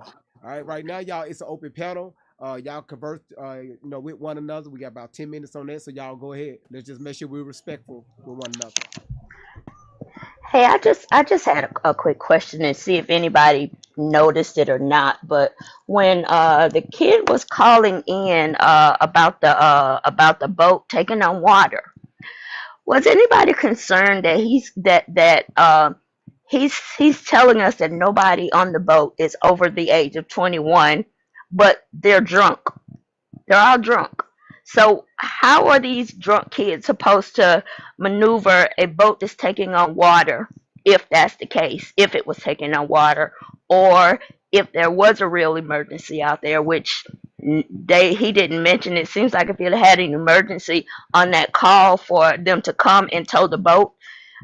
All right now, y'all, it's an open panel. Y'all converse, with one another. We got about 10 minutes on that, so y'all go ahead. Let's just make sure we're respectful with one another. Hey, I just had a quick question and see if anybody noticed it or not. But when the kid was calling in about the boat taking on water, was anybody concerned that he's telling us that nobody on the boat is over the age of 21, but they're drunk. They're all drunk. So how are these drunk kids supposed to maneuver a boat that's taking on water, if that's the case, if it was taking on water, or if there was a real emergency out there, which he didn't mention. It seems like if he had an emergency on that call for them to come and tow the boat,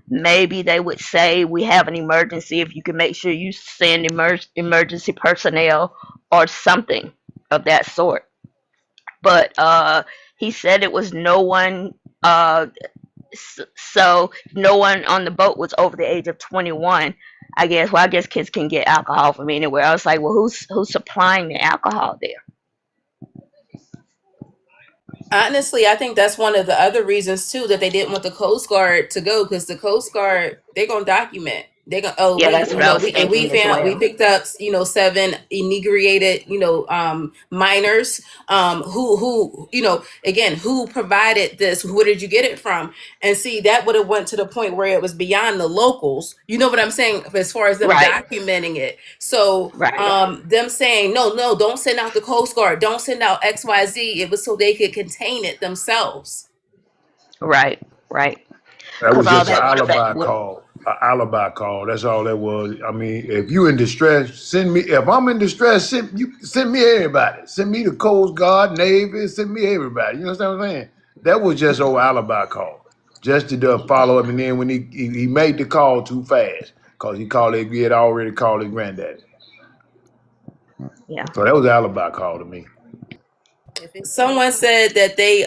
maybe they would say, we have an emergency, if you can make sure you send emergency personnel or something of that sort. But he said it was no one, so no one on the boat was over the age of 21. I guess kids can get alcohol from anywhere. I was like, well, who's supplying the alcohol there? Honestly, I think that's one of the other reasons too that they didn't want the Coast Guard to go, because the Coast Guard, they're gonna document. They're gonna we picked up 7 inebriated minors who again, who provided this, where did you get it from? And see, that would have went to the point where it was beyond the locals, you know what I'm saying, as far as them documenting it. So them saying no, don't send out the Coast Guard, don't send out XYZ, it was so they could contain it themselves. Right. That was just an alibi call. An alibi call. That's all that was. I mean, if you in distress, send me. If I'm in distress, send me everybody. Send me the Coast Guard, Navy. Send me everybody. You understand what I'm saying? That was just old alibi call, just to follow up. And then when he made the call too fast, because he had already called his granddaddy. Yeah. So that was an alibi call to me. Someone said that they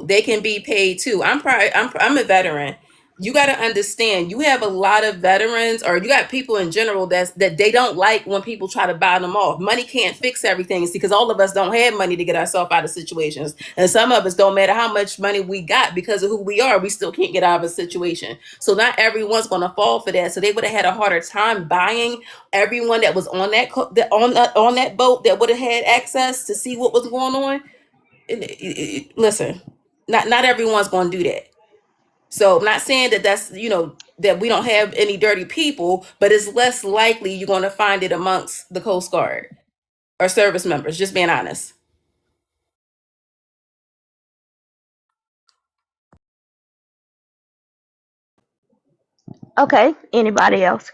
they can be paid too. I'm a veteran. you got to understand, you have a lot of veterans, or you got people in general that they don't like when people try to buy them off. Money can't fix everything, because all of us don't have money to get ourselves out of situations, and some of us, don't matter how much money we got, because of who we are, we still can't get out of a situation. So not everyone's going to fall for that. So they would have had a harder time buying everyone that was on that on that boat, that would have had access to see what was going on. Listen, not everyone's going to do that. So I'm not saying that that's, that we don't have any dirty people, but it's less likely you're going to find it amongst the Coast Guard or service members, just being honest. Okay. Anybody else?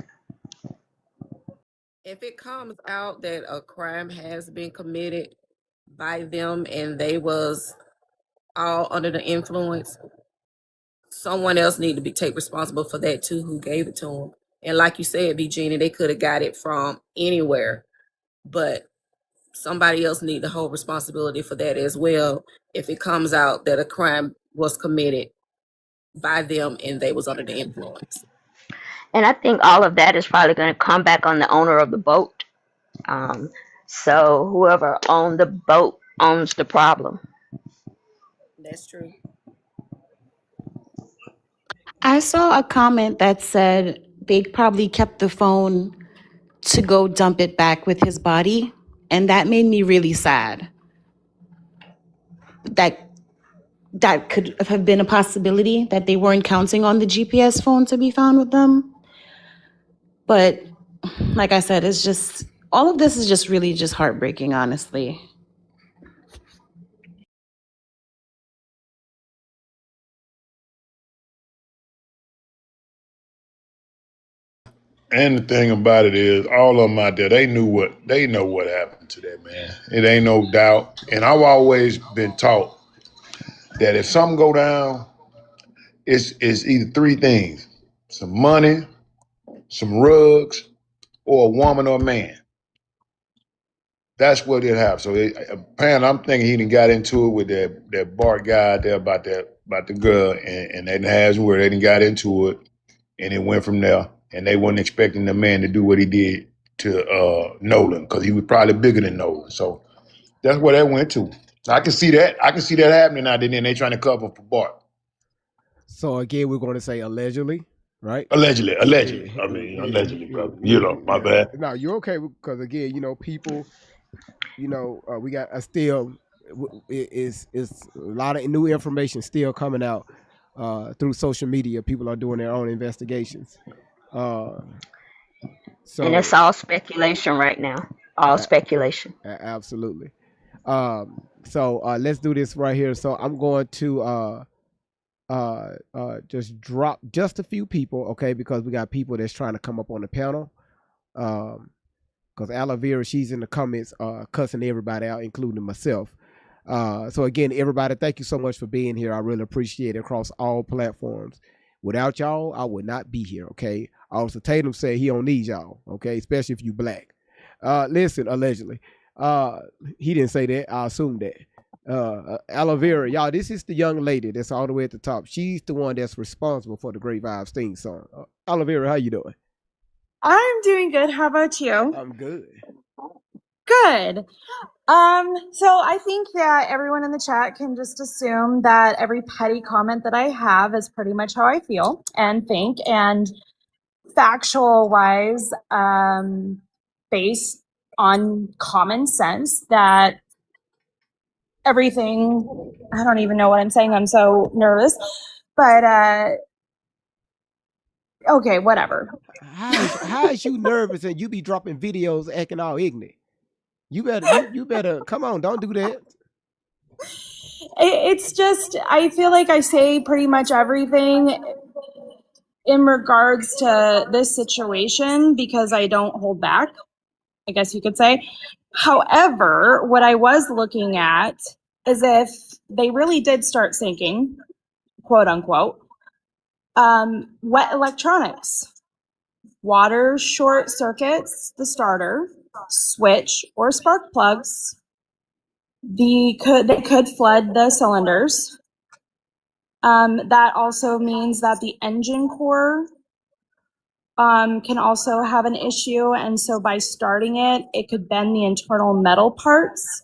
If it comes out that a crime has been committed by them and they was all under the influence, someone else need to take responsible for that too, who gave it to them. And like you said, B. Jeannie, they could have got it from anywhere, but somebody else need to hold responsibility for that as well if it comes out that a crime was committed by them and they was under the influence. And I think all of that is probably going to come back on the owner of the boat. Um, so whoever owned the boat owns the problem. That's true. I saw a comment that said they probably kept the phone to go dump it back with his body, and that made me really sad. That could have been a possibility, that they weren't counting on the GPS phone to be found with them. But like I said, it's just, all of this is just really just heartbreaking, honestly. And the thing about it is, all of them out there, they know what happened to that man. It ain't no doubt. And I've always been taught that if something go down, it's either three things: some money, some rugs, or a woman or a man. That's what it happened. So apparently, I'm thinking he done got into it with that Bart guy out there about the girl, and they has where they done got into it, and it went from there. And they weren't expecting the man to do what he did to Nolan, because he was probably bigger than Nolan. So that's where that went to. I can see that. I can see that happening now. Then they trying to cover for Bart. So again, we're going to say allegedly, right? Allegedly. Yeah, I mean, yeah, allegedly, yeah, brother. You know, my bad. No, you're okay, because again, people, we got still is a lot of new information still coming out through social media. People are doing their own investigations. And it's So all speculation right now. All speculation. absolutely. So let's do this right here. So I'm going to just drop just a few people, okay, because we got people that's trying to come up on the panel. Because Alavera, she's in the comments cussing everybody out, including myself. So again, everybody, thank you so much for being here. I really appreciate it across all platforms. Without y'all, I would not be here, okay? Also, Tatum said he don't need y'all, okay? Especially if you black. Listen, allegedly. He didn't say that. I assume that. Alavera, y'all, this is the young lady that's all the way at the top. She's the one that's responsible for the Great Vibes theme song. Alavera, how you doing? I'm doing good. How about you? I'm good. Good. So I think that everyone in the chat can just assume that every petty comment that I have is pretty much how I feel and think, and factual wise, based on common sense, that everything, I don't even know what I'm saying. I'm so nervous, but okay, whatever. How is you nervous and you be dropping videos acting all ignorant? You better come on, don't do that. It's just, I feel like I say pretty much everything in regards to this situation because I don't hold back, I guess you could say. However, what I was looking at is if they really did start sinking, quote unquote, wet electronics, water short circuits the starter, switch or spark plugs, they could flood the cylinders. That also means that the engine core can also have an issue, and so by starting it, it could bend the internal metal parts.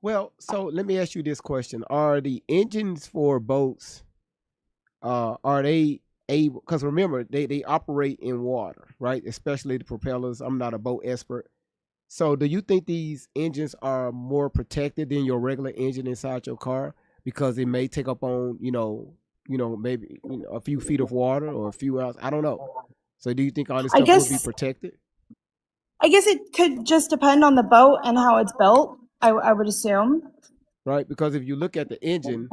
Well, so let me ask you this question: Are the engines for boats are they able? Because remember, they operate in water, right? Especially the propellers. I'm not a boat expert. So, do you think these engines are more protected than your regular engine inside your car because it may take up on maybe a few feet of water or a few hours? I don't know. So, do you think all this I stuff will be guess protected? I guess it could just depend on the boat and how it's built. I would assume. Right? Because if you look at the engine,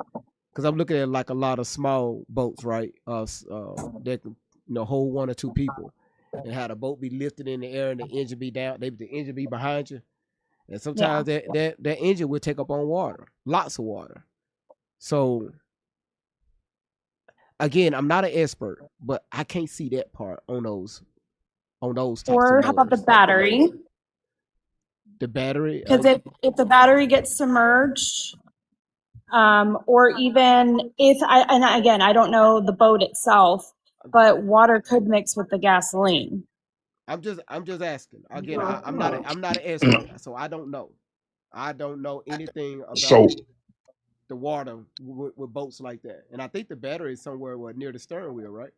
because I'm looking at like a lot of small boats, right? That can hold one or two people, and how the boat be lifted in the air and the engine be down. Maybe the engine be behind you, and Yeah. sometimes that engine will take up on water, lots of water. So again, I'm not an expert, but I can't see that part on those types of Or how about the motors. battery? The battery, Because if the battery gets submerged, or even if and again, I don't know the boat itself, but water could mix with the gasoline. I'm just asking. Again, I'm not an expert, so I don't know. I don't know anything about So the water with boats like that. And I think the battery is somewhere near the steering wheel, right?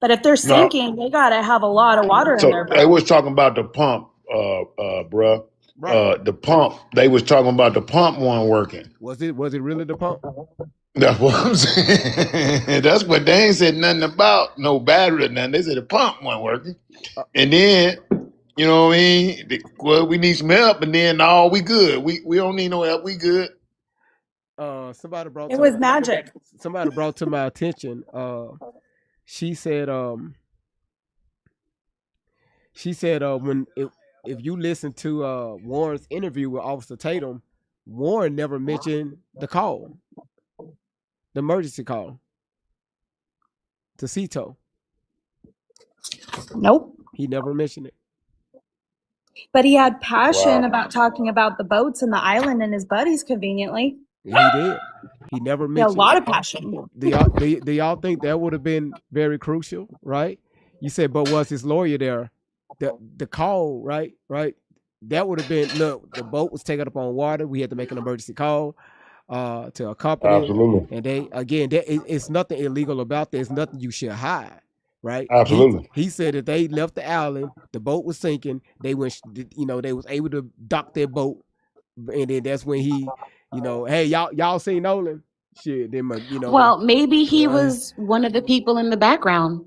But if they're no, sinking, they gotta have a lot of water in their so they boat. was talking about the pump, bruh. Right. The pump. They was talking about the pump wasn't working. Was it really the pump? That's what I'm saying. That's what they ain't said nothing about. No battery or nothing. They said the pump wasn't working. And then, you know what I mean? Well, we need some help, and then we good. We don't need no help. We good. Somebody brought It to was magic. my attention. She said when if you listen to Warren's interview with Officer Tatum, Warren never mentioned the emergency call to Cito. Nope. He never mentioned it. But he had passion Wow. about talking about the boats and the island and his buddies conveniently. He did. He never He had a mentioned. lot of passion. Do y'all think that would have been very crucial, right? You said, but was his lawyer there? The call, right? That would have been, look, the boat was taken up on water. We had to make an emergency call to a company. Absolutely. And it's nothing illegal about that. There's nothing you should hide, right? Absolutely. He said that they left the island, the boat was sinking. They went, they was able to dock their boat, and then that's when he, hey, y'all see Nolan? Shit, then Well, maybe he was one of the people in the background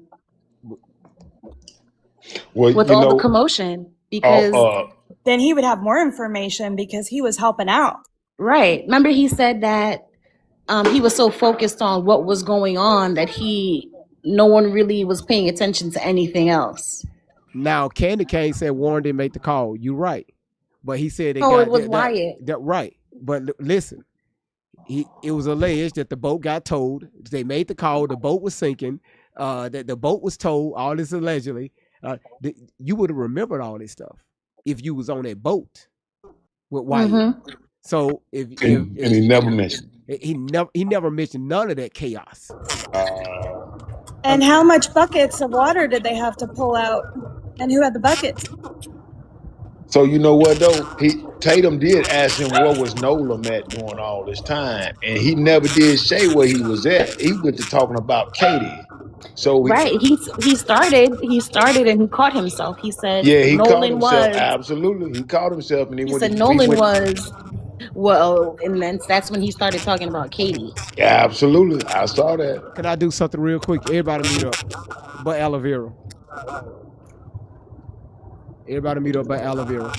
Well, with all the commotion because then he would have more information because he was helping out. right. Remember he said that he was so focused on what was going on that no one really was paying attention to anything else. Now, Candy Cane said Warren didn't make the call. You're right, but he said Oh, it was Wyatt. that right. But listen, it was alleged that the boat got towed. They made the call. The boat was sinking. That the boat was towed. All this allegedly. You would have remembered all this stuff if you was on that boat with Wyatt. Mm-hmm. So if and he never mentioned. he never mentioned none of that chaos. And how much buckets of water did they have to pull out? And who had the buckets? So you know what though? Tatum did ask him what was Nolan at during all this time, and he never did say where he was at. He went to talking about Katie. So Right. He started and he caught himself. He said he caught Nolan himself. was. Absolutely, he caught himself, and He said Nolan was. Well, and then that's when he started talking about Katie. Absolutely, I saw that. Can I do something real quick? Everybody mute up, but aloe vera. Everybody mute up, but aloe vera.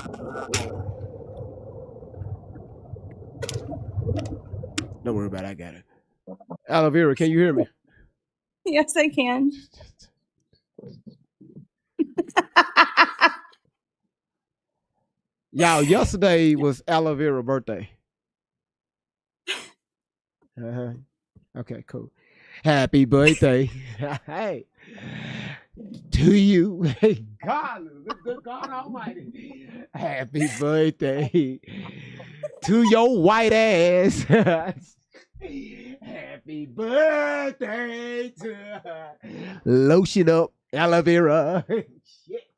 Don't worry about it. I got it. Aloe vera, can you hear me? Yes, I can. Y'all, yesterday was aloe vera birthday. Okay, cool. Happy birthday. Hey. To you. Hey, God, good God Almighty. Happy birthday to your white ass. Happy Happy birthday to her. Lotion up, aloe vera. Shit.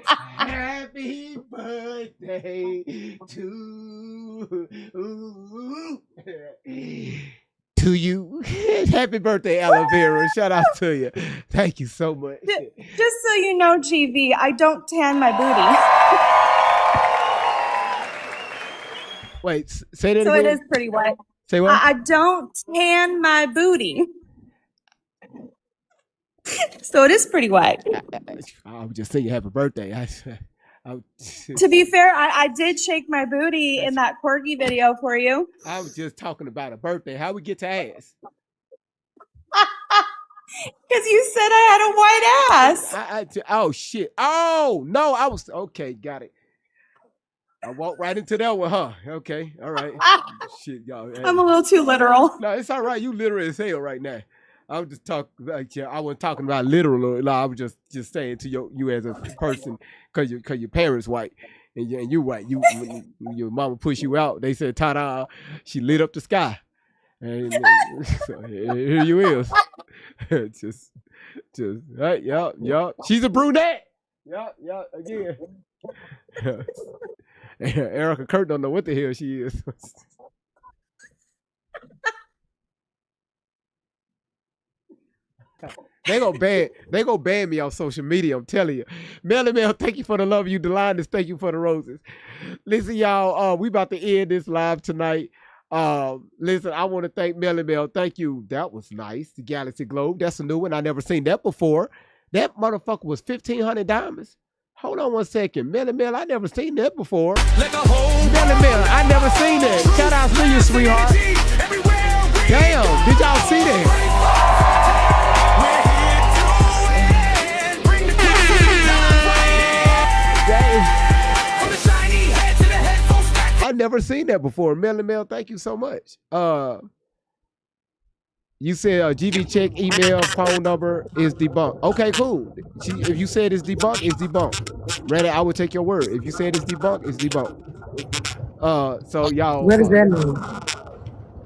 Happy birthday to you. Happy birthday, aloe vera. Shout out to you. Thank you so much. Just so you know, GV, I don't tan my booty. Wait, say that So again. it is pretty white. Say what? I don't tan my booty. So it is pretty white. I was just saying happy birthday. To be fair, I did shake my booty in that Corgi video for you. I was just talking about a birthday. How we get to ass? Because you said I had a white ass. Oh, shit. Oh, no, I was... Okay, got it. I walked right into that one, huh? Okay, all right. Shit, y'all. Hey. I'm a little too literal. No, it's all right. You literal as hell right now. I was just talking, like, I wasn't talking about literal. No, I was just saying to you as a person, cause your parents white and you white. When your mama push you out, they said ta-da. She lit up the sky, and so here you is. just right, yup. She's a brunette. Yup, again. Erica Kurt don't know what the hell she is. They gonna ban me on social media. I'm telling you. Melly Mel, thank you for the love, you Delines. Thank you for the roses. Listen, y'all, we about to end this live tonight. Listen, I want to thank Melly Mel. Thank you. That was nice. The Galaxy Globe. That's a new one. I never seen that before. That motherfucker was 1,500 diamonds. Hold on one second. Melly Mel, I never seen that before. Melly Mel, I never seen that. Shout out to you, sweetheart. Damn, did y'all see that? I've never seen that before. Melly Mel, thank you so much. You said GV check, email, phone number is debunked. Okay, cool. If you said it's debunked, it's debunked. Randy, I will take your word. If you said it's debunked, it's debunked. So y'all. What does that mean?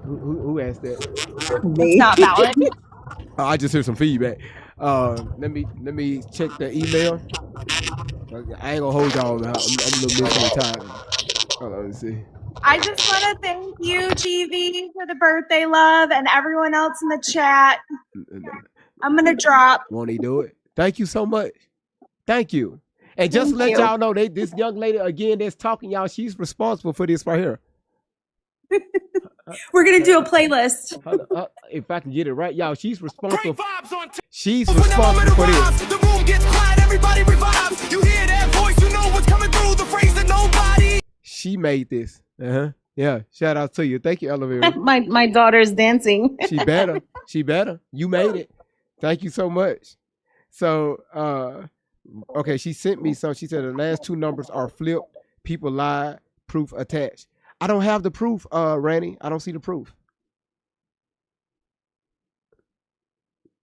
Who asked that? It's not valid. I just heard some feedback. Let me check the email. I ain't gonna hold y'all out. I'm a little bit on time. Hold on, let me see. I just want to thank you, GV, for the birthday love and everyone else in the chat. I'm going to drop. Won't he do it? Thank you so much. Thank you. And just to let y'all know, this young lady, again, that's talking, y'all, she's responsible for this right here. We're going to do a playlist. If I can get it right, y'all, she's responsible. She's responsible for this. The room gets quiet, everybody revives. You hear that voice, you know what's coming through, the phrase that nobody. She made this. Yeah. Shout out to you. Thank you, Elevator. My daughter's dancing. She better. You made it. Thank you so much. So, okay, she sent me some. She said the last two numbers are flipped. People lied. Proof attached. I don't have the proof, Randy. I don't see the proof.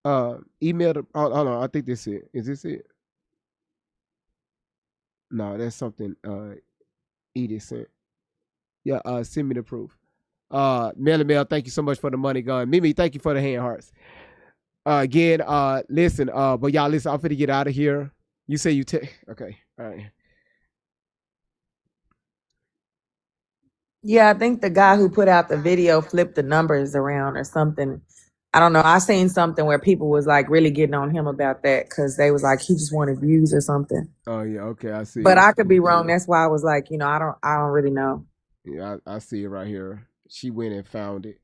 Email the. Hold on. I think this is it. Is this it? No, that's something. Edith sent. Yeah, send me the proof. Melly Mel, thank you so much for the money gun. Mimi, thank you for the hand hearts. Again, listen, but y'all listen, I'm finna get out of here. You say you take okay, all right. Yeah, I think the guy who put out the video flipped the numbers around or something. I don't know. I seen something where people was like really getting on him about that because they was like he just wanted views or something. Oh yeah, okay, I see. But I could be wrong. That's why I was like, I don't really know. Yeah, I see it right here. She went and found it.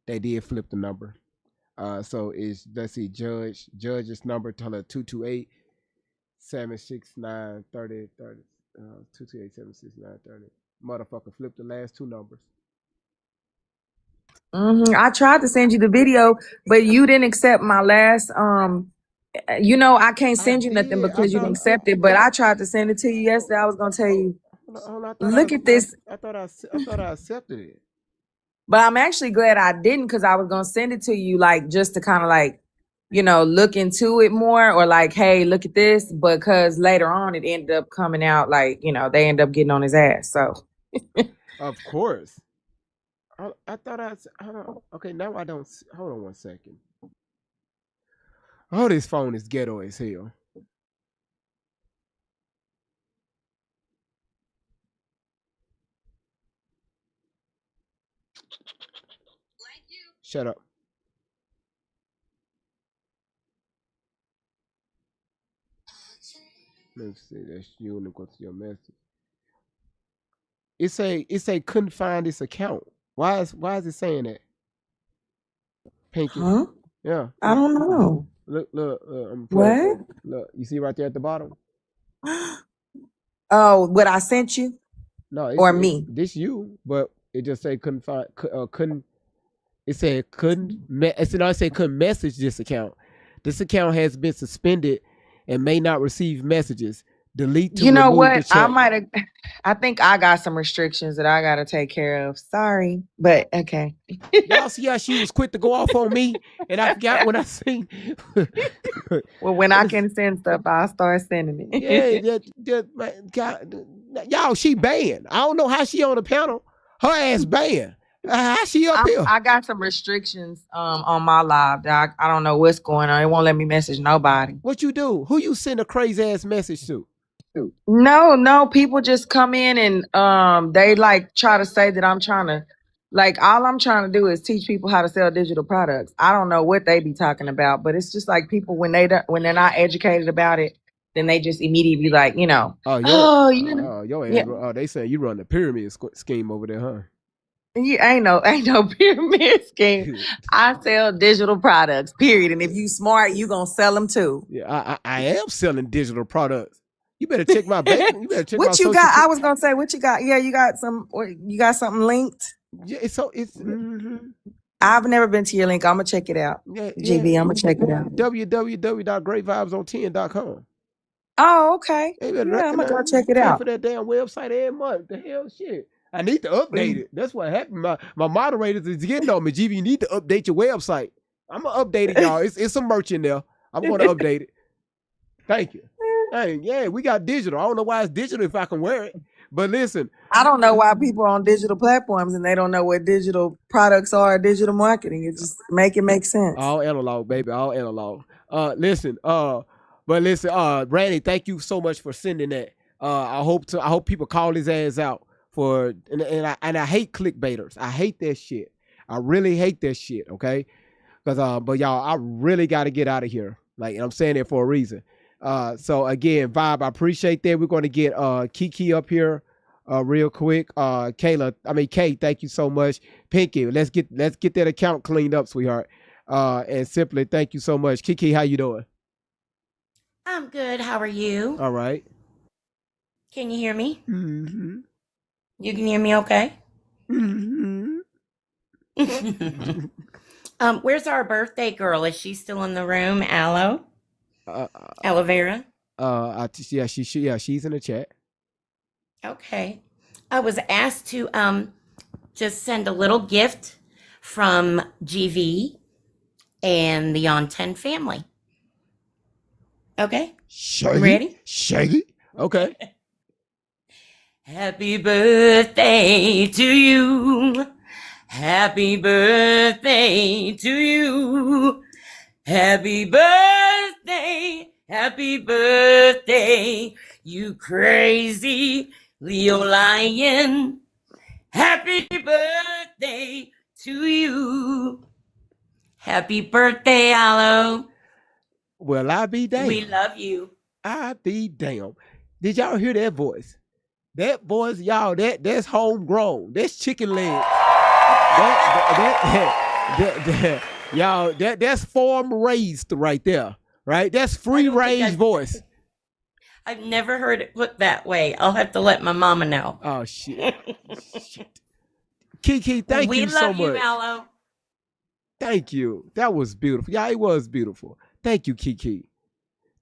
They did flip the number. So let's see, judge's number, tell her 228 769 30 228 769 30. Motherfucker flipped the last two numbers. I tried to send you the video, but you didn't accept my last. I can't send you nothing because you didn't accept it. But I tried to send it to you yesterday. I was gonna tell you, look at this. I thought I accepted it. But I'm actually glad I didn't because I was gonna send it to you like just to kind of like, look into it more or like, hey, look at this. Because later on it ended up coming out like, they end up getting on his ass. So of course. I thought hold on. Okay, now I don't. Hold on one second. Oh, this phone is ghetto as hell. Shut up. Let's see. That's you and go to your message. It say couldn't find this account. Why is it saying that? Pinky. Huh? Yeah. I don't know. Look. I'm playing. What? Look. You see right there at the bottom. Oh, what I sent you No, or me? this you, but it just say couldn't find. Couldn't. It said couldn't. It said couldn't message this account. This account has been suspended and may not receive messages. Delete to You know remove the what? I chat. might have. I think I got some restrictions that I got to take care of. Sorry, but okay. Y'all see how she was quick to go off on me, and I forgot when I seen. Well, when I can send stuff, I'll start sending it. God, y'all, she banned. I don't know how she on the panel. Her ass banned. How she up here? I got some restrictions on my live. I don't know what's going on. It won't let me message nobody. What you do? Who you send a crazy ass message to? No, people just come in and they like try to say that I'm trying to, like, all I'm trying to do is teach people how to sell digital products. I don't know what they be talking about, but it's just like people when they're not educated about it, then they just immediately like, you know, They say you run the pyramid scheme over there, huh? Ain't no pyramid scheme. I sell digital products, period. And if you smart, you gonna sell them too. Yeah, I am selling digital products. You better check my bank. You better check what my you got? I was gonna say, what you got? Yeah, you got something linked. Yeah, it's I've never been to your link. I'm gonna check it out. GB, I'm gonna check it out. www.greatvibesonten.com. Oh, okay. Hey, yeah, I'm gonna go check it out. For that damn website every month. The hell shit. I need to update it. That's what happened. My moderators is getting on me. GB, you need to update your website. I'm gonna update it, y'all. It's some merch in there. I'm gonna update it. Thank you. Hey, yeah, we got digital. I don't know why it's digital if I can wear it. But listen, I don't know why people are on digital platforms and they don't know what digital products are, digital marketing. It just make sense. All analog, baby, all analog. Listen, Randy, thank you so much for sending that. I hope people call his ass out for and I hate clickbaiters. I hate that shit. I really hate that shit. Okay, because but y'all, I really got to get out of here. Like I'm saying it for a reason. So again, Vibe, I appreciate that. We're going to get Kiki up here real quick. Kate, thank you so much. Pinky, let's get that account cleaned up, sweetheart. And Simply, thank you so much. Kiki, how you doing? I'm good. How are you? All right. Can you hear me? Mm-hmm. You can hear me okay? Mm-hmm. Where's our birthday girl? Is she still in the room? Aloe? Aloe Vera? She's in the chat. Okay. I was asked to just send a little gift from GV and the On 10 family. Okay? Ready? Shaggy? Okay. Happy birthday to you. Happy birthday to you. Happy birthday. Happy birthday, you crazy Leo Lion. Happy birthday to you. Happy birthday, Aloe. Well, I be damned. We love you. I be damned. Did y'all hear that voice? That voice, y'all, that's homegrown. That's chicken leg. Y'all, that's farm raised right there. Right? That's free range voice. I've never heard it put that way. I'll have to let my mama know. Oh, shit. Shit. Kiki, thank you so much. We love you, Aloe. Thank you. That was beautiful. Yeah, it was beautiful. Thank you, Kiki.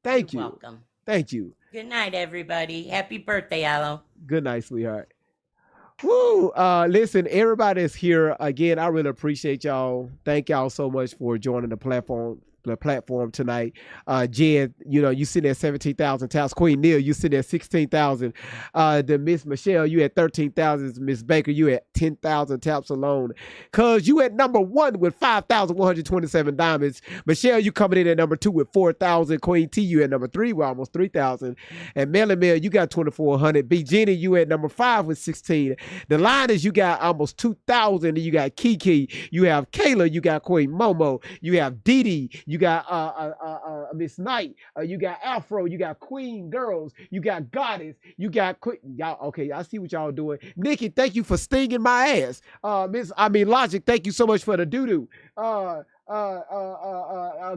Thank you. Welcome. Thank you. Good night, everybody. Happy birthday, Aloe. Good night, sweetheart. Woo! Listen, everybody is here again. I really appreciate y'all. Thank y'all so much for joining the platform tonight. Jen, you sitting at 17,000 taps. Queen Neil, you sitting at 16,000. The Miss Michelle, you at 13,000. Miss Baker, you at 10,000 taps alone. Cuz you at number 1 with 5,127 diamonds. Michelle, you coming in at number 2 with 4,000. Queen T, you at number 3 with almost 3,000. And Melly Mel, you got 2,400. B Jenny, you at number 5 with 16. The Liners, you got almost 2,000. And you got Kiki, you have Kayla, you got Queen Momo, you have Dee Dee, you got Miss Knight, you got Afro, you got Queen Girls, you got Goddess, you got y'all. Okay, I see what y'all doing. Nikki, thank you for stinging my ass. Logic, thank you so much for the doo-doo.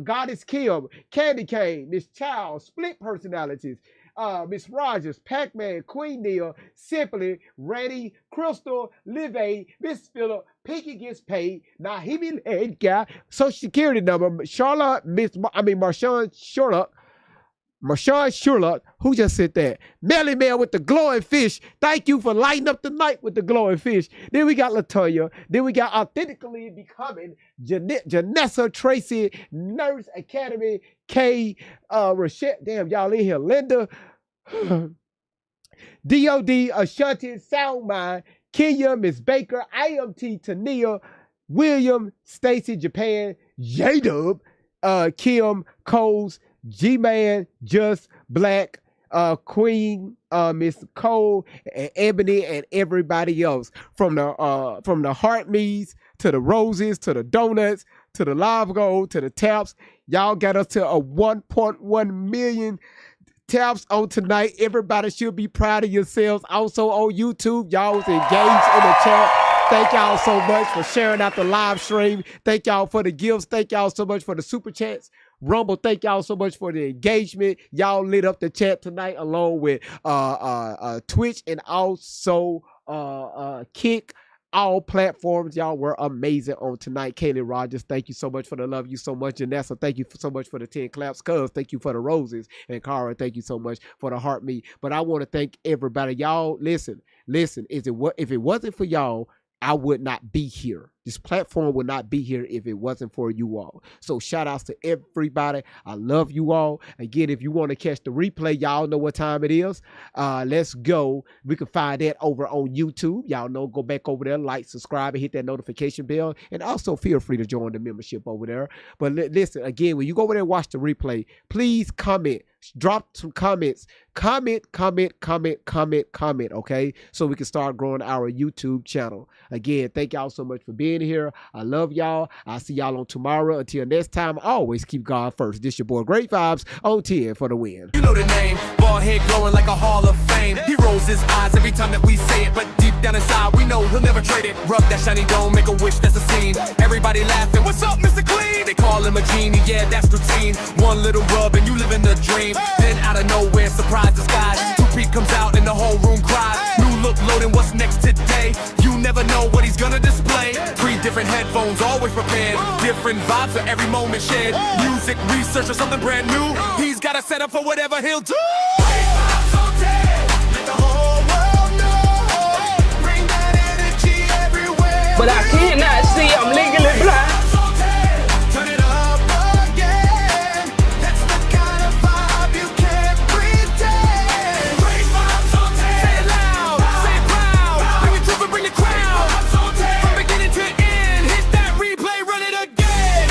Goddess Kim, Candy Cane, Miss Child, Split Personalities, Miss Rogers, Pac-Man, Queen Neil, Simply, Ready, Crystal, Live, Miss Phillip, Pinky Gets Paid, Nahimi Head Guy, Social Security Number, Charlotte, Marshawn Sherlock, who just said that? Melly Mel with the glowing fish. Thank you for lighting up the night with the glowing fish. Then we got Latoya. Then we got Authentically Becoming, Janessa, Tracy, Nurse Academy, K, Rashette. Damn, y'all in here. Linda, D.O.D., Ashanti, Soundmind, Kenya, Miss Baker, IMT, Tania, William, Stacy, Japan, J-Dub, Kim, Coles, G-Man, Just, Black, Queen, Miss Cole, and Ebony, and everybody else. From the Heart Me's to the Roses, to the Donuts, to the Live Gold, to the Taps. Y'all got us to a 1.1 million taps on tonight. Everybody should be proud of yourselves. Also on YouTube, y'all was engaged in the chat. Thank y'all so much for sharing out the live stream. Thank y'all for the gifts. Thank y'all so much for the super chats. Rumble, thank y'all so much for the engagement. Y'all lit up the chat tonight along with Twitch and also Kick. All platforms, y'all were amazing on tonight. Kaylee Rogers, thank you so much for the love you so much. Janessa, thank you so much for the 10 claps. Cuz, thank you for the roses. And Cara, thank you so much for the heart me. But I want to thank everybody. Y'all, listen, if it wasn't for y'all, I would not be here. This platform would not be here if it wasn't for you all. So shout outs to everybody. I love you all. Again, if you want to catch the replay, y'all know what time it is. Let's go. We can find that over on YouTube. Y'all know, go back over there, like, subscribe, and hit that notification bell. And also feel free to join the membership over there. But listen, again, when you go over there and watch the replay, please comment. Drop some comments. Comment, okay? So we can start growing our YouTube channel. Again, thank y'all so much for being here. I love y'all. I'll see y'all on tomorrow. Until next time, always keep God first. This your boy Great Vibes on 10 for the win. You know the name, bald head glowing like a Hall of Fame. He rolls his eyes every time that we say it, but deep down inside we know he'll never trade it. Rub that shiny dome, make a wish, that's a scene. Everybody laughing, what's up, Mr. Clean? They call him a genie, yeah, that's routine. One little rub and you live in the dream. Then out of nowhere, surprise disguise. Two-Pete comes out and the whole room cries. New look loading, what's next today? You never know what he's gonna display. 3 different headphones, always prepared. Different vibes for every moment shared. Music, research, or something brand new. He's got a setup for whatever he'll do. Great vibes on 10, let the whole world know. Bring that energy everywhere. But I cannot see, I'm legally blind. Turn it up again. That's the kind of vibe you can't pretend. Great vibes on 10. Say it loud, say it proud. Bring the truth and bring the crowd. From beginning to end, hit that replay, run it again.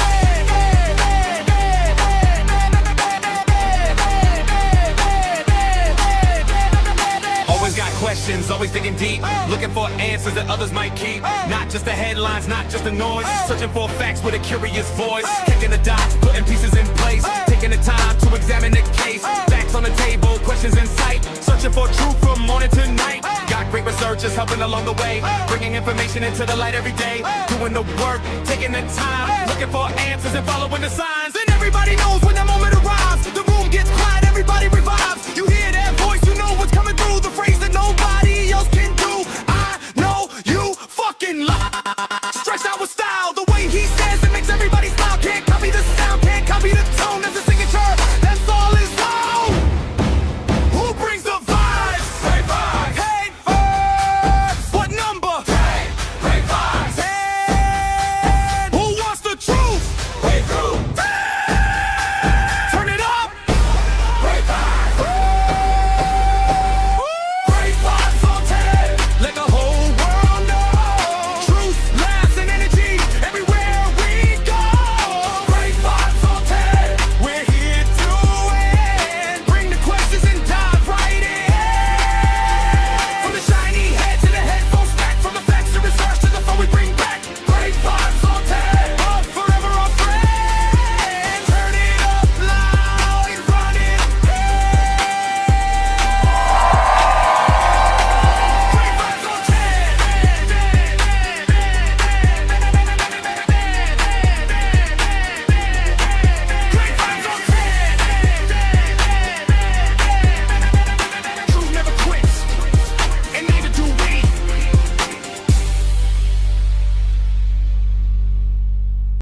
Always got questions, always digging deep. Looking for answers that others might keep. Not just the headlines, not just the noise. Searching for facts with a curious voice. Kicking the dots, putting pieces in place. Taking the time to examine the case. Facts on the table, questions in sight. Searching for truth from morning to night. Got great researchers helping along the way. Bringing information into the light every day. Doing the work, taking the time. Looking for answers and following the signs. And everybody knows when that moment